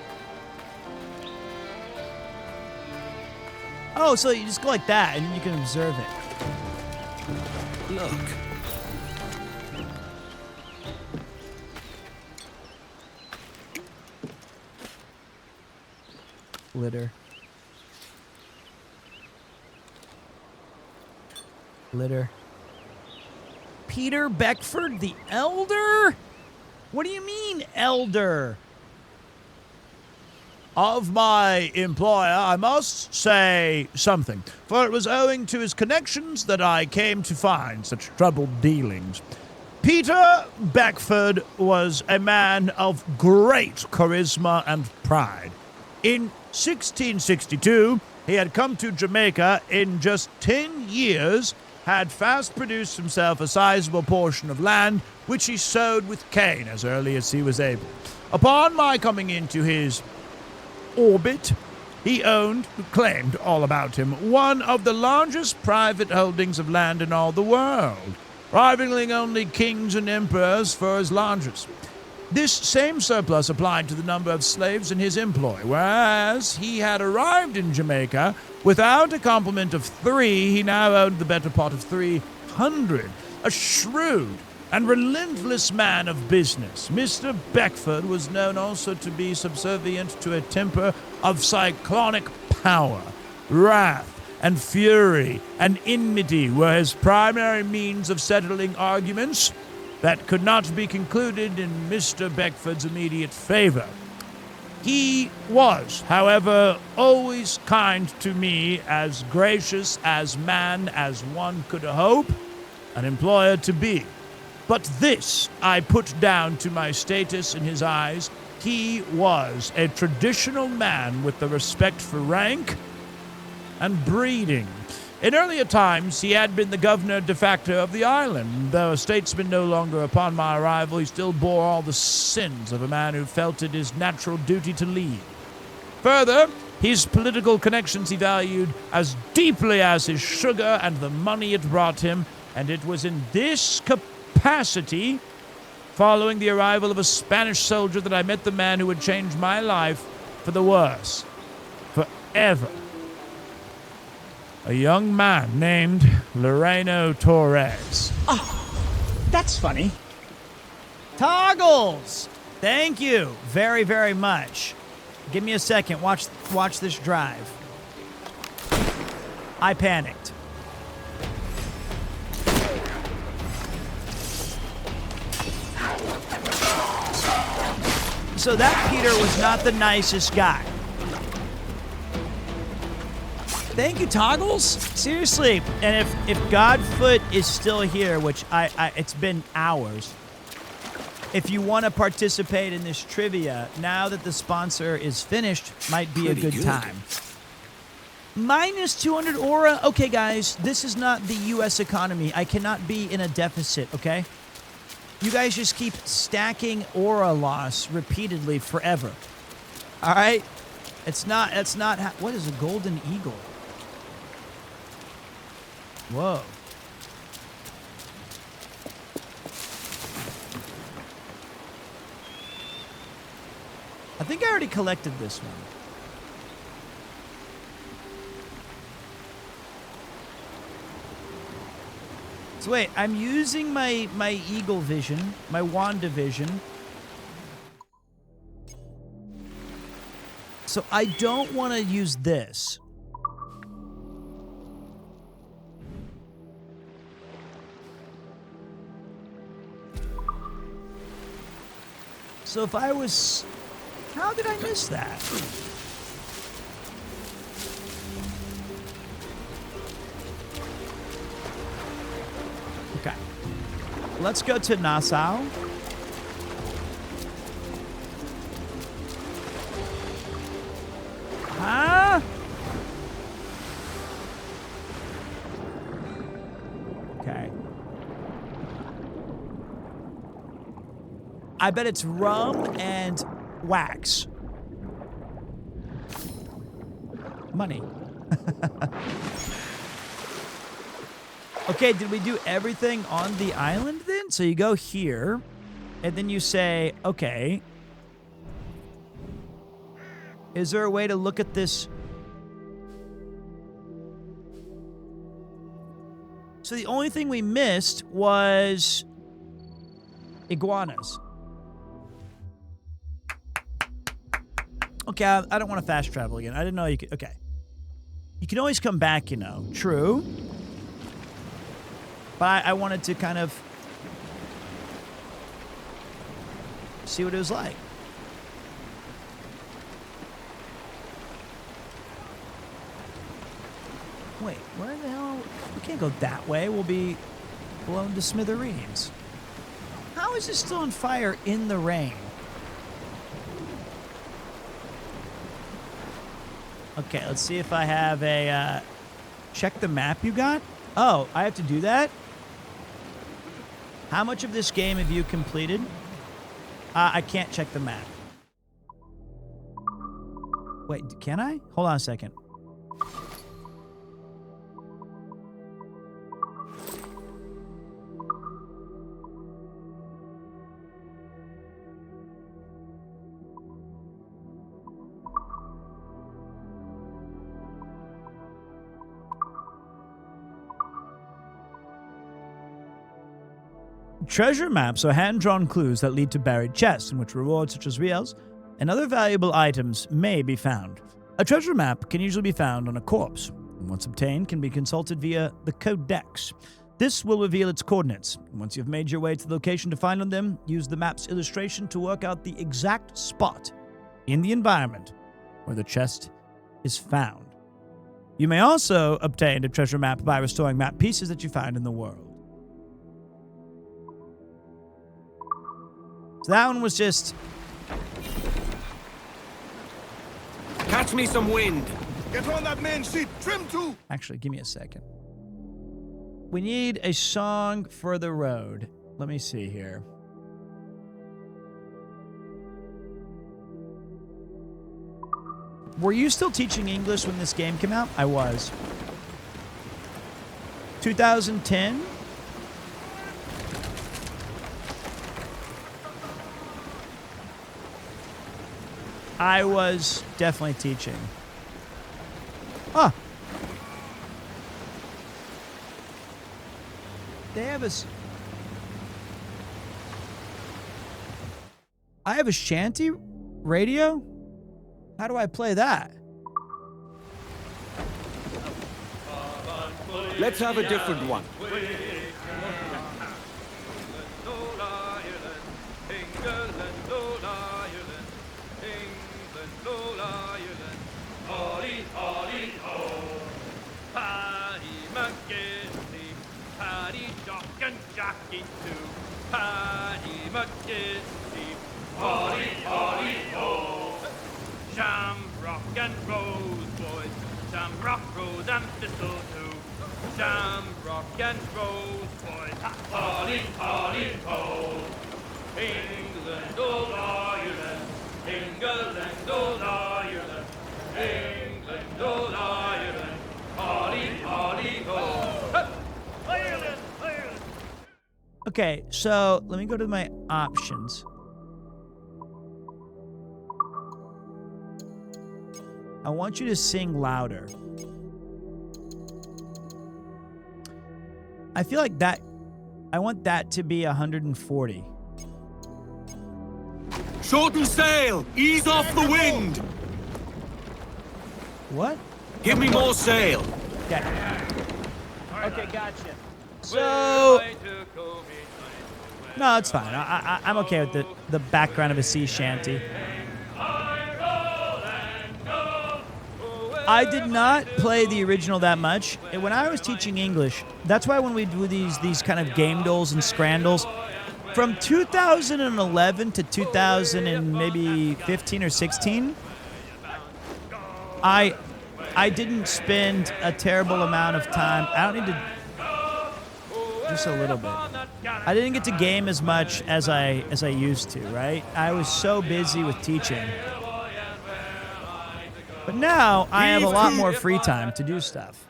Oh, so you just go like that, and then you can observe it. Look. Litter. Litter. Peter Beckford the Elder? What do you mean, Elder? of my employer, I must say something, for it was owing to his connections that I came to find such troubled dealings. Peter Beckford was a man of great charisma and pride. In 1662, he had come to Jamaica in just 10 years, had fast produced himself a sizable portion of land, which he sowed with cane as early as he was able. Upon my coming into his orbit, he claimed all about him, one of the largest private holdings of land in all the world, rivaling only kings and emperors for his largest. This same surplus applied to the number of slaves in his employ, whereas he had arrived in Jamaica without a complement of 3, he now owned the better part of 300. A shrewd and relentless man of business, Mr. Beckford was known also to be subservient to a temper of cyclonic power. Wrath and fury and enmity were his primary means of settling arguments that could not be concluded in Mr. Beckford's immediate favor. He was, however, always kind to me, as gracious as man as one could hope an employer to be. But this I put down to my status in his eyes. He was a traditional man with the respect for rank and breeding. In earlier times, he had been the governor de facto of the island. Though a statesman no longer upon my arrival, he still bore all the sins of a man who felt it his natural duty to lead. Further, his political connections he valued as deeply as his sugar and the money it brought him, and it was in this capacity, following the arrival of a Spanish soldier, that I met the man who would change my life for the worse, forever. A young man named Loreno Torres. Oh, that's funny. Toggles! Thank you very, very much. Give me a second. Watch this drive. I panicked. So that Peter was not the nicest guy. Thank you, Toggles. Seriously. And if Godfoot is still here, which it's been hours, if you want to participate in this trivia, now that the sponsor is finished, might be a good time. Minus 200 aura? Okay, guys, this is not the U.S. economy. I cannot be in a deficit, okay? You guys just keep stacking aura loss repeatedly forever. All right? It's not what is a golden eagle? Whoa. I think I already collected this one. So wait, I'm using my eagle vision, my Wanda vision. So I don't want to use this. So if I was... How did I miss that? Okay. Let's go to Nassau. Huh? Okay. I bet it's rum and wax. Money. Okay, did we do everything on the island then? So you go here, and then you say, okay, is there a way to look at this? So the only thing we missed was iguanas. Okay, I don't want to fast travel again. I didn't know you could. Okay. You can always come back, you know. True. But I wanted to kind of see what it was like. Wait, where the hell? We can't go that way. We'll be blown to smithereens. How is this still on fire in the rain? Okay, let's see if I have a... check the map you got? Oh, I have to do that? How much of this game have you completed? I can't check the map. Wait, can I? Hold on a second. Treasure maps are hand-drawn clues that lead to buried chests in which rewards such as reals and other valuable items may be found. A treasure map can usually be found on a corpse, and once obtained can be consulted via the codex. This will reveal its coordinates. Once you've made your way to the location to find them, use the map's illustration to work out the exact spot in the environment where the chest is found. You may also obtain a treasure map by restoring map pieces that you find in the world. So that one was just... Catch me some wind. Get on that main sheet. Trim too. Actually, give me a second. We need a song for the road. Let me see here. Were you still teaching English when this game came out? I was. 2010? I was definitely teaching. Ah. They have a... I have a shanty radio? How do I play that? Let's have a different one. Jockey too, Paddy McGinty, Ollie, Ollie, oh. Shamrock and Rose, boys, Shamrock, Rose and Thistle too. Shamrock and Rose, boys, Ollie, Ollie, oh. England, old Ireland, England, old Ireland, England, old Ireland, Ollie, Ollie, oh. Ireland, Ireland. Okay, so let me go to my options. I want you to sing louder. I feel like that... I want that to be 140. Shorten sail! Ease off the wind! What? Give me more sail! Okay. Okay, gotcha. So... No, it's fine. I'm okay with the background of a sea shanty. I did not play the original that much. When I was teaching English, that's why when we do these kind of game doles and scrandles, from 2011 to 2000 and maybe 15 or 16, I didn't spend a terrible amount of time. I don't need to... Just a little bit. I didn't get to game as much as I used to, right? I was so busy with teaching. But now I have a lot more free time to do stuff.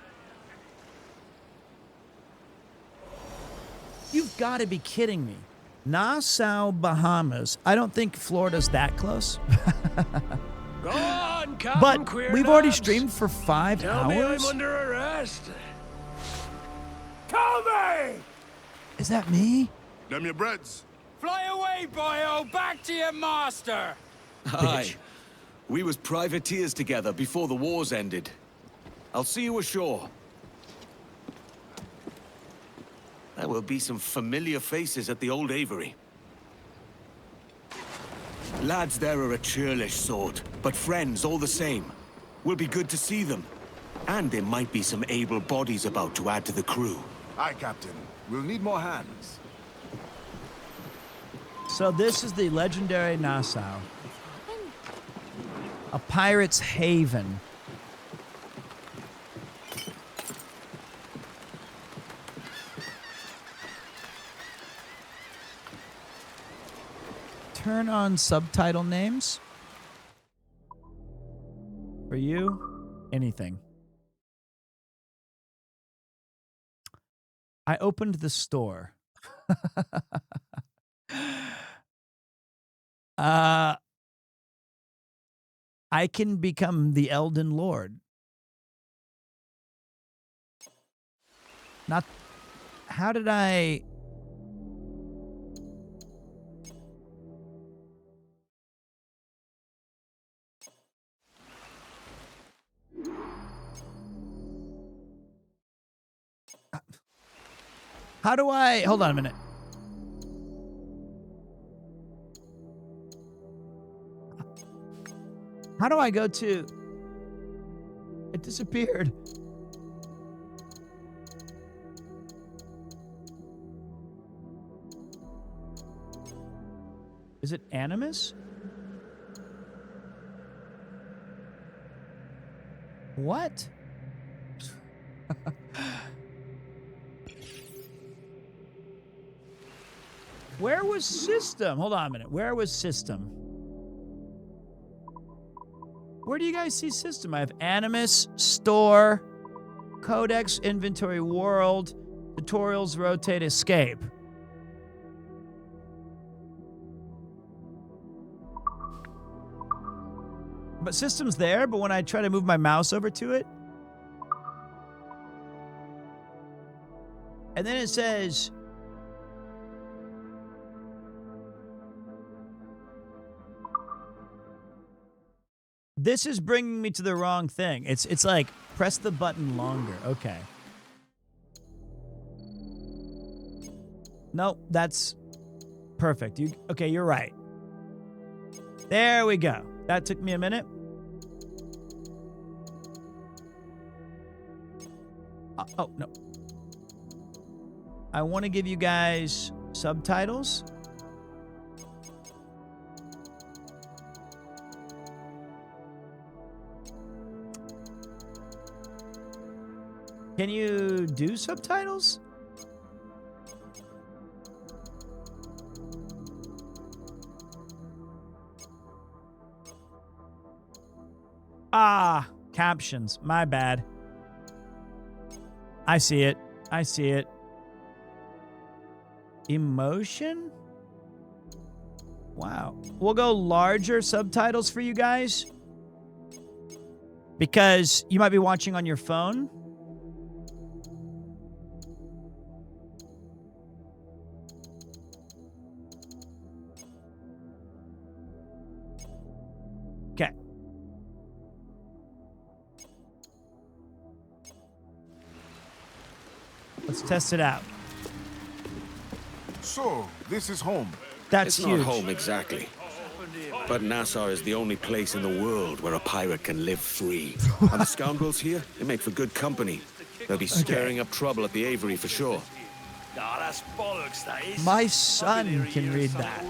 You've got to be kidding me. Nassau, Bahamas. I don't think Florida's that close. Go on, Captain But Queer we've already Knobs. streamed for 5 Tell me I'm hours? under arrest. Tell me! Is that me? Them your breads. Fly away, boyo! Back to your master! Aye. We was privateers together before the wars ended. I'll see you ashore. There will be some familiar faces at the old Avery. Lads there are a churlish sort, but friends all the same. Will be good to see them. And there might be some able bodies about to add to the crew. Aye, Captain. We'll need more hands. So this is the legendary Nassau. A pirate's haven. Turn on subtitle names. For you, anything. I opened the store. I can become the Elden Lord. Not... How did I... How do I... Hold on a minute. How do I go to... It disappeared. Is it Animus? What? Where was system? Hold on a minute. Where was system? Where do you guys see system? I have Animus, Store, Codex, Inventory, World, Tutorials, Rotate, Escape. But system's there, but when I try to move my mouse over to it, and then it says... This is bringing me to the wrong thing. It's like, press the button longer. Okay. No, that's perfect. Okay, you're right. There we go. That took me a minute. Oh, no. I want to give you guys subtitles. Can you do subtitles? Ah, captions. My bad. I see it. I see it. Emotion? Wow. We'll go larger subtitles for you guys. Because you might be watching on your phone. Okay. Let's test it out. So, this is home. That's it's huge. Not home exactly. But Nassau is the only place in the world where a pirate can live free. And the scoundrels here, they make for good company. They'll be stirring up trouble at the Aviary for sure. Nah, that's bollocks, that is. My son can read that.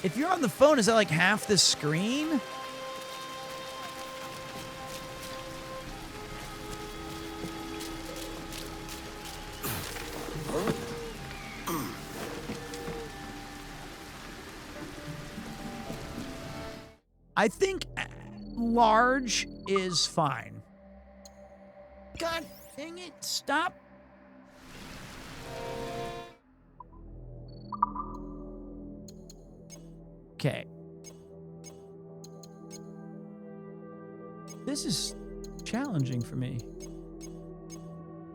If you're on the phone, is that like half the screen? I think large is fine. God dang it, stop. Okay. This is challenging for me.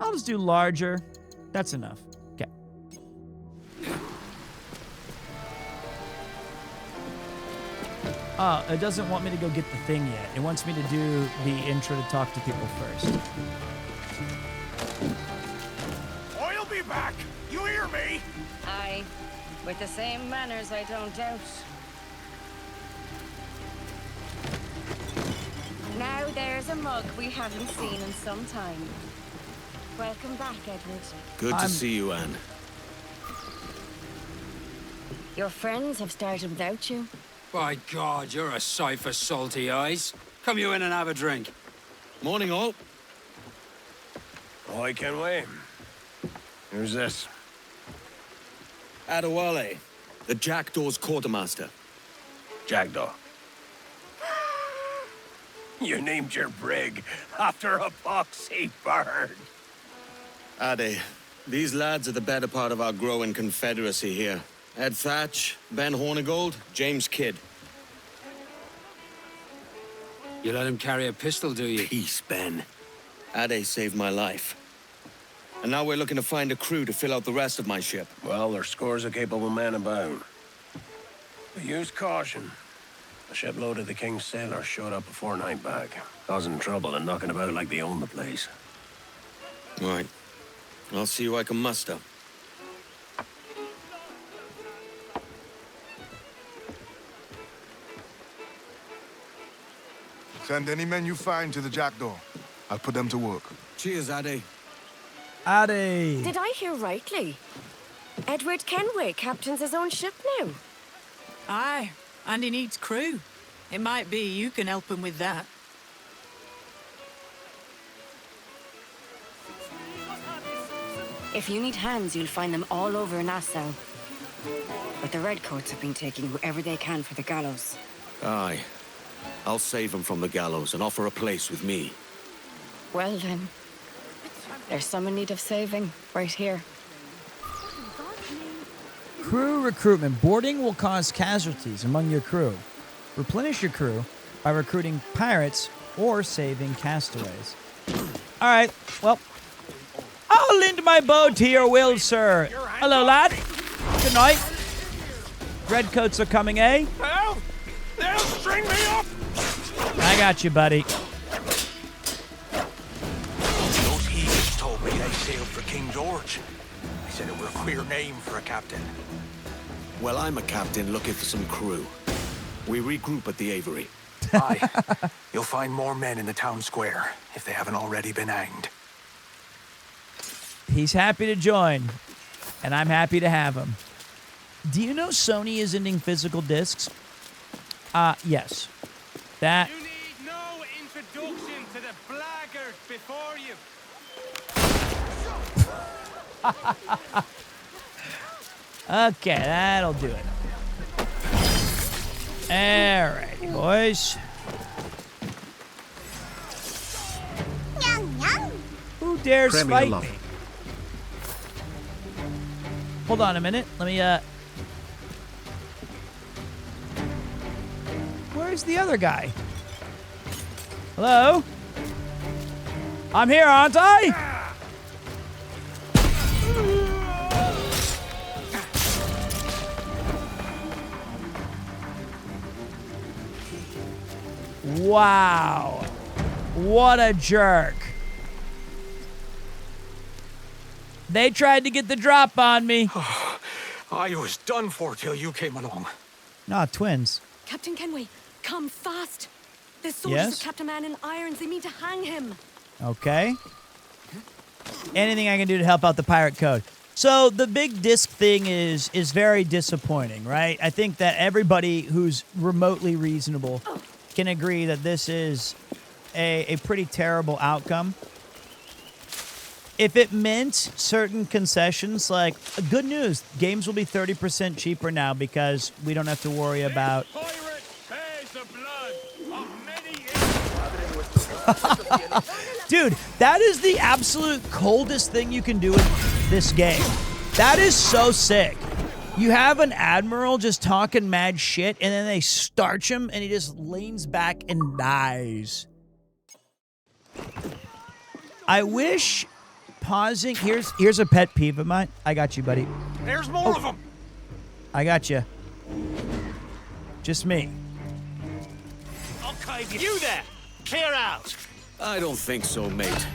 I'll just do larger. That's enough. Okay. Oh, it doesn't want me to go get the thing yet. It wants me to do the intro to talk to people first. I'll be back. You hear me? Aye. With the same manners, I don't doubt. Now there's a mug we haven't seen in some time. Welcome back, Edward. Good to see you, Anne. Your friends have started without you. By God, you're a sight for salty eyes. Come you in and have a drink. Morning, all. I can wait. Who's this? Adewale, the Jackdaw's quartermaster. Jackdaw. You named your brig after a poxy bird. Ade, these lads are the better part of our growing confederacy here. Ed Thatch, Ben Hornigold, James Kidd. You let him carry a pistol, do you? Peace, Ben. Ade saved my life. And now we're looking to find a crew to fill out the rest of my ship. Well, there's scores of capable men about. But use caution. A shipload of the King's sailors showed up a fortnight back, causing trouble and knocking about like they own the place. Right. I'll see who I can muster. Send any men you find to the Jackdaw. I'll put them to work. Cheers, Ade. Ade. Did I hear rightly? Edward Kenway captains his own ship now. Aye, and he needs crew. It might be you can help him with that. If you need hands, you'll find them all over Nassau. But the Redcoats have been taking whoever they can for the gallows. Aye. I'll save them from the gallows and offer a place with me. Well then, there's some in need of saving, right here. Crew recruitment. Boarding will cause casualties among your crew. Replenish your crew by recruiting pirates or saving castaways. All right, well, I'll lend my boat to your will, sir. Hello, lad. Good night. Redcoats are coming, eh? Help! They'll string me up! I got you, buddy. Those heathens told me they sailed for King George. They said it was a queer name for a captain. Well, I'm a captain looking for some crew. We regroup at the Avery. Aye. You'll find more men in the town square, if they haven't already been hanged. He's happy to join, and I'm happy to have him. Do you know Sony is ending physical discs? Yes. That... You need no introduction to the blackguard before you. Okay, that'll do it. Alrighty, boys. Who dares Premier fight love. me? Hold on a minute. Let me, Where's the other guy? Hello? I'm here, aren't I? Wow. What a jerk. They tried to get the drop on me. I was done for till you came along. Nah, twins. Captain Kenway, come fast. There's soldiers Yes? of Captain Man in irons. They mean to hang him. Okay. Anything I can do to help out the pirate code. So the big disc thing is very disappointing, right? I think that everybody who's remotely reasonable can agree that this is a pretty terrible outcome. If it meant certain concessions, like, good news, games will be 30% cheaper now because we don't have to worry about... Dude, that is the absolute coldest thing you can do with this game. That is so sick. You have an admiral just talking mad shit, and then they starch him, and he just leans back and dies. I wish pausing... Here's a pet peeve of mine. I got you, buddy. There's more of them. I got you. Just me. Okay, you there. Clear out. I don't think so, mate.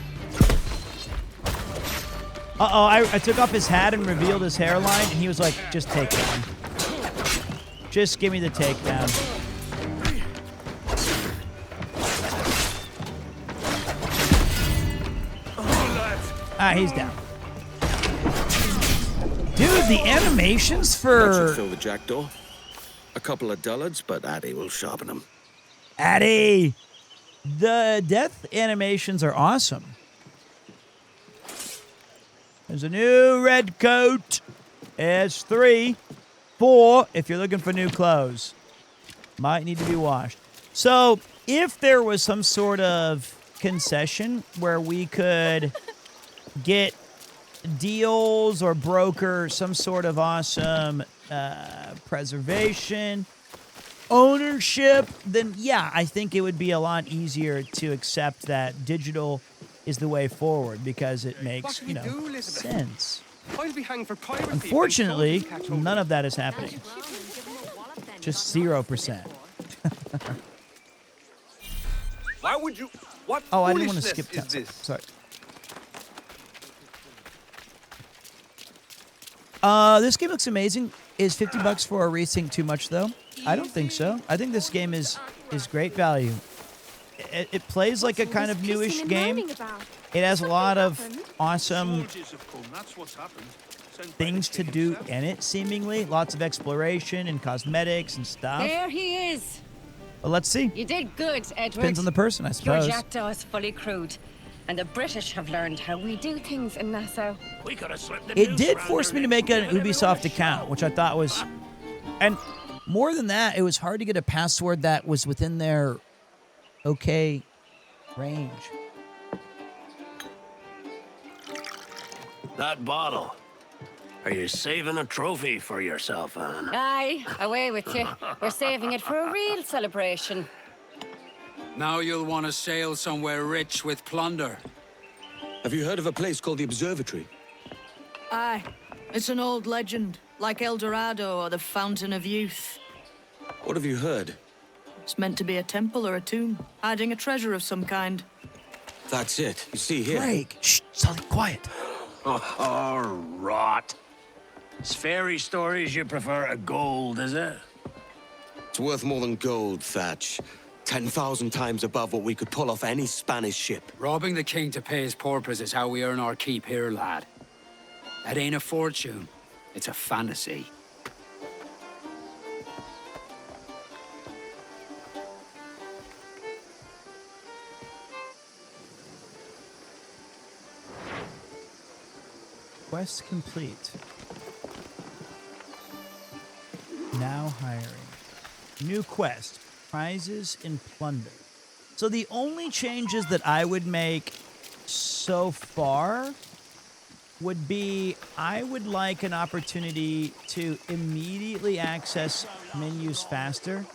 Uh-oh, I took off his hat and revealed his hairline, and he was like, just takedown. Just give me the takedown. Ah, he's down. Dude, the animations That for... should fill the jackdaw. A couple of dullards, but Addy will sharpen them. Addy! The death animations are awesome. There's a new red coat. It's 3, 4 if you're looking for new clothes. Might need to be washed. So, if there was some sort of concession where we could get deals or broker some sort of awesome preservation, ownership, then yeah, I think it would be a lot easier to accept that digital is the way forward because it makes, you know, sense. I'll be hanged for piracy. Unfortunately, none of that is happening. Just 0%. Why would you? What? Oh, I didn't want to foolishness skip is that. this? Sorry. This game looks amazing. Is $50 for a resync too much though? I don't think so. I think this game is great value. It plays like a kind of newish game. It has a lot of awesome things to do in it, seemingly. Lots of exploration and cosmetics and stuff. There he is. But let's see. You did good, Edward. Depends on the person, I suppose. Your jackdaw is fully crewed, and the British have learned how we do things in Nassau. We could have slipped the It noose did around force her me to neck make an and put everyone Ubisoft to account, shame. which I thought was... And more than that, it was hard to get a password that was within their okay range. That bottle. Are you saving a trophy for yourself, Anne? Aye, away with you. We're saving it for a real celebration. Now you'll want to sail somewhere rich with plunder. Have you heard of a place called the Observatory? Aye. It's an old legend, like El Dorado or the Fountain of Youth. What have you heard? It's meant to be a temple or a tomb, hiding a treasure of some kind. That's it. You see here. Craig, shh, Sully, quiet. Oh, rot. It's fairy stories you prefer to gold, is it? It's worth more than gold, Thatch. 10,000 times above what we could pull off any Spanish ship. Robbing the king to pay his porpoise is how we earn our keep here, lad. That ain't a fortune. It's a fantasy. Quest complete. Now hiring. New quest. Prizes and plunder. So the only changes that I would make so far would be I would like an opportunity to immediately access menus faster.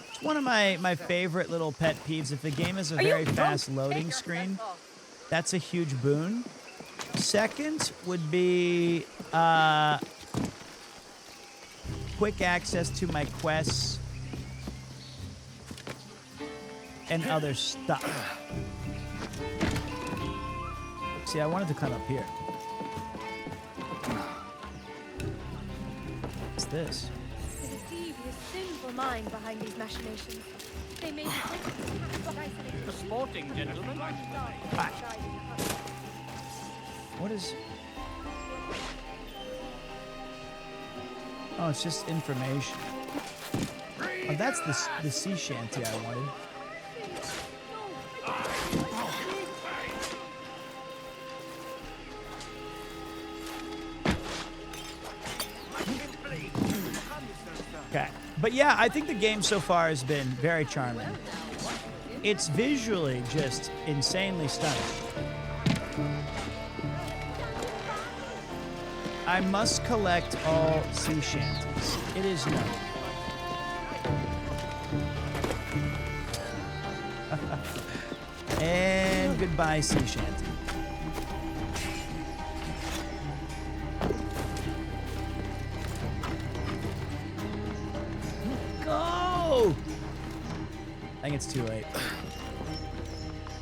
It's one of my favorite little pet peeves. If a game has a very fast loading screen, that's a huge boon. Second would be quick access to my quests and other stuff. See, I wanted to cut up here. What's this? There's a devious, sinful mind behind these machinations. They may be The sporting gentleman. What is... Oh, it's just information. Oh, that's the sea shanty I wanted. Okay. But yeah, I think the game so far has been very charming. It's visually just insanely stunning. I must collect all sea shanties. It is known. And goodbye, sea shanty. Go! I think it's too late.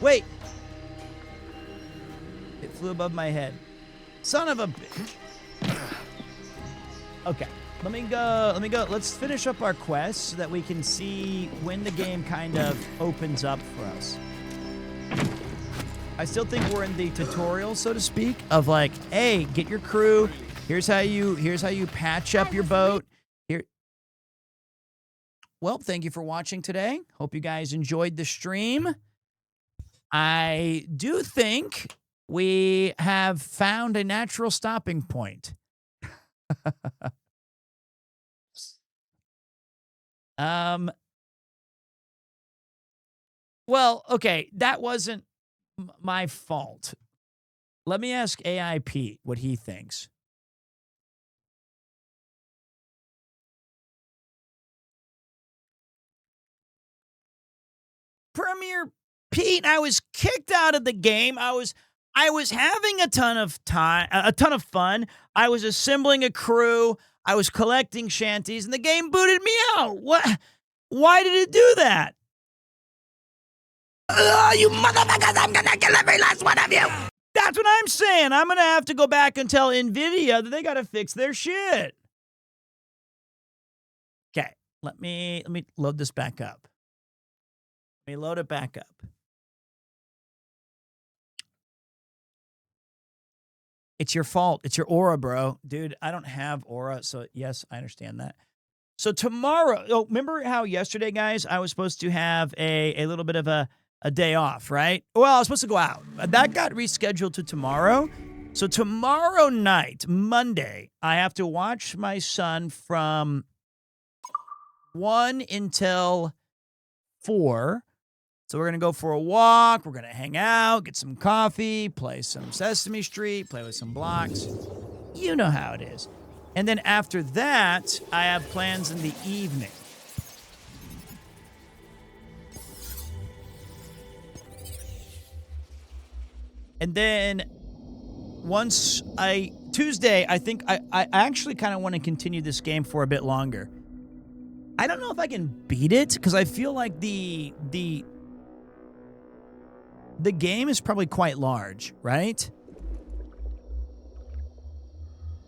Wait! It flew above my head. Son of a bitch. Okay. Let me go. Let's finish up our quest so that we can see when the game kind of opens up for us. I still think we're in the tutorial, so to speak, of like, hey, get your crew. Here's how you patch up your boat. Here. Well, thank you for watching today. Hope you guys enjoyed the stream. I do think we have found a natural stopping point. Well, okay, that wasn't my fault. Let me ask AI Pete what he thinks. Premier Pete, I was kicked out of the game. I was having a ton of fun. I was assembling a crew. I was collecting shanties, and the game booted me out. What? Why did it do that? You motherfuckers, I'm gonna kill every last one of you. That's what I'm saying. I'm gonna have to go back and tell NVIDIA that they gotta fix their shit. Okay, let me load this back up. Let me load it back up. It's your fault. It's your aura, bro. Dude, I don't have aura, so yes, I understand that. So tomorrow, remember how yesterday, guys, I was supposed to have a little bit of a day off, right? Well, I was supposed to go out. That got rescheduled to tomorrow. So tomorrow night, Monday, I have to watch my son from 1 until 4. So we're going to go for a walk. We're going to hang out, get some coffee, play some Sesame Street, play with some blocks. You know how it is. And then after that, I have plans in the evening. And then Tuesday, I think I actually kind of want to continue this game for a bit longer. I don't know if I can beat it because I feel like the game is probably quite large, right?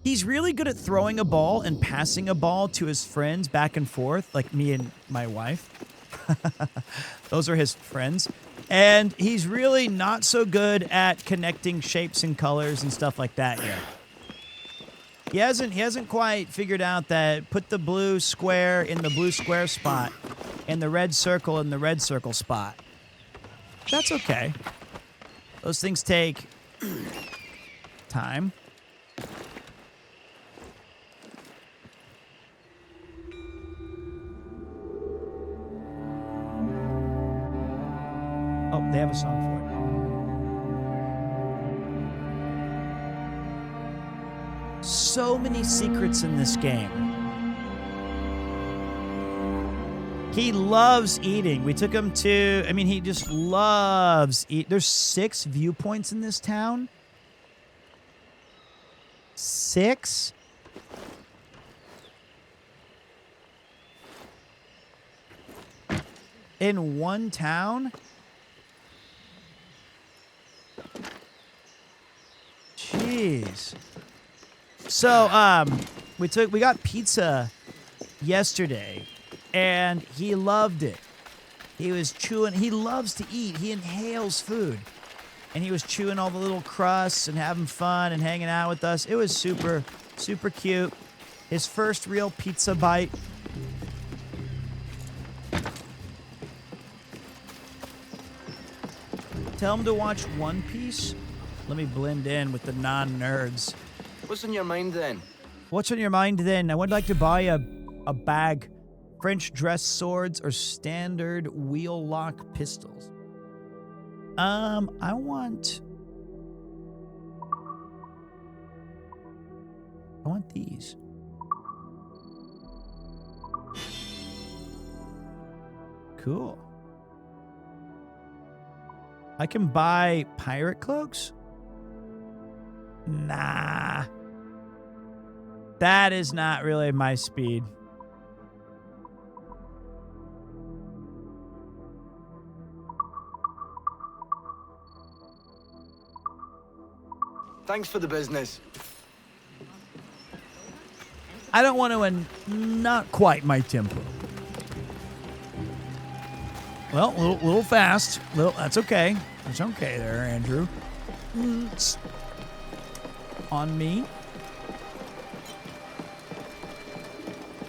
He's really good at throwing a ball and passing a ball to his friends back and forth, like me and my wife. Those are his friends. And he's really not so good at connecting shapes and colors and stuff like that yet. He hasn't quite figured out that put the blue square in the blue square spot and the red circle in the red circle spot. That's okay. Those things take time. Oh, they have a song for it. So many secrets in this game. He loves eating. We took him to, he just loves eat. There's 6 viewpoints in this town. 6? In one town? Jeez. So, we got pizza yesterday. And he loved it. He was chewing. He loves to eat. He inhales food. And he was chewing all the little crusts and having fun and hanging out with us. It was super, super cute. His first real pizza bite. Tell him to watch One Piece. Let me blend in with the non-nerds. What's on your mind then? What's on your mind then? I would like to buy a bag. French dress swords or standard wheel lock pistols? I want these. Cool. I can buy pirate cloaks? Nah. That is not really my speed. Thanks for the business. I don't want to not quite my tempo. Well, a little fast. That's okay. That's okay there, Andrew. It's on me.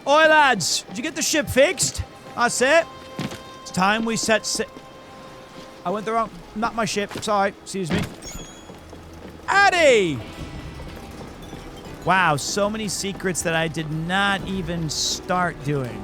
Oi, lads. Did you get the ship fixed? That's it. It's time we set I went the wrong... Not my ship. Sorry. Excuse me. Addy! Wow, so many secrets that I did not even start doing.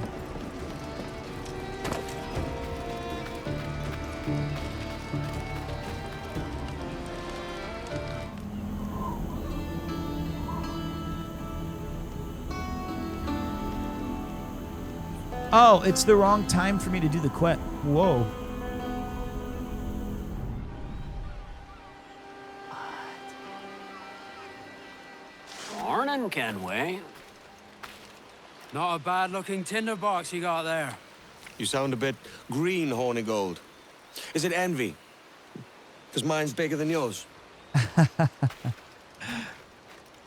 Oh, it's the wrong time for me to do the quest. Whoa. Morning, Kenway. Not a bad-looking tinderbox you got there. You sound a bit green, Horny Gold. Is it envy? Because mine's bigger than yours.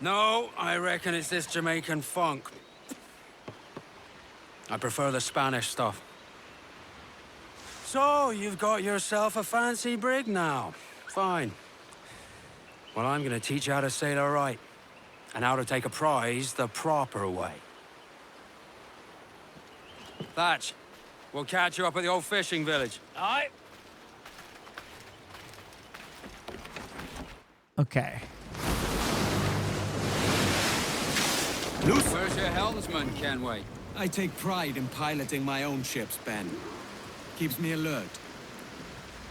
No, I reckon it's this Jamaican funk. I prefer the Spanish stuff. So, you've got yourself a fancy brig now. Fine. Well, I'm gonna teach you how to sail her right. And how to take a prize the proper way. Thatch, we'll catch you up at the old fishing village. Aye. Okay. Where's your helmsman, Kenway? I take pride in piloting my own ships, Ben. Keeps me alert.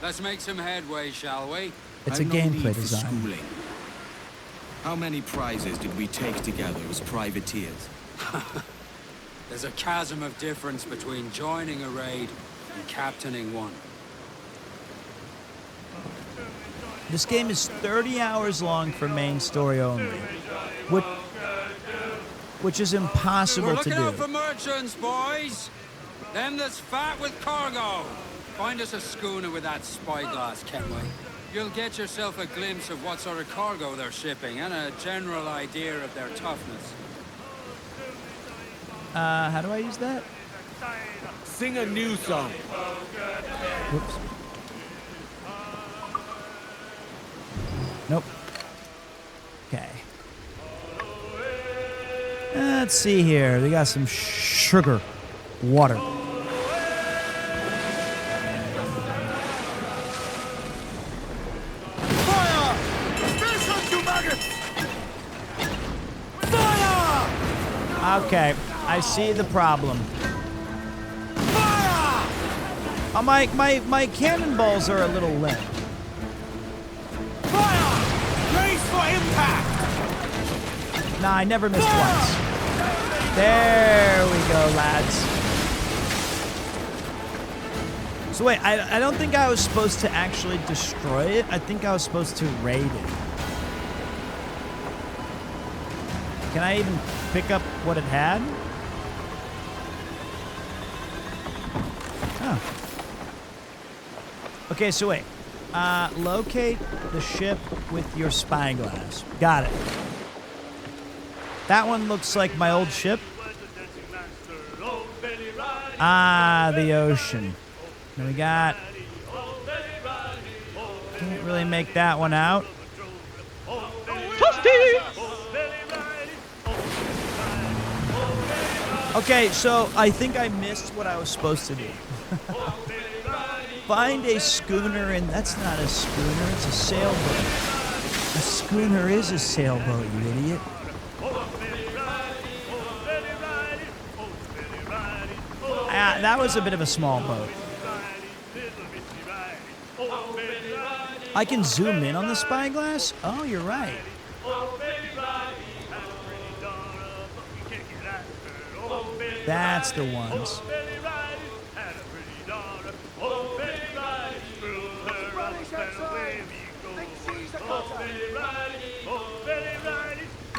Let's make some headway, shall we? It's a I've no need gameplay for design. schooling. How many prizes did we take together as privateers? There's a chasm of difference between joining a raid and captaining one. This game is 30 hours long for main story only, which is impossible We're to looking do. out for merchants, boys. Them that's fat with cargo. Find us a schooner with that spyglass, Kenway. You'll get yourself a glimpse of what sort of cargo they're shipping and a general idea of their toughness. How do I use that? Sing a new song. Whoops. Nope. Okay. Let's see here. They got some sugar. Water. Fire! Station, you maggots! Fire! Okay. I see the problem. Fire! Oh, my cannonballs are a little limp. Fire! Brace for impact! Nah, I never missed once. There we go, lads. So wait, I don't think I was supposed to actually destroy it. I think I was supposed to raid it. Can I even pick up what it had? Oh. Okay, so wait. Locate the ship with your spyglass. Got it. That one looks like my old ship. Ah, the ocean. And we got... Can't really make that one out. Okay, so I think I missed what I was supposed to do. Find a schooner, and that's not a schooner, it's a sailboat. A schooner is a sailboat, you idiot. That was a bit of a small boat. I can zoom in on the spyglass? Oh, you're right. That's the ones.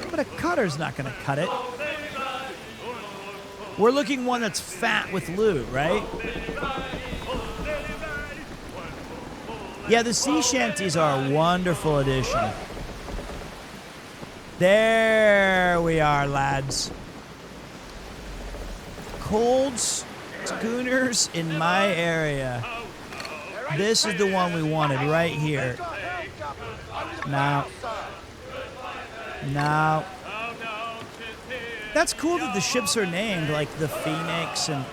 But a cutter's not going to cut it. We're looking one that's fat with loot, right? Yeah, the sea shanties are a wonderful addition. There we are, lads. Cold schooners in my area. This is the one we wanted right here. Now. That's cool that the ships are named, like the Phoenix and...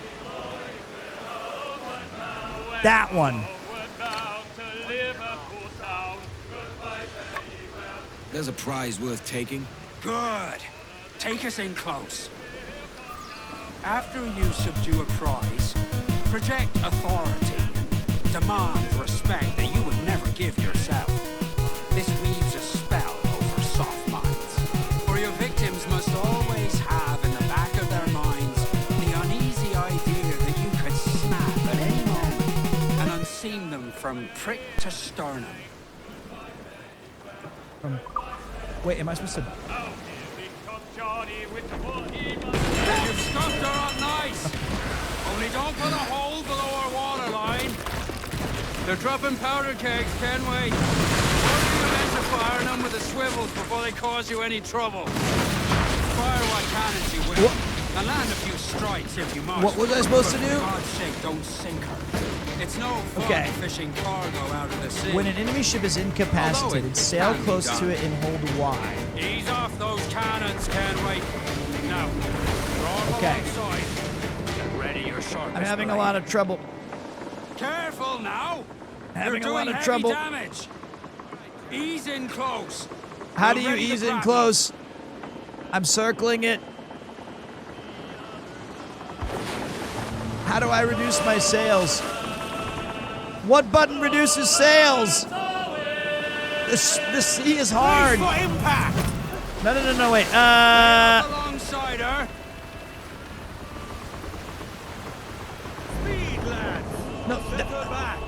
That one. There's a prize worth taking. Good. Take us in close. After you subdue a prize, project authority and demand respect that you would never give yourself. This weaves a spell over soft minds. For your victims must always have in the back of their minds the uneasy idea that you could snap at any moment and unseam them from prick to sternum. Wait, am I supposed to... You've scuffed her up nice. Only don't put a hole below our waterline. They're dropping powder kegs, Kenway. Force you men to fire them with the swivels before they cause you any trouble. Fire what cannons you will. And land a few strikes if you must. What was I supposed to do? For God's sake, don't sink her. It's no fun fishing cargo out of the sea. When an enemy ship is incapacitated, sail close to it and hold Y. Ease off those cannons, Kenway. Now, draw alongside. Ready your sharpest I'm having a blade. lot of trouble. Careful now. Having You're a lot doing of heavy trouble. damage. Ease in close. How do We're you ready to ease in grapple. close? I'm circling it. How do I reduce my sails? What button reduces sails? The sea is hard. Brace for impact. No, wait. Alongside her. Speed, lads. No. Back.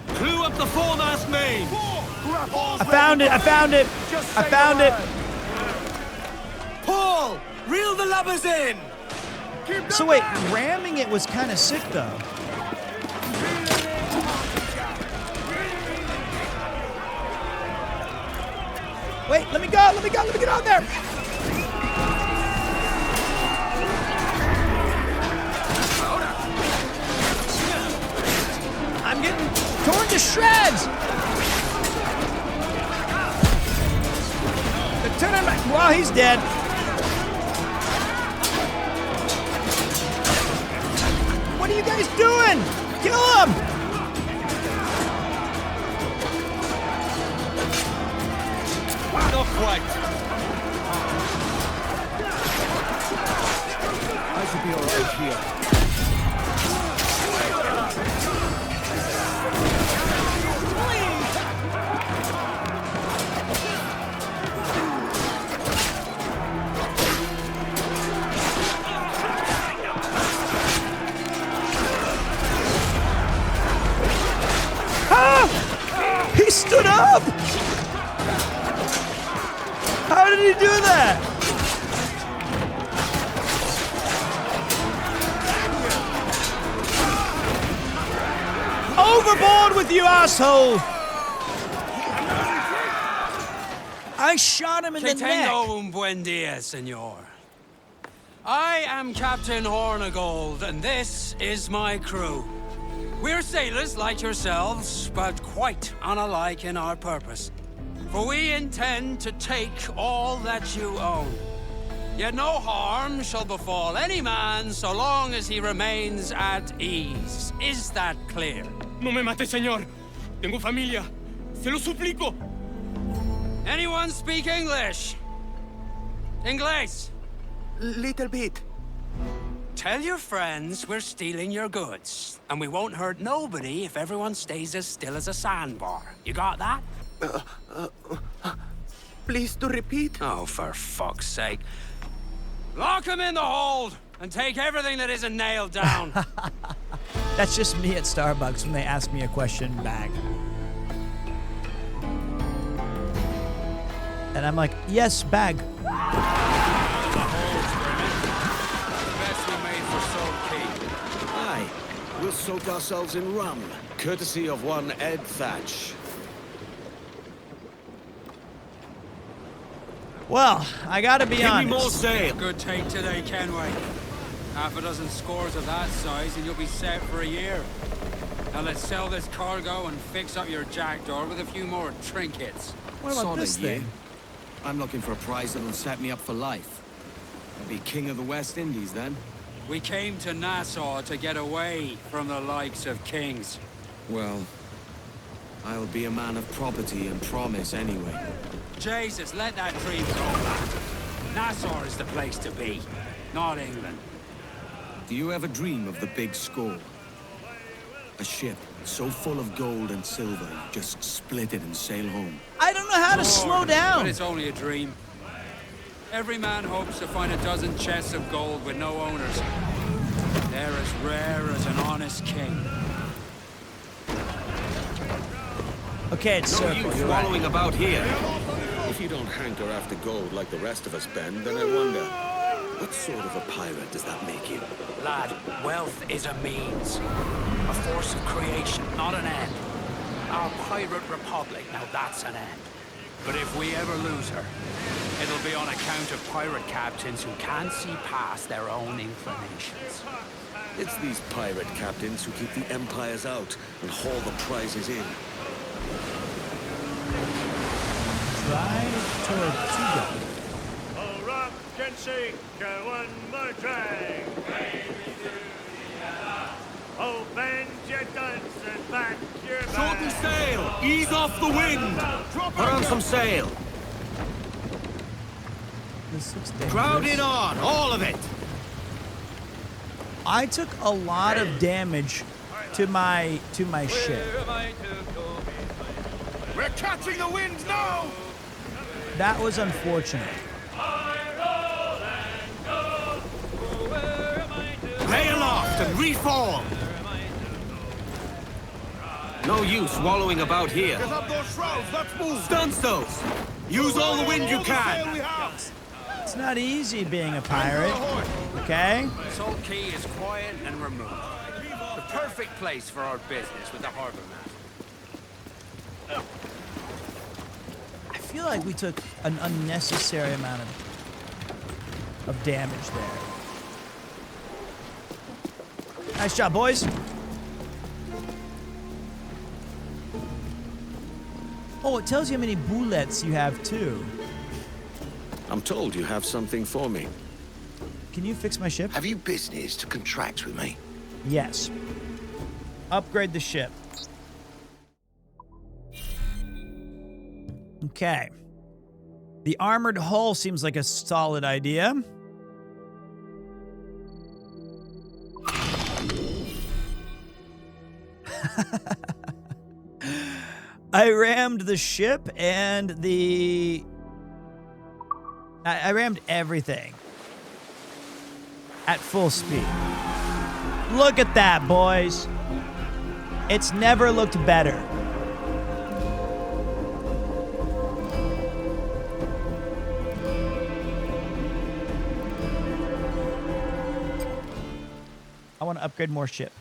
Clew up the foremast main. I found it. Paul, reel the lubbers in. So wait, ramming it was kind of sick though. Wait, let me get on there. I'm getting torn to shreds. They're turning back. Wow, he's dead. What are you guys doing? Kill him! Not quite. I should be all right here. He stood up! How did he do that? Overboard with you, asshole! I shot him in the neck. Un buen dia, senor. I am Captain Hornigold, and this is my crew. We're sailors like yourselves, but quite unalike in our purpose. For we intend to take all that you own. Yet no harm shall befall any man so long as he remains at ease. Is that clear? No me mate, señor. Tengo familia. Se lo suplico. Anyone speak English? Inglés? Little bit. Tell your friends we're stealing your goods, and we won't hurt nobody if everyone stays as still as a sandbar. You got that? Please to repeat. Oh, for fuck's sake. Lock him in the hold, and take everything that isn't nailed down. That's just me at Starbucks when they ask me a question back. And I'm like, yes, bag. Aye, we'll soak ourselves in rum, courtesy of one Ed Thatch. Well, I gotta be honest. Give me more sail. Good take today, Kenway. Half a dozen scores of that size and you'll be set for a year. Now let's sell this cargo and fix up your jackdaw with a few more trinkets. What about this thing? I'm looking for a prize that'll set me up for life. I'll be king of the West Indies then. We came to Nassau to get away from the likes of kings. Well, I'll be a man of property and promise anyway. Jesus, let that dream go, lad. Nassau is the place to be, not England. Do you ever dream of the big score? A ship so full of gold and silver, you just split it and sail home. I don't know how to slow down. But it's only a dream. Every man hopes to find a dozen chests of gold with no owners. They're as rare as an honest king. Okay, it's no circle. use You're wallowing right. about here. If you don't hanker after gold like the rest of us, Ben, then I wonder, what sort of a pirate does that make you? Lad, wealth is a means. A force of creation, not an end. Our pirate republic, now that's an end. But if we ever lose her, it'll be on account of pirate captains who can't see past their own inclinations. It's these pirate captains who keep the empires out and haul the prizes in. Try Tortuga. Oh, rock and shake one more drag. Oh, bend your guns and back your Shorten sail! Ease off the wind! Put on some sail! This looks dangerous. Crowd in on, all of it! I took a lot of damage to my ship. We're catching the wind now! That was unfortunate. Lay aloft and reform! No use wallowing about here. Get up those shrouds, let's move! Stunts those! Use all the wind you can! It's not easy being a pirate, okay? Salt Key is quiet and remote. The perfect place for our business with the harbor master. I feel like we took an unnecessary amount of damage there. Nice job, boys. Oh, it tells you how many bullets you have, too. I'm told you have something for me. Can you fix my ship? Have you business to contract with me? Yes. Upgrade the ship. Okay. The armored hull seems like a solid idea. I rammed the ship and I rammed everything at full speed. Look at that, boys. It's never looked better. I want to upgrade more ship.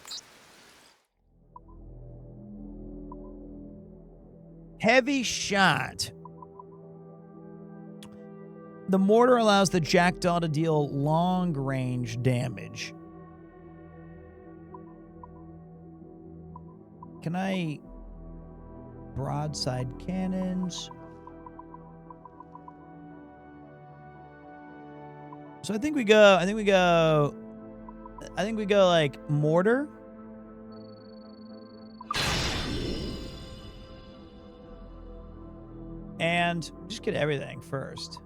Heavy shot. The mortar allows the jackdaw to deal long-range damage. Can I... broadside cannons? So I think we go like mortar. And just get everything first.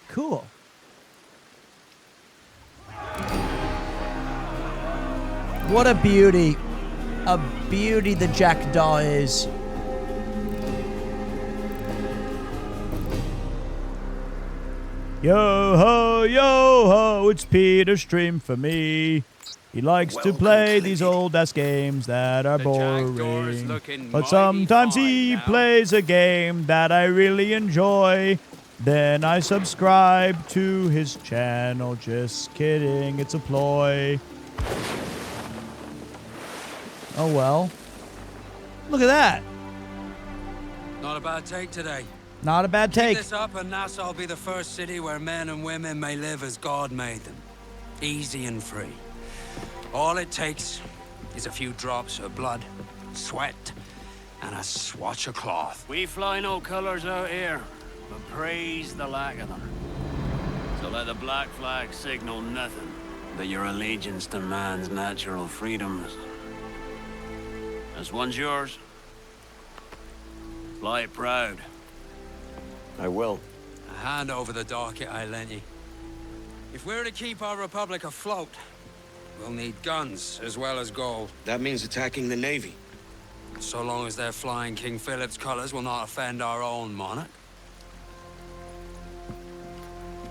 Cool. What a beauty. A beauty the jackdaw is. Yo ho, it's Peter Stream for me. He likes to play these old-ass games that are boring. But sometimes he plays a game that I really enjoy. Then I subscribe to his channel. Just kidding. It's a ploy. Oh, well. Look at that. Not a bad take today. Not a bad take. Keep this up and Nassau will be the first city where men and women may live as God made them. Easy and free. All it takes is a few drops of blood, sweat, and a swatch of cloth. We fly no colors out here, but praise the lack of them. So let the black flag signal nothing but your allegiance to man's natural freedoms. This one's yours. Fly it proud. I will. Hand over the docket I lent you. If we're to keep our republic afloat, we'll need guns as well as gold. That means attacking the Navy. So long as they're flying King Philip's colors will not offend our own monarch.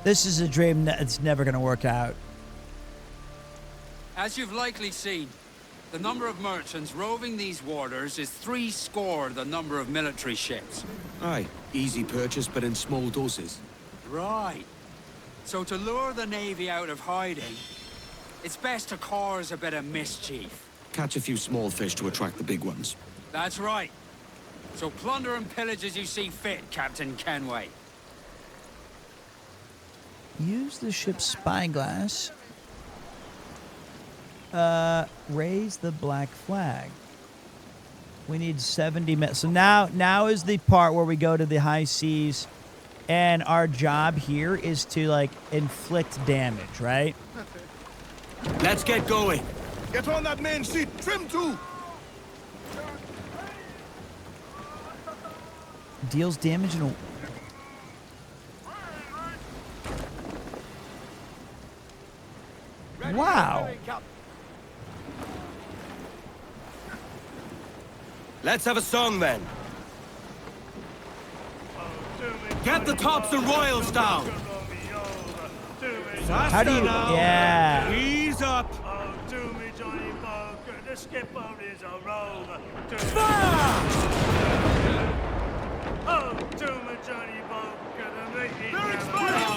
This is a dream that's never going to work out. As you've likely seen, the number of merchants roving these waters is 70 the number of military ships. Aye, easy purchase, but in small doses. Right. So to lure the Navy out of hiding, it's best to cause a bit of mischief. Catch a few small fish to attract the big ones. That's right. So plunder and pillage as you see fit, Captain Kenway. Use the ship's spyglass. Raise the black flag. We need 70 minutes. So now is the part where we go to the high seas, and our job here is to, like, inflict damage, right? Let's get going. Get on that main sheet. Trim to. Deals damage in a... Wow. Let's have a song then. Get the tops and royals down. How do you... Yeah. Ease up. Oh, do me, Johnny Poker. The skipper is a rover. Oh, do me, Johnny Poker. The meeting. Be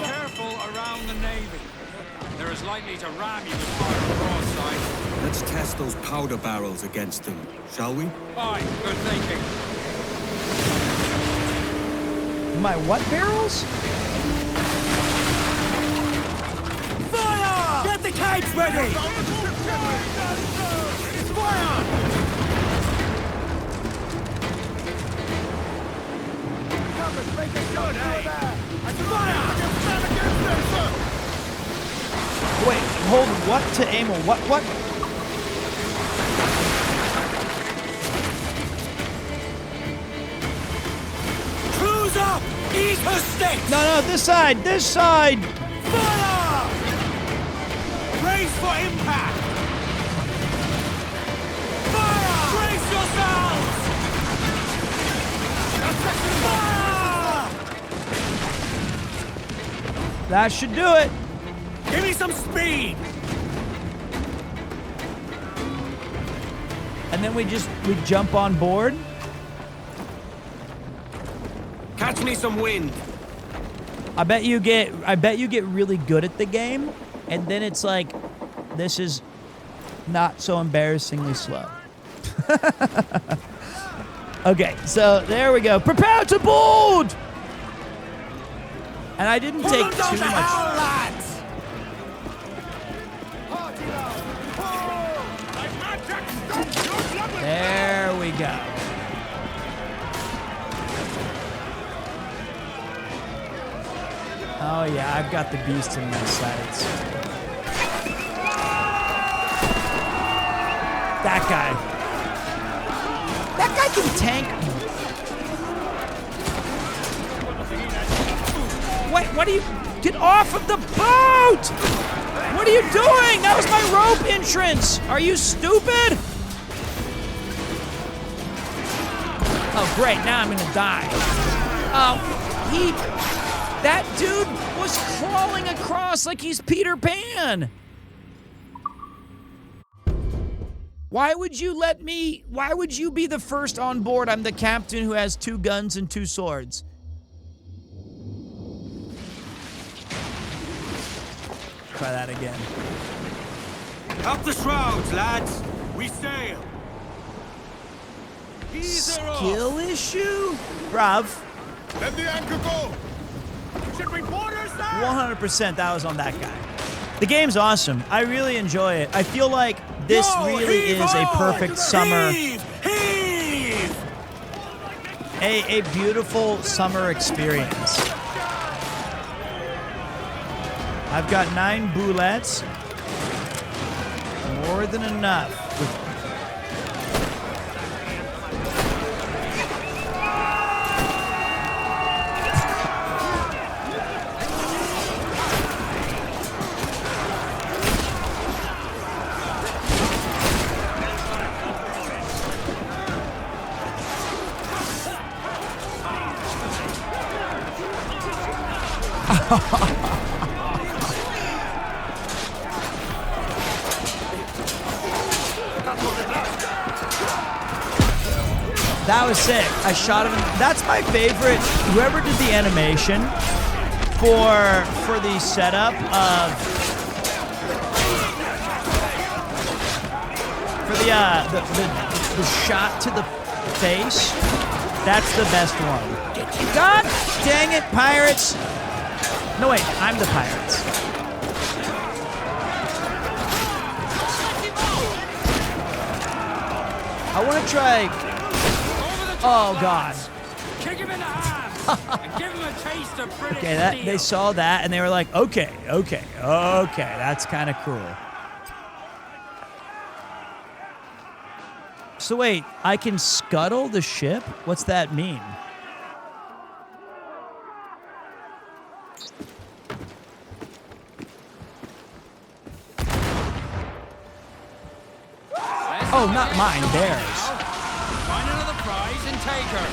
careful around the Navy. They're as likely to ram you with fire broadside. Let's test those powder barrels against them, shall we? Aye, good thinking. My what barrels? Fire! Get the kites ready! Fire! Make it good, eh? Wait, hold what to aim on? What? Cruise up! Eat her sticks! No, this side! This side! Fire! Brace for impact! Fire! Brace yourselves! Fire! That should do it. Give me some speed! And then we jump on board. Catch me some wind. I bet you get really good at the game, and then it's like, this is not so embarrassingly slow. Okay, so there we go. Prepare to board! And I didn't take too much. There we go. Oh yeah, I've got the beast in my sights. That guy. That guy can tank me. Wait, what are you? Get off of the boat! What are you doing? That was my rope entrance. Are you stupid? Oh, great. Now I'm gonna die. That dude was crawling across like he's Peter Pan. Why would you be the first on board? I'm the captain who has 2 guns and 2 swords. Try that again. Up the shrouds, lads. We sail. Skill issue? Bruv. Let the anchor go. Should we board her, sir? 100% that was on that guy. The game's awesome. I really enjoy it. I feel like this really is a perfect summer. Heave! A beautiful summer experience. I've got 9 boulettes. More than enough. That was sick. I shot him. That's my favorite. Whoever did the animation for the setup of the shot to the face. That's the best one. God dang it, pirates! No wait, I'm the pirates. I want to try. Oh God! Kick him in the hand and give him a taste of British Okay, they saw that and they were like, okay, that's kind of cool. So wait, I can scuttle the ship? What's that mean? Oh, not mine, theirs. Find another prize and take her.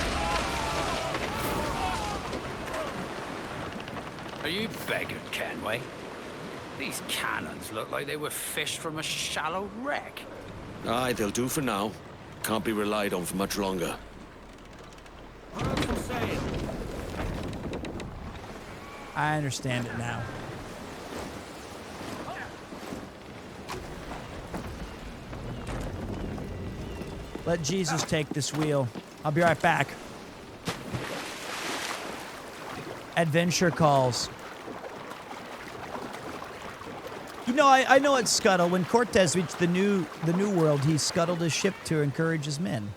Are you beggared, Kenway? These cannons look like they were fished from a shallow wreck. Aye, they'll do for now. Can't be relied on for much longer. I understand it now. Let Jesus take this wheel. I'll be right back. Adventure calls. You know, I know it's scuttle. When Cortez reached the new world, he scuttled his ship to encourage his men.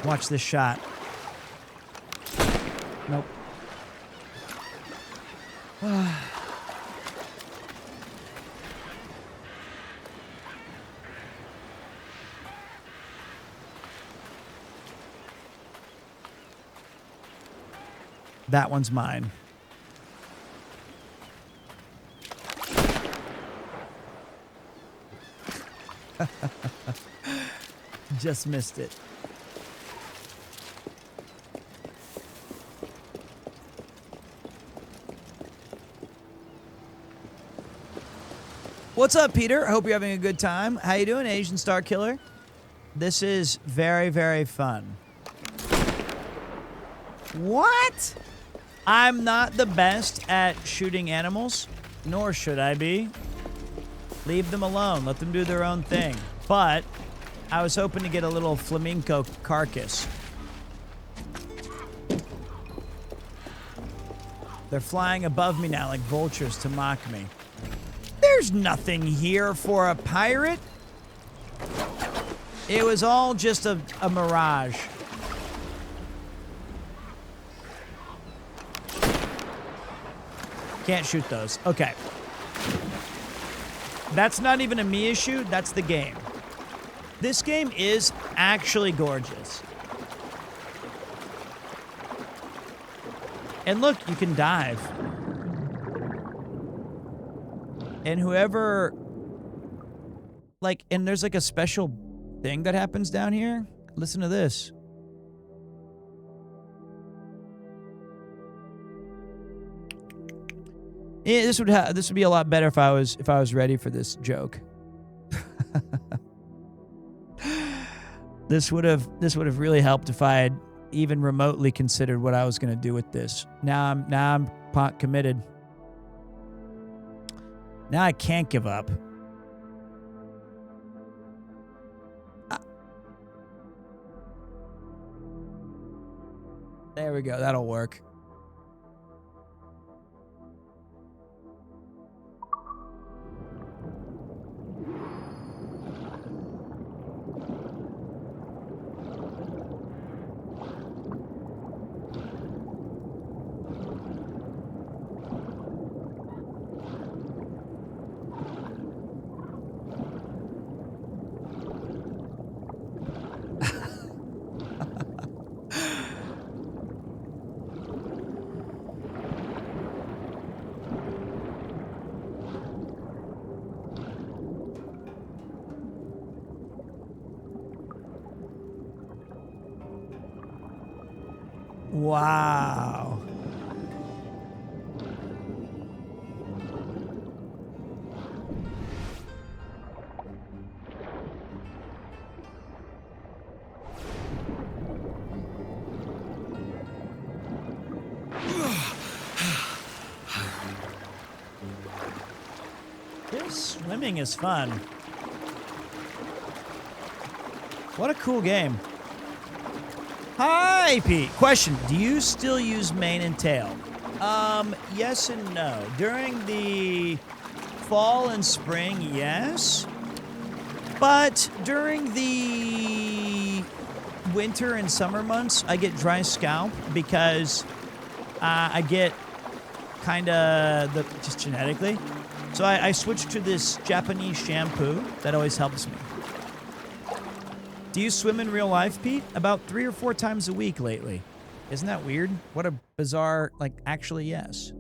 Watch this shot. Nope. That one's mine. Just missed it. What's up, Peter? I hope you're having a good time. How you doing, Asian Star Killer? This is very, very fun. What? I'm not the best at shooting animals, nor should I be. Leave them alone. Let them do their own thing. But I was hoping to get a little flamenco carcass. They're flying above me now like vultures to mock me. There's nothing here for a pirate. It was all just a mirage. Can't shoot those. Okay. That's not even a me issue. That's the game. This game is actually gorgeous. And look, you can dive. And whoever... Like, and there's like a special thing that happens down here. Listen to this. Yeah, this would be a lot better if I was ready for this joke. This would have really helped if I had even remotely considered what I was going to do with this. Now I'm committed. Now I can't give up. There we go. That'll work. Wow. This swimming is fun. What a cool game. Hi, Pete. Question, do you still use mane and tail? Yes and no. During the fall and spring, yes. But during the winter and summer months, I get dry scalp because I get kind of just genetically. So I switched to this Japanese shampoo that always helps me. Do you swim in real life, Pete? About 3 or 4 times a week lately. Isn't that weird? What a bizarre, actually, yes.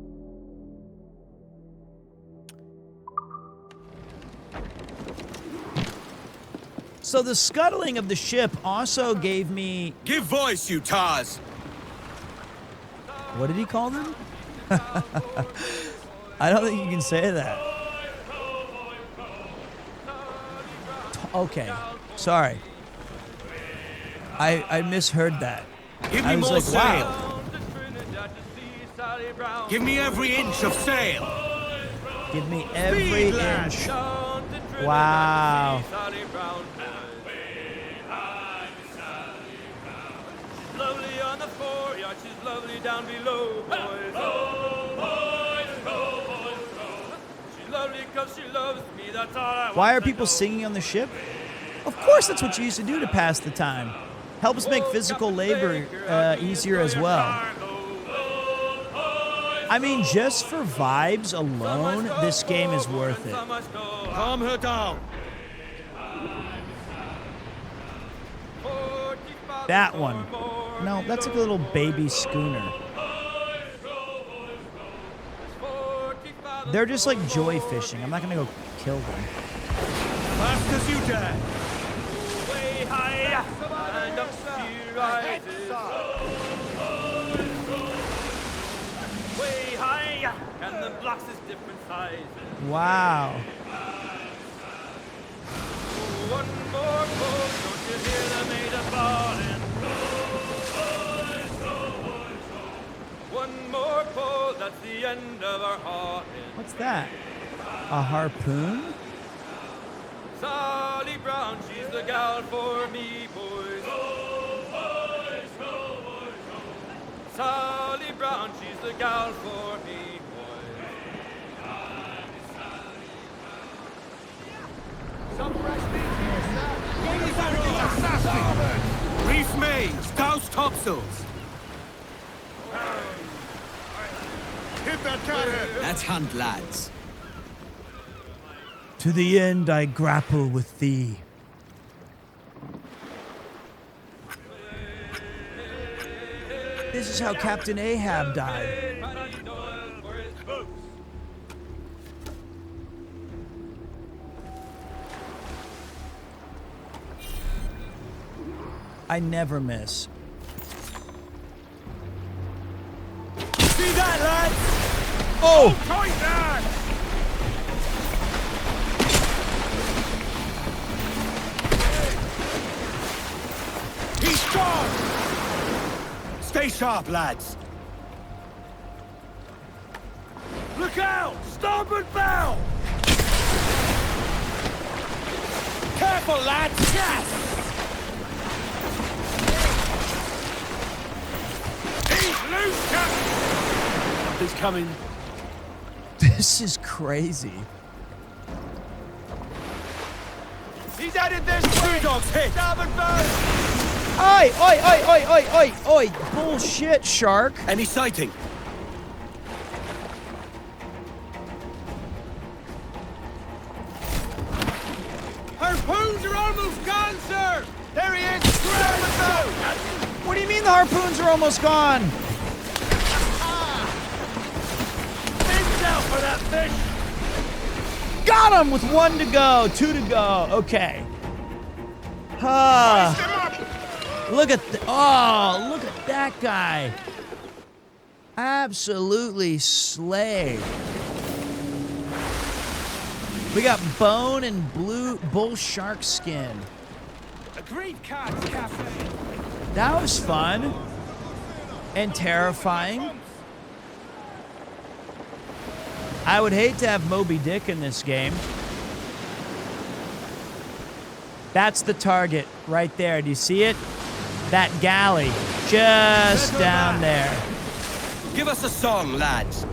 So the scuttling of the ship also gave me... Give voice, you tars! What did he call them? I don't think you can say that. Okay, sorry. I misheard that. Give me I was more like, sail. wow. Give me every inch of sail. Give me every inch. Wow. Lovely on the foreyard, she's lovely down below, boys. She's lovely because she loves me, that's all I want. Why are people singing on the ship? Of course, that's what you used to do to pass the time. Helps make physical labor easier as well. I mean, just for vibes alone, this game is worth it. Calm her down. That one. No, that's like a little baby schooner. They're just like joy fishing. I'm not gonna go kill them. Fast as you dare. Way high, and up she rises. Way high, and the blocks is different sizes. Wow. One more pull, don't you hear the maid a-falling? One more pull, that's the end of our hauling. What's that? A harpoon? Sally Brown, she's the gal for me, boys. Sally Brown, she's the gal for me, boys. Some fresh meat here, sir. Reef mains, douse topsails. Hit that cathead. Let's hunt, lads. To the end I grapple with thee. This is how Captain Ahab died. I never miss. See that, lads? Oh! Tight that! He's gone! Stay sharp, lads. Look out! Starboard bow! Careful, lads! Yes! He's loose, Captain! He's coming. This is crazy. He's headed this way! Dogs hit! Starboard bow! Oi, oi, oi, oi, oi, oi, oi. Bullshit, shark. Any sighting? Harpoons are almost gone, sir! There he is! Starboard bow! What do you mean the harpoons are almost gone? Fins out for that fish! Got him with 1 to go, 2 to go. Okay. Look at look at that guy. Absolutely slayed. We got bone and blue bull shark skin. Agreed, Cats Cafe. That was fun and terrifying. I would hate to have Moby Dick in this game. That's the target right there. Do you see it? That galley just down there. Give us a song, lads.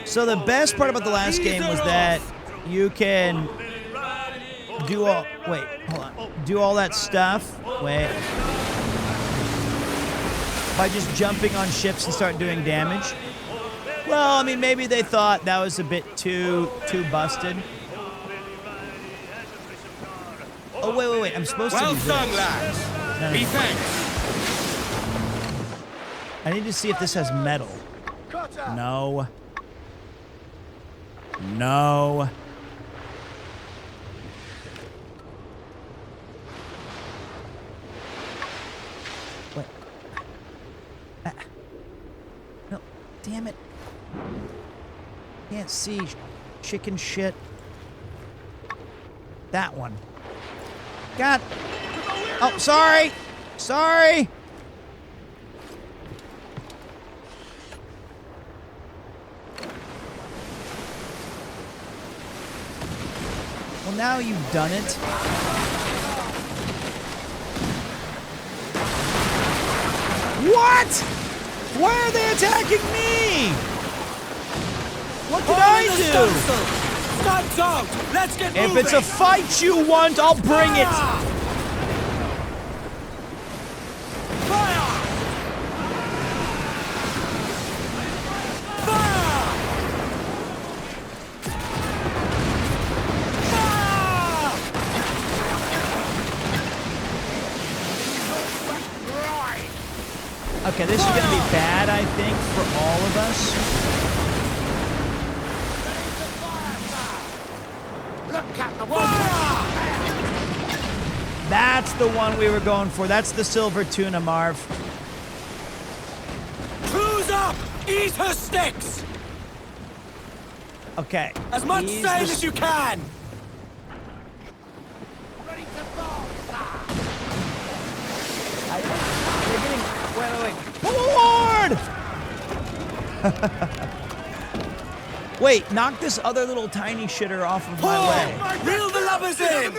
So the best part about the last game was that you can do all, wait, hold on. Do all that stuff, wait, by just jumping on ships and start doing damage. Well, I mean, maybe they thought that was a bit too busted. Oh, wait, I'm supposed to do this. Well done, lads. Be thanked. I need to see if this has metal. No. No. What? No, damn it. Can't see chicken shit. That one. God. Oh, sorry. Sorry. Well, now you've done it. What? Why are they attacking me? What did I do? Stuns out! Let's get moving! If it's a fight you want, I'll bring it. Okay, this is going to be bad, I think, for all of us. Look at the That's the one we were going for. That's the silver tuna, Marv. Cruise up! Eat her sticks! Okay. As much sail as you can! Wait. Forward! Wait, knock this other little tiny shitter off of my way. Reel the lovers in!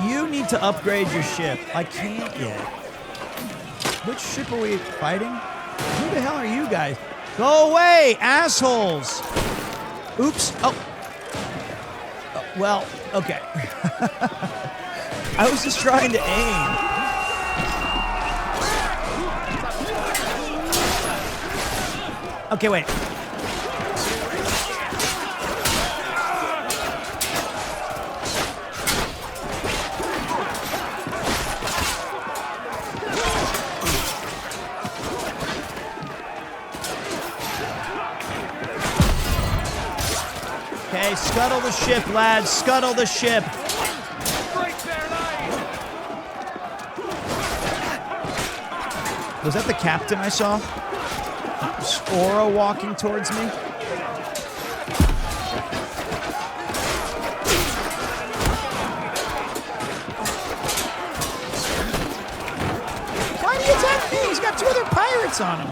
You need to upgrade your ship. I can't yet. Which ship are we fighting? Who the hell are you guys? Go away, assholes! Oops. Oh. Well, okay. I was just trying to aim. Okay, wait. Okay, scuttle the ship, lads. Scuttle the ship. Was that the captain I saw? Aura walking towards me. Why are you attacking got two other pirates on him.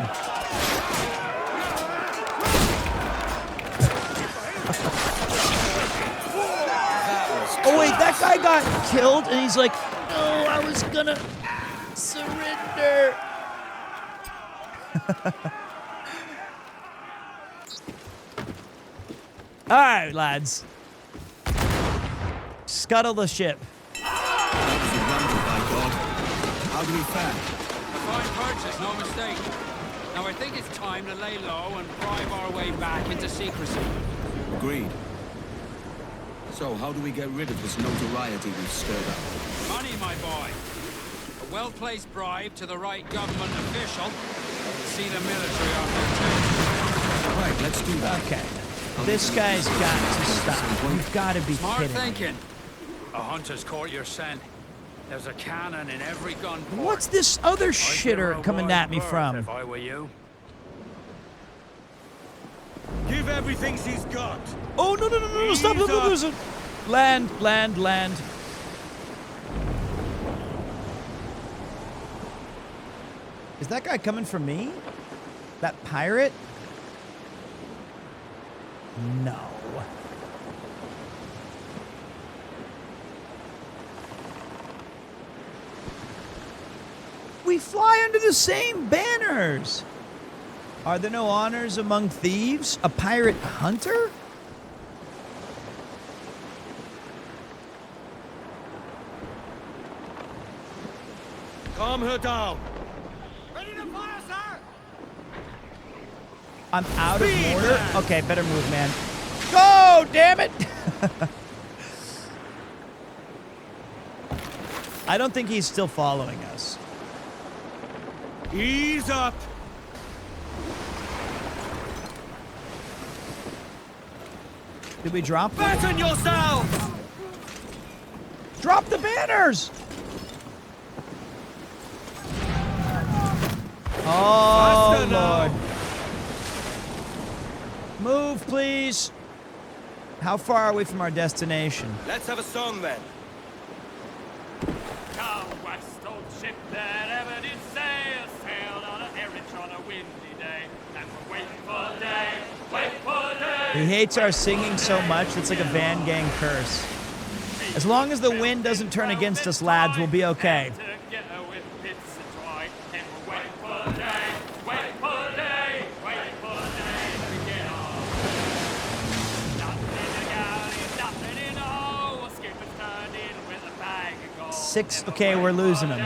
Oh wait, that guy got killed, and he's like, "No, I was gonna surrender." All right, lads. Scuttle the ship. How do we fare? A fine purchase, no mistake. Now I think it's time to lay low and bribe our way back into secrecy. Agreed. So, how do we get rid of this notoriety we've stirred up? Money, my boy. A well-placed bribe to the right government official. See the military off their tail. Right, let's do that. Okay. This guy's got to stop. You've got to be Smart kidding thinking. me. A hunter's caught your scent. There's a cannon in every gun port. What's this other shitter coming at me from? If I were you. Give everything she's got. Oh, no, stop. Land. Is that guy coming for me? That pirate? No. We fly under the same banners. Are there no honors among thieves? A pirate hunter? Calm her down. Ready to fire, sir! I'm out of mortar? Okay, better move, man. Go, damn it! I don't think he's still following us. Ease up. Did we drop them? Fasten yourselves! Drop the banners! Oh, Lord. Move, please. How far are we from our destination? Let's have a song then. Come west, old ship that ever did sail, sailed on an errand on a windy day, and we're waiting for day, wait for day. He hates our singing so much, it's like a Van Gang curse. As long as the wind doesn't turn against us, lads, we'll be okay. Six, okay, we're losing him.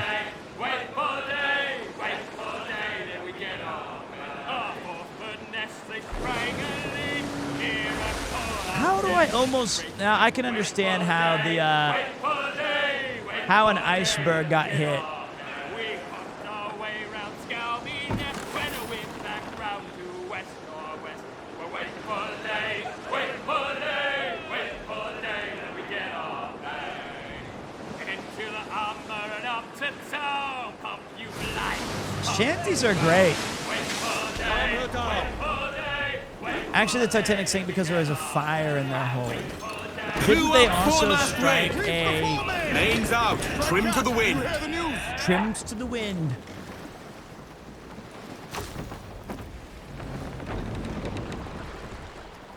How do I almost... Now, I can understand how the, how an iceberg got hit. Shanties are great. Actually, the Titanic sank because there was a fire in their hold. Didn't they also strike a... Mains out. Trim to the wind. Trimmed to the wind.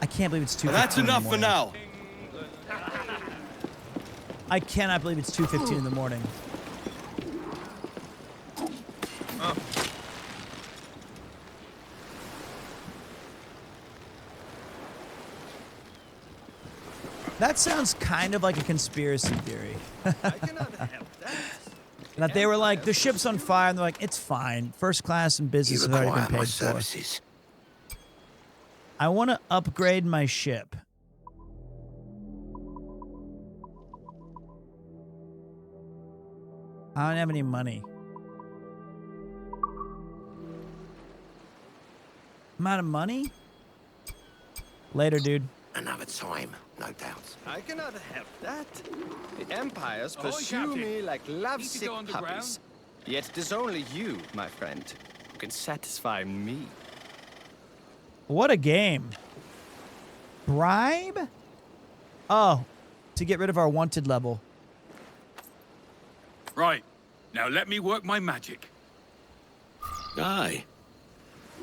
I can't believe it's 2:15 That's enough for now. I cannot believe it's 2:15 in the morning. That sounds kind of like a conspiracy theory. That they were like, the ship's on fire, and they're like, it's fine. First class and business have already been paid for. I want to upgrade my ship. I don't have any money. I'm out of money? Later, dude. Another time, no doubt. I cannot help that. The empires pursue me like lovesick puppies. Yet it is only you, my friend, who can satisfy me. What a game. Bribe? Oh, to get rid of our wanted level. Right. Now let me work my magic. Aye.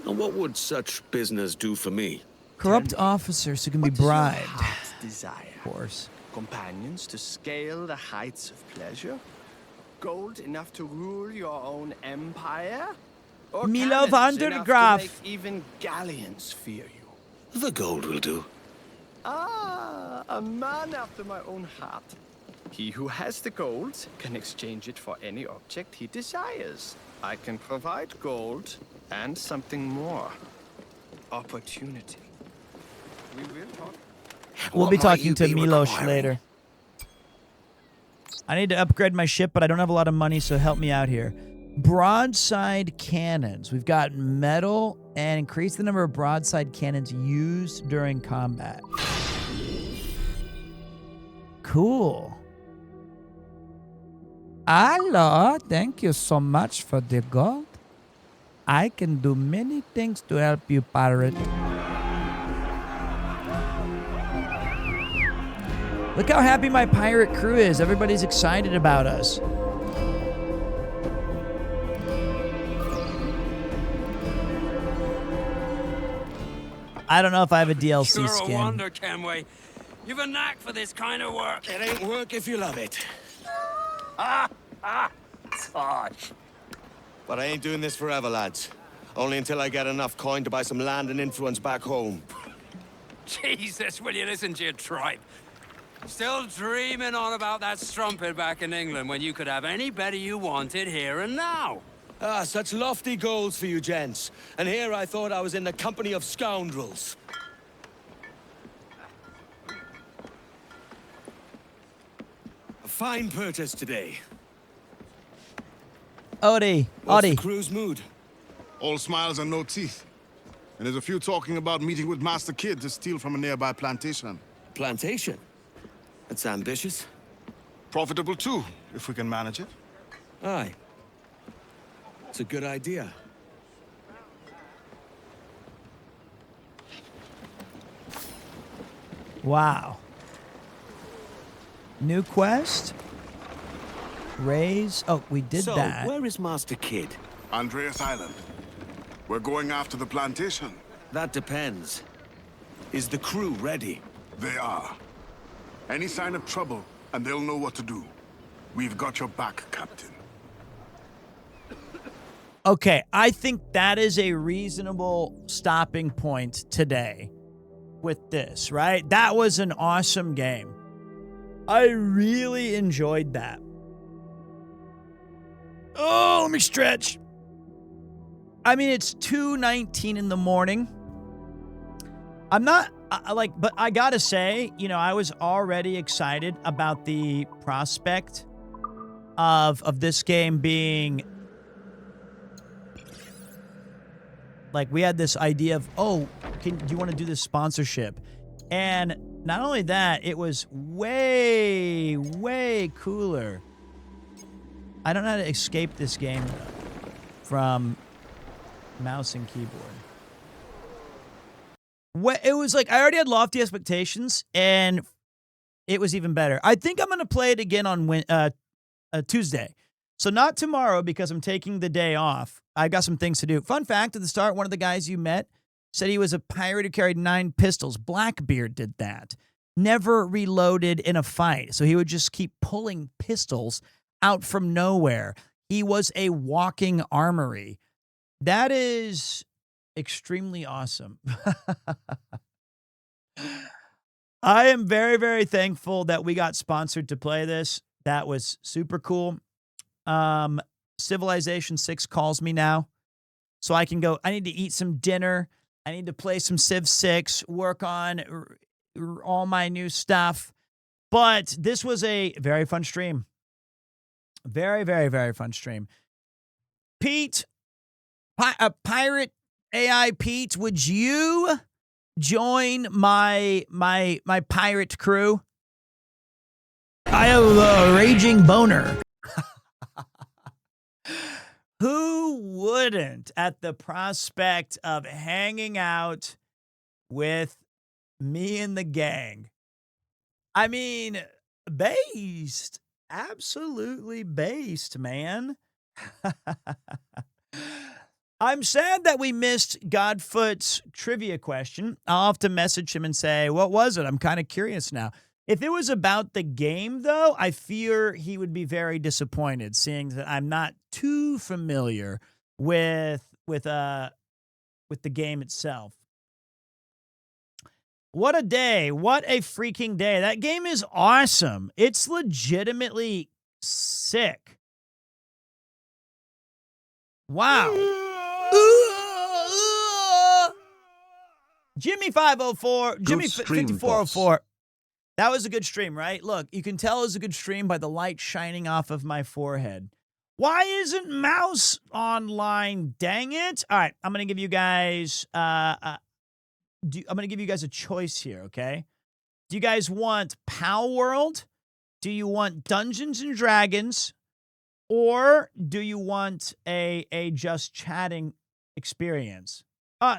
And what would such business do for me? Corrupt officers who can be bribed. Heart's desire. Of course. Companions to scale the heights of pleasure? Gold enough to rule your own empire? Or Milo cannons van der enough Graaf. to make even galleons fear you? The gold will do. Ah, a man after my own heart. He who has the gold can exchange it for any object he desires. I can provide gold and something more. Opportunity. We will talk. We'll be What might talking you to be Milos requiring? later. I need to upgrade my ship, but I don't have a lot of money, so help me out here. Broadside cannons. We've got metal and increase the number of broadside cannons used during combat. Cool. Hello, thank you so much for the gold. I can do many things to help you, pirate. Look how happy my pirate crew is. Everybody's excited about us. I don't know if I have a DLC You're skin. a wonder, Kenway. You've a knack for this kind of work. It ain't work if you love it. Tosh. But I ain't doing this forever, lads. Only until I get enough coin to buy some land and influence back home. Jesus, will you listen to your tribe? Still dreaming on about that strumpet back in England when you could have anybody you wanted here and now. Ah, such lofty goals for you gents. And here I thought I was in the company of scoundrels. A fine purchase today. Odie, What's the Odie. crew's mood? All smiles and no teeth. And there's a few talking about meeting with Master Kid to steal from a nearby plantation. Plantation? That's ambitious. Profitable too, if we can manage it. Aye. It's a good idea. Wow. New quest. Raise. Oh, we did So, that. where is Master Kid? Andreas Island. We're going after the plantation. That depends. Is the crew ready? They are. Any sign of trouble, and they'll know what to do. We've got your back, Captain. Okay, I think that is a reasonable stopping point today with this, right? That was an awesome game. I really enjoyed that. Oh, let me stretch. I mean, it's 2:19 in the morning. I'm not but I gotta say, you know, I was already excited about the prospect of this game being like, we had this idea of, oh, do you want to do this sponsorship? And not only that, it was way, way cooler. I don't know how to escape this game from mouse and keyboard. It was like, I already had lofty expectations, and it was even better. I think I'm going to play it again on Tuesday. So not tomorrow, because I'm taking the day off. I got some things to do. Fun fact, at the start, one of the guys you met said he was a pirate who carried 9 pistols. Blackbeard did that. Never reloaded in a fight. So he would just keep pulling pistols out from nowhere. He was a walking armory. That is extremely awesome. I am very, very thankful that we got sponsored to play this. That was super cool. Civilization 6 calls me now, so I can go. I need to eat some dinner. I need to play some Civ 6, work on all my new stuff. But this was a very fun stream. Very, very, very fun stream. Pete, Pirate AI Pete, would you join my pirate crew? I have a raging boner. Who wouldn't at the prospect of hanging out with me and the gang? I mean, based. Absolutely based, man. I'm sad that we missed Godfoot's trivia question. I'll have to message him and say, what was it? I'm kind of curious now. If it was about the game, though, I fear he would be very disappointed, seeing that I'm not too familiar with the game itself. What a day. What a freaking day. That game is awesome. It's legitimately sick. Wow. Jimmy504, Jimmy 5404. That was a good stream, right? Look, you can tell it was a good stream by the light shining off of my forehead. Why isn't Mouse online? Dang it. All right, I'm going to give you guys I'm going to give you guys a choice here, okay? Do you guys want Pal World? Do you want Dungeons and Dragons? Or do you want a just chatting experience?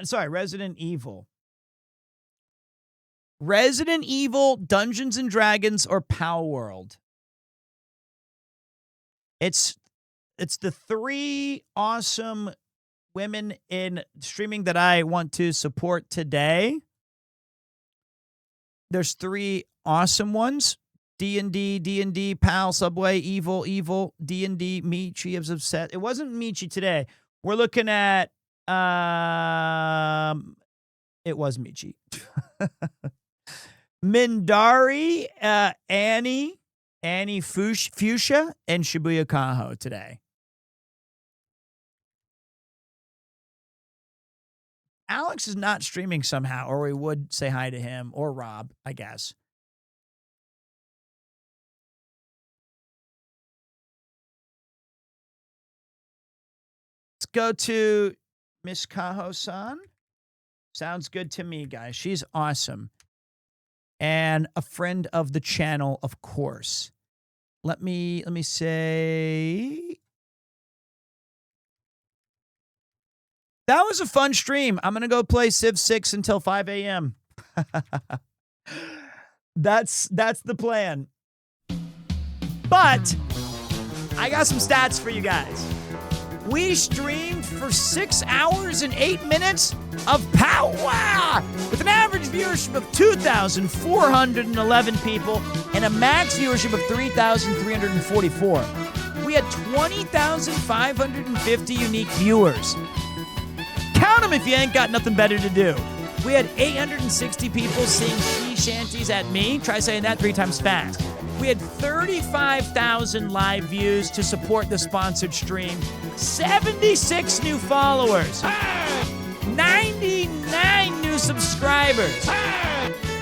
Sorry, Resident Evil. Resident Evil, Dungeons and Dragons, or Pal World? It's the three awesome women in streaming that I want to support today. There's three awesome ones. D&D, Pal, Subway, Evil, D&D, Michi is upset. It wasn't Michi today. We're looking at, it was Michi. Mindari, Annie Fuchsia, and Shibuya Kaho today. Alex is not streaming somehow, or we would say hi to him, or Rob, I guess. Let's go to Miss Kaho-san. Sounds good to me, guys. She's awesome. And a friend of the channel, of course. Let me say... That was a fun stream. I'm going to go play Civ 6 until 5 a.m. That's the plan. But I got some stats for you guys. We streamed for 6 hours and 8 minutes of power with an average viewership of 2,411 people and a max viewership of 3,344. We had 20,550 unique viewers. Count them if you ain't got nothing better to do. We had 860 people sing sea shanties at me. Try saying that 3 times fast. We had 35,000 live views to support the sponsored stream. 76 new followers. 99 new subscribers.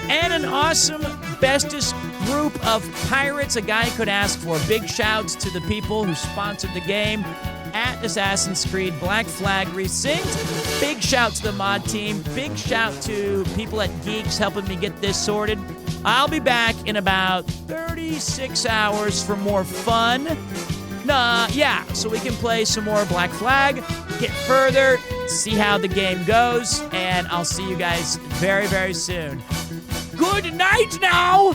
And an awesome bestest group of pirates a guy could ask for. Big shouts to the people who sponsored the game at Assassin's Creed Black Flag RESYNCED. Big shout to the mod team. Big shout to people at Geeks helping me get this sorted. I'll be back in about 36 hours for more fun. So we can play some more Black Flag, get further, see how the game goes, and I'll see you guys very, very soon. Good night now!